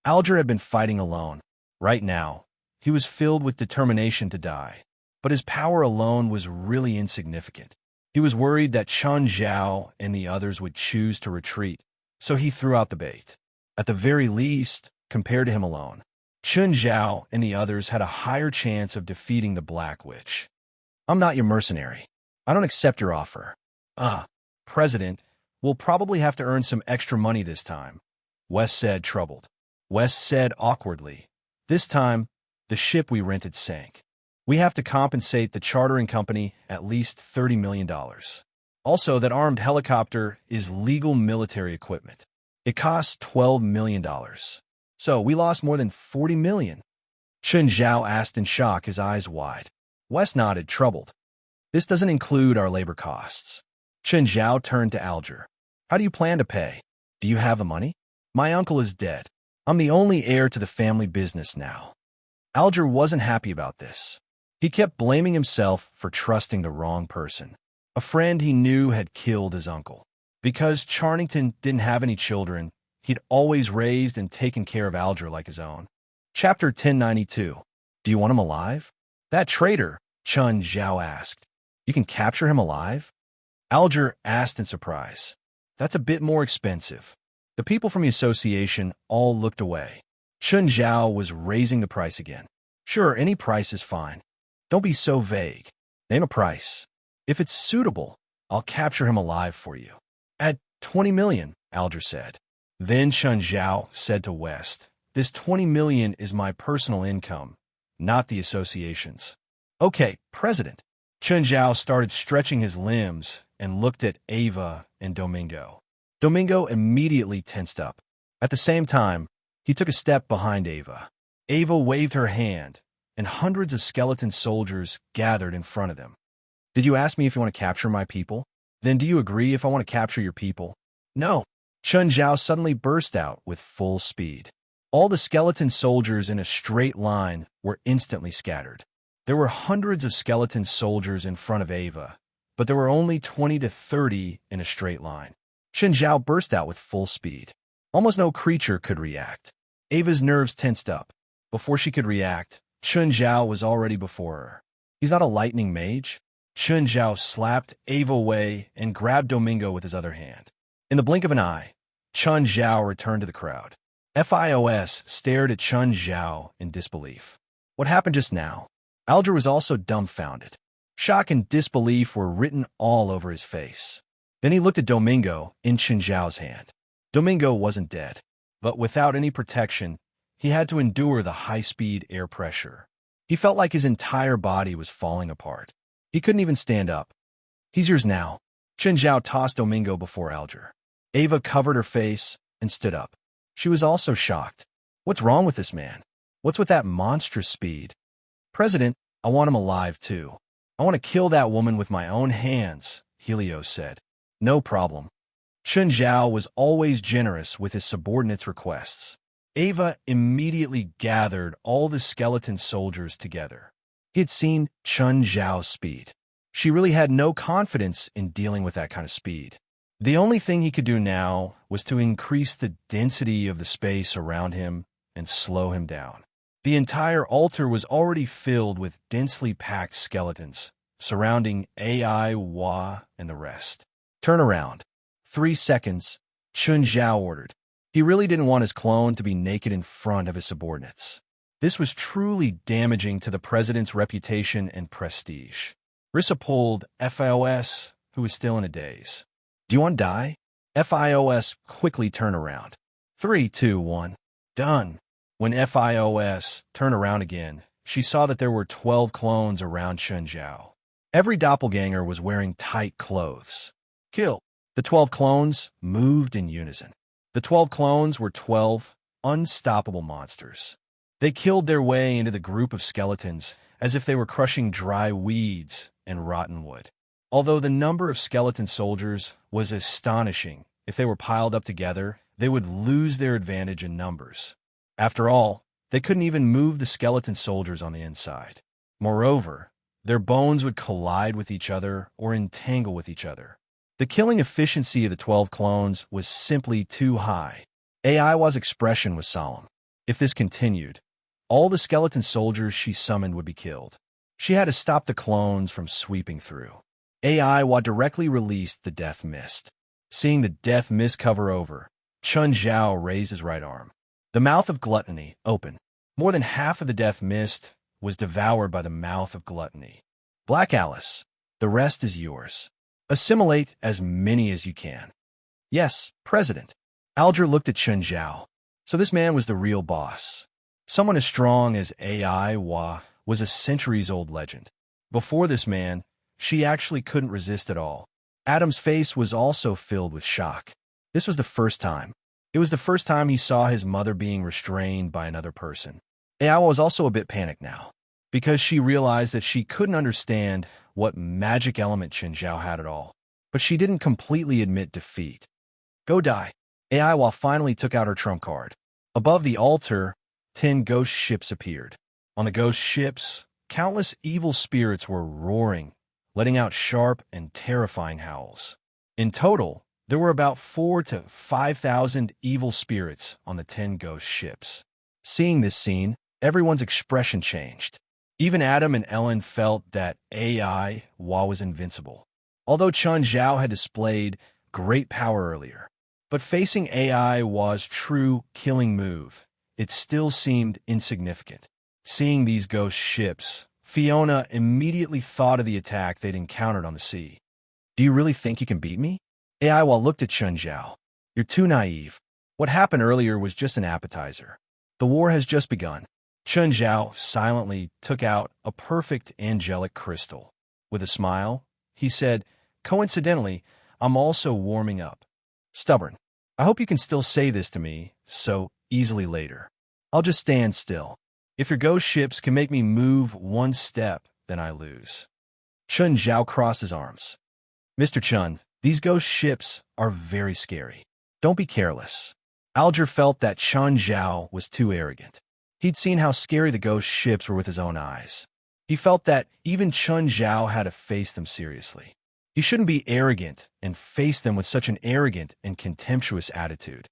Alger had been fighting alone. Right now, he was filled with determination to die. But his power alone was really insignificant. He was worried that Chun Zhao and the others would choose to retreat, so he threw out the bait. At the very least, compared to him alone, Chun Zhao and the others had a higher chance of defeating the Black Witch. I'm not your mercenary. I don't accept your offer. President, we'll probably have to earn some extra money this time, Wes said, troubled. Wes said awkwardly, this time, the ship we rented sank. We have to compensate the chartering company at least $30 million. Also, that armed helicopter is legal military equipment. It costs $12 million. So we lost more than $40 million. Chun Zhao asked in shock, his eyes wide. Wes nodded, troubled. This doesn't include our labor costs. Chen Zhao turned to Alger. How do you plan to pay? Do you have the money? My uncle is dead. I'm the only heir to the family business now. Alger wasn't happy about this. He kept blaming himself for trusting the wrong person. A friend he knew had killed his uncle. Because Charnington didn't have any children, he'd always raised and taken care of Alger like his own. Chapter 1092. Do you want him alive? That traitor, Chen Zhao asked. You can capture him alive? Alger asked in surprise. That's a bit more expensive. The people from the association all looked away. Chen Zhao was raising the price again. Sure, any price is fine. Don't be so vague. Name a price. If it's suitable, I'll capture him alive for you. At 20 million, Alger said. Then Chen Zhao said to West, this 20 million is my personal income, not the association's. Okay, President. Chen Zhao started stretching his limbs and looked at Ava and Domingo. Domingo immediately tensed up. At the same time, he took a step behind Ava. Ava waved her hand, and hundreds of skeleton soldiers gathered in front of them. Did you ask me if you want to capture my people? Then do you agree if I want to capture your people? No. Chen Zhao suddenly burst out with full speed. All the skeleton soldiers in a straight line were instantly scattered. There were hundreds of skeleton soldiers in front of Ava, but there were only 20 to 30 in a straight line. Chen Zhao burst out with full speed. Almost no creature could react. Ava's nerves tensed up. Before she could react, Chen Zhao was already before her. He's not a lightning mage. Chen Zhao slapped Ava away and grabbed Domingo with his other hand. In the blink of an eye, Chen Zhao returned to the crowd. FIOS stared at Chen Zhao in disbelief. What happened just now? Alger was also dumbfounded. Shock and disbelief were written all over his face. Then he looked at Domingo in Chen Zhao's hand. Domingo wasn't dead, but without any protection, he had to endure the high-speed air pressure. He felt like his entire body was falling apart. He couldn't even stand up. He's yours now. Chen Zhao tossed Domingo before Alger. Ava covered her face and stood up. She was also shocked. What's wrong with this man? What's with that monstrous speed? President, I want him alive too. I want to kill that woman with my own hands, Helios said. No problem. Chen Zhao was always generous with his subordinates' requests. Ava immediately gathered all the skeleton soldiers together. He had seen Chen Zhao's speed. She really had no confidence in dealing with that kind of speed. The only thing he could do now was to increase the density of the space around him and slow him down. The entire altar was already filled with densely packed skeletons, surrounding AI, Wa, and the rest. Turn around. 3 seconds, Chen Zhao ordered. He really didn't want his clone to be naked in front of his subordinates. This was truly damaging to the president's reputation and prestige. Rissa pulled FIOS, who was still in a daze. Do you want to die? FIOS quickly turned around. 3, 2, 1. Done. When FIOS turned around again, she saw that there were 12 clones around Chen Zhao. Every doppelganger was wearing tight clothes. Kill. The 12 clones moved in unison. The 12 clones were 12 unstoppable monsters. They killed their way into the group of skeletons as if they were crushing dry weeds and rotten wood. Although the number of skeleton soldiers was astonishing, if they were piled up together, they would lose their advantage in numbers. After all, they couldn't even move the skeleton soldiers on the inside. Moreover, their bones would collide with each other or entangle with each other. The killing efficiency of the 12 clones was simply too high. Aiwa's expression was solemn. If this continued, all the skeleton soldiers she summoned would be killed. She had to stop the clones from sweeping through. Aiwa directly released the death mist. Seeing the death mist cover over, Chen Zhao raised his right arm. The mouth of gluttony opened. More than half of the death mist was devoured by the mouth of gluttony. Black Alice, the rest is yours. Assimilate as many as you can. Yes, President. Alger looked at Chen Zhao. So this man was the real boss. Someone as strong as Aiwa was a centuries-old legend. Before this man, she actually couldn't resist at all. Adam's face was also filled with shock. This was the first time. It was the first time he saw his mother being restrained by another person. Aiwa was also a bit panicked now. because she realized that she couldn't understand what magic element Chen Zhao had at all. But she didn't completely admit defeat. Go die. AI finally took out her trump card. Above the altar, 10 ghost ships appeared. On the ghost ships, countless evil spirits were roaring, letting out sharp and terrifying howls. In total, there were about 4,000 to 5,000 evil spirits on the 10 ghost ships. Seeing this scene, everyone's expression changed. Even Adam and Ellen felt that AI was invincible. Although Chen Zhao had displayed great power earlier, but facing AI's true killing move, it still seemed insignificant. Seeing these ghost ships, Fiona immediately thought of the attack they'd encountered on the sea. Do you really think you can beat me? AI looked at Chen Zhao. You're too naive. What happened earlier was just an appetizer. The war has just begun. Chen Zhao silently took out a perfect angelic crystal. With a smile, he said, "Coincidentally, I'm also warming up." Stubborn. I hope you can still say this to me so easily later. I'll just stand still. If your ghost ships can make me move one step, then I lose. Chen Zhao crossed his arms. Mr. Chen, these ghost ships are very scary. Don't be careless. Alger felt that Chen Zhao was too arrogant. He'd seen how scary the ghost ships were with his own eyes. He felt that even Chen Zhao had to face them seriously. He shouldn't be arrogant and face them with such an arrogant and contemptuous attitude.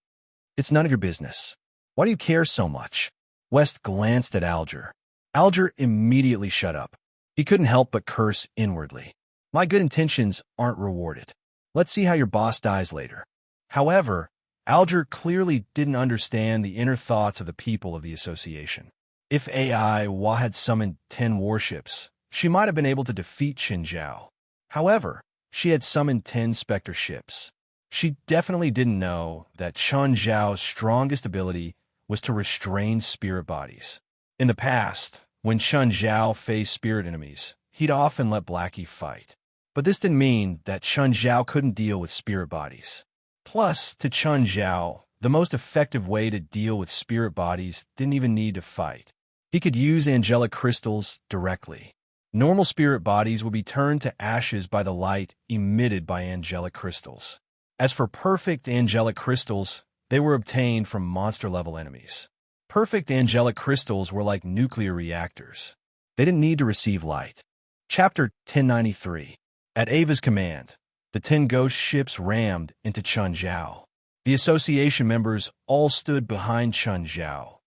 It's none of your business. Why do you care so much? West glanced at Alger. Alger immediately shut up. He couldn't help but curse inwardly. My good intentions aren't rewarded. Let's see how your boss dies later. However, Alger clearly didn't understand the inner thoughts of the people of the association. If AI had summoned 10 warships, she might have been able to defeat Chen Zhao. However, she had summoned 10 specter ships. She definitely didn't know that Chen Zhao's strongest ability was to restrain spirit bodies. In the past, when Chen Zhao faced spirit enemies, he'd often let Blackie fight. But this didn't mean that Chen Zhao couldn't deal with spirit bodies. Plus, to Chen Zhao, the most effective way to deal with spirit bodies didn't even need to fight. He could use angelic crystals directly. Normal spirit bodies would be turned to ashes by the light emitted by angelic crystals. As for perfect angelic crystals, they were obtained from monster-level enemies. Perfect angelic crystals were like nuclear reactors. They didn't need to receive light. Chapter 1093. At Ava's command, the 10 ghost ships rammed into Chen Zhao. The association members all stood behind Chen Zhao,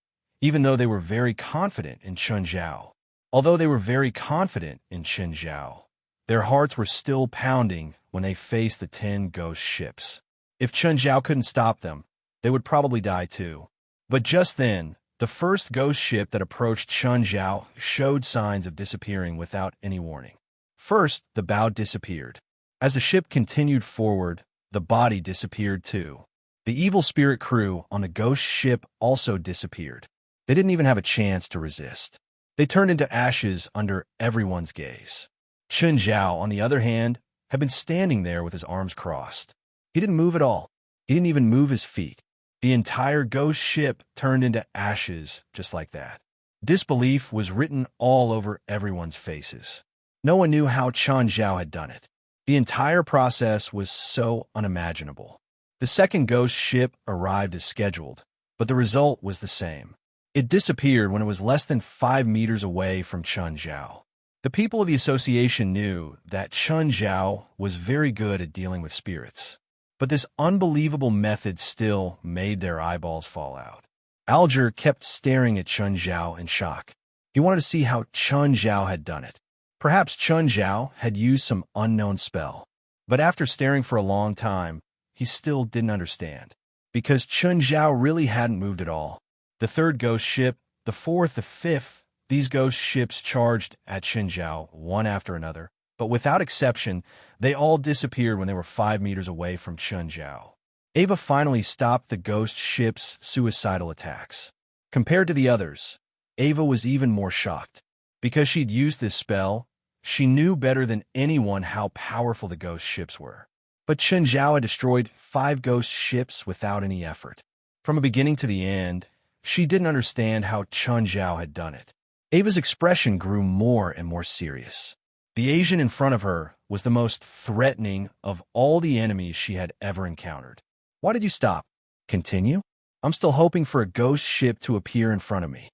even though they were very confident in Chen Zhao. Although they were very confident in Chen Zhao, their hearts were still pounding when they faced the 10 ghost ships. If Chen Zhao couldn't stop them, they would probably die too. But just then, the first ghost ship that approached Chen Zhao showed signs of disappearing without any warning. First, the bow disappeared. As the ship continued forward, the body disappeared too. The evil spirit crew on the ghost ship also disappeared. They didn't even have a chance to resist. They turned into ashes under everyone's gaze. Chen Zhao, on the other hand, had been standing there with his arms crossed. He didn't move at all. He didn't even move his feet. The entire ghost ship turned into ashes just like that. Disbelief was written all over everyone's faces. No one knew how Chen Zhao had done it. The entire process was so unimaginable. The second ghost ship arrived as scheduled, but the result was the same. It disappeared when it was less than 5 meters away from Chen Zhao. The people of the association knew that Chen Zhao was very good at dealing with spirits, but this unbelievable method still made their eyeballs fall out. Alger kept staring at Chen Zhao in shock. He wanted to see how Chen Zhao had done it. Perhaps Chen Zhao had used some unknown spell. But after staring for a long time, he still didn't understand. Because Chen Zhao really hadn't moved at all. The third ghost ship, the fourth, the fifth, these ghost ships charged at Chen Zhao one after another. But without exception, they all disappeared when they were 5 meters away from Chen Zhao. Ava finally stopped the ghost ship's suicidal attacks. Compared to the others, Ava was even more shocked. Because she'd used this spell, she knew better than anyone how powerful the ghost ships were. But Chen Zhao had destroyed 5 ghost ships without any effort. From the beginning to the end, she didn't understand how Chen Zhao had done it. Ava's expression grew more and more serious. The Asian in front of her was the most threatening of all the enemies she had ever encountered. Why did you stop? Continue? I'm still hoping for a ghost ship to appear in front of me.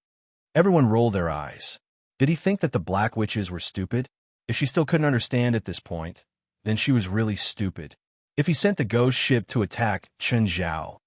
Everyone rolled their eyes. Did he think that the Black Witches were stupid? If she still couldn't understand at this point, then she was really stupid. If he sent the ghost ship to attack Chen Zhao,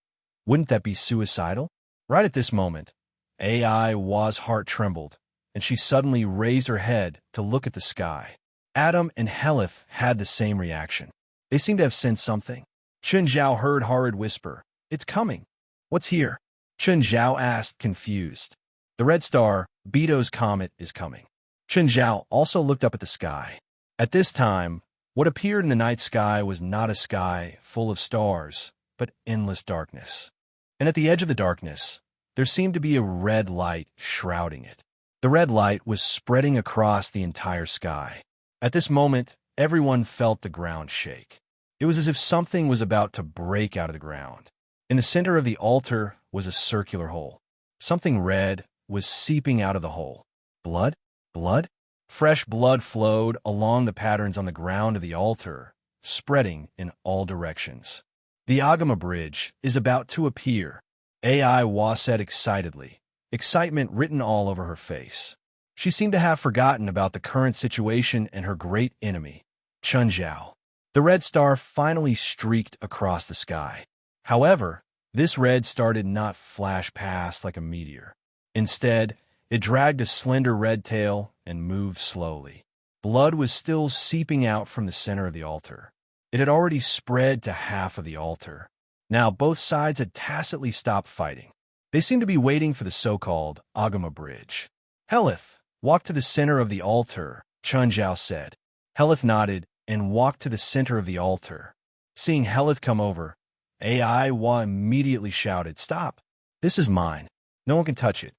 wouldn't that be suicidal? Right at this moment, AI Wa's heart trembled, and she suddenly raised her head to look at the sky. Adam and Helith had the same reaction. They seemed to have sensed something. Chen Zhao heard Horrid whisper, "It's coming." "What's here?" Chen Zhao asked, confused. "The red star, Beto's comet, is coming." Chen Zhao also looked up at the sky. At this time, what appeared in the night sky was not a sky full of stars, but endless darkness. And at the edge of the darkness, there seemed to be a red light shrouding it. The red light was spreading across the entire sky. At this moment, everyone felt the ground shake. It was as if something was about to break out of the ground. In the center of the altar was a circular hole. Something red was seeping out of the hole. Blood? Blood? Fresh blood flowed along the patterns on the ground of the altar, spreading in all directions. "The Agama Bridge is about to appear," AI Wa said excitedly, excitement written all over her face. She seemed to have forgotten about the current situation and her great enemy, Chen Zhao. The red star finally streaked across the sky. However, this red star did not flash past like a meteor. Instead, it dragged a slender red tail and moved slowly. Blood was still seeping out from the center of the altar. It had already spread to half of the altar. Now both sides had tacitly stopped fighting. They seemed to be waiting for the so-called Agama Bridge. "Helith, walk to the center of the altar," Chen Zhao said. Helith nodded and walked to the center of the altar. Seeing Helith come over, AI Wa immediately shouted, "Stop! This is mine. No one can touch it."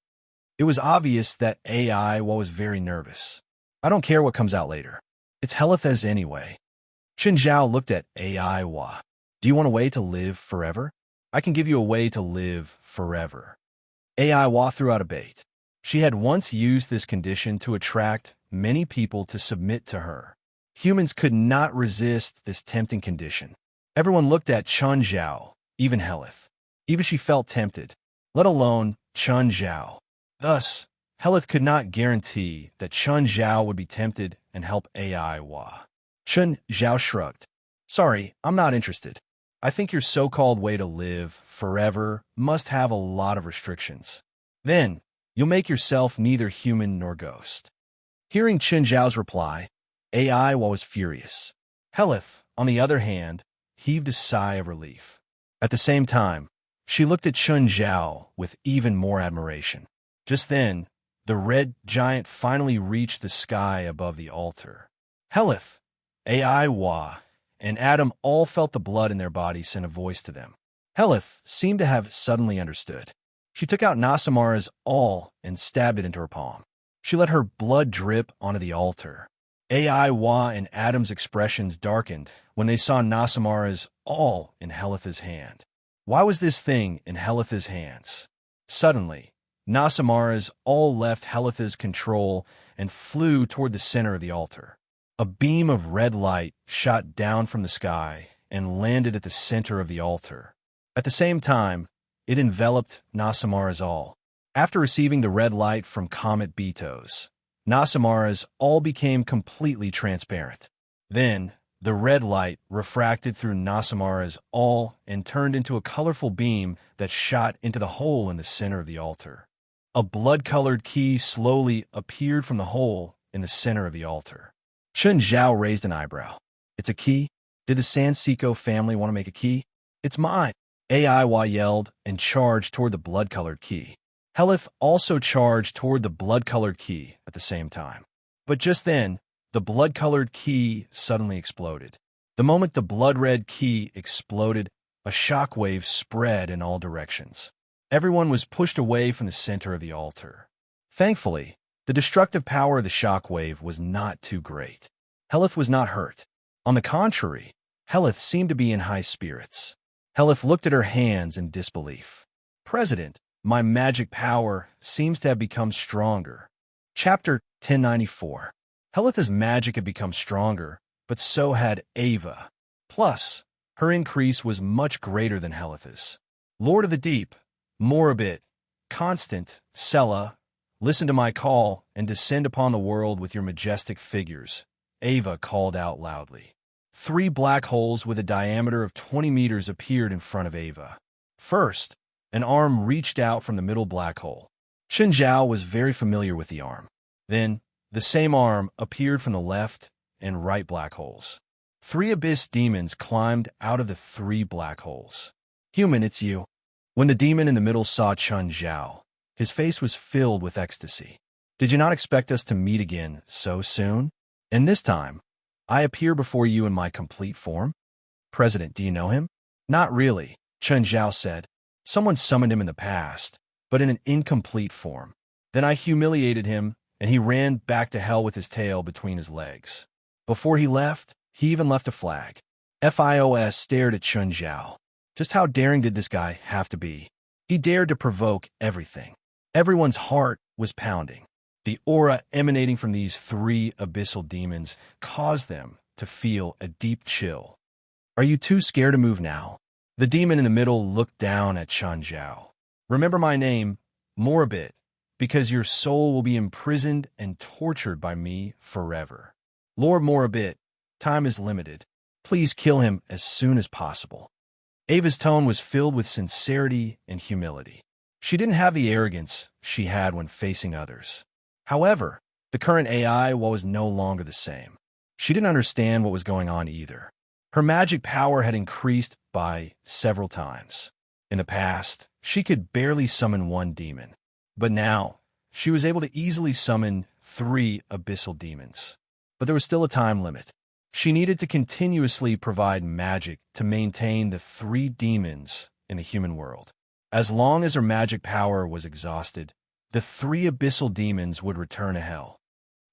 It was obvious that AI Wa was very nervous. "I don't care what comes out later. It's Helith's anyway." Chen Zhao looked at AI Wa. "Do you want a way to live forever? I can give you a way to live forever." AI Wa threw out a bait. She had once used this condition to attract many people to submit to her. Humans could not resist this tempting condition. Everyone looked at Chen Zhao, even Helith. Even she felt tempted, let alone Chen Zhao. Thus, Helith could not guarantee that Chen Zhao would be tempted and help AI Wa. Chen Zhao shrugged. "Sorry, I'm not interested. I think your so-called way to live forever must have a lot of restrictions. Then, you'll make yourself neither human nor ghost." Hearing Chen Zhao's reply, AI Wa was furious. Helith, on the other hand, heaved a sigh of relief. At the same time, she looked at Chen Zhao with even more admiration. Just then, the red giant finally reached the sky above the altar. Helith, AI Wa, and Adam all felt the blood in their bodies send a voice to them. Helith seemed to have suddenly understood. She took out Nasamara's awl and stabbed it into her palm. She let her blood drip onto the altar. AI Wa and Adam's expressions darkened when they saw Nasamara's awl in Helith's hand. Why was this thing in Helith's hands? Suddenly, Nasamara's awl left Helith's control and flew toward the center of the altar. A beam of red light shot down from the sky and landed at the center of the altar. At the same time, it enveloped Nasamara's awl. After receiving the red light from Comet Beto's, Nasamara's awl became completely transparent. Then, the red light refracted through Nasamara's awl and turned into a colorful beam that shot into the hole in the center of the altar. A blood-colored key slowly appeared from the hole in the center of the altar. Chen Zhao raised an eyebrow. "It's a key? Did the Sansiko family want to make a key?" "It's mine," AI Wa yelled and charged toward the blood-colored key. Helith also charged toward the blood-colored key at the same time. But just then, the blood-colored key suddenly exploded. The moment the blood-red key exploded, a shockwave spread in all directions. Everyone was pushed away from the center of the altar. Thankfully, the destructive power of the shockwave was not too great. Helith was not hurt. On the contrary, Helith seemed to be in high spirits. Helith looked at her hands in disbelief. "President, my magic power seems to have become stronger." Chapter 1094. Helitha's magic had become stronger, but so had Ava. Plus, her increase was much greater than Helitha's. Lord of the Deep, Morabit, Constant, Sela, listen to my call and descend upon the world with your majestic figures, Ava called out loudly. 3 black holes with a diameter of 20 meters appeared in front of Ava. First, an arm reached out from the middle black hole. Chen Zhao was very familiar with the arm. Then, the same arm appeared from the left and right black holes. 3 abyss demons climbed out of the 3 black holes. Human, it's you. When the demon in the middle saw Chen Zhao, his face was filled with ecstasy. Did you not expect us to meet again so soon? And this time, I appear before you in my complete form? President, do you know him? Not really, Chen Zhao said. Someone summoned him in the past, but in an incomplete form. Then I humiliated him, and he ran back to hell with his tail between his legs. Before he left, he even left a flag. FIOS stared at Chen Zhao. Just how daring did this guy have to be? He dared to provoke everything. Everyone's heart was pounding. The aura emanating from these 3 abyssal demons caused them to feel a deep chill. Are you too scared to move now? The demon in the middle looked down at Chen Zhao. Remember my name, Morabit, because your soul will be imprisoned and tortured by me forever. Lord Morabit, time is limited. Please kill him as soon as possible. Ava's tone was filled with sincerity and humility. She didn't have the arrogance she had when facing others. However, the current AI was no longer the same. She didn't understand what was going on either. Her magic power had increased by several times. In the past, she could barely summon 1 demon. But now, she was able to easily summon 3 abyssal demons. But there was still a time limit. She needed to continuously provide magic to maintain the 3 demons in the human world. As long as her magic power was exhausted, the 3 abyssal demons would return to hell.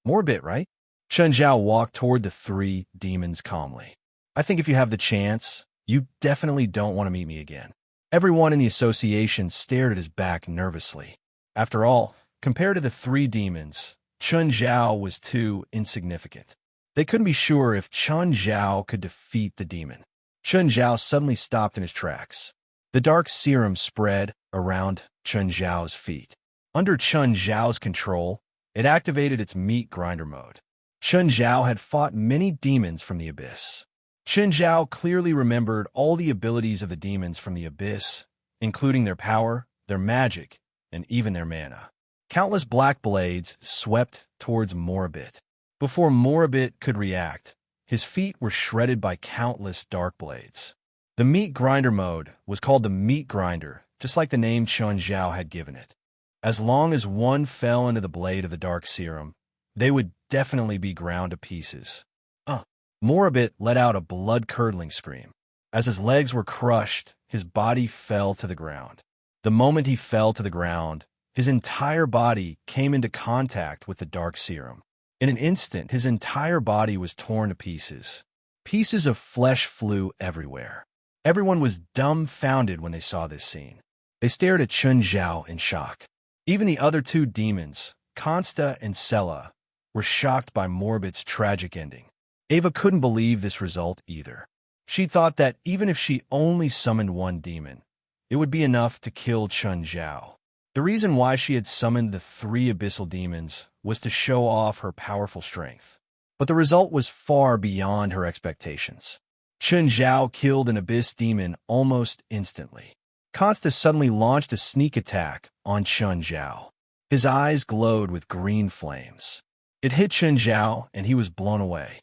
Morbid, right? Chen Zhao walked toward the 3 demons calmly. I think if you have the chance, you definitely don't want to meet me again. Everyone in the association stared at his back nervously. After all, compared to the 3 demons, Chen Zhao was too insignificant. They couldn't be sure if Chen Zhao could defeat the demon. Chen Zhao suddenly stopped in his tracks. The dark serum spread around Chen Zhao's feet. Under Chen Zhao's control, it activated its meat grinder mode. Chen Zhao had fought many demons from the abyss. Chen Zhao clearly remembered all the abilities of the demons from the abyss, including their power, their magic, and even their mana. Countless black blades swept towards Morabit. Before Morabit could react, his feet were shredded by countless dark blades. The meat grinder mode was called the meat grinder, just like the name Chen Zhao had given it. As long as one fell into the blade of the dark serum, they would definitely be ground to pieces. Morabit let out a blood-curdling scream. As his legs were crushed, his body fell to the ground. The moment he fell to the ground, his entire body came into contact with the dark serum. In an instant, his entire body was torn to pieces. Pieces of flesh flew everywhere. Everyone was dumbfounded when they saw this scene. They stared at Chen Zhao in shock. Even the other 2 demons, Consta and Sela, were shocked by Morbit's tragic ending. Ava couldn't believe this result either. She thought that even if she only summoned 1 demon, it would be enough to kill Chen Zhao. The reason why she had summoned the 3 abyssal demons was to show off her powerful strength. But the result was far beyond her expectations. Chen Zhao killed an abyss demon almost instantly. Consta suddenly launched a sneak attack on Chen Zhao. His eyes glowed with green flames. It hit Chen Zhao, and he was blown away.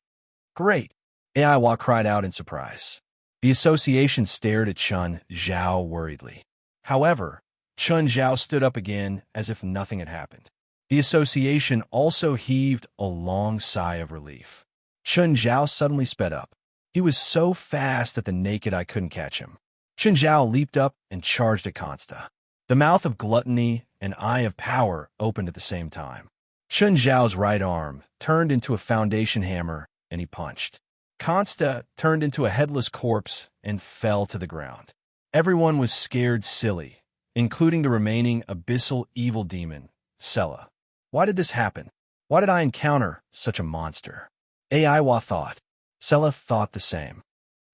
Great! Aiwa cried out in surprise. The association stared at Chen Zhao worriedly. However, Chen Zhao stood up again as if nothing had happened. The association also heaved a long sigh of relief. Chen Zhao suddenly sped up. He was so fast that the naked eye couldn't catch him. Chen Zhao leaped up and charged at Consta. The mouth of gluttony and eye of power opened at the same time. Chen Zhao's right arm turned into a foundation hammer, and he punched. Consta turned into a headless corpse and fell to the ground. Everyone was scared silly, including the remaining abyssal evil demon, Sela. Why did this happen? Why did I encounter such a monster? Aiwa thought. Sela thought the same.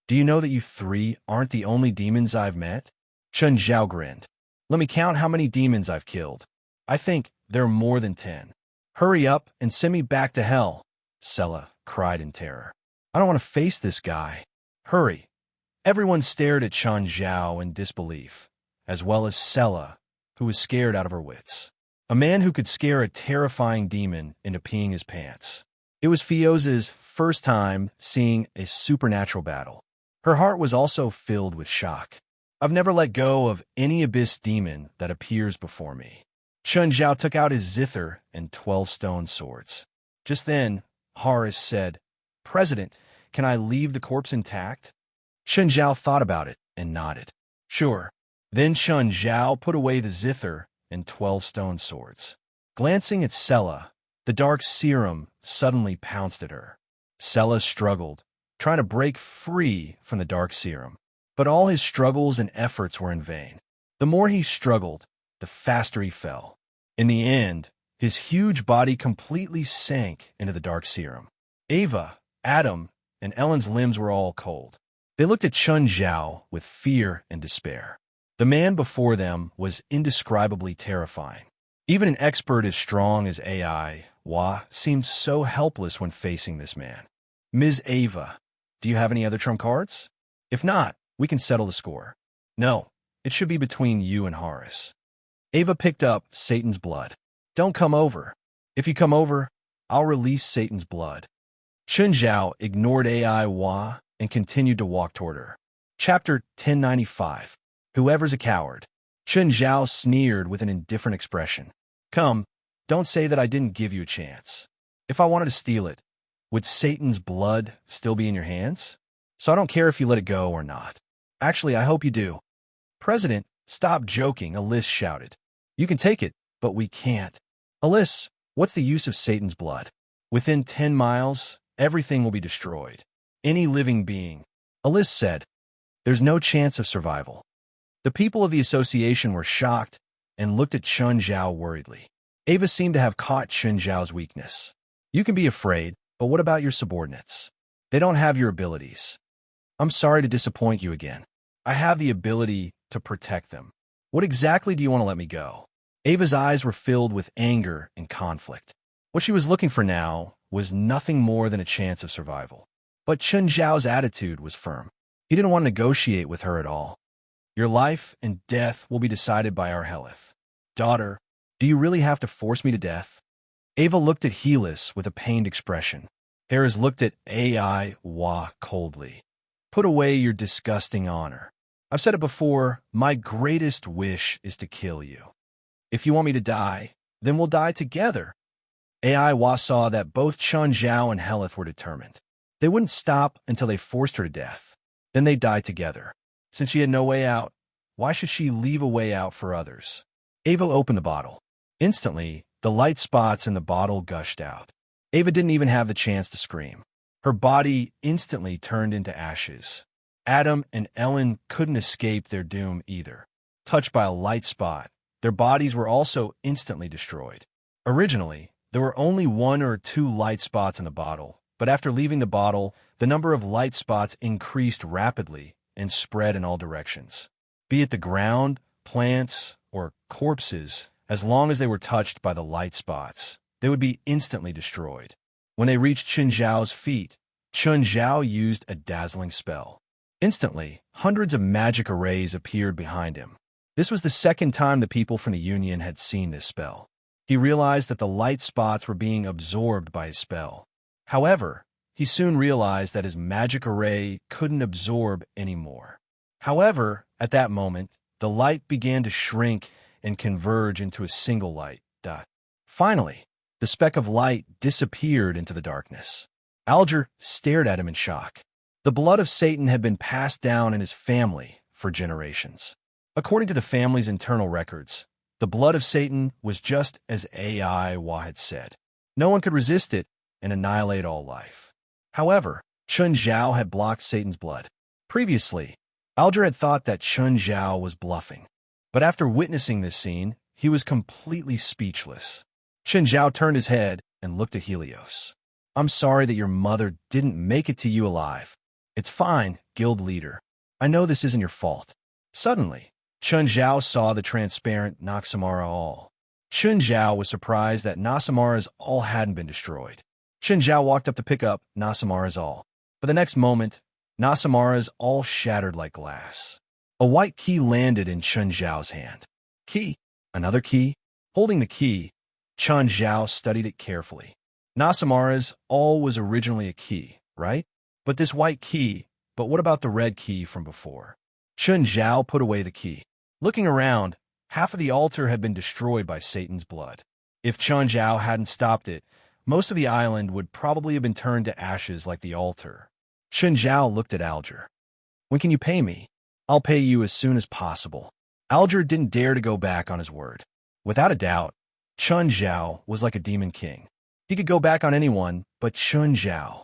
Do you know that you three aren't the only demons I've met? Chun Zhao grinned. Let me count how many demons I've killed. I think there are more than 10. Hurry up and send me back to hell, Sela cried in terror. I don't want to face this guy. Hurry. Everyone stared at Chun Zhao in disbelief, as well as Sela, who was scared out of her wits. A man who could scare a terrifying demon into peeing his pants. It was Fioza's first time seeing a supernatural battle. Her heart was also filled with shock. I've never let go of any abyss demon that appears before me. Chun Zhao took out his zither and 12 stone swords. Just then, Horace said, President, can I leave the corpse intact? Chun Zhao thought about it and nodded. Sure. Then Chun Zhao put away the zither and 12 stone swords. Glancing at Sela, the dark serum suddenly pounced at her. Sela struggled, trying to break free from the dark serum. But all his struggles and efforts were in vain. The more he struggled, the faster he fell. In the end, his huge body completely sank into the dark serum. Ava, Adam, and Ellen's limbs were all cold. They looked at Chun Zhao with fear and despair. The man before them was indescribably terrifying. Even an expert as strong as Aiwa seemed so helpless when facing this man. Ms. Ava, do you have any other trump cards? If not, we can settle the score. No, it should be between you and Horace. Ava picked up Satan's blood. Don't come over. If you come over, I'll release Satan's blood. Chun Zhao ignored Aiwa and continued to walk toward her. Chapter 1095. Whoever's a coward. Chun Zhao sneered with an indifferent expression. Come, don't say that I didn't give you a chance. If I wanted to steal it, would Satan's blood still be in your hands? So I don't care if you let it go or not. Actually, I hope you do. President, stop joking, Alice shouted. You can take it, but we can't. Alice, what's the use of Satan's blood? Within 10 miles, everything will be destroyed. Any living being. Alice said, there's no chance of survival. The people of the association were shocked and looked at Chun Zhao worriedly. Ava seemed to have caught Chun Zhao's weakness. You can be afraid, but what about your subordinates? They don't have your abilities. I'm sorry to disappoint you again. I have the ability to protect them. What exactly do you want to let me go? Ava's eyes were filled with anger and conflict. What she was looking for now was nothing more than a chance of survival. But Chun Zhao's attitude was firm. He didn't want to negotiate with her at all. Your life and death will be decided by our Helith. Daughter, do you really have to force me to death? Ava looked at Helis with a pained expression. Harris looked at Aiwa coldly. Put away your disgusting honor. I've said it before, my greatest wish is to kill you. If you want me to die, then we'll die together. Aiwa saw that both Chun Zhao and Helith were determined. They wouldn't stop until they forced her to death. Then they'd die together. Since she had no way out, why should she leave a way out for others? Ava opened the bottle. Instantly, the light spots in the bottle gushed out. Ava didn't even have the chance to scream. Her body instantly turned into ashes. Adam and Ellen couldn't escape their doom either. Touched by a light spot, their bodies were also instantly destroyed. Originally, there were only 1 or 2 light spots in the bottle, but after leaving the bottle, the number of light spots increased rapidly and spread in all directions. Be it the ground, plants, or corpses, as long as they were touched by the light spots, they would be instantly destroyed. When they reached Chun Zhao's feet, Chun Zhao used a dazzling spell. Instantly, hundreds of magic arrays appeared behind him. This was the second time the people from the Union had seen this spell. He realized that the light spots were being absorbed by his spell. However, he soon realized that his magic array couldn't absorb anymore. However, at that moment, the light began to shrink and converge into a single light. Finally, the speck of light disappeared into the darkness. Alger stared at him in shock. The blood of Satan had been passed down in his family for generations. According to the family's internal records, the blood of Satan was just as Aiwa had said. No one could resist it and annihilate all life. However, Chun Zhao had blocked Satan's blood. Previously, Alger had thought that Chun Zhao was bluffing. But after witnessing this scene, he was completely speechless. Chen Zhao turned his head and looked at Helios. I'm sorry that your mother didn't make it to you alive. It's fine, guild leader. I know this isn't your fault. Suddenly, Chen Zhao saw the transparent Naxamara all. Chen Zhao was surprised that Nasamara's all hadn't been destroyed. Chen Zhao walked up to pick up Nasamara's all. But the next moment, Nasamara's all shattered like glass. A white key landed in Chen Zhao's hand. Key. Another key. Holding the key, Chen Zhao studied it carefully. Nasamara's all was originally a key, right? But this white key, but what about the red key from before? Chen Zhao put away the key. Looking around, half of the altar had been destroyed by Satan's blood. If Chen Zhao hadn't stopped it, most of the island would probably have been turned to ashes like the altar. Chen Zhao looked at Alger. When can you pay me? I'll pay you as soon as possible. Alger didn't dare to go back on his word. Without a doubt, Chen Zhao was like a demon king. He could go back on anyone but Chen Zhao.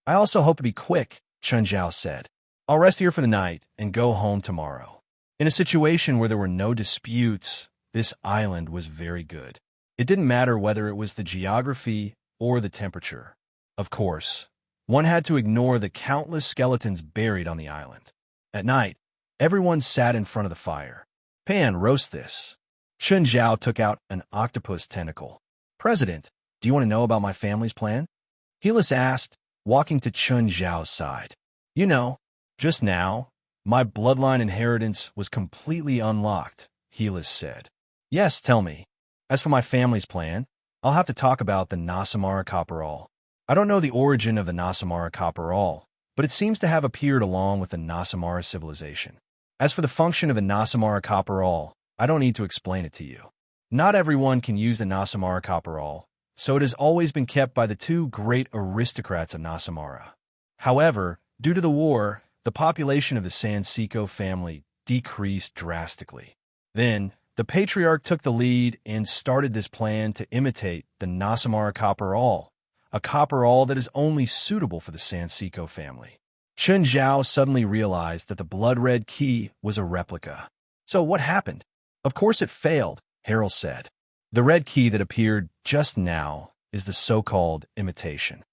I also hope to be quick, Chen Zhao said. I'll rest here for the night and go home tomorrow. In a situation where there were no disputes, this island was very good. It didn't matter whether it was the geography or the temperature. Of course, one had to ignore the countless skeletons buried on the island. At night, everyone sat in front of the fire. Pan, roast this. Chen Zhao took out an octopus tentacle. President, do you want to know about my family's plan? Helios asked, walking to Chen Zhao's side. You know, just now, my bloodline inheritance was completely unlocked, Helios said. Yes, tell me. As for my family's plan, I'll have to talk about the Nasamara Copperall. I don't know the origin of the Nasamara Copperall, but it seems to have appeared along with the Nasamara civilization. As for the function of the Nasamara Copperall, I don't need to explain it to you. Not everyone can use the Nasamara Copperall, so it has always been kept by the two great aristocrats of Nasamara. However, due to the war, the population of the Sansiko family decreased drastically. Then, the patriarch took the lead and started this plan to imitate the Nasamara Copperall, a Copperall that is only suitable for the Sansiko family. Chen Zhao suddenly realized that the blood-red key was a replica. So what happened? Of course it failed, Harold said. The red key that appeared just now is the so-called imitation.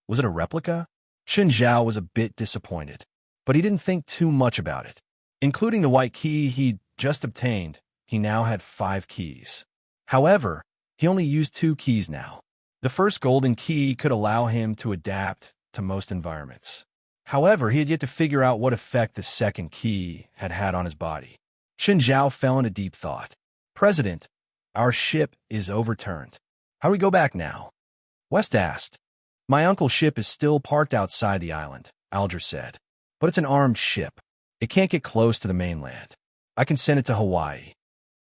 Was it a replica? Chen Zhao was a bit disappointed, but he didn't think too much about it. Including the white key he'd just obtained, he now had 5 keys. However, he only used 2 keys now. The first golden key could allow him to adapt to most environments. However, he had yet to figure out what effect the second key had had on his body. Chen Zhao fell into deep thought. President, our ship is overturned. How do we go back now? West asked. My uncle's ship is still parked outside the island, Alger said. But it's an armed ship. It can't get close to the mainland. I can send it to Hawaii.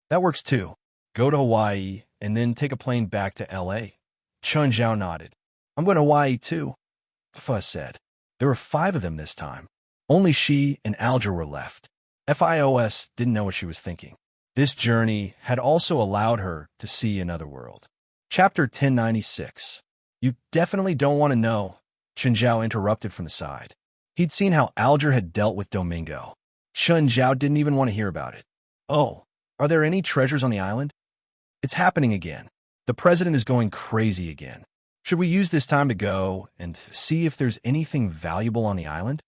That works too. Go to Hawaii and then take a plane back to L.A. Chen Zhao nodded. I'm going to Hawaii too, Fuss said. There were 5 of them this time. Only she and Alger were left. FIOS didn't know what she was thinking. This journey had also allowed her to see another world. Chapter 1096. You definitely don't want to know, Chen Zhao interrupted from the side. He'd seen how Alger had dealt with Domingo. Chen Zhao didn't even want to hear about it. Oh, are there any treasures on the island? It's happening again. The president is going crazy again. Should we use this time to go and see if there's anything valuable on the island?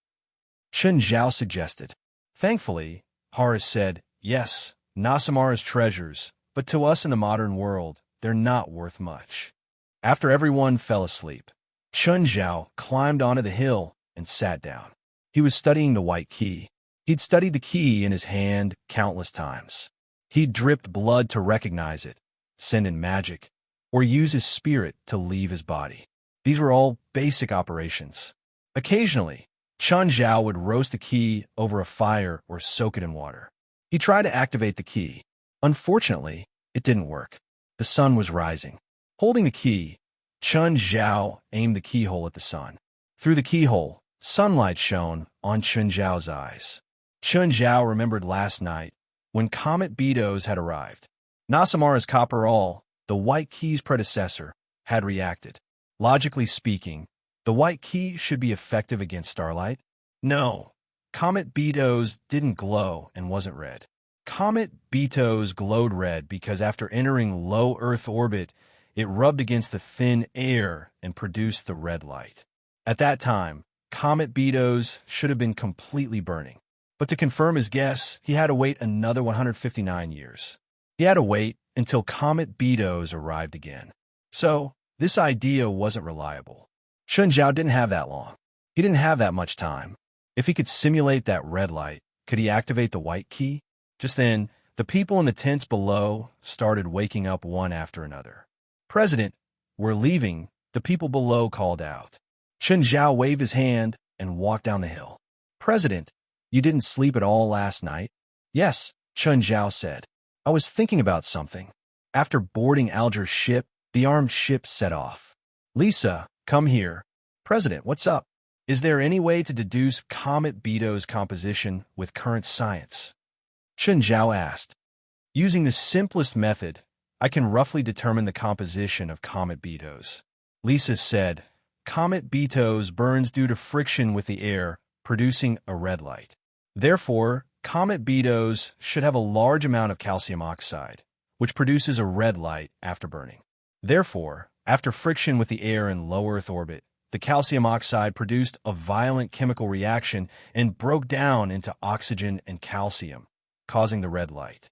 Chen Zhao suggested. Thankfully, Horace said, yes, Nasamara's treasures, but to us in the modern world, they're not worth much. After everyone fell asleep, Chen Zhao climbed onto the hill and sat down. He was studying the white key. He'd studied the key in his hand countless times. He'd dripped blood to recognize it, send in magic, or use his spirit to leave his body. These were all basic operations. Occasionally, Chen Zhao would roast the key over a fire or soak it in water. He tried to activate the key. Unfortunately, it didn't work. The sun was rising. Holding the key, Chen Zhao aimed the keyhole at the sun. Through the keyhole, sunlight shone on Chen Zhao's eyes. Chen Zhao remembered last night when Comet Betos had arrived. Nasamara's Copperall, the white key's predecessor, had reacted. Logically speaking, the white key should be effective against starlight. No, Comet Betos didn't glow and wasn't red. Comet Betos glowed red because after entering low Earth orbit, It rubbed against the thin air and produced the red light. At that time, Comet Betos should have been completely burning. But to confirm his guess, he had to wait another 159 years. He had to wait until Comet Betos arrived again. So, this idea wasn't reliable. Chun Zhao didn't have that long. He didn't have that much time. If he could simulate that red light, could he activate the white key? Just then, the people in the tents below started waking up one after another. "President, we're leaving," the people below called out. Chun Zhao waved his hand and walked down the hill. "President, you didn't sleep at all last night?" "Yes," Chun Zhao said. "I was thinking about something." After boarding Alger's ship, the armed ship set off. "Lisa, come here." "President, what's up?" "Is there any way to deduce Comet Betos' composition with current science?" Chun Zhao asked. "Using the simplest method, I can roughly determine the composition of Comet Betos." Lisa said, "Comet Betos burns due to friction with the air, producing a red light. Therefore, Comet Betos should have a large amount of calcium oxide, which produces a red light after burning. Therefore, after friction with the air in low Earth orbit, the calcium oxide produced a violent chemical reaction and broke down into oxygen and calcium, causing the red light."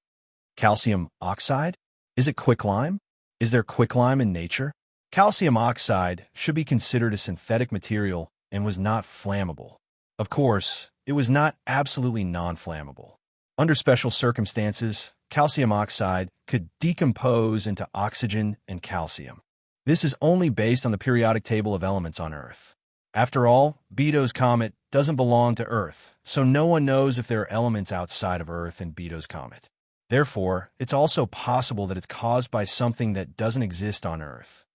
Calcium oxide? Is it quicklime? Is there quicklime in nature? Calcium oxide should be considered a synthetic material and was not flammable. Of course, it was not absolutely non-flammable. Under special circumstances, calcium oxide could decompose into oxygen and calcium. This is only based on the periodic table of elements on Earth. After all, Betos' comet doesn't belong to Earth, so no one knows if there are elements outside of Earth in Betos' comet. Therefore, it's also possible that it's caused by something that doesn't exist on Earth.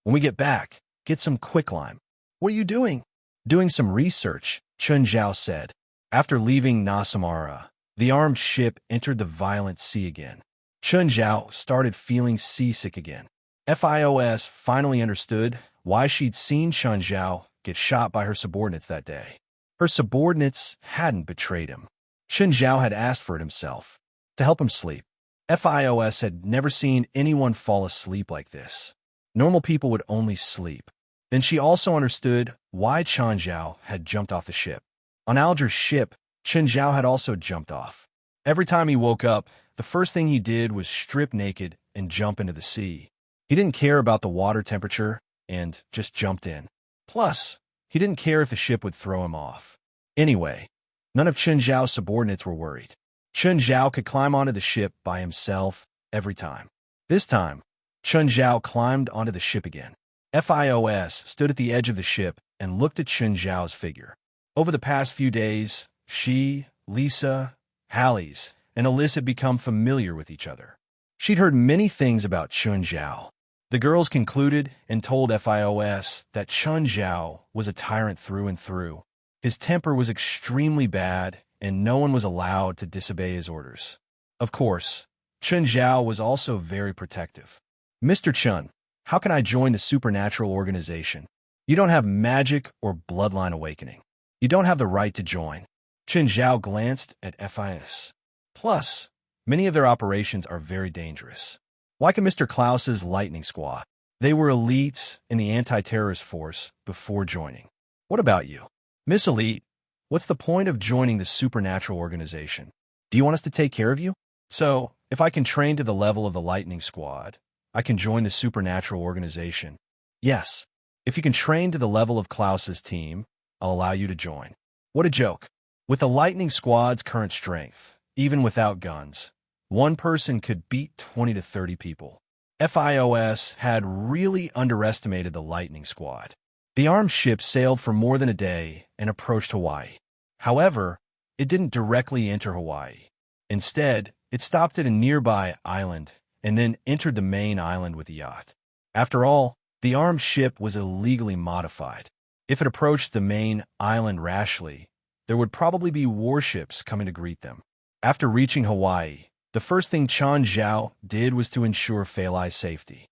"When we get back, get some quicklime." "What are you doing?" "Doing some research," Chun Zhao said. After leaving Nasamara, the armed ship entered the violent sea again. Chun Zhao started feeling seasick again. FIOS finally understood why she'd seen Chun Zhao get shot by her subordinates that day. Her subordinates hadn't betrayed him. Chun Zhao had asked for it himself, to help him sleep. FIOS had never seen anyone fall asleep like this. Normal people would only sleep. Then she also understood why Chun Zhao had jumped off the ship. On Alger's ship, Chun Zhao had also jumped off. Every time he woke up, the first thing he did was strip naked and jump into the sea. He didn't care about the water temperature and just jumped in. Plus, he didn't care if the ship would throw him off. Anyway, none of Chun Zhao's subordinates were worried. Chun Zhao could climb onto the ship by himself every time. This time, Chun Zhao climbed onto the ship again. FIOS stood at the edge of the ship and looked at Chun Zhao's figure. Over the past few days, she, Lisa, Halle's, and Alyssa had become familiar with each other. She'd heard many things about Chun Zhao. The girls concluded and told FIOS that Chun Zhao was a tyrant through and through. His temper was extremely bad, and no one was allowed to disobey his orders. Of course, Chun Zhao was also very protective. "Mr. Chun, how can I join the supernatural organization? You don't have magic or bloodline awakening. You don't have the right to join." Chun Zhao glanced at FIS. Plus, many of their operations are very dangerous. Like Mr. Klaus's lightning squad, they were elites in the anti-terrorist force before joining. "What about you? Miss Elite, what's the point of joining the supernatural organization? Do you want us to take care of you? So, if I can train to the level of the lightning squad, I can join the supernatural organization." "Yes. If you can train to the level of Klaus's team, I'll allow you to join." What a joke. With the lightning squad's current strength, even without guns, one person could beat 20 to 30 people. FIOS had really underestimated the lightning squad. The armed ship sailed for more than a day and approached Hawaii. However, it didn't directly enter Hawaii. Instead, it stopped at a nearby island and then entered the main island with a yacht. After all, the armed ship was illegally modified. If it approached the main island rashly, there would probably be warships coming to greet them. After reaching Hawaii, the first thing Chun Zhao did was to ensure Feilai's safety.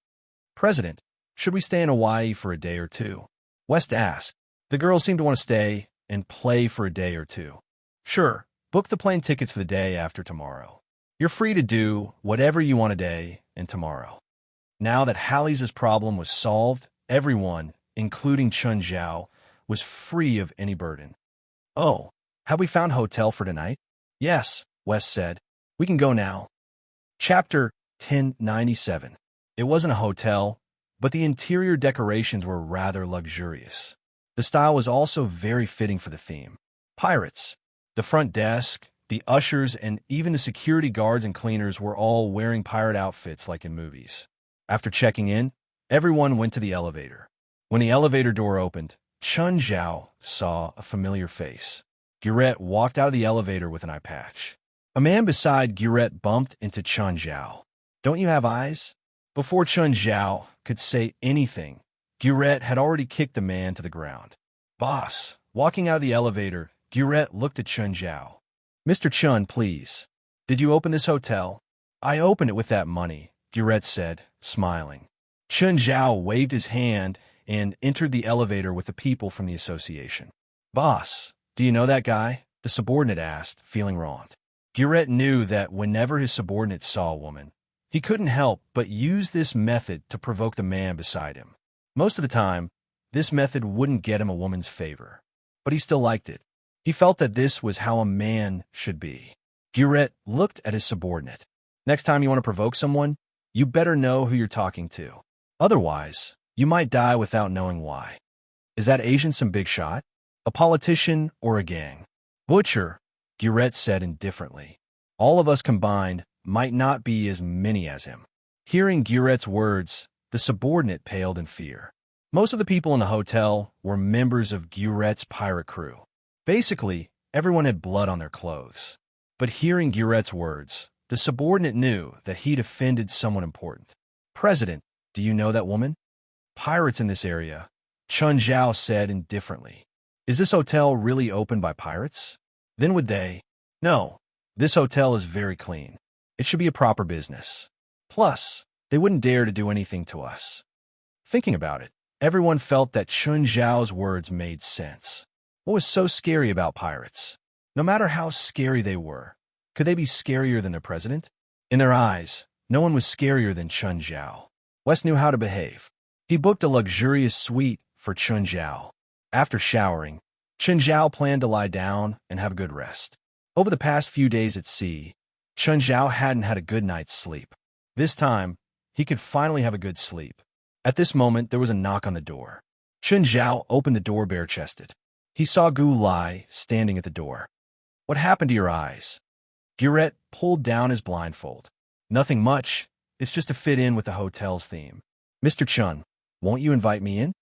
"President, should we stay in Hawaii for a day or two?" West asked. The girls seemed to want to stay and play for a day or two. "Sure, book the plane tickets for the day after tomorrow. You're free to do whatever you want today and tomorrow." Now that Hallie's problem was solved, everyone, including Chun Zhao, was free of any burden. "Oh, have we found a hotel for tonight?" "Yes," Wes said. "We can go now." Chapter 1097. It wasn't a hotel, but the interior decorations were rather luxurious. The style was also very fitting for the theme. Pirates. The front desk, the ushers, and even the security guards and cleaners were all wearing pirate outfits like in movies. After checking in, everyone went to the elevator. When the elevator door opened, Chun Zhao saw a familiar face. Gurette walked out of the elevator with an eye patch. A man beside Gurette bumped into Chun Zhao. "Don't you have eyes?" Before Chun Zhao could say anything, Gurette had already kicked the man to the ground. "Boss." Walking out of the elevator, Gurette looked at Chun Zhao. "Mr. Chun, please. Did you open this hotel?" "I opened it with that money," Gurette said, smiling. Chun Zhao waved his hand and entered the elevator with the people from the association. "Boss, do you know that guy?" the subordinate asked, feeling wronged. Gurette knew that whenever his subordinate saw a woman, he couldn't help but use this method to provoke the man beside him. Most of the time, this method wouldn't get him a woman's favor, but he still liked it. He felt that this was how a man should be. Gurette looked at his subordinate. "Next time you want to provoke someone, you better know who you're talking to. Otherwise, you might die without knowing why. Is that Asian some big shot? A politician or a gang?" "Butcher," Gurette said indifferently. "All of us combined might not be as many as him." Hearing Gurette's words, the subordinate paled in fear. Most of the people in the hotel were members of Gurette's pirate crew. Basically, everyone had blood on their clothes. But hearing Gurette's words, the subordinate knew that he'd offended someone important. "President, do you know that woman?" "Pirates in this area," Chun Zhao said indifferently. "Is this hotel really opened by pirates? Then would they?" "No, this hotel is very clean. It should be a proper business. Plus, they wouldn't dare to do anything to us." Thinking about it, everyone felt that Chun Zhao's words made sense. What was so scary about pirates? No matter how scary they were, could they be scarier than their president? In their eyes, no one was scarier than Chun Zhao. Wes knew how to behave. He booked a luxurious suite for Chun Zhao. After showering, Chun Zhao planned to lie down and have a good rest. Over the past few days at sea, Chun Zhao hadn't had a good night's sleep. This time, he could finally have a good sleep. At this moment, there was a knock on the door. Chun Zhao opened the door bare-chested. He saw Gu Lai standing at the door. "What happened to your eyes?" Gurette pulled down his blindfold. "Nothing much. It's just to fit in with the hotel's theme." "Mr. Chun, won't you invite me in?"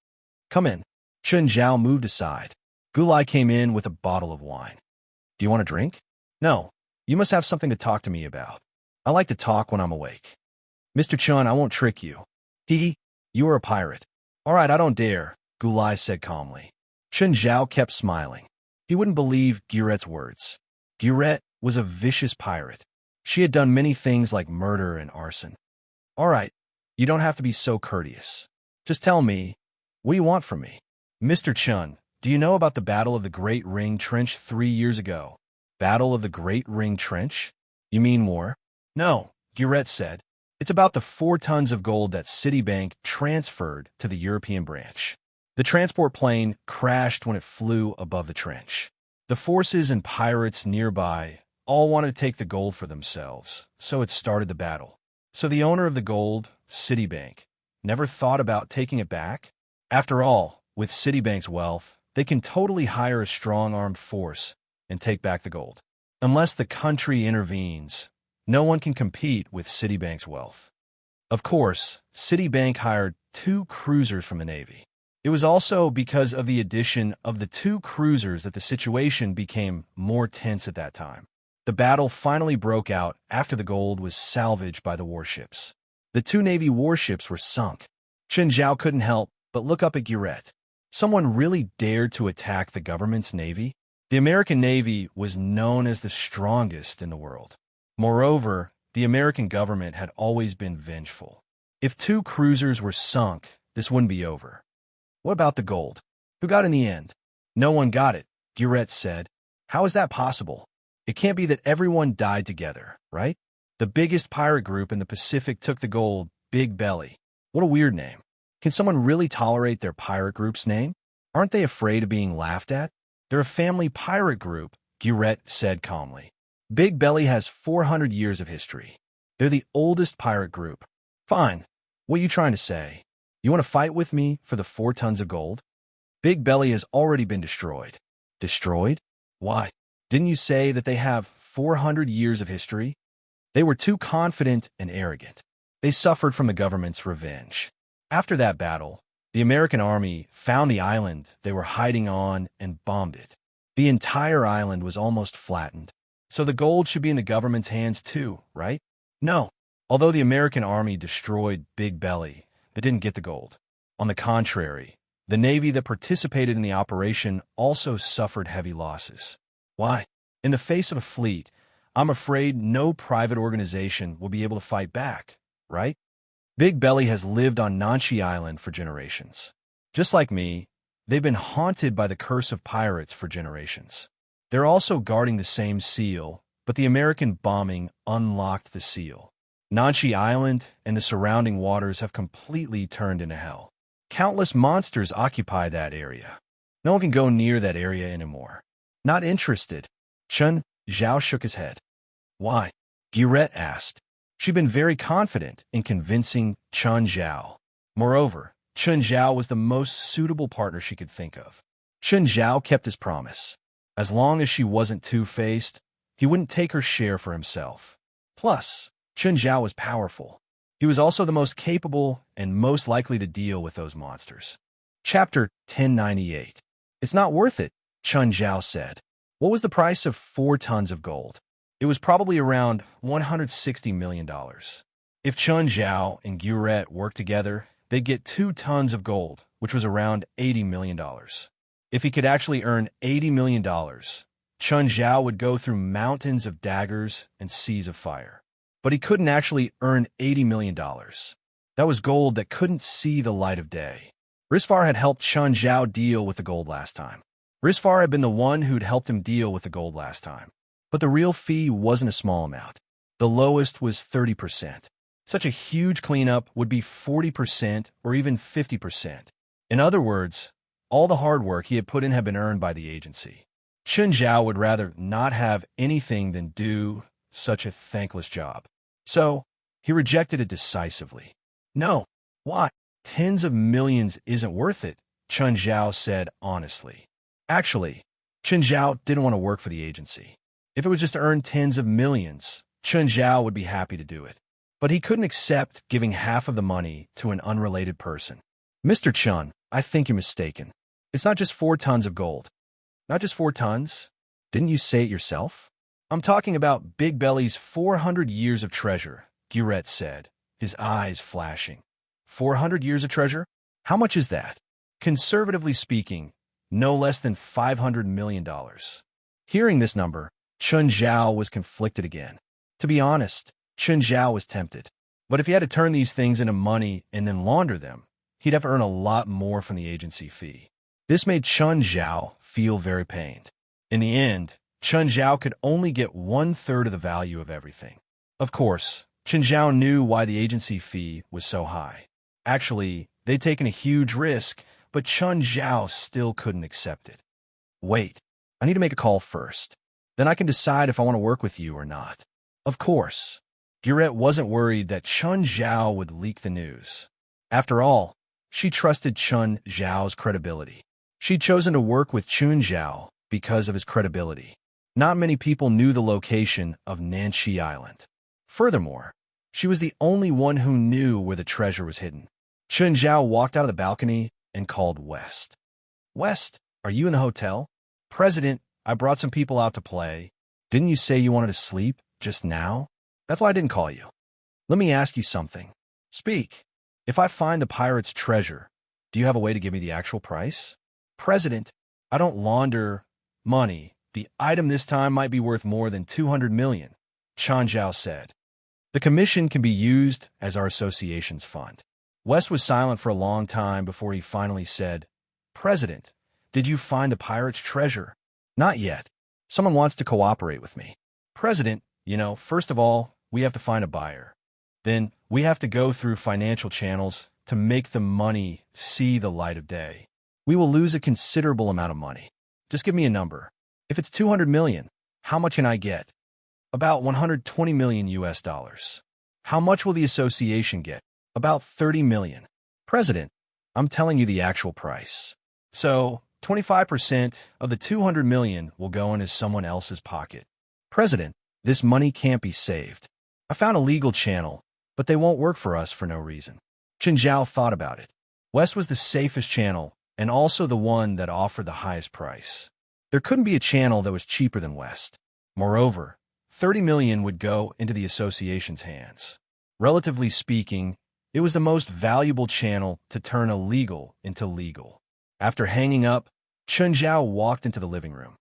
"Come in." Chun Zhao moved aside. Gu Lai came in with a bottle of wine. "Do you want a drink?" "No. You must have something to talk to me about. I like to talk when I'm awake." "Mr. Chun, I won't trick you." You are a pirate." "All right, I don't dare," Gu Lai said calmly. Chun Zhao kept smiling. He wouldn't believe Gurette's words. Gurette was a vicious pirate. She had done many things like murder and arson. "All right, you don't have to be so courteous. Just tell me, what do you want from me?" "Mr. Chun, do you know about the Battle of the Great Ring Trench 3 years ago?" "Battle of the Great Ring Trench? You mean war?" "No," Gurette said. "It's about the 4 tons of gold that Citibank transferred to the European branch. The transport plane crashed when it flew above the trench. The forces and pirates nearby all wanted to take the gold for themselves, so it started the battle. So the owner of the gold, Citibank, never thought about taking it back. After all, with Citibank's wealth, they can totally hire a strong armed force and take back the gold. Unless the country intervenes, no one can compete with Citibank's wealth. Of course, Citibank hired 2 cruisers from the Navy. It was also because of the addition of the 2 cruisers that the situation became more tense at that time. The battle finally broke out after the gold was salvaged by the warships. The 2 Navy warships were sunk. Chun Zhao couldn't help but look up at Gurette. Someone really dared to attack the government's Navy? The American Navy was known as the strongest in the world. Moreover, the American government had always been vengeful. If 2 cruisers were sunk, this wouldn't be over. What about the gold? Who got in the end? No one got it, Gurette said. How is that possible? It can't be that everyone died together, right? The biggest pirate group in the Pacific took the gold, Big Belly. What a weird name. Can someone really tolerate their pirate group's name? Aren't they afraid of being laughed at? They're a family pirate group, Guret said calmly. Big Belly has 400 years of history. They're the oldest pirate group. Fine. What are you trying to say? You want to fight with me for the 4 tons of gold? Big Belly has already been destroyed. Destroyed? Why? Didn't you say that they have 400 years of history? They were too confident and arrogant. They suffered from the government's revenge. After that battle, the American army found the island they were hiding on and bombed it. The entire island was almost flattened. So the gold should be in the government's hands too, right? No. Although the American army destroyed Big Belly, they didn't get the gold. On the contrary, the Navy that participated in the operation also suffered heavy losses. Why? In the face of a fleet, I'm afraid no private organization will be able to fight back, right? Big Belly has lived on Nanshi Island for generations. Just like me, they've been haunted by the curse of pirates for generations. They're also guarding the same seal, but the American bombing unlocked the seal. Nanshi Island and the surrounding waters have completely turned into hell. Countless monsters occupy that area. No one can go near that area anymore. Not interested. Chen Zhao shook his head. Why? Guret asked. She'd been very confident in convincing Chen Zhao. Moreover, Chen Zhao was the most suitable partner she could think of. Chen Zhao kept his promise. As long as she wasn't two-faced, he wouldn't take her share for himself. Plus, Chen Zhao was powerful. He was also the most capable and most likely to deal with those monsters. Chapter 1098. It's not worth it, Chen Zhao said. What was the price of 4 tons of gold? It was probably around $160 million. If Chen Zhao and Guret worked together, they'd get 2 tons of gold, which was around $80 million. If he could actually earn $80 million, Chen Zhao would go through mountains of daggers and seas of fire. But he couldn't actually earn $80 million. That was gold that couldn't see the light of day. Risvar had helped Chen Zhao deal with the gold last time. Risvar had been the one who'd helped him deal with the gold last time. But the real fee wasn't a small amount. The lowest was 30%. Such a huge cleanup would be 40% or even 50%. In other words, all the hard work he had put in had been earned by the agency. Chen Zhao would rather not have anything than do such a thankless job. So, he rejected it decisively. No. Why? Tens of millions isn't worth it, Chen Zhao said honestly. Actually, Chen Zhao didn't want to work for the agency. If it was just to earn tens of millions, Chen Zhao would be happy to do it. But he couldn't accept giving half of the money to an unrelated person. Mr. Chen, I think you're mistaken. It's not just 4 tons of gold. Not just 4 tons? Didn't you say it yourself? I'm talking about Big Belly's 400 years of treasure, Guret said, his eyes flashing. 400 years of treasure? How much is that? Conservatively speaking, no less than $500 million. Hearing this number, Chen Zhao was conflicted again. To be honest, Chen Zhao was tempted. But if he had to turn these things into money and then launder them, he'd have to earn a lot more from the agency fee. This made Chen Zhao feel very pained. In the end, Chen Zhao could only get 1/3 of the value of everything. Of course, Chen Zhao knew why the agency fee was so high. Actually, they'd taken a huge risk, but Chen Zhao still couldn't accept it. Wait, I need to make a call first. Then I can decide if I want to work with you or not. Of course, Guret wasn't worried that Chen Zhao would leak the news. After all, she trusted Chen Zhao's credibility. She'd chosen to work with Chen Zhao because of his credibility. Not many people knew the location of Nanshi Island. Furthermore, she was the only one who knew where the treasure was hidden. Chen Zhao walked out of the balcony and called West. West, are you in the hotel? President, I brought some people out to play. Didn't you say you wanted to sleep just now? That's why I didn't call you. Let me ask you something. Speak. If I find the pirate's treasure, do you have a way to give me the actual price? President, I don't launder money. The item this time might be worth more than 200 million, Chen Zhao said. The commission can be used as our association's fund. West was silent for a long time before he finally said, President, did you find the pirate's treasure? Not yet. Someone wants to cooperate with me. President, first of all, we have to find a buyer. Then we have to go through financial channels to make the money see the light of day. We will lose a considerable amount of money. Just give me a number. If it's 200 million, how much can I get? About 120 million US dollars. How much will the association get? About 30 million. President, I'm telling you the actual price. So, 25% of the 200 million will go into someone else's pocket. President, this money can't be saved. I found a legal channel, but they won't work for us for no reason. Chen Zhao thought about it. West was the safest channel and also the one that offered the highest price. There couldn't be a channel that was cheaper than West. Moreover, 30 million would go into the association's hands. Relatively speaking, it was the most valuable channel to turn illegal into legal. After hanging up, Chen Zhao walked into the living room.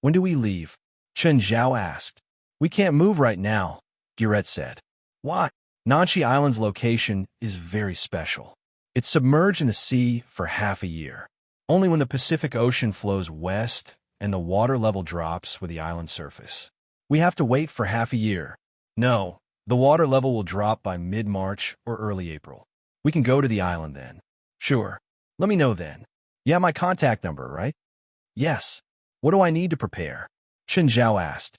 When do we leave? Chen Zhao asked. We can't move right now, Guret said. Why? Nanshi Island's location is very special. It's submerged in the sea for half a year. Only when the Pacific Ocean flows west and the water level drops with the island surface. We have to wait for half a year. No, the water level will drop by mid-March or early April. We can go to the island then. Sure. Let me know then. You have my contact number, right? Yes. What do I need to prepare? Chen Zhao asked.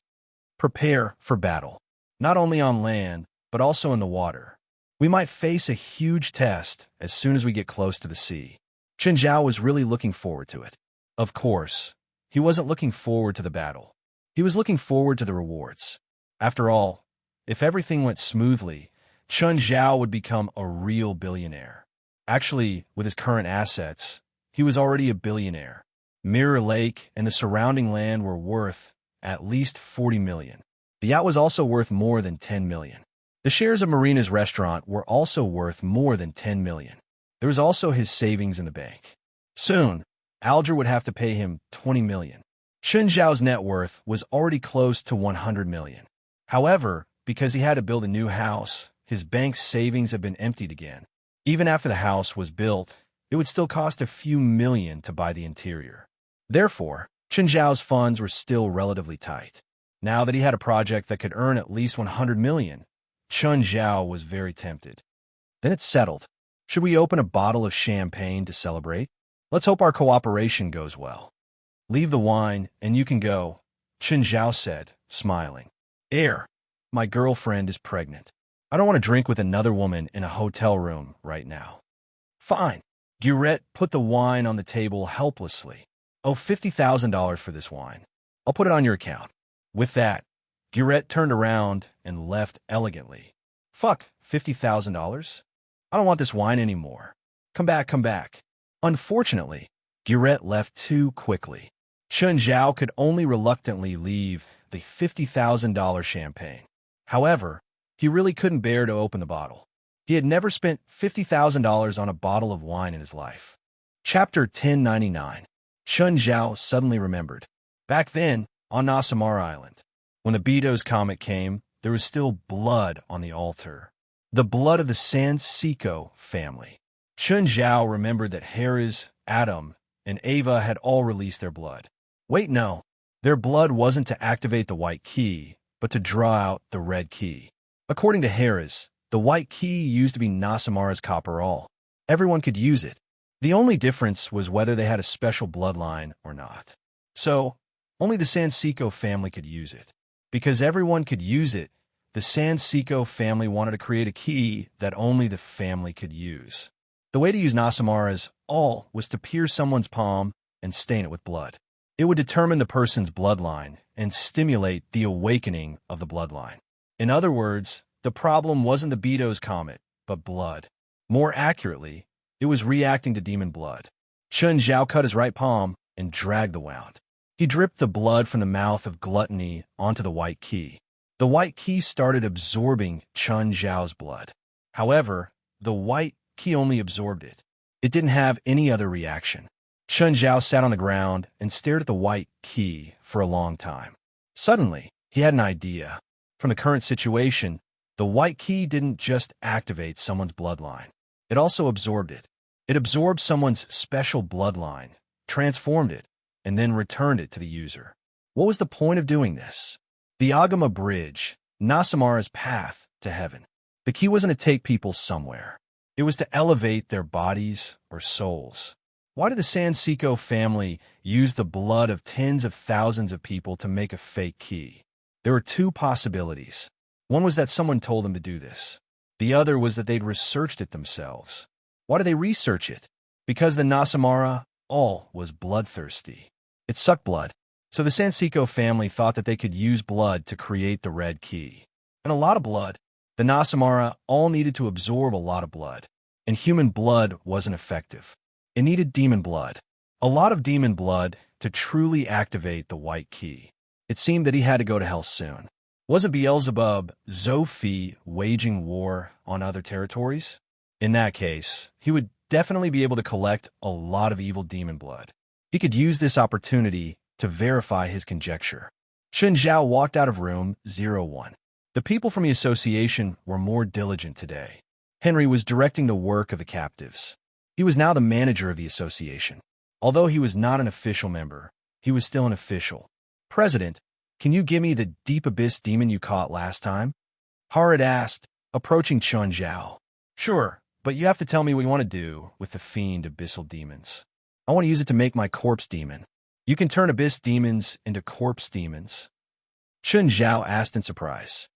Prepare for battle. Not only on land, but also in the water. We might face a huge test as soon as we get close to the sea. Chen Zhao was really looking forward to it. Of course, he wasn't looking forward to the battle. He was looking forward to the rewards. After all, if everything went smoothly, Chen Zhao would become a real billionaire. Actually, with his current assets, he was already a billionaire. Mirror Lake and the surrounding land were worth at least 40 million. The yacht was also worth more than 10 million. The shares of Marina's restaurant were also worth more than 10 million. There was also his savings in the bank. Soon, Alger would have to pay him 20 million. Chen Zhao's net worth was already close to 100 million. However, because he had to build a new house, his bank's savings had been emptied again. Even after the house was built, it would still cost a few million to buy the interior. Therefore, Chen Zhao's funds were still relatively tight. Now that he had a project that could earn at least 100 million, Chen Zhao was very tempted. Then it's settled. Should we open a bottle of champagne to celebrate? Let's hope our cooperation goes well. Leave the wine and you can go, Chen Zhao said, smiling. My girlfriend is pregnant. I don't want to drink with another woman in a hotel room right now. Fine. Guret put the wine on the table helplessly. Oh, $50,000 for this wine. I'll put it on your account. With that, Guret turned around and left elegantly. Fuck, $50,000? I don't want this wine anymore. Come back. Unfortunately, Guret left too quickly. Chen Zhao could only reluctantly leave the $50,000 champagne. However, he really couldn't bear to open the bottle. He had never spent $50,000 on a bottle of wine in his life. Chapter 1099. Chen Zhao suddenly remembered. Back then, on Nasamar Island, when the Beidou's comet came, there was still blood on the altar. The blood of the Sansiko family. Chen Zhao remembered that Harris, Adam, and Ava had all released their blood. Wait, no. Their blood wasn't to activate the white key, but to draw out the red key. According to Harris, the white key used to be Nasamara's copperall. Everyone could use it. The only difference was whether they had a special bloodline or not. So, only the Sansiko family could use it. Because everyone could use it, the Sansiko family wanted to create a key that only the family could use. The way to use Nasamara's all was to pierce someone's palm and stain it with blood. It would determine the person's bloodline and stimulate the awakening of the bloodline. In other words, the problem wasn't the Beidou's comet, but blood. More accurately, it was reacting to demon blood. Chen Zhao cut his right palm and dragged the wound. He dripped the blood from the mouth of gluttony onto the white key. The white key started absorbing Chen Zhao's blood. However, the white key only absorbed it. It didn't have any other reaction. Chen Zhao sat on the ground and stared at the white key for a long time. Suddenly, he had an idea. From the current situation, the white key didn't just activate someone's bloodline. It also absorbed it. It absorbed someone's special bloodline, transformed it, and then returned it to the user. What was the point of doing this? The Agama Bridge, Nasamara's path to heaven. The key wasn't to take people somewhere. It was to elevate their bodies or souls. Why did the Sansiko family use the blood of tens of thousands of people to make a fake key? There were two possibilities. One was that someone told them to do this. The other was that they'd researched it themselves. Why did they research it? Because the Nasamara all was bloodthirsty. It sucked blood. So the Sansiko family thought that they could use blood to create the red key. And a lot of blood. The Nasamara all needed to absorb a lot of blood. And human blood wasn't effective. It needed demon blood. A lot of demon blood to truly activate the white key. It seemed that he had to go to hell soon. Wasn't Beelzebub, Zophi, waging war on other territories? In that case, he would definitely be able to collect a lot of evil demon blood. He could use this opportunity to verify his conjecture. Chen Zhao walked out of room 01. The people from the association were more diligent today. Henry was directing the work of the captives. He was now the manager of the association. Although he was not an official member, he was still an official. President, can you give me the deep abyss demon you caught last time? Harad asked, approaching Chen Zhao. Sure, but you have to tell me what you want to do with the fiend abyssal demons. I want to use it to make my corpse demon. You can turn abyss demons into corpse demons. Chen Zhao asked in surprise.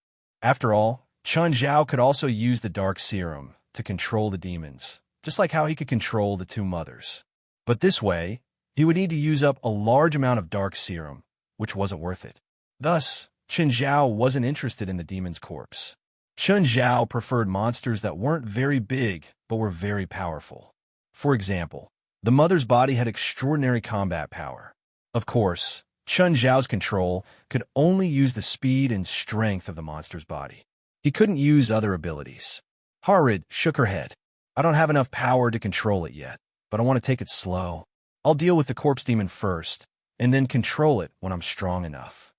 After all, Chen Zhao could also use the dark serum to control the demons, just like how he could control the two mothers. But this way, he would need to use up a large amount of dark serum, which wasn't worth it. Thus, Chen Zhao wasn't interested in the demon's corpse. Chen Zhao preferred monsters that weren't very big, but were very powerful. For example, the mother's body had extraordinary combat power. Of course, Chen Zhao's control could only use the speed and strength of the monster's body. He couldn't use other abilities. Harad shook her head. I don't have enough power to control it yet, but I want to take it slow. I'll deal with the corpse demon first, and then control it when I'm strong enough.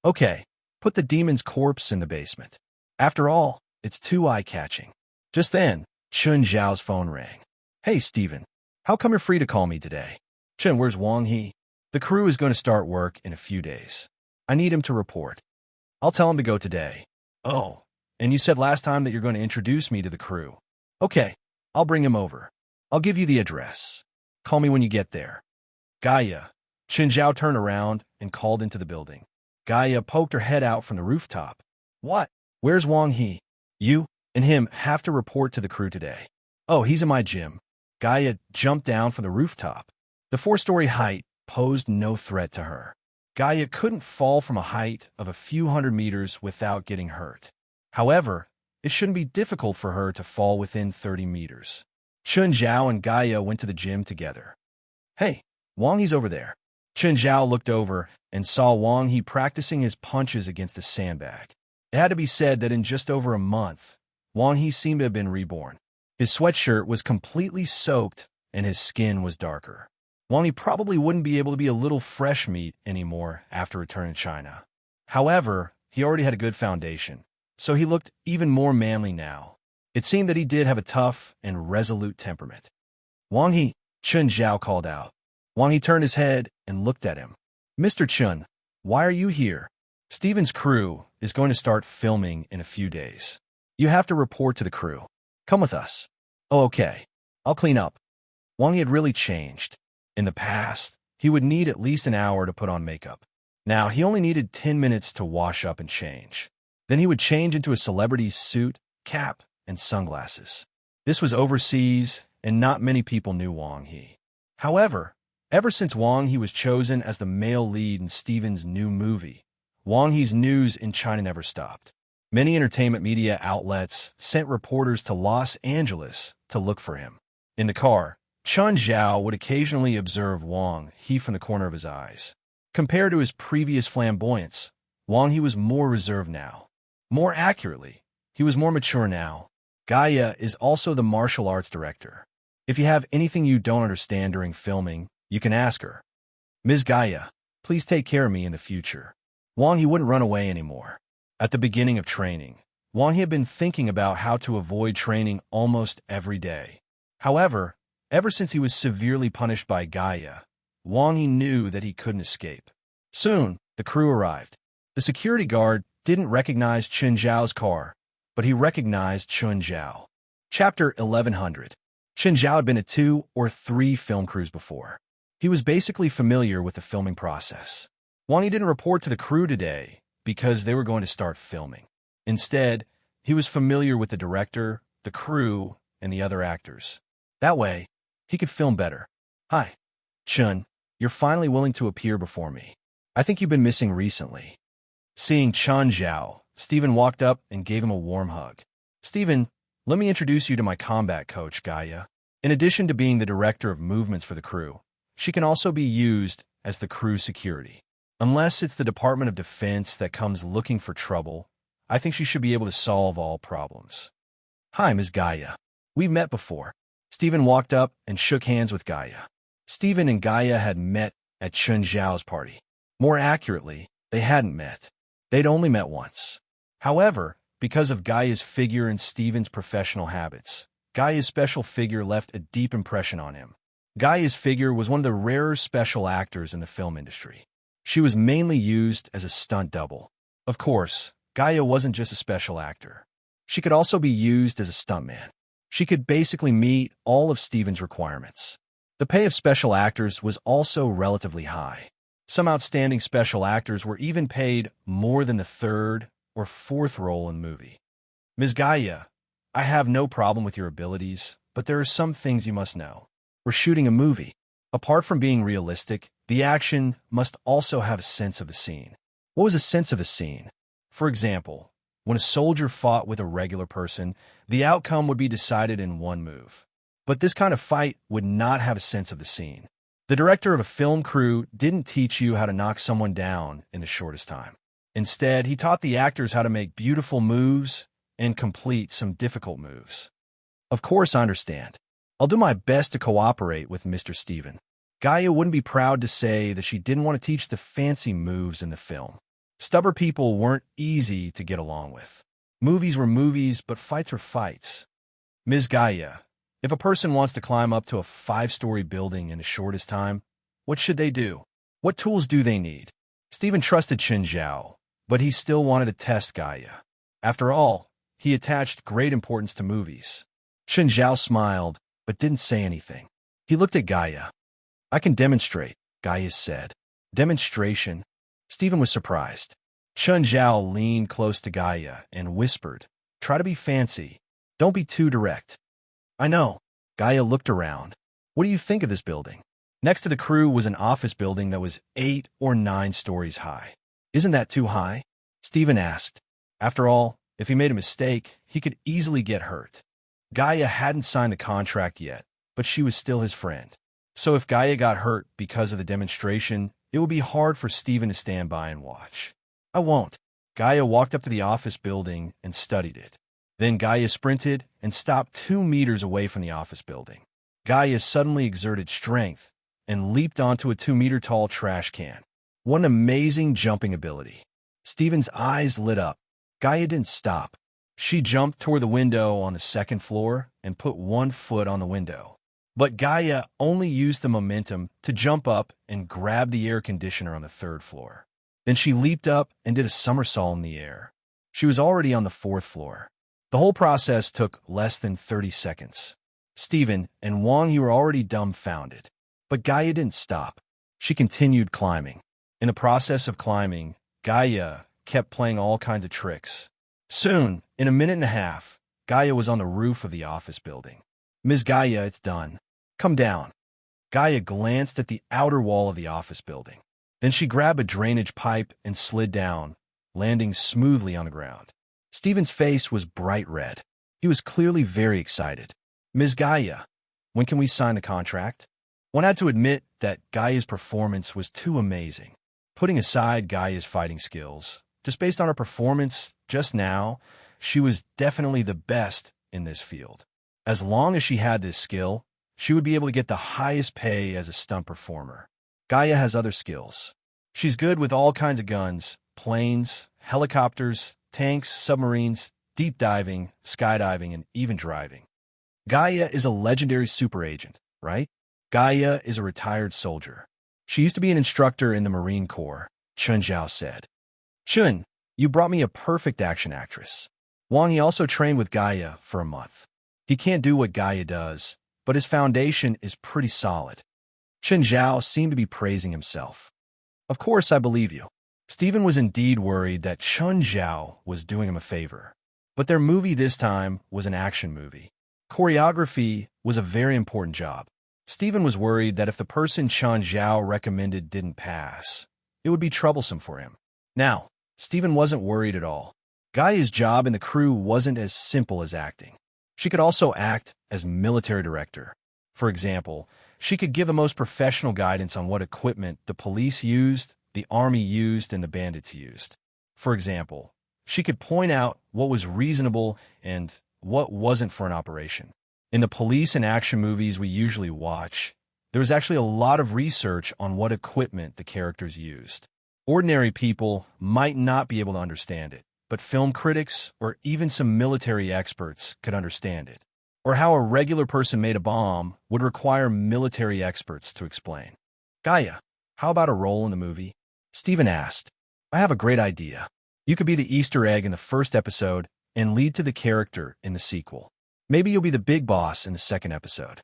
Okay, put the demon's corpse in the basement. After all, it's too eye-catching. Just then, Chen Zhao's phone rang. Hey, Steven, how come you're free to call me today? Chen, where's Wang He? The crew is going to start work in a few days. I need him to report. I'll tell him to go today. Oh, and you said last time that you're going to introduce me to the crew. Okay, I'll bring him over. I'll give you the address. Call me when you get there. Gaia. Chen Zhao turned around and called into the building. Gaia poked her head out from the rooftop. What? Where's Wang He? You and him have to report to the crew today. Oh, he's in my gym. Gaia jumped down from the rooftop. The 4-story height posed no threat to her. Gaia couldn't fall from a height of a few hundred meters without getting hurt. However, it shouldn't be difficult for her to fall within 30 meters. Chen Zhao and Gaia went to the gym together. Hey, Wang He's over there. Chen Zhao looked over and saw Wang He practicing his punches against a sandbag. It had to be said that in just over a month, Wang He seemed to have been reborn. His sweatshirt was completely soaked and his skin was darker. Wang He probably wouldn't be able to be a little fresh meat anymore after returning to China. However, he already had a good foundation, so he looked even more manly now. It seemed that he did have a tough and resolute temperament. Wang He, Chen Zhao called out. Wang He turned his head and looked at him. Mr. Chen, why are you here? Steven's crew is going to start filming in a few days. You have to report to the crew. Come with us. Oh, okay. I'll clean up. Wang He had really changed. In the past, he would need at least an hour to put on makeup. Now, he only needed 10 minutes to wash up and change. Then he would change into a celebrity's suit, cap, and sunglasses. This was overseas, and not many people knew Wang He. However, ever since Wang He was chosen as the male lead in Steven's new movie, Wang He's news in China never stopped. Many entertainment media outlets sent reporters to Los Angeles to look for him. In the car, Chen Zhao would occasionally observe Wang He from the corner of his eyes. Compared to his previous flamboyance, Wang He was more reserved now. More accurately, he was more mature now. Gaia is also the martial arts director. If you have anything you don't understand during filming, you can ask her. Ms. Gaia, please take care of me in the future. Wang He wouldn't run away anymore. At the beginning of training, Wang He had been thinking about how to avoid training almost every day. However, ever since he was severely punished by Gaia, Wang He knew that he couldn't escape. Soon, the crew arrived. The security guard didn't recognize Chen Zhao's car, but he recognized Chen Zhao. Chapter 1100. Chen Zhao had been at 2 or 3 film crews before. He was basically familiar with the filming process. Wang Yi didn't report to the crew today because they were going to start filming. Instead, he was familiar with the director, the crew, and the other actors. That way, he could film better. Hi, Chun, you're finally willing to appear before me. I think you've been missing recently. Seeing Chen Zhao, Stephen walked up and gave him a warm hug. Stephen, let me introduce you to my combat coach, Gaia. In addition to being the director of movements for the crew, she can also be used as the crew security. Unless it's the Department of Defense that comes looking for trouble, I think she should be able to solve all problems. Hi, Ms. Gaia. We've met before. Stephen walked up and shook hands with Gaia. Stephen and Gaia had met at Chen Zhao's party. More accurately, they hadn't met. They'd only met once. However, because of Gaia's figure and Stephen's professional habits, Gaia's special figure left a deep impression on him. Gaia's figure was one of the rarer special actors in the film industry. She was mainly used as a stunt double. Of course, Gaia wasn't just a special actor. She could also be used as a stuntman. She could basically meet all of Stephen's requirements. The pay of special actors was also relatively high. Some outstanding special actors were even paid more than the third or fourth role in the movie. Ms. Gaia, I have no problem with your abilities, but there are some things you must know. We're shooting a movie. Apart from being realistic, the action must also have a sense of the scene. What was a sense of the scene? For example, when a soldier fought with a regular person, the outcome would be decided in one move. But this kind of fight would not have a sense of the scene. The director of a film crew didn't teach you how to knock someone down in the shortest time. Instead, he taught the actors how to make beautiful moves and complete some difficult moves. Of course, I understand. I'll do my best to cooperate with Mr. Stephen. Gaia wouldn't be proud to say that she didn't want to teach the fancy moves in the film. Stubborn people weren't easy to get along with. Movies were movies, but fights were fights. Ms. Gaia, if a person wants to climb up to a 5-story building in the shortest time, what should they do? What tools do they need? Stephen trusted Chen Zhao, but he still wanted to test Gaia. After all, he attached great importance to movies. Chen Zhao smiled, but didn't say anything. He looked at Gaia. I can demonstrate, Gaia said. Demonstration? Stephen was surprised. Chen Zhao leaned close to Gaia and whispered, try to be fancy. Don't be too direct. I know. Gaia looked around. What do you think of this building? Next to the crew was an office building that was 8 or 9 stories high. Isn't that too high? Stephen asked. After all, if he made a mistake, he could easily get hurt. Gaia hadn't signed the contract yet, but she was still his friend. So if Gaia got hurt because of the demonstration, it would be hard for Stephen to stand by and watch. I won't. Gaia walked up to the office building and studied it. Then Gaia sprinted and stopped 2 meters away from the office building. Gaia suddenly exerted strength and leaped onto a 2-meter-tall trash can. What an amazing jumping ability. Stephen's eyes lit up. Gaia didn't stop. She jumped toward the window on the 2nd floor and put 1 foot on the window. But Gaia only used the momentum to jump up and grab the air conditioner on the 3rd floor. Then she leaped up and did a somersault in the air. She was already on the 4th floor. The whole process took less than 30 seconds. Stephen and Wang Yi were already dumbfounded. But Gaia didn't stop. She continued climbing. In the process of climbing, Gaia kept playing all kinds of tricks. Soon, in a minute and a half, Gaia was on the roof of the office building. Ms. Gaia, it's done. Come down. Gaia glanced at the outer wall of the office building. Then she grabbed a drainage pipe and slid down, landing smoothly on the ground. Stephen's face was bright red. He was clearly very excited. Ms. Gaia, when can we sign the contract? One had to admit that Gaia's performance was too amazing. Putting aside Gaia's fighting skills, just based on her performance just now, she was definitely the best in this field. As long as she had this skill, she would be able to get the highest pay as a stunt performer. Gaia has other skills. She's good with all kinds of guns, planes, helicopters, tanks, submarines, deep diving, skydiving, and even driving. Gaia is a legendary super agent, right? Gaia is a retired soldier. She used to be an instructor in the Marine Corps, Chen Zhao said. Chun, you brought me a perfect action actress. Wang Yi also trained with Gaia for a month. He can't do what Gaia does, but his foundation is pretty solid. Chen Zhao seemed to be praising himself. Of course, I believe you. Stephen was indeed worried that Chen Zhao was doing him a favor. But their movie this time was an action movie. Choreography was a very important job. Stephen was worried that if the person Chen Zhao recommended didn't pass, it would be troublesome for him. Now, Stephen wasn't worried at all. Gaia's job in the crew wasn't as simple as acting. She could also act as military director. For example, she could give the most professional guidance on what equipment the police used, the army used, and the bandits used. For example, she could point out what was reasonable and what wasn't for an operation. In the police and action movies we usually watch, there was actually a lot of research on what equipment the characters used. Ordinary people might not be able to understand it, but film critics or even some military experts could understand it. Or how a regular person made a bomb would require military experts to explain. Gaia, how about a role in the movie? Stephen asked. I have a great idea. You could be the Easter egg in the first episode and lead to the character in the sequel. Maybe you'll be the big boss in the second episode.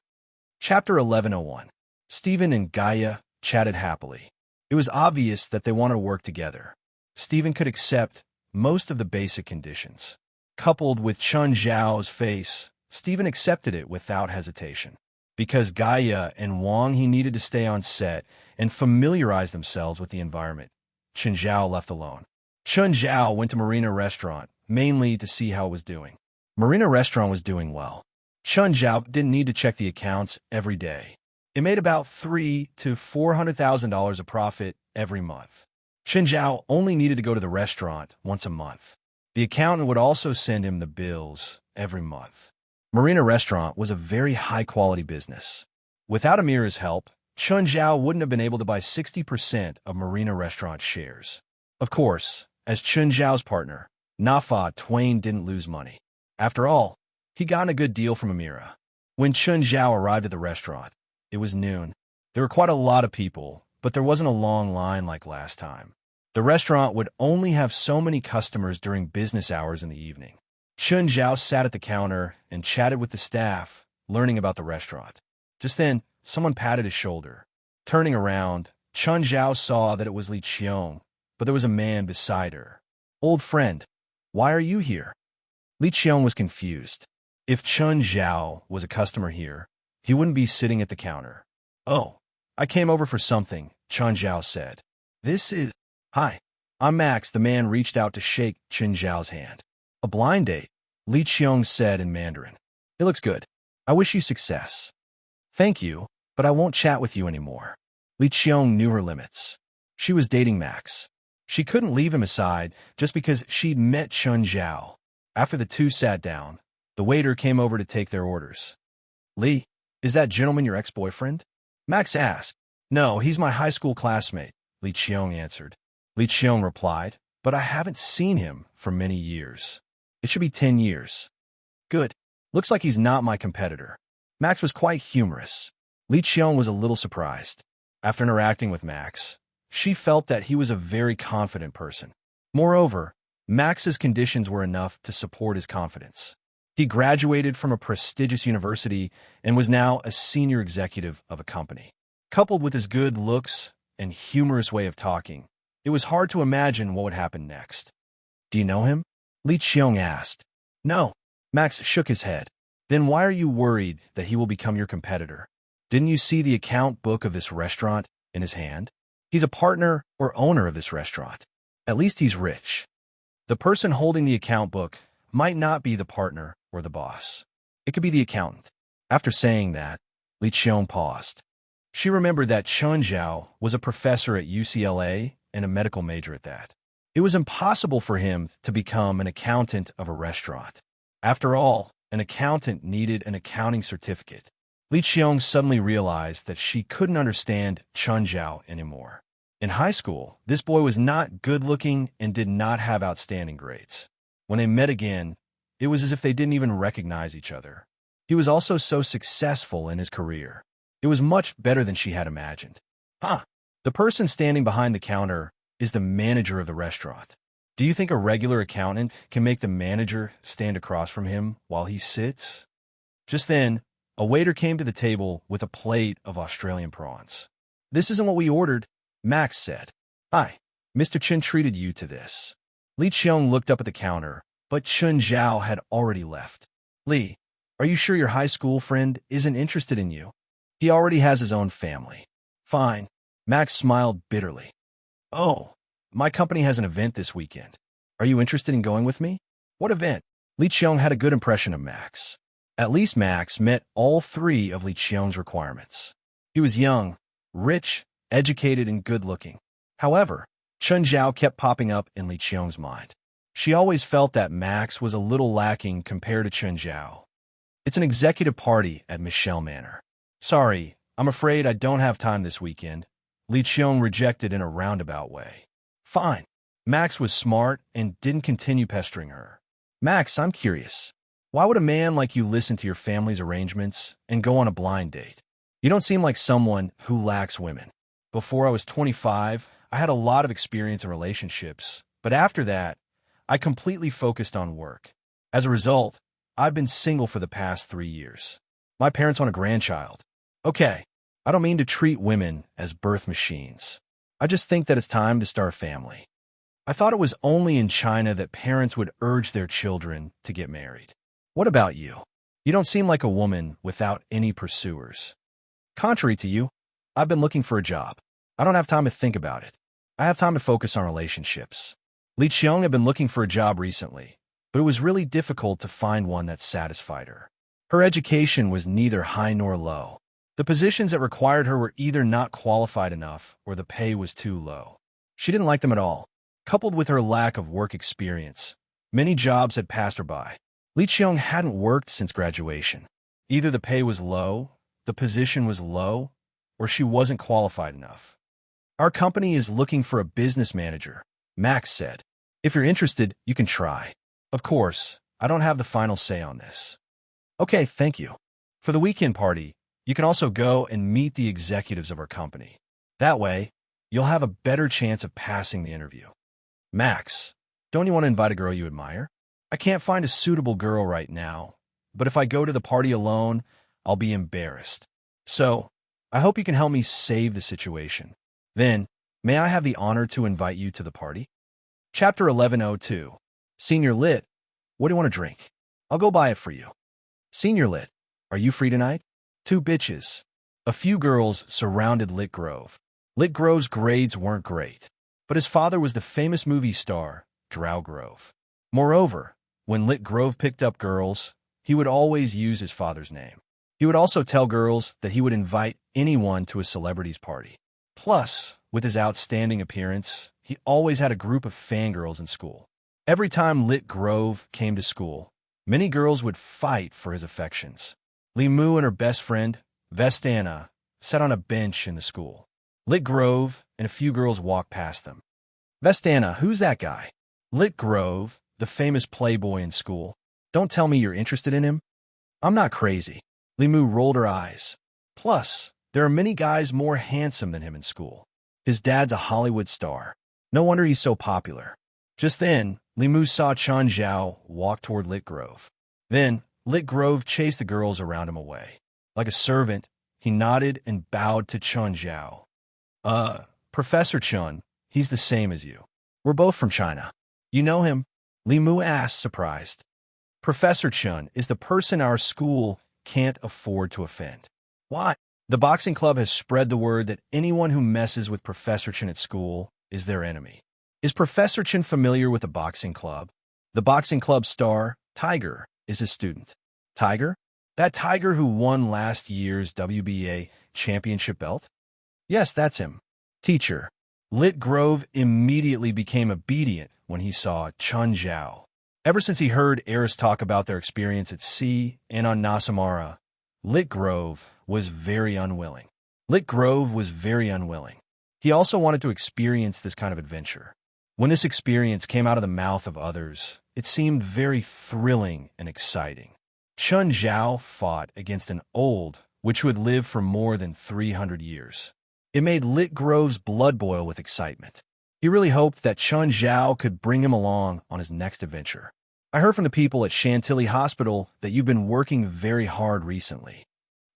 Chapter 1101. Stephen and Gaia chatted happily. It was obvious that they wanted to work together. Stephen could accept most of the basic conditions. Coupled with Chen Zhao's face, Stephen accepted it without hesitation. Because Gaia and Wang he needed to stay on set and familiarize themselves with the environment. Chen Zhao left alone. Chen Zhao went to Marina Restaurant, mainly to see how it was doing. Marina Restaurant was doing well. Chen Zhao didn't need to check the accounts every day. It made about $300,000 to $400,000 of profit every month. Chen Zhao only needed to go to the restaurant once a month. The accountant would also send him the bills every month. Marina Restaurant was a very high-quality business. Without Amira's help, Chen Zhao wouldn't have been able to buy 60% of Marina Restaurant shares. Of course, as Chen Zhao's partner, Nafa Twain didn't lose money. After all, he'd gotten a good deal from Amira. When Chen Zhao arrived at the restaurant, it was noon. There were quite a lot of people, but there wasn't a long line like last time. The restaurant would only have so many customers during business hours in the evening. Chen Zhao sat at the counter and chatted with the staff, learning about the restaurant. Just then, someone patted his shoulder. Turning around, Chen Zhao saw that it was Li Qiong, but there was a man beside her. Old friend, why are you here? Li Qiong was confused. If Chen Zhao was a customer here, he wouldn't be sitting at the counter. Oh, I came over for something, Chen Zhao said. This is... Hi, I'm Max. The man reached out to shake Chen Zhao's hand. A blind date, Li Qiong said in Mandarin. It looks good. I wish you success. Thank you, but I won't chat with you anymore. Li Qiong knew her limits. She was dating Max. She couldn't leave him aside just because she'd met Chen Zhao. After the two sat down, the waiter came over to take their orders. Li, is that gentleman your ex-boyfriend? Max asked. No, he's my high school classmate, Li Qiong answered. Li Qiong replied, but I haven't seen him for many years. It should be 10 years. Good. Looks like he's not my competitor. Max was quite humorous. Li Qiong was a little surprised. After interacting with Max, she felt that he was a very confident person. Moreover, Max's conditions were enough to support his confidence. He graduated from a prestigious university and was now a senior executive of a company. Coupled with his good looks and humorous way of talking, it was hard to imagine what would happen next. Do you know him? Li Qiong asked. No. Max shook his head. Then why are you worried that he will become your competitor? Didn't you see the account book of this restaurant in his hand? He's a partner or owner of this restaurant. At least he's rich. The person holding the account book might not be the partner or the boss. It could be the accountant. After saying that, Li Qiong paused. She remembered that Chen Zhao was a professor at UCLA and a medical major at that. It was impossible for him to become an accountant of a restaurant. After all, an accountant needed an accounting certificate. Li Qiong suddenly realized that she couldn't understand Chen Zhao anymore. In high school, this boy was not good-looking and did not have outstanding grades. When they met again, it was as if they didn't even recognize each other. He was also so successful in his career. It was much better than she had imagined. The person standing behind the counter is the manager of the restaurant. Do you think a regular accountant can make the manager stand across from him while he sits? Just then, a waiter came to the table with a plate of Australian prawns. "This isn't what we ordered," Max said. "Hi, Mr. Chen treated you to this." Li Qiong looked up at the counter, but Chun Zhao had already left. "Li, are you sure your high school friend isn't interested in you? He already has his own family." "Fine." Max smiled bitterly. "Oh, my company has an event this weekend. Are you interested in going with me?" "What event?" Li Qiong had a good impression of Max. At least Max met all three of Li Qiong's requirements. He was young, rich, educated, and good-looking. However, Chun Zhao kept popping up in Li Qiong's mind. She always felt that Max was a little lacking compared to Chun Zhao. "It's an executive party at Michelle Manor. Sorry, I'm afraid I don't have time this weekend." Li Qiong rejected in a roundabout way. "Fine." Max was smart and didn't continue pestering her. "Max, I'm curious. Why would a man like you listen to your family's arrangements and go on a blind date? You don't seem like someone who lacks women. Before I was 25, I had a lot of experience in relationships, but after that, I completely focused on work. As a result, I've been single for the past 3 years. My parents want a grandchild. Okay, I don't mean to treat women as birth machines. I just think that it's time to start a family. I thought it was only in China that parents would urge their children to get married. What about you? You don't seem like a woman without any pursuers. Contrary to you, I've been looking for a job. I don't have time to think about it. I have time to focus on relationships." Li Qiong had been looking for a job recently, but it was really difficult to find one that satisfied her. Her education was neither high nor low. The positions that required her were either not qualified enough or the pay was too low. She didn't like them at all. Coupled with her lack of work experience, many jobs had passed her by. Li Qiong hadn't worked since graduation. Either the pay was low, the position was low, or she wasn't qualified enough. "Our company is looking for a business manager," Max said. "If you're interested, you can try. Of course, I don't have the final say on this." "Okay, thank you. For the weekend party, you can also go and meet the executives of our company. That way, you'll have a better chance of passing the interview." "Max, don't you want to invite a girl you admire?" "I can't find a suitable girl right now, but if I go to the party alone, I'll be embarrassed. So, I hope you can help me save the situation. Then, may I have the honor to invite you to the party?" Chapter 1102. Senior Lit, what do you want to drink? I'll go buy it for you. Senior Lit, are you free tonight? Two bitches. A few girls surrounded Lit Grove. Lit Grove's grades weren't great, but his father was the famous movie star, Drow Grove. Moreover, when Lit Grove picked up girls, he would always use his father's name. He would also tell girls that he would invite anyone to a celebrity's party. Plus, with his outstanding appearance, he always had a group of fangirls in school. Every time Lit Grove came to school, many girls would fight for his affections. Li Mu and her best friend, Vestana, sat on a bench in the school. Lit Grove and a few girls walked past them. "Vestana, who's that guy?" "Lit Grove, the famous playboy in school. Don't tell me you're interested in him." "I'm not crazy." Li Mu rolled her eyes. "Plus, there are many guys more handsome than him in school. His dad's a Hollywood star. No wonder he's so popular." Just then, Li Mu saw Chun Zhao walk toward Lit Grove. Then, Lit Grove chased the girls around him away. Like a servant, he nodded and bowed to Chun Zhao. Professor Chun, he's the same as you. We're both from China. You know him?" Li Mu asked, surprised. "Professor Chun is the person our school can't afford to offend." "Why?" "The boxing club has spread the word that anyone who messes with Professor Chen at school is their enemy." "Is Professor Chen familiar with the boxing club?" "The boxing club star, Tiger, is his student." "Tiger? That Tiger who won last year's WBA championship belt?" "Yes, that's him." "Teacher." Lit Grove immediately became obedient when he saw Chun Zhao. Ever since he heard Eris talk about their experience at sea and on Nasamara, Lit Grove was very unwilling. He also wanted to experience this kind of adventure. When this experience came out of the mouth of others, it seemed very thrilling and exciting. Chun Zhao fought against an old witch who had lived for more than 300 years. It made Lit Grove's blood boil with excitement. He really hoped that Chun Zhao could bring him along on his next adventure. I heard from the people at Chantilly Hospital that you've been working very hard recently.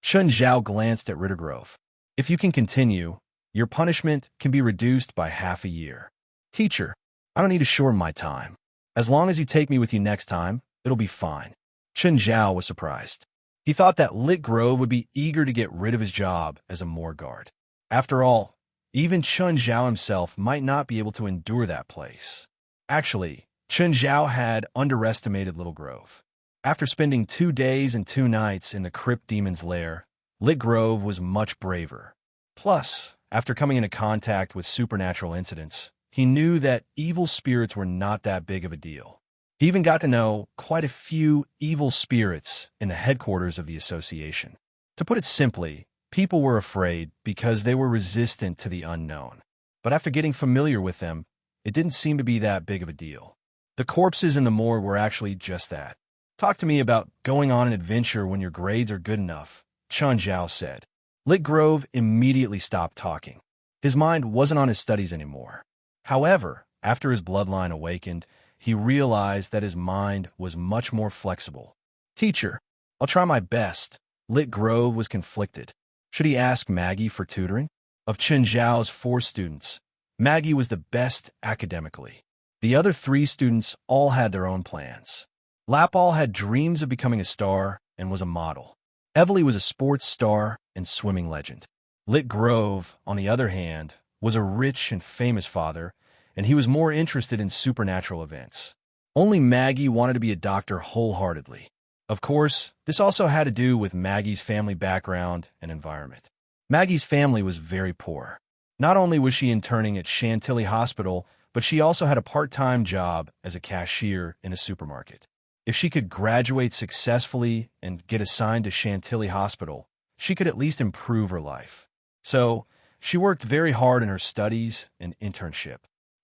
Chun Zhao glanced at Rittergrove. If you can continue, your punishment can be reduced by half a year. Teacher, I don't need to shorten my time. As long as you take me with you next time, it'll be fine. Chun Zhao was surprised. He thought that Rittergrove would be eager to get rid of his job as a morgue guard. After all, even Chun Zhao himself might not be able to endure that place. Actually, Chun Zhao had underestimated Little Grove. After spending 2 days and 2 nights in the Crypt Demon's lair, Lit Grove was much braver. Plus, after coming into contact with supernatural incidents, he knew that evil spirits were not that big of a deal. He even got to know quite a few evil spirits in the headquarters of the association. To put it simply, people were afraid because they were resistant to the unknown. But after getting familiar with them, it didn't seem to be that big of a deal. The corpses in the morgue were actually just that. Talk to me about going on an adventure when your grades are good enough, Chun Zhao said. Lit Grove immediately stopped talking. His mind wasn't on his studies anymore. However, after his bloodline awakened, he realized that his mind was much more flexible. Teacher, I'll try my best. Lit Grove was conflicted. Should he ask Maggie for tutoring? Of Chun Zhao's 4 students, Maggie was the best academically. The other 3 students all had their own plans. Lapal had dreams of becoming a star and was a model. Evely was a sports star and swimming legend. Lit Grove, on the other hand, was a rich and famous father, and he was more interested in supernatural events. Only Maggie wanted to be a doctor wholeheartedly. Of course, this also had to do with Maggie's family background and environment. Maggie's family was very poor. Not only was she interning at Chantilly Hospital, but she also had a part-time job as a cashier in a supermarket. If she could graduate successfully and get assigned to Chantilly Hospital, she could at least improve her life. So, she worked very hard in her studies and internship.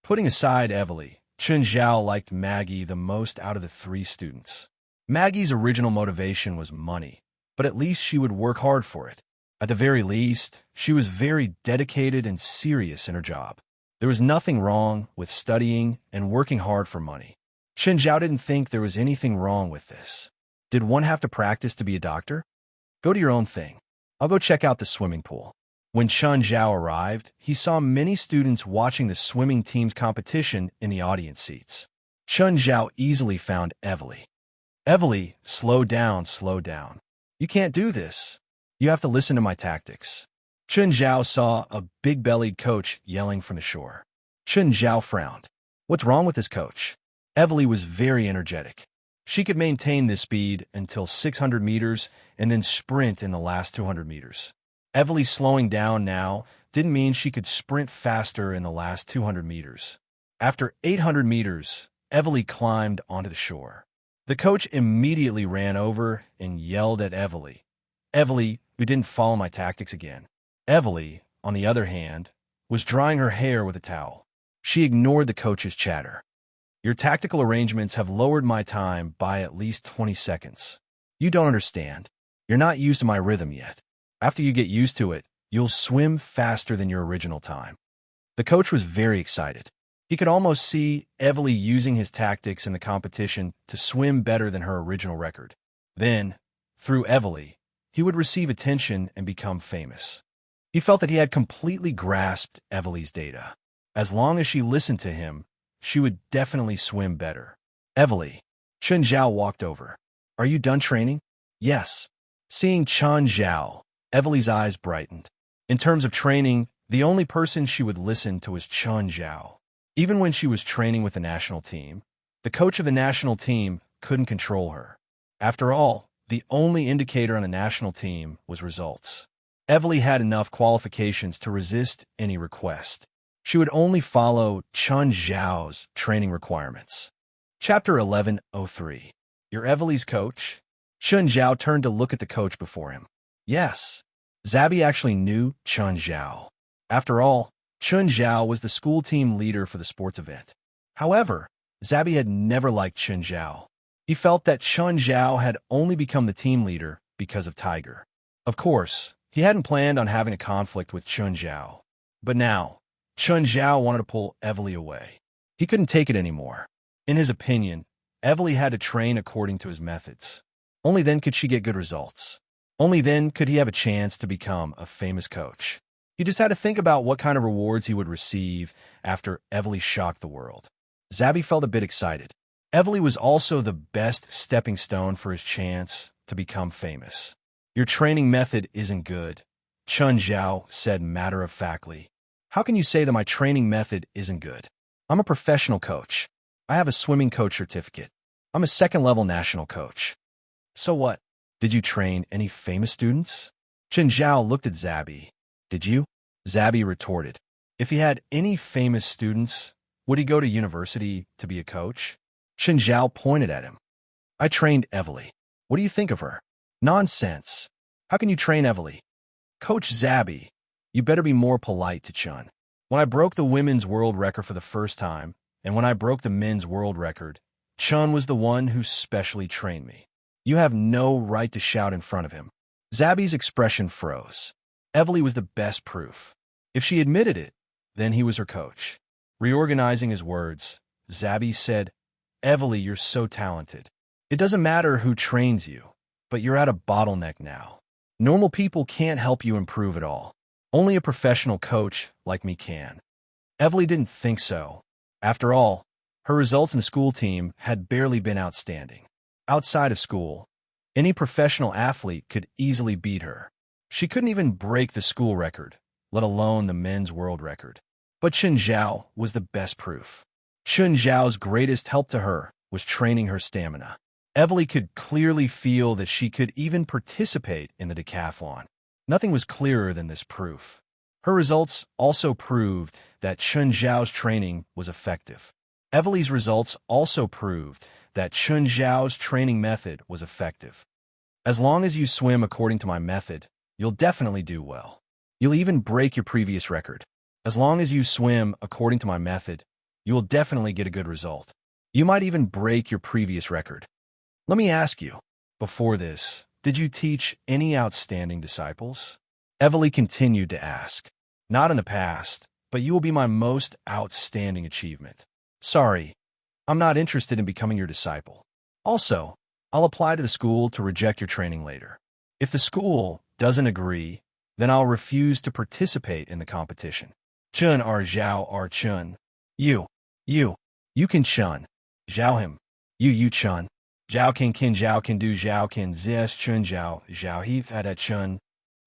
Putting aside Evely, Chun Zhao liked Maggie the most out of the 3 students. Maggie's original motivation was money, but at least she would work hard for it. At the very least, she was very dedicated and serious in her job. There was nothing wrong with studying and working hard for money. Chun Zhao didn't think there was anything wrong with this. Did one have to practice to be a doctor? Go to your own thing. I'll go check out the swimming pool. When Chun Zhao arrived, he saw many students watching the swimming team's competition in the audience seats. Chun Zhao easily found Evely. Evely, slow down, slow down. You can't do this. You have to listen to my tactics. Chun Zhao saw a big-bellied coach yelling from the shore. Chun Zhao frowned. What's wrong with this coach? Evely was very energetic. She could maintain this speed until 600 meters and then sprint in the last 200 meters. Evely slowing down now didn't mean she could sprint faster in the last 200 meters. After 800 meters, Evely climbed onto the shore. The coach immediately ran over and yelled at Evely. Evely, you didn't follow my tactics again. Evely, on the other hand, was drying her hair with a towel. She ignored the coach's chatter. Your tactical arrangements have lowered my time by at least 20 seconds. You don't understand. You're not used to my rhythm yet. After you get used to it, you'll swim faster than your original time. The coach was very excited. He could almost see Evely using his tactics in the competition to swim better than her original record. Then, through Evely, he would receive attention and become famous. He felt that he had completely grasped Evely's data. As long as she listened to him, she would definitely swim better. Evely. Chun Zhao walked over. Are you done training? Yes. Seeing Chun Zhao, Evely's eyes brightened. In terms of training, the only person she would listen to was Chun Zhao. Even when she was training with the national team, the coach of the national team couldn't control her. After all, the only indicator on a national team was results. Evely had enough qualifications to resist any request. She would only follow Chun Zhao's training requirements. Chapter 1103. You're Evely's coach? Chun Zhao turned to look at the coach before him. Yes. Zabi actually knew Chun Zhao. After all, Chun Zhao was the school team leader for the sports event. However, Zabi had never liked Chun Zhao. He felt that Chun Zhao had only become the team leader because of Tiger. Of course, he hadn't planned on having a conflict with Chun Zhao. But now, Chun Zhao wanted to pull Evely away. He couldn't take it anymore. In his opinion, Evely had to train according to his methods. Only then could she get good results. Only then could he have a chance to become a famous coach. He just had to think about what kind of rewards he would receive after Evely shocked the world. Zabby felt a bit excited. Evely was also the best stepping stone for his chance to become famous. Your training method isn't good, Chun Zhao said matter-of-factly. How can you say that my training method isn't good? I'm a professional coach. I have a swimming coach certificate. I'm a second-level national coach. So what? Did you train any famous students? Chun Zhao looked at Zabby. Did you? Zabby retorted. If he had any famous students, would he go to university to be a coach? Chun Zhao pointed at him. I trained Evely. What do you think of her? Nonsense. How can you train Evely? Coach Zabby, you better be more polite to Chun. When I broke the women's world record for the first time, and when I broke the men's world record, Chun was the one who specially trained me. You have no right to shout in front of him. Zabby's expression froze. Evely was the best proof. If she admitted it, then he was her coach. Reorganizing his words, Zabby said, Evely, you're so talented. It doesn't matter who trains you, but you're at a bottleneck now. Normal people can't help you improve at all. Only a professional coach like me can. Evely didn't think so. After all, her results in the school team had barely been outstanding. Outside of school, any professional athlete could easily beat her. She couldn't even break the school record, let alone the men's world record. But Chun Zhao was the best proof. Chun Zhao's greatest help to her was training her stamina. Evely could clearly feel that she could even participate in the decathlon. Nothing was clearer than this proof. Her results also proved that Chun Zhao's training was effective. Evely's results also proved that Chun Zhao's training method was effective. As long as you swim according to my method, you'll definitely do well. You'll even break your previous record. As long as you swim according to my method, you will definitely get a good result. You might even break your previous record. Let me ask you, before this, did you teach any outstanding disciples? Evely continued to ask. Not in the past, but you will be my most outstanding achievement. Sorry, I'm not interested in becoming your disciple. Also, I'll apply to the school to reject your training later. If the school doesn't agree, then I'll refuse to participate in the competition. Chun or Zhao or Chun. You can Chun. Zhao him. You Chun. Zhao can do Zhao can zes Chun Zhao he at a Chun.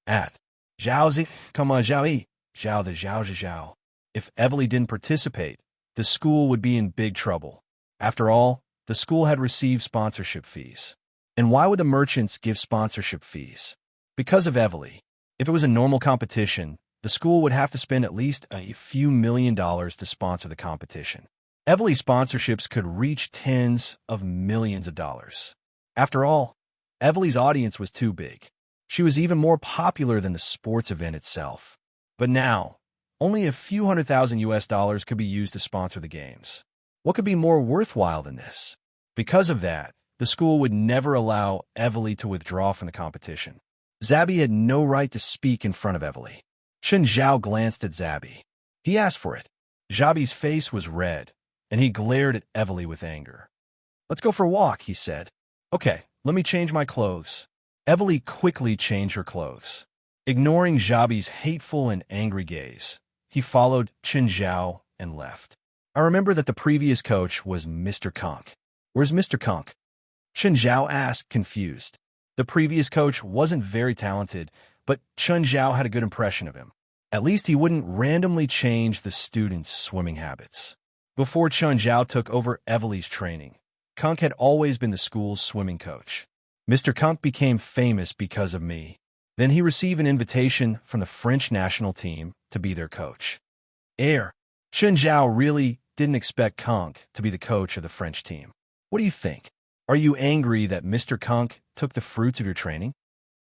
At. Zhao zi, come on Zhao yi. Zhao the Zhao. If Evely didn't participate, the school would be in big trouble. After all, the school had received sponsorship fees. And why would the merchants give sponsorship fees? Because of Evely. If it was a normal competition, the school would have to spend at least a few $1 million to sponsor the competition. Evely's sponsorships could reach tens of millions of dollars. After all, Evely's audience was too big. She was even more popular than the sports event itself. But now, only a few $100,000 could be used to sponsor the games. What could be more worthwhile than this? Because of that, the school would never allow Evely to withdraw from the competition. Zabby had no right to speak in front of Evely. Chun Zhao glanced at Zabby. He asked for it. Zabby's face was red, and he glared at Evely with anger. Let's go for a walk, he said. Okay, let me change my clothes. Evely quickly changed her clothes. Ignoring Zabby's hateful and angry gaze, he followed Chun Zhao and left. I remember that the previous coach was Mr. Kunk. Where's Mr. Kunk? Chun Zhao asked, confused. The previous coach wasn't very talented, but Chun Zhao had a good impression of him. At least he wouldn't randomly change the students' swimming habits. Before Chun Zhao took over Evely's training, Kunk had always been the school's swimming coach. Mr. Kunk became famous because of me. Then he received an invitation from the French national team to be their coach. Chun Zhao really didn't expect Kunk to be the coach of the French team. What do you think? Are you angry that Mr. Kunk took the fruits of your training?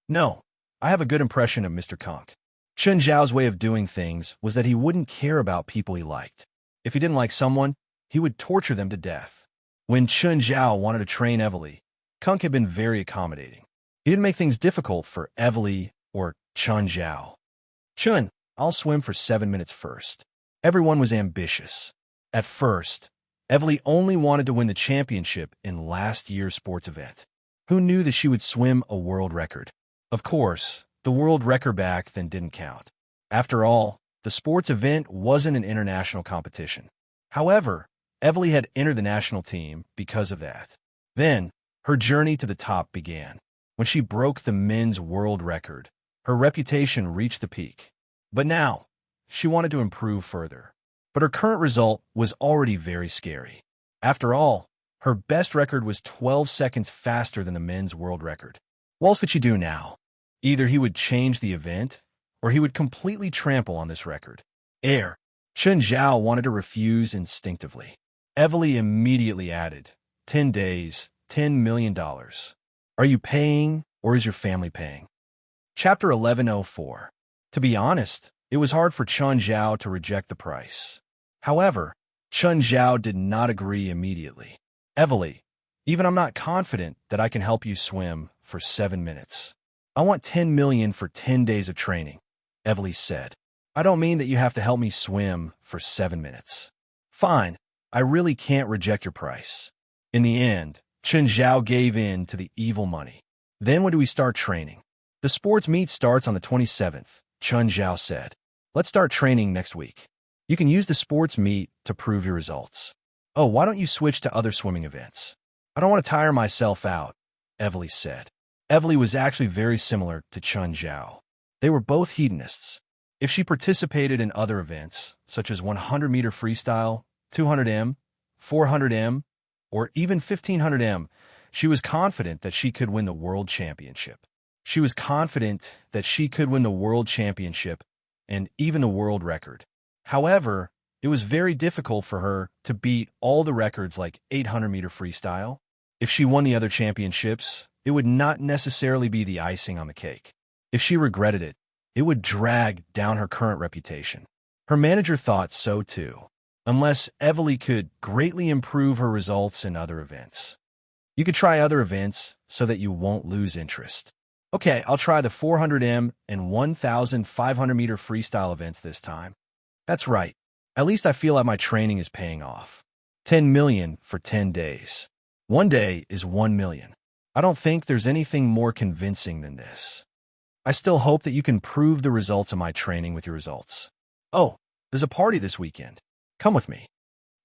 No, I have a good impression of Mr. Kunk. Chun Zhao's way of doing things was that he wouldn't care about people he liked. If he didn't like someone, he would torture them to death. When Chun Zhao wanted to train Evely, Kunk had been very accommodating. He didn't make things difficult for Evely or Chun Zhao. Chun, I'll swim for 7 minutes first. Everyone was ambitious. At first, Evely only wanted to win the championship in last year's sports event. Who knew that she would swim a world record? Of course, the world record back then didn't count. After all, the sports event wasn't an international competition. However, Evely had entered the national team because of that. Then, her journey to the top began. When she broke the men's world record, her reputation reached the peak. But now, she wanted to improve further. But her current result was already very scary. After all, her best record was 12 seconds faster than the men's world record. What else would she do now? Either he would change the event, or he would completely trample on this record. Chen Zhao wanted to refuse instinctively. Evely immediately added, 10 days, $10 million. Are you paying, or is your family paying? Chapter 1104. To be honest, it was hard for Chen Zhao to reject the price. However, Chen Zhao did not agree immediately. Evely, even I'm not confident that I can help you swim for 7 minutes. I want 10 million for 10 days of training, Evely said. I don't mean that you have to help me swim for 7 minutes. Fine, I really can't reject your price. In the end, Chen Zhao gave in to the evil money. Then when do we start training? The sports meet starts on the 27th, Chen Zhao said. Let's start training next week. You can use the sports meet to prove your results. Oh, why don't you switch to other swimming events? I don't want to tire myself out, Evely said. Evely was actually very similar to Chen Zhao. They were both hedonists. If she participated in other events, such as 100-meter freestyle, 200m, 400m, or even 1500m, she was confident that she could win the world championship. She was confident that she could win the world championship and even the world record. However, it was very difficult for her to beat all the records like 800-meter freestyle. If she won the other championships, it would not necessarily be the icing on the cake. If she regretted it, it would drag down her current reputation. Her manager thought so too, unless Evely could greatly improve her results in other events. You could try other events so that you won't lose interest. Okay, I'll try the 400m and 1,500-meter freestyle events this time. That's right. At least I feel like my training is paying off. 10 million for 10 days. 1 day is 1 million. I don't think there's anything more convincing than this. I still hope that you can prove the results of my training with your results. Oh, there's a party this weekend. Come with me.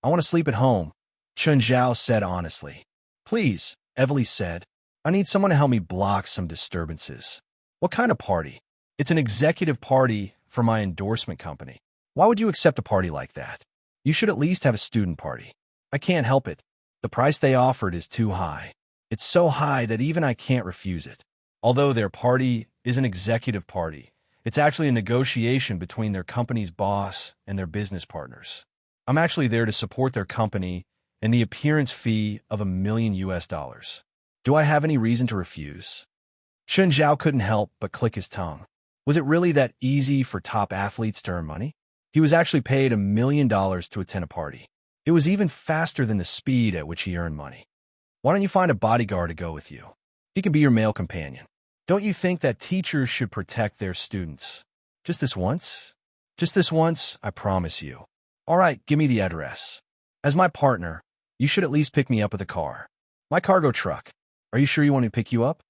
I want to sleep at home, Chen Zhao said honestly. Please, Evely said. I need someone to help me block some disturbances. What kind of party? It's an executive party for my endorsement company. Why would you accept a party like that? You should at least have a student party. I can't help it. The price they offered is too high. It's so high that even I can't refuse it. Although their party is an executive party, it's actually a negotiation between their company's boss and their business partners. I'm actually there to support their company and the appearance fee of $1 million. Do I have any reason to refuse? Chen Zhao couldn't help but click his tongue. Was it really that easy for top athletes to earn money? He was actually paid $1 million to attend a party. It was even faster than the speed at which he earned money. Why don't you find a bodyguard to go with you? He can be your male companion. Don't you think that teachers should protect their students? Just this once? Just this once, I promise you. All right, give me the address. As my partner, you should at least pick me up with a car. My cargo truck. Are you sure you want me to pick you up?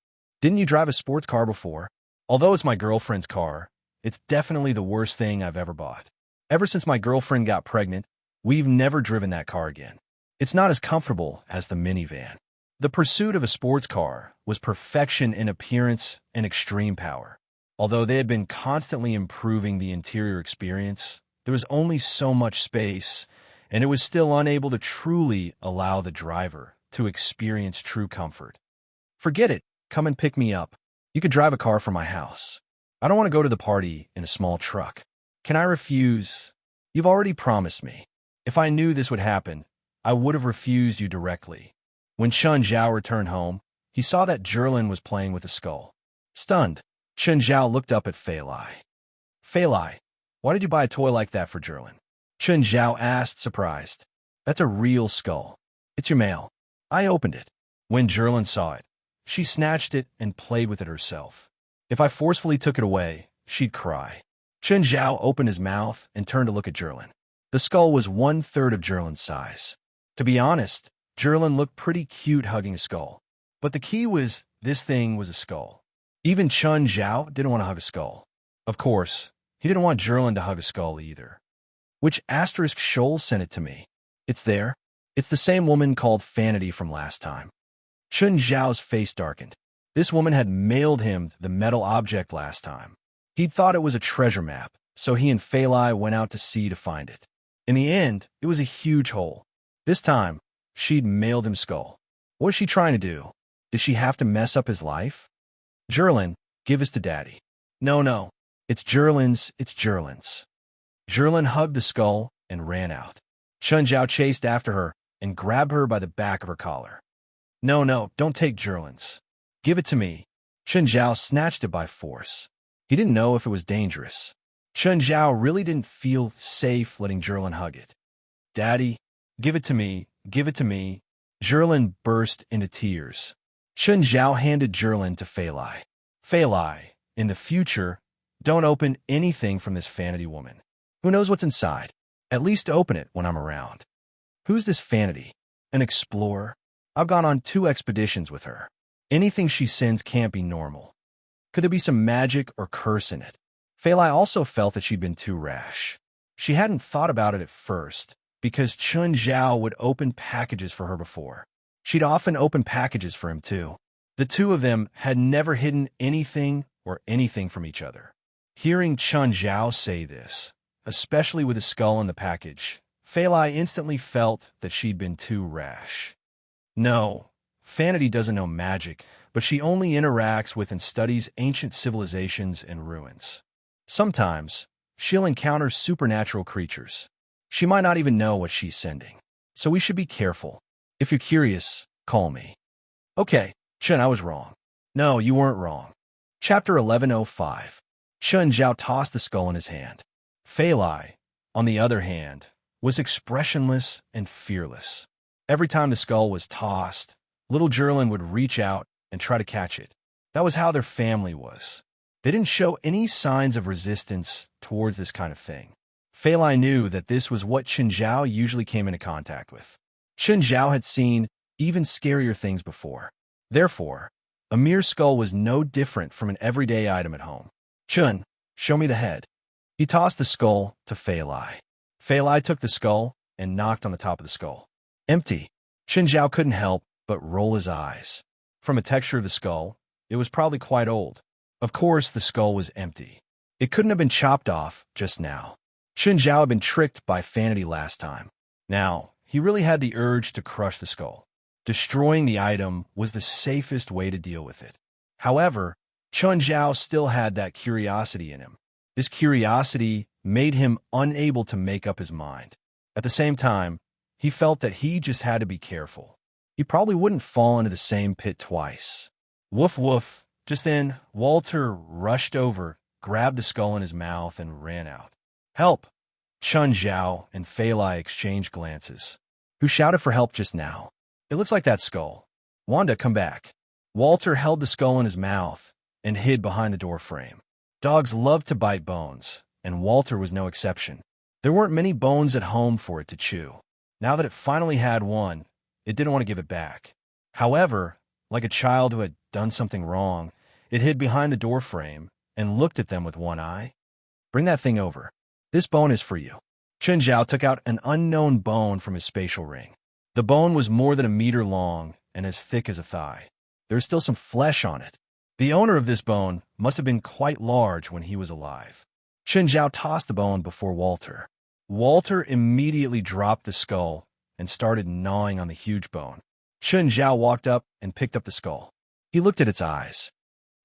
Didn't you drive a sports car before? Although it's my girlfriend's car, it's definitely the worst thing I've ever bought. Ever since my girlfriend got pregnant, we've never driven that car again. It's not as comfortable as the minivan. The pursuit of a sports car was perfection in appearance and extreme power. Although they had been constantly improving the interior experience, there was only so much space, and it was still unable to truly allow the driver to experience true comfort. Forget it. Come and pick me up. You could drive a car from my house. I don't want to go to the party in a small truck. Can I refuse? You've already promised me. If I knew this would happen, I would have refused you directly. When Chen Zhao returned home, he saw that Zhirlin was playing with a skull. Stunned, Chen Zhao looked up at Fei Lai. Fei Lai, why did you buy a toy like that for Zhirlin? Chen Zhao asked, surprised. That's a real skull. It's your mail. I opened it. When Zhirlin saw it, she snatched it and played with it herself. If I forcefully took it away, she'd cry. Chen Zhao opened his mouth and turned to look at Zhirlin. The skull was 1/3 of Zhirlin's size. To be honest, Jerlin looked pretty cute hugging a skull. But the key was this thing was a skull. Even Chun Zhao didn't want to hug a skull. Of course, he didn't want Jerlin to hug a skull either. Which asterisk shoal sent it to me? It's there. It's the same woman called Vanity from last time. Chun Zhao's face darkened. This woman had mailed him the metal object last time. He'd thought it was a treasure map, so he and Fei Lai went out to sea to find it. In the end, it was a huge hole. This time, she'd mailed him skull. What was she trying to do? Did she have to mess up his life? Jerlin, give us to Daddy. No. It's Jerlin's. Jerlin hugged the skull and ran out. Chun Zhao chased after her and grabbed her by the back of her collar. No, don't take Jerlin's. Give it to me. Chun Zhao snatched it by force. He didn't know if it was dangerous. Chun Zhao really didn't feel safe letting Jerlin hug it. Daddy, give it to me. Jerlin burst into tears. Chun Zhao handed Jerlin to Fei Lai. Fei Lai, in the future, don't open anything from this Vanity woman. Who knows what's inside? At least open it when I'm around. Who's this Vanity? An explorer? I've gone on 2 expeditions with her. Anything she sends can't be normal. Could there be some magic or curse in it? Fei Lai also felt that she'd been too rash. She hadn't thought about it at first, because Chun Zhao would open packages for her before. She'd often open packages for him too. The two of them had never hidden anything from each other. Hearing Chun Zhao say this, especially with a skull in the package, Fei Lai instantly felt that she'd been too rash. No, Vanity doesn't know magic, but she only interacts with and studies ancient civilizations and ruins. Sometimes, she'll encounter supernatural creatures. She might not even know what she's sending. So we should be careful. If you're curious, call me. Okay, Chun, I was wrong. No, you weren't wrong. Chapter 1105. Chun Zhao tossed the skull in his hand. Fei Lai, on the other hand, was expressionless and fearless. Every time the skull was tossed, little Jerlin would reach out and try to catch it. That was how their family was. They didn't show any signs of resistance towards this kind of thing. Fei Lai knew that this was what Chun Zhao usually came into contact with. Chun Zhao had seen even scarier things before. Therefore, a mere skull was no different from an everyday item at home. Chun, show me the head. He tossed the skull to Fei Lai. Fei Lai took the skull and knocked on the top of the skull. Empty. Chun Zhao couldn't help but roll his eyes. From the texture of the skull, it was probably quite old. Of course, the skull was empty. It couldn't have been chopped off just now. Chun Zhao had been tricked by Vanity last time. Now, he really had the urge to crush the skull. Destroying the item was the safest way to deal with it. However, Chun Zhao still had that curiosity in him. This curiosity made him unable to make up his mind. At the same time, he felt that he just had to be careful. He probably wouldn't fall into the same pit twice. Woof woof. Just then, Walter rushed over, grabbed the skull in his mouth, and ran out. Help! Chun Zhao and Fei Lai exchanged glances. Who shouted for help just now? It looks like that skull. Wanda, come back. Walter held the skull in his mouth and hid behind the door frame. Dogs love to bite bones, and Walter was no exception. There weren't many bones at home for it to chew. Now that it finally had one, it didn't want to give it back. However, like a child who had done something wrong, it hid behind the door frame and looked at them with one eye. Bring that thing over. This bone is for you. Chun Zhao took out an unknown bone from his spatial ring. The bone was more than a meter long and as thick as a thigh. There was still some flesh on it. The owner of this bone must have been quite large when he was alive. Chun Zhao tossed the bone before Walter. Walter immediately dropped the skull and started gnawing on the huge bone. Chun Zhao walked up and picked up the skull. He looked at its eyes.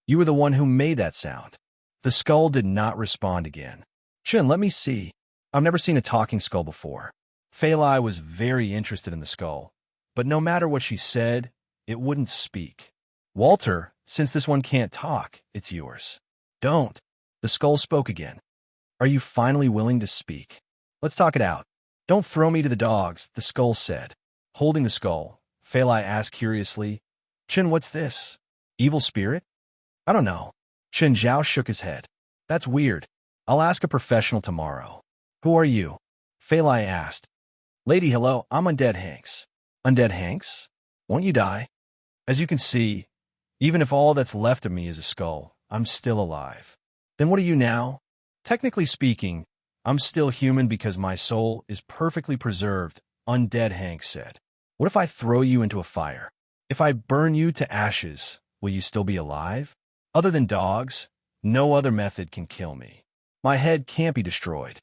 You were the one who made that sound. The skull did not respond again. Chun, let me see. I've never seen a talking skull before. Fei Lai was very interested in the skull, but no matter what she said, it wouldn't speak. Walter, since this one can't talk, it's yours. Don't. The skull spoke again. Are you finally willing to speak? Let's talk it out. Don't throw me to the dogs, the skull said. Holding the skull, Fei Lai asked curiously, Chun, what's this? Evil spirit? I don't know. Chun Zhao shook his head. That's weird. I'll ask a professional tomorrow. Who are you? Fei Lai asked. Lady, hello, I'm Undead Hanks. Undead Hanks? Won't you die? As you can see, even if all that's left of me is a skull, I'm still alive. Then what are you now? Technically speaking, I'm still human because my soul is perfectly preserved, Undead Hanks said. What if I throw you into a fire? If I burn you to ashes, will you still be alive? Other than dogs, no other method can kill me. My head can't be destroyed.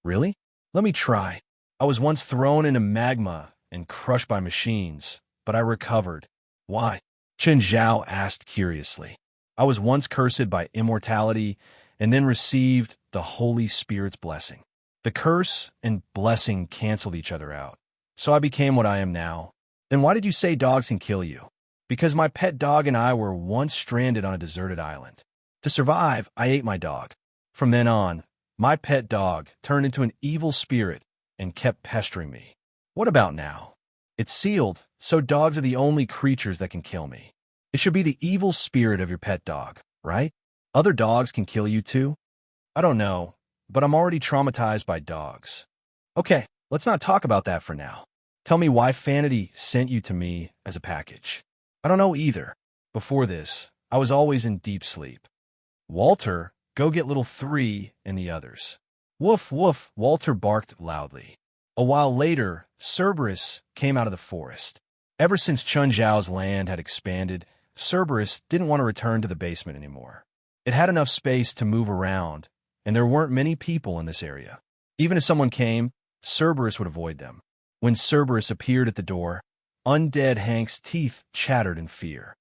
Really? Let me try. I was once thrown into magma and crushed by machines, but I recovered. Why? Chen Zhao asked curiously. I was once cursed by immortality and then received the Holy Spirit's blessing. The curse and blessing canceled each other out. So I became what I am now. Then why did you say dogs can kill you? Because my pet dog and I were once stranded on a deserted island. To survive, I ate my dog. From then on, my pet dog turned into an evil spirit and kept pestering me. What about now? It's sealed, so dogs are the only creatures that can kill me. It should be the evil spirit of your pet dog, right? Other dogs can kill you too? I don't know, but I'm already traumatized by dogs. Okay, let's not talk about that for now. Tell me why Fanity sent you to me as a package. I don't know either. Before this, I was always in deep sleep. Walter, go get little 3 and the others. Woof, woof, Walter barked loudly. A while later, Cerberus came out of the forest. Ever since Chun Zhao's land had expanded, Cerberus didn't want to return to the basement anymore. It had enough space to move around, and there weren't many people in this area. Even if someone came, Cerberus would avoid them. When Cerberus appeared at the door, Undead Hank's teeth chattered in fear.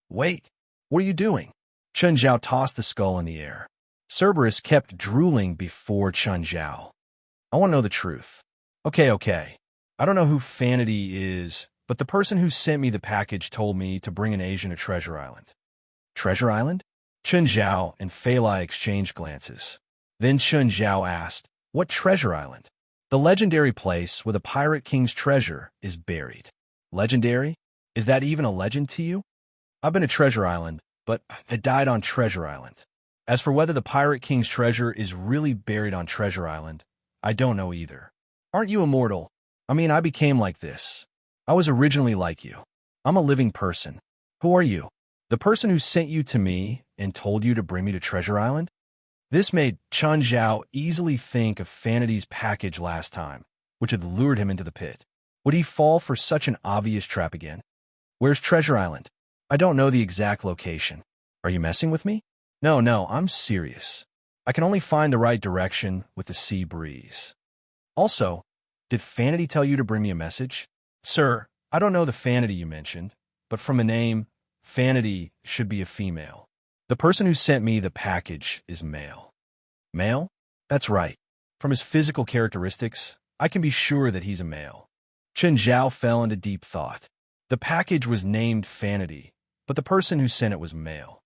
Wait, what are you doing? Chun Zhao tossed the skull in the air. Cerberus kept drooling before Chun Zhao. I want to know the truth. Okay. I don't know who Fanity is, but the person who sent me the package told me to bring an Asian to Treasure Island. Treasure Island? Chun Zhao and Fei Lai exchanged glances. Then Chun Zhao asked, what Treasure Island? The legendary place where the Pirate King's treasure is buried. Legendary? Is that even a legend to you? I've been to Treasure Island, but I died on Treasure Island. As for whether the Pirate King's treasure is really buried on Treasure Island, I don't know either. Aren't you immortal? I mean, I became like this. I was originally like you. I'm a living person. Who are you? The person who sent you to me and told you to bring me to Treasure Island? This made Chun Zhao easily think of Fanity's package last time, which had lured him into the pit. Would he fall for such an obvious trap again? Where's Treasure Island? I don't know the exact location. Are you messing with me? No, I'm serious. I can only find the right direction with the sea breeze. Also, did Fanity tell you to bring me a message? Sir, I don't know the Fanity you mentioned, but from a name, Fanity should be a female. The person who sent me the package is male. Male? That's right. From his physical characteristics, I can be sure that he's a male. Chen Zhao fell into deep thought. The package was named Fanity, but the person who sent it was male.